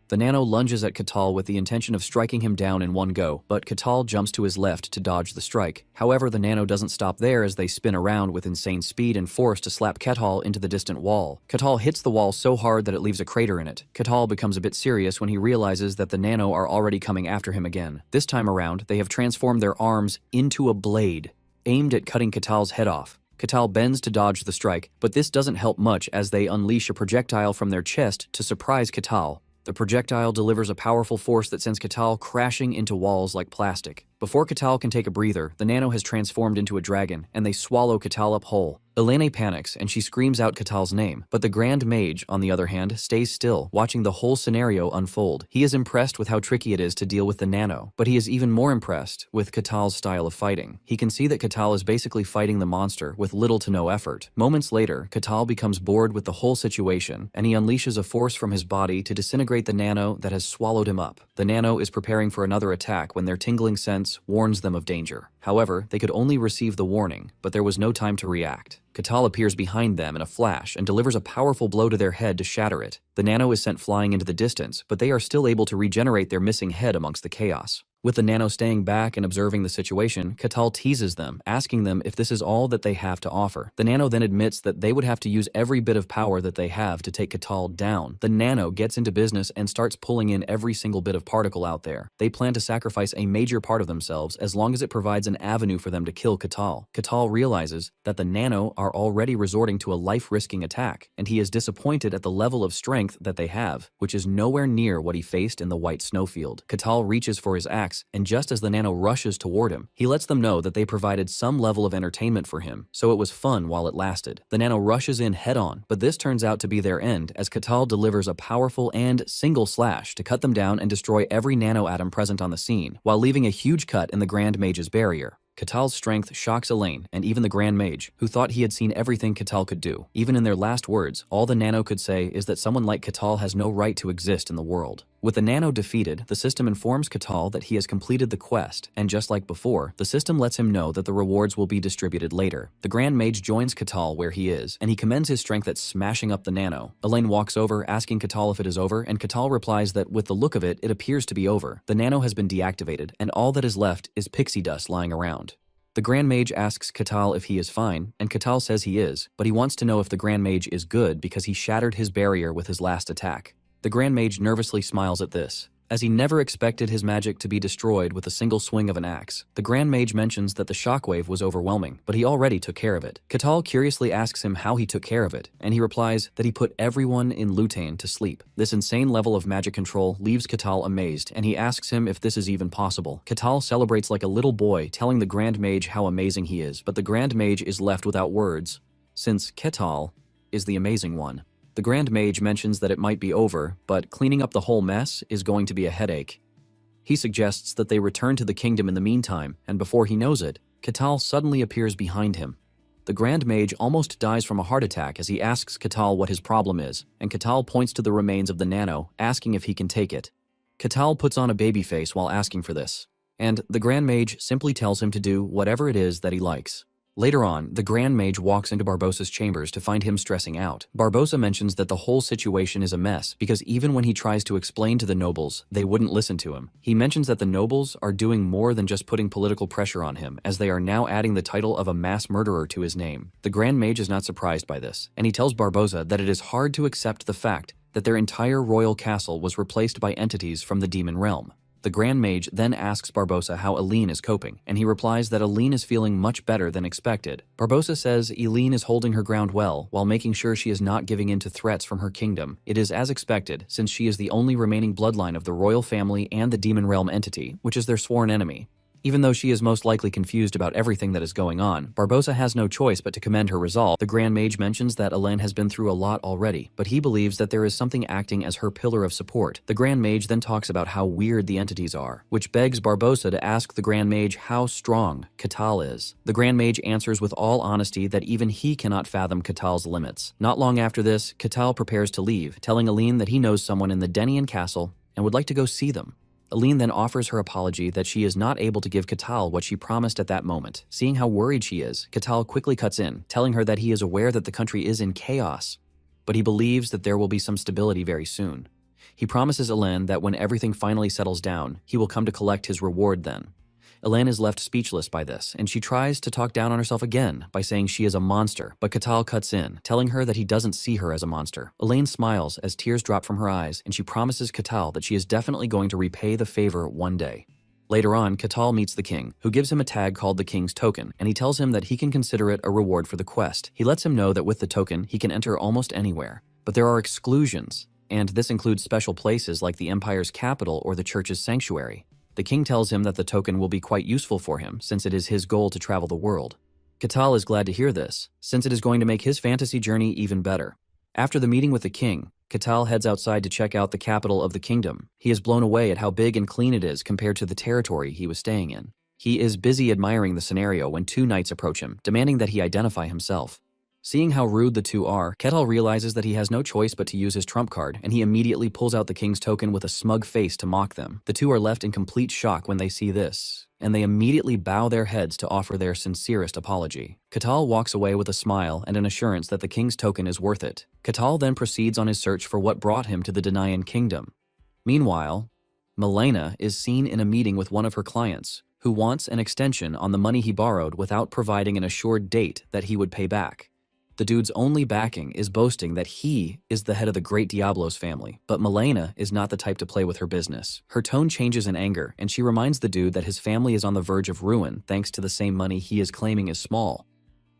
The nano lunges at Catal with the intention of striking him down in one go, but Catal jumps to his left to dodge the strike. However, the nano doesn't stop there as they spin around with insane speed and force to slap Catal into the distant wall. Catal hits the wall so hard that it leaves a crater in it. Catal becomes a bit serious when he realizes that the nano are already coming after him again. This time around, they have transformed their arms into a blade, aimed at cutting Catal's head off. Katal bends to dodge the strike, but this doesn't help much as they unleash a projectile from their chest to surprise Katal. The projectile delivers a powerful force that sends Katal crashing into walls like plastic. Before Katal can take a breather, the nano has transformed into a dragon, and they swallow Katal up whole. Elene panics, and she screams out Katal's name, but the Grand Mage, on the other hand, stays still, watching the whole scenario unfold. He is impressed with how tricky it is to deal with the nano, but he is even more impressed with Katal's style of fighting. He can see that Katal is basically fighting the monster with little to no effort. Moments later, Katal becomes bored with the whole situation, and he unleashes a force from his body to disintegrate the nano that has swallowed him up. The nano is preparing for another attack when their tingling sense warns them of danger. However, they could only receive the warning, but there was no time to react. Katal appears behind them in a flash and delivers a powerful blow to their head to shatter it. The nano is sent flying into the distance, but they are still able to regenerate their missing head amongst the chaos. With the nano staying back and observing the situation, Katal teases them, asking them if this is all that they have to offer. The nano then admits that they would have to use every bit of power that they have to take Katal down. The nano gets into business and starts pulling in every single bit of particle out there. They plan to sacrifice a major part of themselves as long as it provides an avenue for them to kill Katal. Katal realizes that the nano are already resorting to a life-risking attack, and he is disappointed at the level of strength that they have, which is nowhere near what he faced in the white snowfield. Katal reaches for his axe, and just as the nano rushes toward him, he lets them know that they provided some level of entertainment for him, so it was fun while it lasted. The nano rushes in head-on, but this turns out to be their end as Katal delivers a powerful and single slash to cut them down and destroy every nanoatom present on the scene, while leaving a huge cut in the Grand Mage's barrier. Katal's strength shocks Elaine and even the Grand Mage, who thought he had seen everything Katal could do. Even in their last words, all the nano could say is that someone like Katal has no right to exist in the world. With the nano defeated, the system informs Katal that he has completed the quest, and just like before, the system lets him know that the rewards will be distributed later. The Grand Mage joins Katal where he is, and he commends his strength at smashing up the nano. Elaine walks over, asking Katal if it is over, and Katal replies that with the look of it, it appears to be over. The nano has been deactivated, and all that is left is pixie dust lying around. The Grand Mage asks Katal if he is fine, and Katal says he is, but he wants to know if the Grand Mage is good because he shattered his barrier with his last attack. The Grand Mage nervously smiles at this, as he never expected his magic to be destroyed with a single swing of an axe. The Grand Mage mentions that the shockwave was overwhelming, but he already took care of it. Katal curiously asks him how he took care of it, and he replies that he put everyone in Lutain to sleep. This insane level of magic control leaves Katal amazed, and he asks him if this is even possible. Katal celebrates like a little boy, telling the Grand Mage how amazing he is, but the Grand Mage is left without words, since Katal is the amazing one. The Grand Mage mentions that it might be over, but cleaning up the whole mess is going to be a headache. He suggests that they return to the kingdom in the meantime, and before he knows it, Katal suddenly appears behind him. The Grand Mage almost dies from a heart attack as he asks Katal what his problem is, and Katal points to the remains of the nano, asking if he can take it. Katal puts on a baby face while asking for this, and the Grand Mage simply tells him to do whatever it is that he likes. Later on, the Grand Mage walks into Barbossa's chambers to find him stressing out. Barbossa mentions that the whole situation is a mess because even when he tries to explain to the nobles, they wouldn't listen to him. He mentions that the nobles are doing more than just putting political pressure on him, as they are now adding the title of a mass murderer to his name. The Grand Mage is not surprised by this, and he tells Barbossa that it is hard to accept the fact that their entire royal castle was replaced by entities from the demon realm. The Grand Mage then asks Barbossa how Eileen is coping, and he replies that Eileen is feeling much better than expected. Barbossa says Eileen is holding her ground well, while making sure she is not giving in to threats from her kingdom. It is as expected, since she is the only remaining bloodline of the royal family and the demon realm entity, which is their sworn enemy. Even though she is most likely confused about everything that is going on, Barbossa has no choice but to commend her resolve. The Grand Mage mentions that Elaine has been through a lot already, but he believes that there is something acting as her pillar of support. The Grand Mage then talks about how weird the entities are, which begs Barbossa to ask the Grand Mage how strong Katal is. The Grand Mage answers with all honesty that even he cannot fathom Katal's limits. Not long after this, Katal prepares to leave, telling Eileen that he knows someone in the Denian castle and would like to go see them. Eileen then offers her apology that she is not able to give Katal what she promised at that moment. Seeing how worried she is, Katal quickly cuts in, telling her that he is aware that the country is in chaos, but he believes that there will be some stability very soon. He promises Eileen that when everything finally settles down, he will come to collect his reward then. Eileen is left speechless by this, and she tries to talk down on herself again by saying she is a monster, but Katal cuts in, telling her that he doesn't see her as a monster. Eileen smiles as tears drop from her eyes, and she promises Katal that she is definitely going to repay the favor one day. Later on, Catal meets the king, who gives him a tag called the King's Token, and he tells him that he can consider it a reward for the quest. He lets him know that with the token, he can enter almost anywhere. But there are exclusions, and this includes special places like the Empire's capital or the church's sanctuary. The king tells him that the token will be quite useful for him, since it is his goal to travel the world. Catal is glad to hear this, since it is going to make his fantasy journey even better. After the meeting with the king, Catal heads outside to check out the capital of the kingdom. He is blown away at how big and clean it is compared to the territory he was staying in. He is busy admiring the scenario when two knights approach him, demanding that he identify himself. Seeing how rude the two are, Catal realizes that he has no choice but to use his trump card, and he immediately pulls out the king's token with a smug face to mock them. The two are left in complete shock when they see this, and they immediately bow their heads to offer their sincerest apology. Catal walks away with a smile and an assurance that the king's token is worth it. Catal then proceeds on his search for what brought him to the Denian kingdom. Meanwhile, Malena is seen in a meeting with one of her clients, who wants an extension on the money he borrowed without providing an assured date that he would pay back. The dude's only backing is boasting that he is the head of the great Diablos family, but Malena is not the type to play with her business. Her tone changes in anger, and she reminds the dude that his family is on the verge of ruin thanks to the same money he is claiming is small.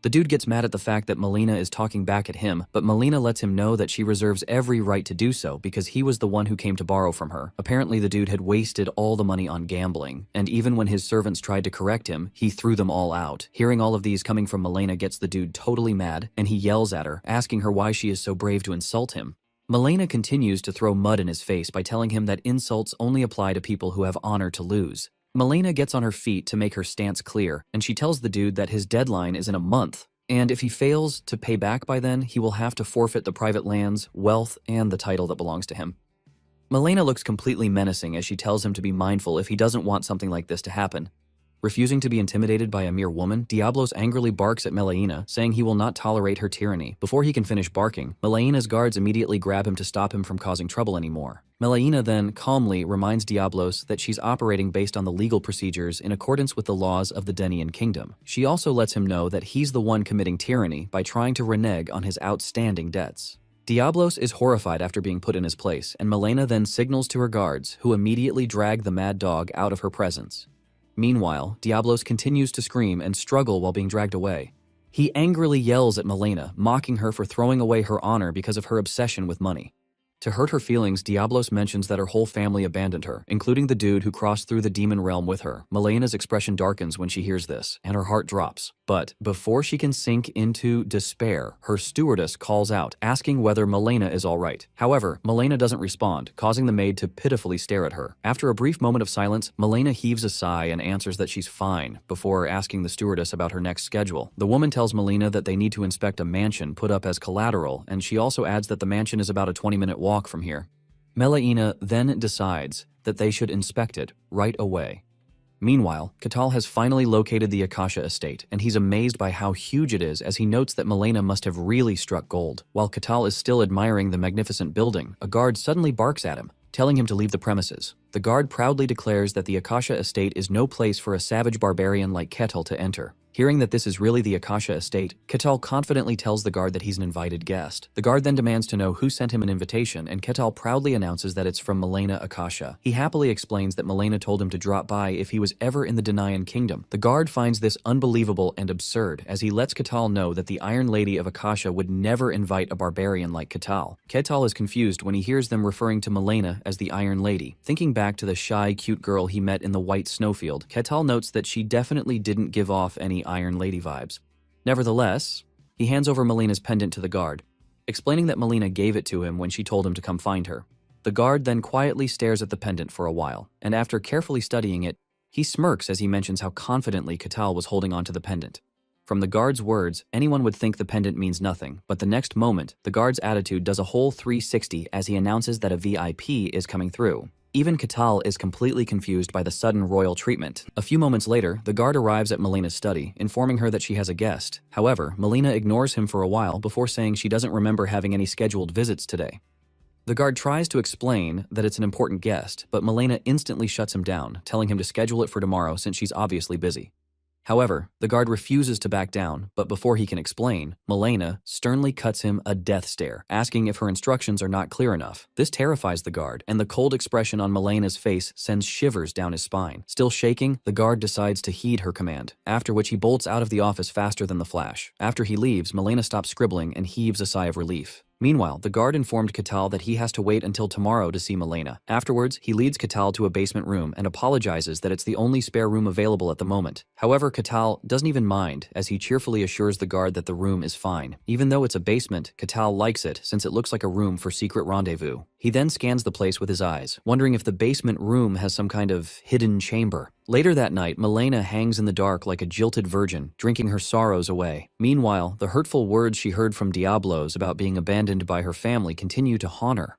The dude gets mad at the fact that Malena is talking back at him, but Malena lets him know that she reserves every right to do so because he was the one who came to borrow from her. Apparently the dude had wasted all the money on gambling, and even when his servants tried to correct him, he threw them all out. Hearing all of these coming from Malena gets the dude totally mad, and he yells at her, asking her why she is so brave to insult him. Malena continues to throw mud in his face by telling him that insults only apply to people who have honor to lose. Malena gets on her feet to make her stance clear, and she tells the dude that his deadline is in a month, and if he fails to pay back by then, he will have to forfeit the private lands, wealth, and the title that belongs to him. Malena looks completely menacing as she tells him to be mindful if he doesn't want something like this to happen. Refusing to be intimidated by a mere woman, Diablos angrily barks at Malena, saying he will not tolerate her tyranny. Before he can finish barking, Melena's guards immediately grab him to stop him from causing trouble anymore. Melena then calmly reminds Diablos that she's operating based on the legal procedures in accordance with the laws of the Denian kingdom. She also lets him know that he's the one committing tyranny by trying to renege on his outstanding debts. Diablos is horrified after being put in his place, and Malena then signals to her guards, who immediately drag the mad dog out of her presence. Meanwhile, Diablos continues to scream and struggle while being dragged away. He angrily yells at Malena, mocking her for throwing away her honor because of her obsession with money. To hurt her feelings, Diablos mentions that her whole family abandoned her, including the dude who crossed through the demon realm with her. Melena's expression darkens when she hears this, and her heart drops. But before she can sink into despair, her stewardess calls out, asking whether Malena is alright. However, Malena doesn't respond, causing the maid to pitifully stare at her. After a brief moment of silence, Malena heaves a sigh and answers that she's fine, before asking the stewardess about her next schedule. The woman tells Malena that they need to inspect a mansion put up as collateral, and she also adds that the mansion is about a 20-minute walk from here. Melina then decides that they should inspect it right away. Meanwhile, Catal has finally located the Akasha estate, and he's amazed by how huge it is as he notes that Malena must have really struck gold. While Catal is still admiring the magnificent building, a guard suddenly barks at him, telling him to leave the premises. The guard proudly declares that the Akasha estate is no place for a savage barbarian like Catal to enter. Hearing that this is really the Akasha estate, Catal confidently tells the guard that he's an invited guest. The guard then demands to know who sent him an invitation, and Catal proudly announces that it's from Malena Akasha. He happily explains that Malena told him to drop by if he was ever in the Denian kingdom. The guard finds this unbelievable and absurd, as he lets Catal know that the Iron Lady of Akasha would never invite a barbarian like Catal. Catal is confused when he hears them referring to Malena as the Iron Lady. Thinking back to the shy, cute girl he met in the white snowfield, Catal notes that she definitely didn't give off any Iron Lady vibes. Nevertheless, he hands over Melena's pendant to the guard, explaining that Malena gave it to him when she told him to come find her. The guard then quietly stares at the pendant for a while, and after carefully studying it, he smirks as he mentions how confidently Catal was holding onto the pendant. From the guard's words, anyone would think the pendant means nothing, but the next moment, the guard's attitude does a whole 360 as he announces that a VIP is coming through. Even Catal is completely confused by the sudden royal treatment. A few moments later, the guard arrives at Melena's study, informing her that she has a guest. However, Malena ignores him for a while before saying she doesn't remember having any scheduled visits today. The guard tries to explain that it's an important guest, but Malena instantly shuts him down, telling him to schedule it for tomorrow since she's obviously busy. However, the guard refuses to back down, but before he can explain, Malena sternly cuts him a death stare, asking if her instructions are not clear enough. This terrifies the guard, and the cold expression on Malena's face sends shivers down his spine. Still shaking, the guard decides to heed her command, after which he bolts out of the office faster than the flash. After he leaves, Malena stops scribbling and heaves a sigh of relief. Meanwhile, the guard informed Catal that he has to wait until tomorrow to see Malena. Afterwards, he leads Catal to a basement room and apologizes that it's the only spare room available at the moment. However, Catal doesn't even mind, as he cheerfully assures the guard that the room is fine. Even though it's a basement, Catal likes it since it looks like a room for secret rendezvous. He then scans the place with his eyes, wondering if the basement room has some kind of hidden chamber. Later that night, Malena hangs in the dark like a jilted virgin, drinking her sorrows away. Meanwhile, the hurtful words she heard from Diablos about being abandoned by her family continue to haunt her.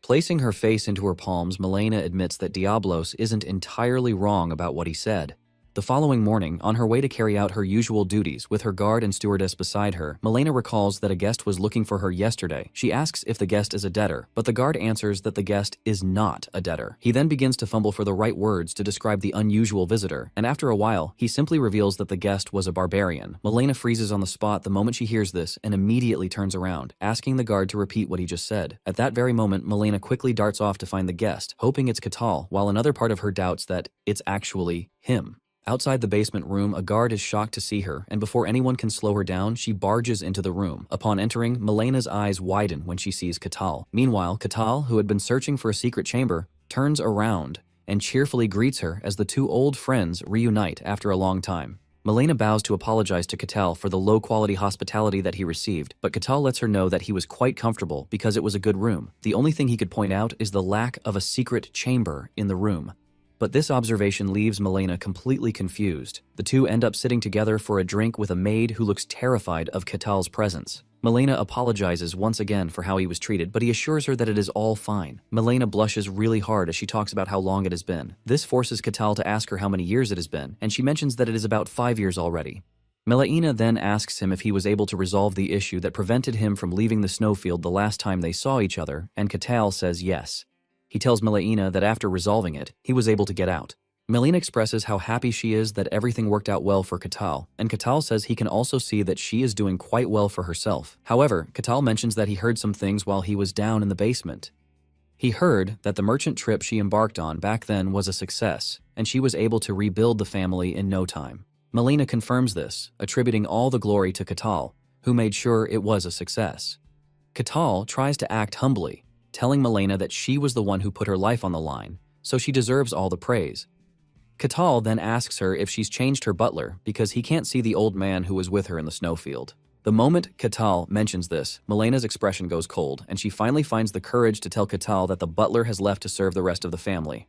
Placing her face into her palms, Malena admits that Diablos isn't entirely wrong about what he said. The following morning, on her way to carry out her usual duties with her guard and stewardess beside her, Malena recalls that a guest was looking for her yesterday. She asks if the guest is a debtor, but the guard answers that the guest is not a debtor. He then begins to fumble for the right words to describe the unusual visitor, and after a while, he simply reveals that the guest was a barbarian. Malena freezes on the spot the moment she hears this and immediately turns around, asking the guard to repeat what he just said. At that very moment, Malena quickly darts off to find the guest, hoping it's Catal, while another part of her doubts that it's actually him. Outside the basement room, a guard is shocked to see her, and before anyone can slow her down, she barges into the room. Upon entering, Malena's eyes widen when she sees Catal. Meanwhile, Catal, who had been searching for a secret chamber, turns around and cheerfully greets her as the two old friends reunite after a long time. Malena bows to apologize to Catal for the low-quality hospitality that he received, but Catal lets her know that he was quite comfortable because it was a good room. The only thing he could point out is the lack of a secret chamber in the room. But this observation leaves Malena completely confused. The two end up sitting together for a drink with a maid who looks terrified of Catal's presence. Malena apologizes once again for how he was treated, but he assures her that it is all fine. Malena blushes really hard as she talks about how long it has been. This forces Catal to ask her how many years it has been, and she mentions that it is about 5 years already. Malena then asks him if he was able to resolve the issue that prevented him from leaving the snowfield the last time they saw each other, and Catal says yes. He tells Malena that after resolving it, he was able to get out. Malena expresses how happy she is that everything worked out well for Catal, and Catal says he can also see that she is doing quite well for herself. However, Catal mentions that he heard some things while he was down in the basement. He heard that the merchant trip she embarked on back then was a success, and she was able to rebuild the family in no time. Malena confirms this, attributing all the glory to Catal, who made sure it was a success. Catal tries to act humbly, telling Malena that she was the one who put her life on the line, so she deserves all the praise. Catal then asks her if she's changed her butler because he can't see the old man who was with her in the snowfield. The moment Catal mentions this, Malena's expression goes cold, and she finally finds the courage to tell Catal that the butler has left to serve the rest of the family.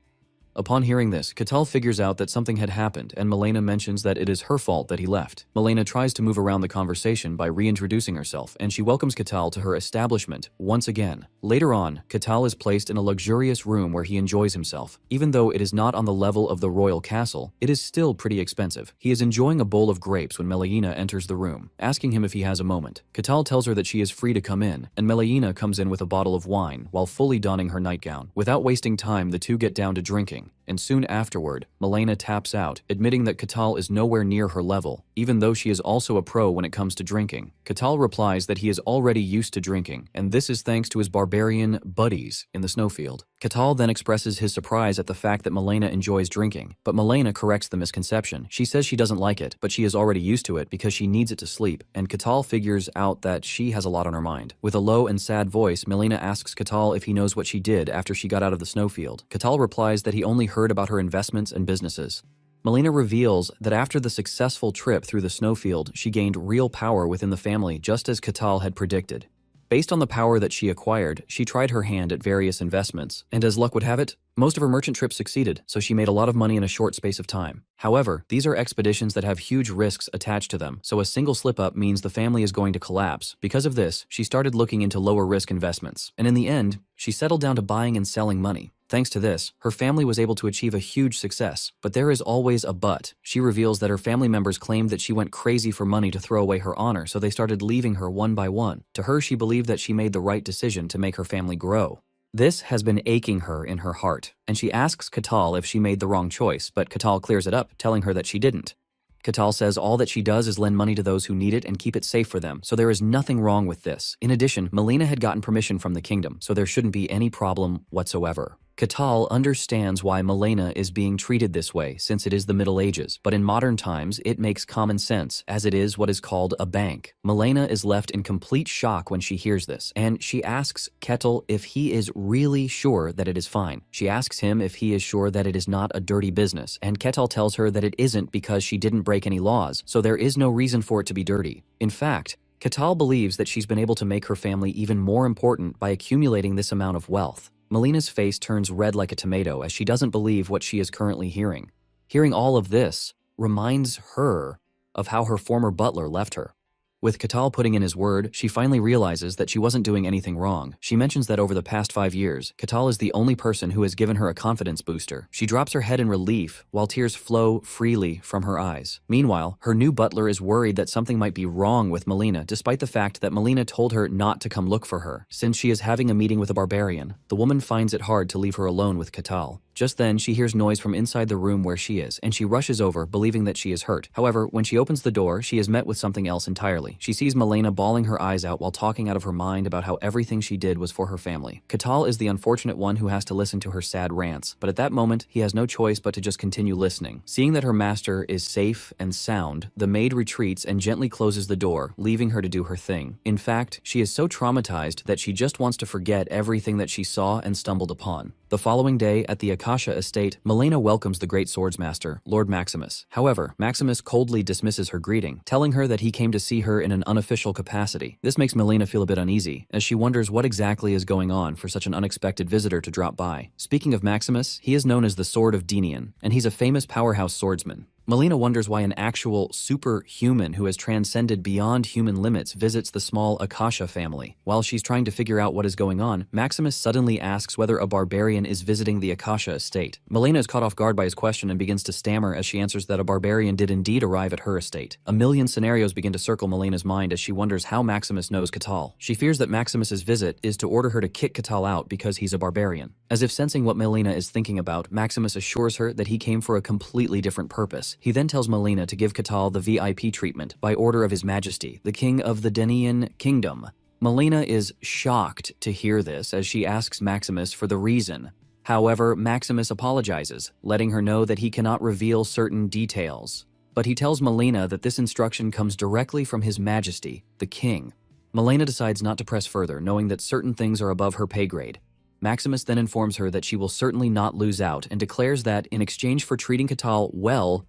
Upon hearing this, Catal figures out that something had happened, and Malena mentions that it is her fault that he left. Malena tries to move around the conversation by reintroducing herself, and she welcomes Catal to her establishment once again. Later on, Catal is placed in a luxurious room where he enjoys himself. Even though it is not on the level of the royal castle, it is still pretty expensive. He is enjoying a bowl of grapes when Malena enters the room, asking him if he has a moment. Catal tells her that she is free to come in, and Malena comes in with a bottle of wine while fully donning her nightgown. Without wasting time, the two get down to drinking, and soon afterward, Malena taps out, admitting that Catal is nowhere near her level, even though she is also a pro when it comes to drinking. Catal replies that he is already used to drinking, and this is thanks to his barbarian buddies in the snowfield. Catal then expresses his surprise at the fact that Malena enjoys drinking, but Malena corrects the misconception. She says she doesn't like it, but she is already used to it because she needs it to sleep, and Catal figures out that she has a lot on her mind. With a low and sad voice, Malena asks Catal if he knows what she did after she got out of the snowfield. Catal replies that he only heard about her investments and businesses. Malena reveals that after the successful trip through the snowfield, she gained real power within the family just as Catal had predicted. Based on the power that she acquired, she tried her hand at various investments, and as luck would have it, most of her merchant trips succeeded, so she made a lot of money in a short space of time. However, these are expeditions that have huge risks attached to them, so a single slip-up means the family is going to collapse. Because of this, she started looking into lower-risk investments, and in the end, she settled down to buying and selling money. Thanks to this, her family was able to achieve a huge success. But there is always a but. She reveals that her family members claimed that she went crazy for money to throw away her honor, so they started leaving her one by one. To her, she believed that she made the right decision to make her family grow. This has been aching her in her heart, and she asks Catal if she made the wrong choice, but Catal clears it up, telling her that she didn't. Katal says all that she does is lend money to those who need it and keep it safe for them, so there is nothing wrong with this. In addition, Melina had gotten permission from the kingdom, so there shouldn't be any problem whatsoever. Katal understands why Melina is being treated this way since it is the Middle Ages, but in modern times it makes common sense as it is what is called a bank. Melina is left in complete shock when she hears this, and she asks Ketil if he is really sure that it is fine. She asks him if he is sure that it is not a dirty business, and Ketil tells her that it isn't because she didn't break any laws, so there is no reason for it to be dirty. In fact, Katal believes that she's been able to make her family even more important by accumulating this amount of wealth. Melina's face turns red like a tomato as she doesn't believe what she is currently hearing. Hearing all of this reminds her of how her former butler left her. With Katal putting in his word, she finally realizes that she wasn't doing anything wrong. She mentions that over the past 5 years, Katal is the only person who has given her a confidence booster. She drops her head in relief while tears flow freely from her eyes. Meanwhile, her new butler is worried that something might be wrong with Melina, despite the fact that Melina told her not to come look for her. Since she is having a meeting with a barbarian, the woman finds it hard to leave her alone with Katal. Just then, she hears noise from inside the room where she is, and she rushes over, believing that she is hurt. However, when she opens the door, she is met with something else entirely. She sees Melina bawling her eyes out while talking out of her mind about how everything she did was for her family. Katal is the unfortunate one who has to listen to her sad rants, but at that moment, he has no choice but to just continue listening. Seeing that her master is safe and sound, the maid retreats and gently closes the door, leaving her to do her thing. In fact, she is so traumatized that she just wants to forget everything that she saw and stumbled upon. The following day, at the Akasha estate, Melina welcomes the great swordsmaster, Lord Maximus. However, Maximus coldly dismisses her greeting, telling her that he came to see her in an unofficial capacity. This makes Melina feel a bit uneasy, as she wonders what exactly is going on for such an unexpected visitor to drop by. Speaking of Maximus, he is known as the Sword of Denian, and he's a famous powerhouse swordsman. Melina wonders why an actual superhuman who has transcended beyond human limits visits the small Akasha family. While she's trying to figure out what is going on, Maximus suddenly asks whether a barbarian is visiting the Akasha estate. Melina is caught off guard by his question and begins to stammer as she answers that a barbarian did indeed arrive at her estate. A million scenarios begin to circle Melina's mind as she wonders how Maximus knows Katal. She fears that Maximus's visit is to order her to kick Katal out because he's a barbarian. As if sensing what Melina is thinking about, Maximus assures her that he came for a completely different purpose. He then tells Melina to give Katal the VIP treatment by order of His Majesty, the King of the Denian Kingdom. Melina is shocked to hear this as she asks Maximus for the reason. However, Maximus apologizes, letting her know that he cannot reveal certain details. But he tells Melina that this instruction comes directly from His Majesty, the King. Melina decides not to press further, knowing that certain things are above her pay grade. Maximus then informs her that she will certainly not lose out and declares that, in exchange for treating Katal well,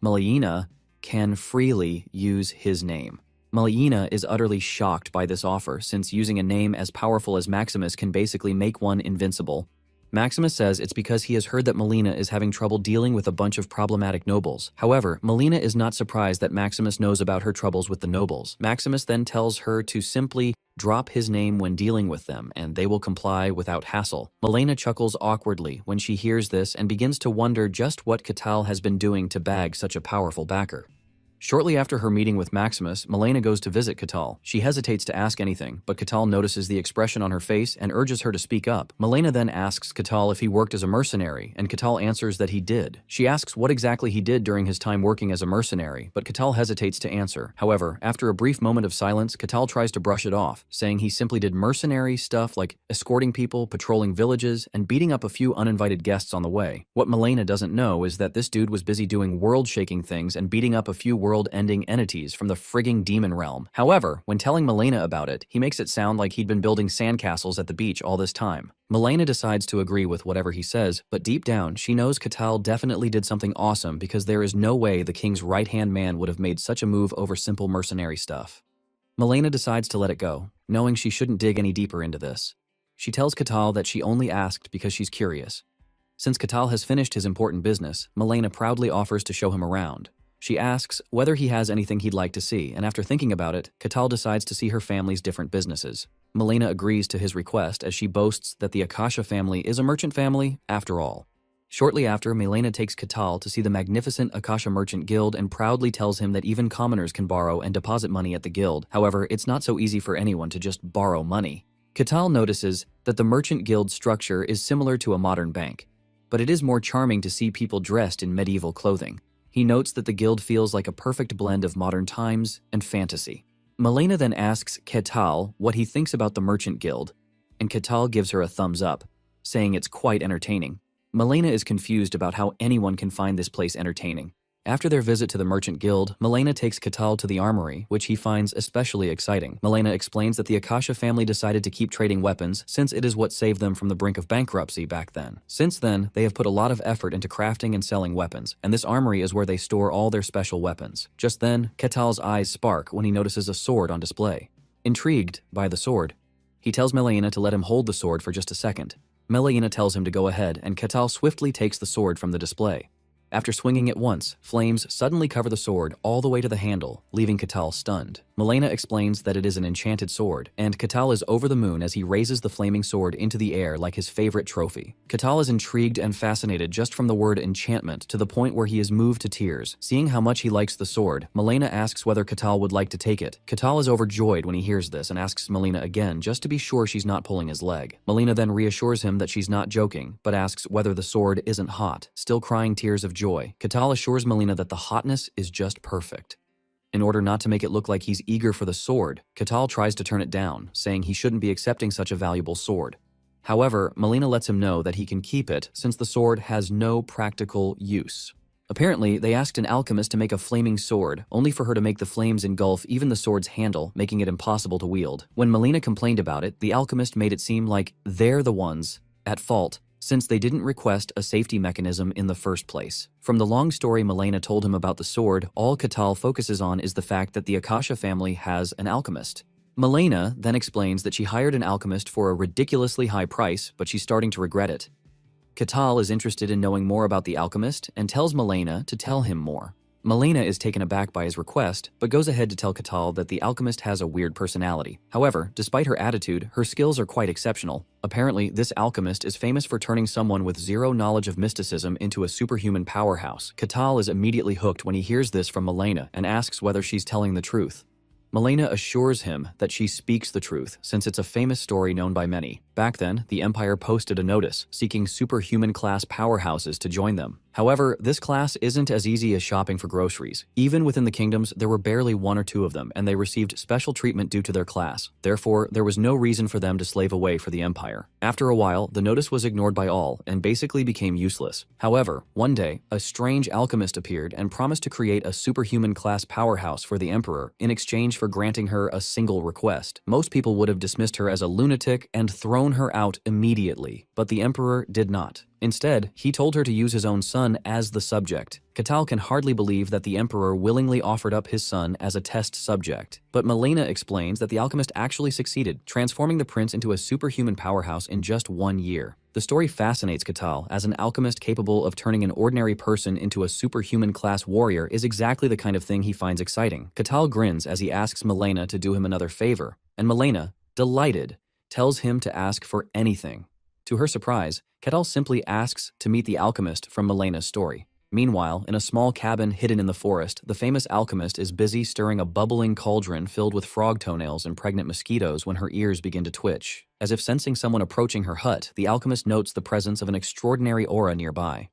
Melina can freely use his name. Melina is utterly shocked by this offer, since using a name as powerful as Maximus can basically make one invincible. Maximus says it's because he has heard that Melina is having trouble dealing with a bunch of problematic nobles. However, Melina is not surprised that Maximus knows about her troubles with the nobles. Maximus then tells her to simply drop his name when dealing with them, and they will comply without hassle. Melina chuckles awkwardly when she hears this and begins to wonder just what Katal has been doing to bag such a powerful backer. Shortly after her meeting with Maximus, Melina goes to visit Katal. She hesitates to ask anything, but Katal notices the expression on her face and urges her to speak up. Melina then asks Katal if he worked as a mercenary, and Katal answers that he did. She asks what exactly he did during his time working as a mercenary, but Katal hesitates to answer. However, after a brief moment of silence, Katal tries to brush it off, saying he simply did mercenary stuff like escorting people, patrolling villages, and beating up a few uninvited guests on the way. What Melina doesn't know is that this dude was busy doing world-shaking things and beating up a few world-ending entities from the frigging demon realm. However, when telling Melina about it, he makes it sound like he'd been building sandcastles at the beach all this time. Melina decides to agree with whatever he says, but deep down, she knows Katal definitely did something awesome because there is no way the king's right-hand man would have made such a move over simple mercenary stuff. Melina decides to let it go, knowing she shouldn't dig any deeper into this. She tells Katal that she only asked because she's curious. Since Katal has finished his important business, Melina proudly offers to show him around. She asks whether he has anything he'd like to see, and after thinking about it, Katal decides to see her family's different businesses. Melina agrees to his request as she boasts that the Akasha family is a merchant family after all. Shortly after, Melina takes Katal to see the magnificent Akasha Merchant Guild and proudly tells him that even commoners can borrow and deposit money at the guild. However, it's not so easy for anyone to just borrow money. Katal notices that the Merchant Guild structure is similar to a modern bank, but it is more charming to see people dressed in medieval clothing. He notes that the guild feels like a perfect blend of modern times and fantasy. Malena then asks Ketal what he thinks about the Merchant Guild, and Ketal gives her a thumbs up, saying it's quite entertaining. Malena is confused about how anyone can find this place entertaining. After their visit to the Merchant Guild, Malena takes Ketal to the armory, which he finds especially exciting. Malena explains that the Akasha family decided to keep trading weapons since it is what saved them from the brink of bankruptcy back then. Since then, they have put a lot of effort into crafting and selling weapons, and this armory is where they store all their special weapons. Just then, Ketal's eyes spark when he notices a sword on display. Intrigued by the sword, he tells Malena to let him hold the sword for just a second. Malena tells him to go ahead, and Ketal swiftly takes the sword from the display. After swinging it once, flames suddenly cover the sword all the way to the handle, leaving Ketal stunned. Malena explains that it is an enchanted sword, and Ketal is over the moon as he raises the flaming sword into the air like his favorite trophy. Ketal is intrigued and fascinated just from the word enchantment to the point where he is moved to tears. Seeing how much he likes the sword, Malena asks whether Ketal would like to take it. Ketal is overjoyed when he hears this and asks Malena again just to be sure she's not pulling his leg. Malena then reassures him that she's not joking, but asks whether the sword isn't hot. Still crying tears of joy, Ketal assures Malena that the hotness is just perfect. In order not to make it look like he's eager for the sword, Ketal tries to turn it down, saying he shouldn't be accepting such a valuable sword. However, Malena lets him know that he can keep it since the sword has no practical use. Apparently, they asked an alchemist to make a flaming sword, only for her to make the flames engulf even the sword's handle, making it impossible to wield. When Malena complained about it, the alchemist made it seem like they're the ones at fault, since they didn't request a safety mechanism in the first place. From the long story Malena told him about the sword, all Ketal focuses on is the fact that the Akasha family has an alchemist. Malena then explains that she hired an alchemist for a ridiculously high price, but she's starting to regret it. Ketal is interested in knowing more about the alchemist and tells Malena to tell him more. Malena is taken aback by his request, but goes ahead to tell Ketal that the alchemist has a weird personality. However, despite her attitude, her skills are quite exceptional. Apparently, this alchemist is famous for turning someone with zero knowledge of mysticism into a superhuman powerhouse. Ketal is immediately hooked when he hears this from Malena and asks whether she's telling the truth. Malena assures him that she speaks the truth, since it's a famous story known by many. Back then, the Empire posted a notice seeking superhuman-class powerhouses to join them. However, this class isn't as easy as shopping for groceries. Even within the kingdoms, there were barely one or two of them, and they received special treatment due to their class. Therefore, there was no reason for them to slave away for the Empire. After a while, the notice was ignored by all and basically became useless. However, one day, a strange alchemist appeared and promised to create a superhuman-class powerhouse for the Emperor in exchange for granting her a single request. Most people would have dismissed her as a lunatic and thrown her out immediately, but the Emperor did not. Instead, he told her to use his own son as the subject. Ketal can hardly believe that the Emperor willingly offered up his son as a test subject. But Malena explains that the alchemist actually succeeded, transforming the prince into a superhuman powerhouse in just 1 year. The story fascinates Ketal, as an alchemist capable of turning an ordinary person into a superhuman-class warrior is exactly the kind of thing he finds exciting. Ketal grins as he asks Malena to do him another favor, and Malena, delighted, tells him to ask for anything. To her surprise, Ketal simply asks to meet the alchemist from Malena's story. Meanwhile, in a small cabin hidden in the forest, the famous alchemist is busy stirring a bubbling cauldron filled with frog toenails and pregnant mosquitoes when her ears begin to twitch. As if sensing someone approaching her hut, the alchemist notes the presence of an extraordinary aura nearby.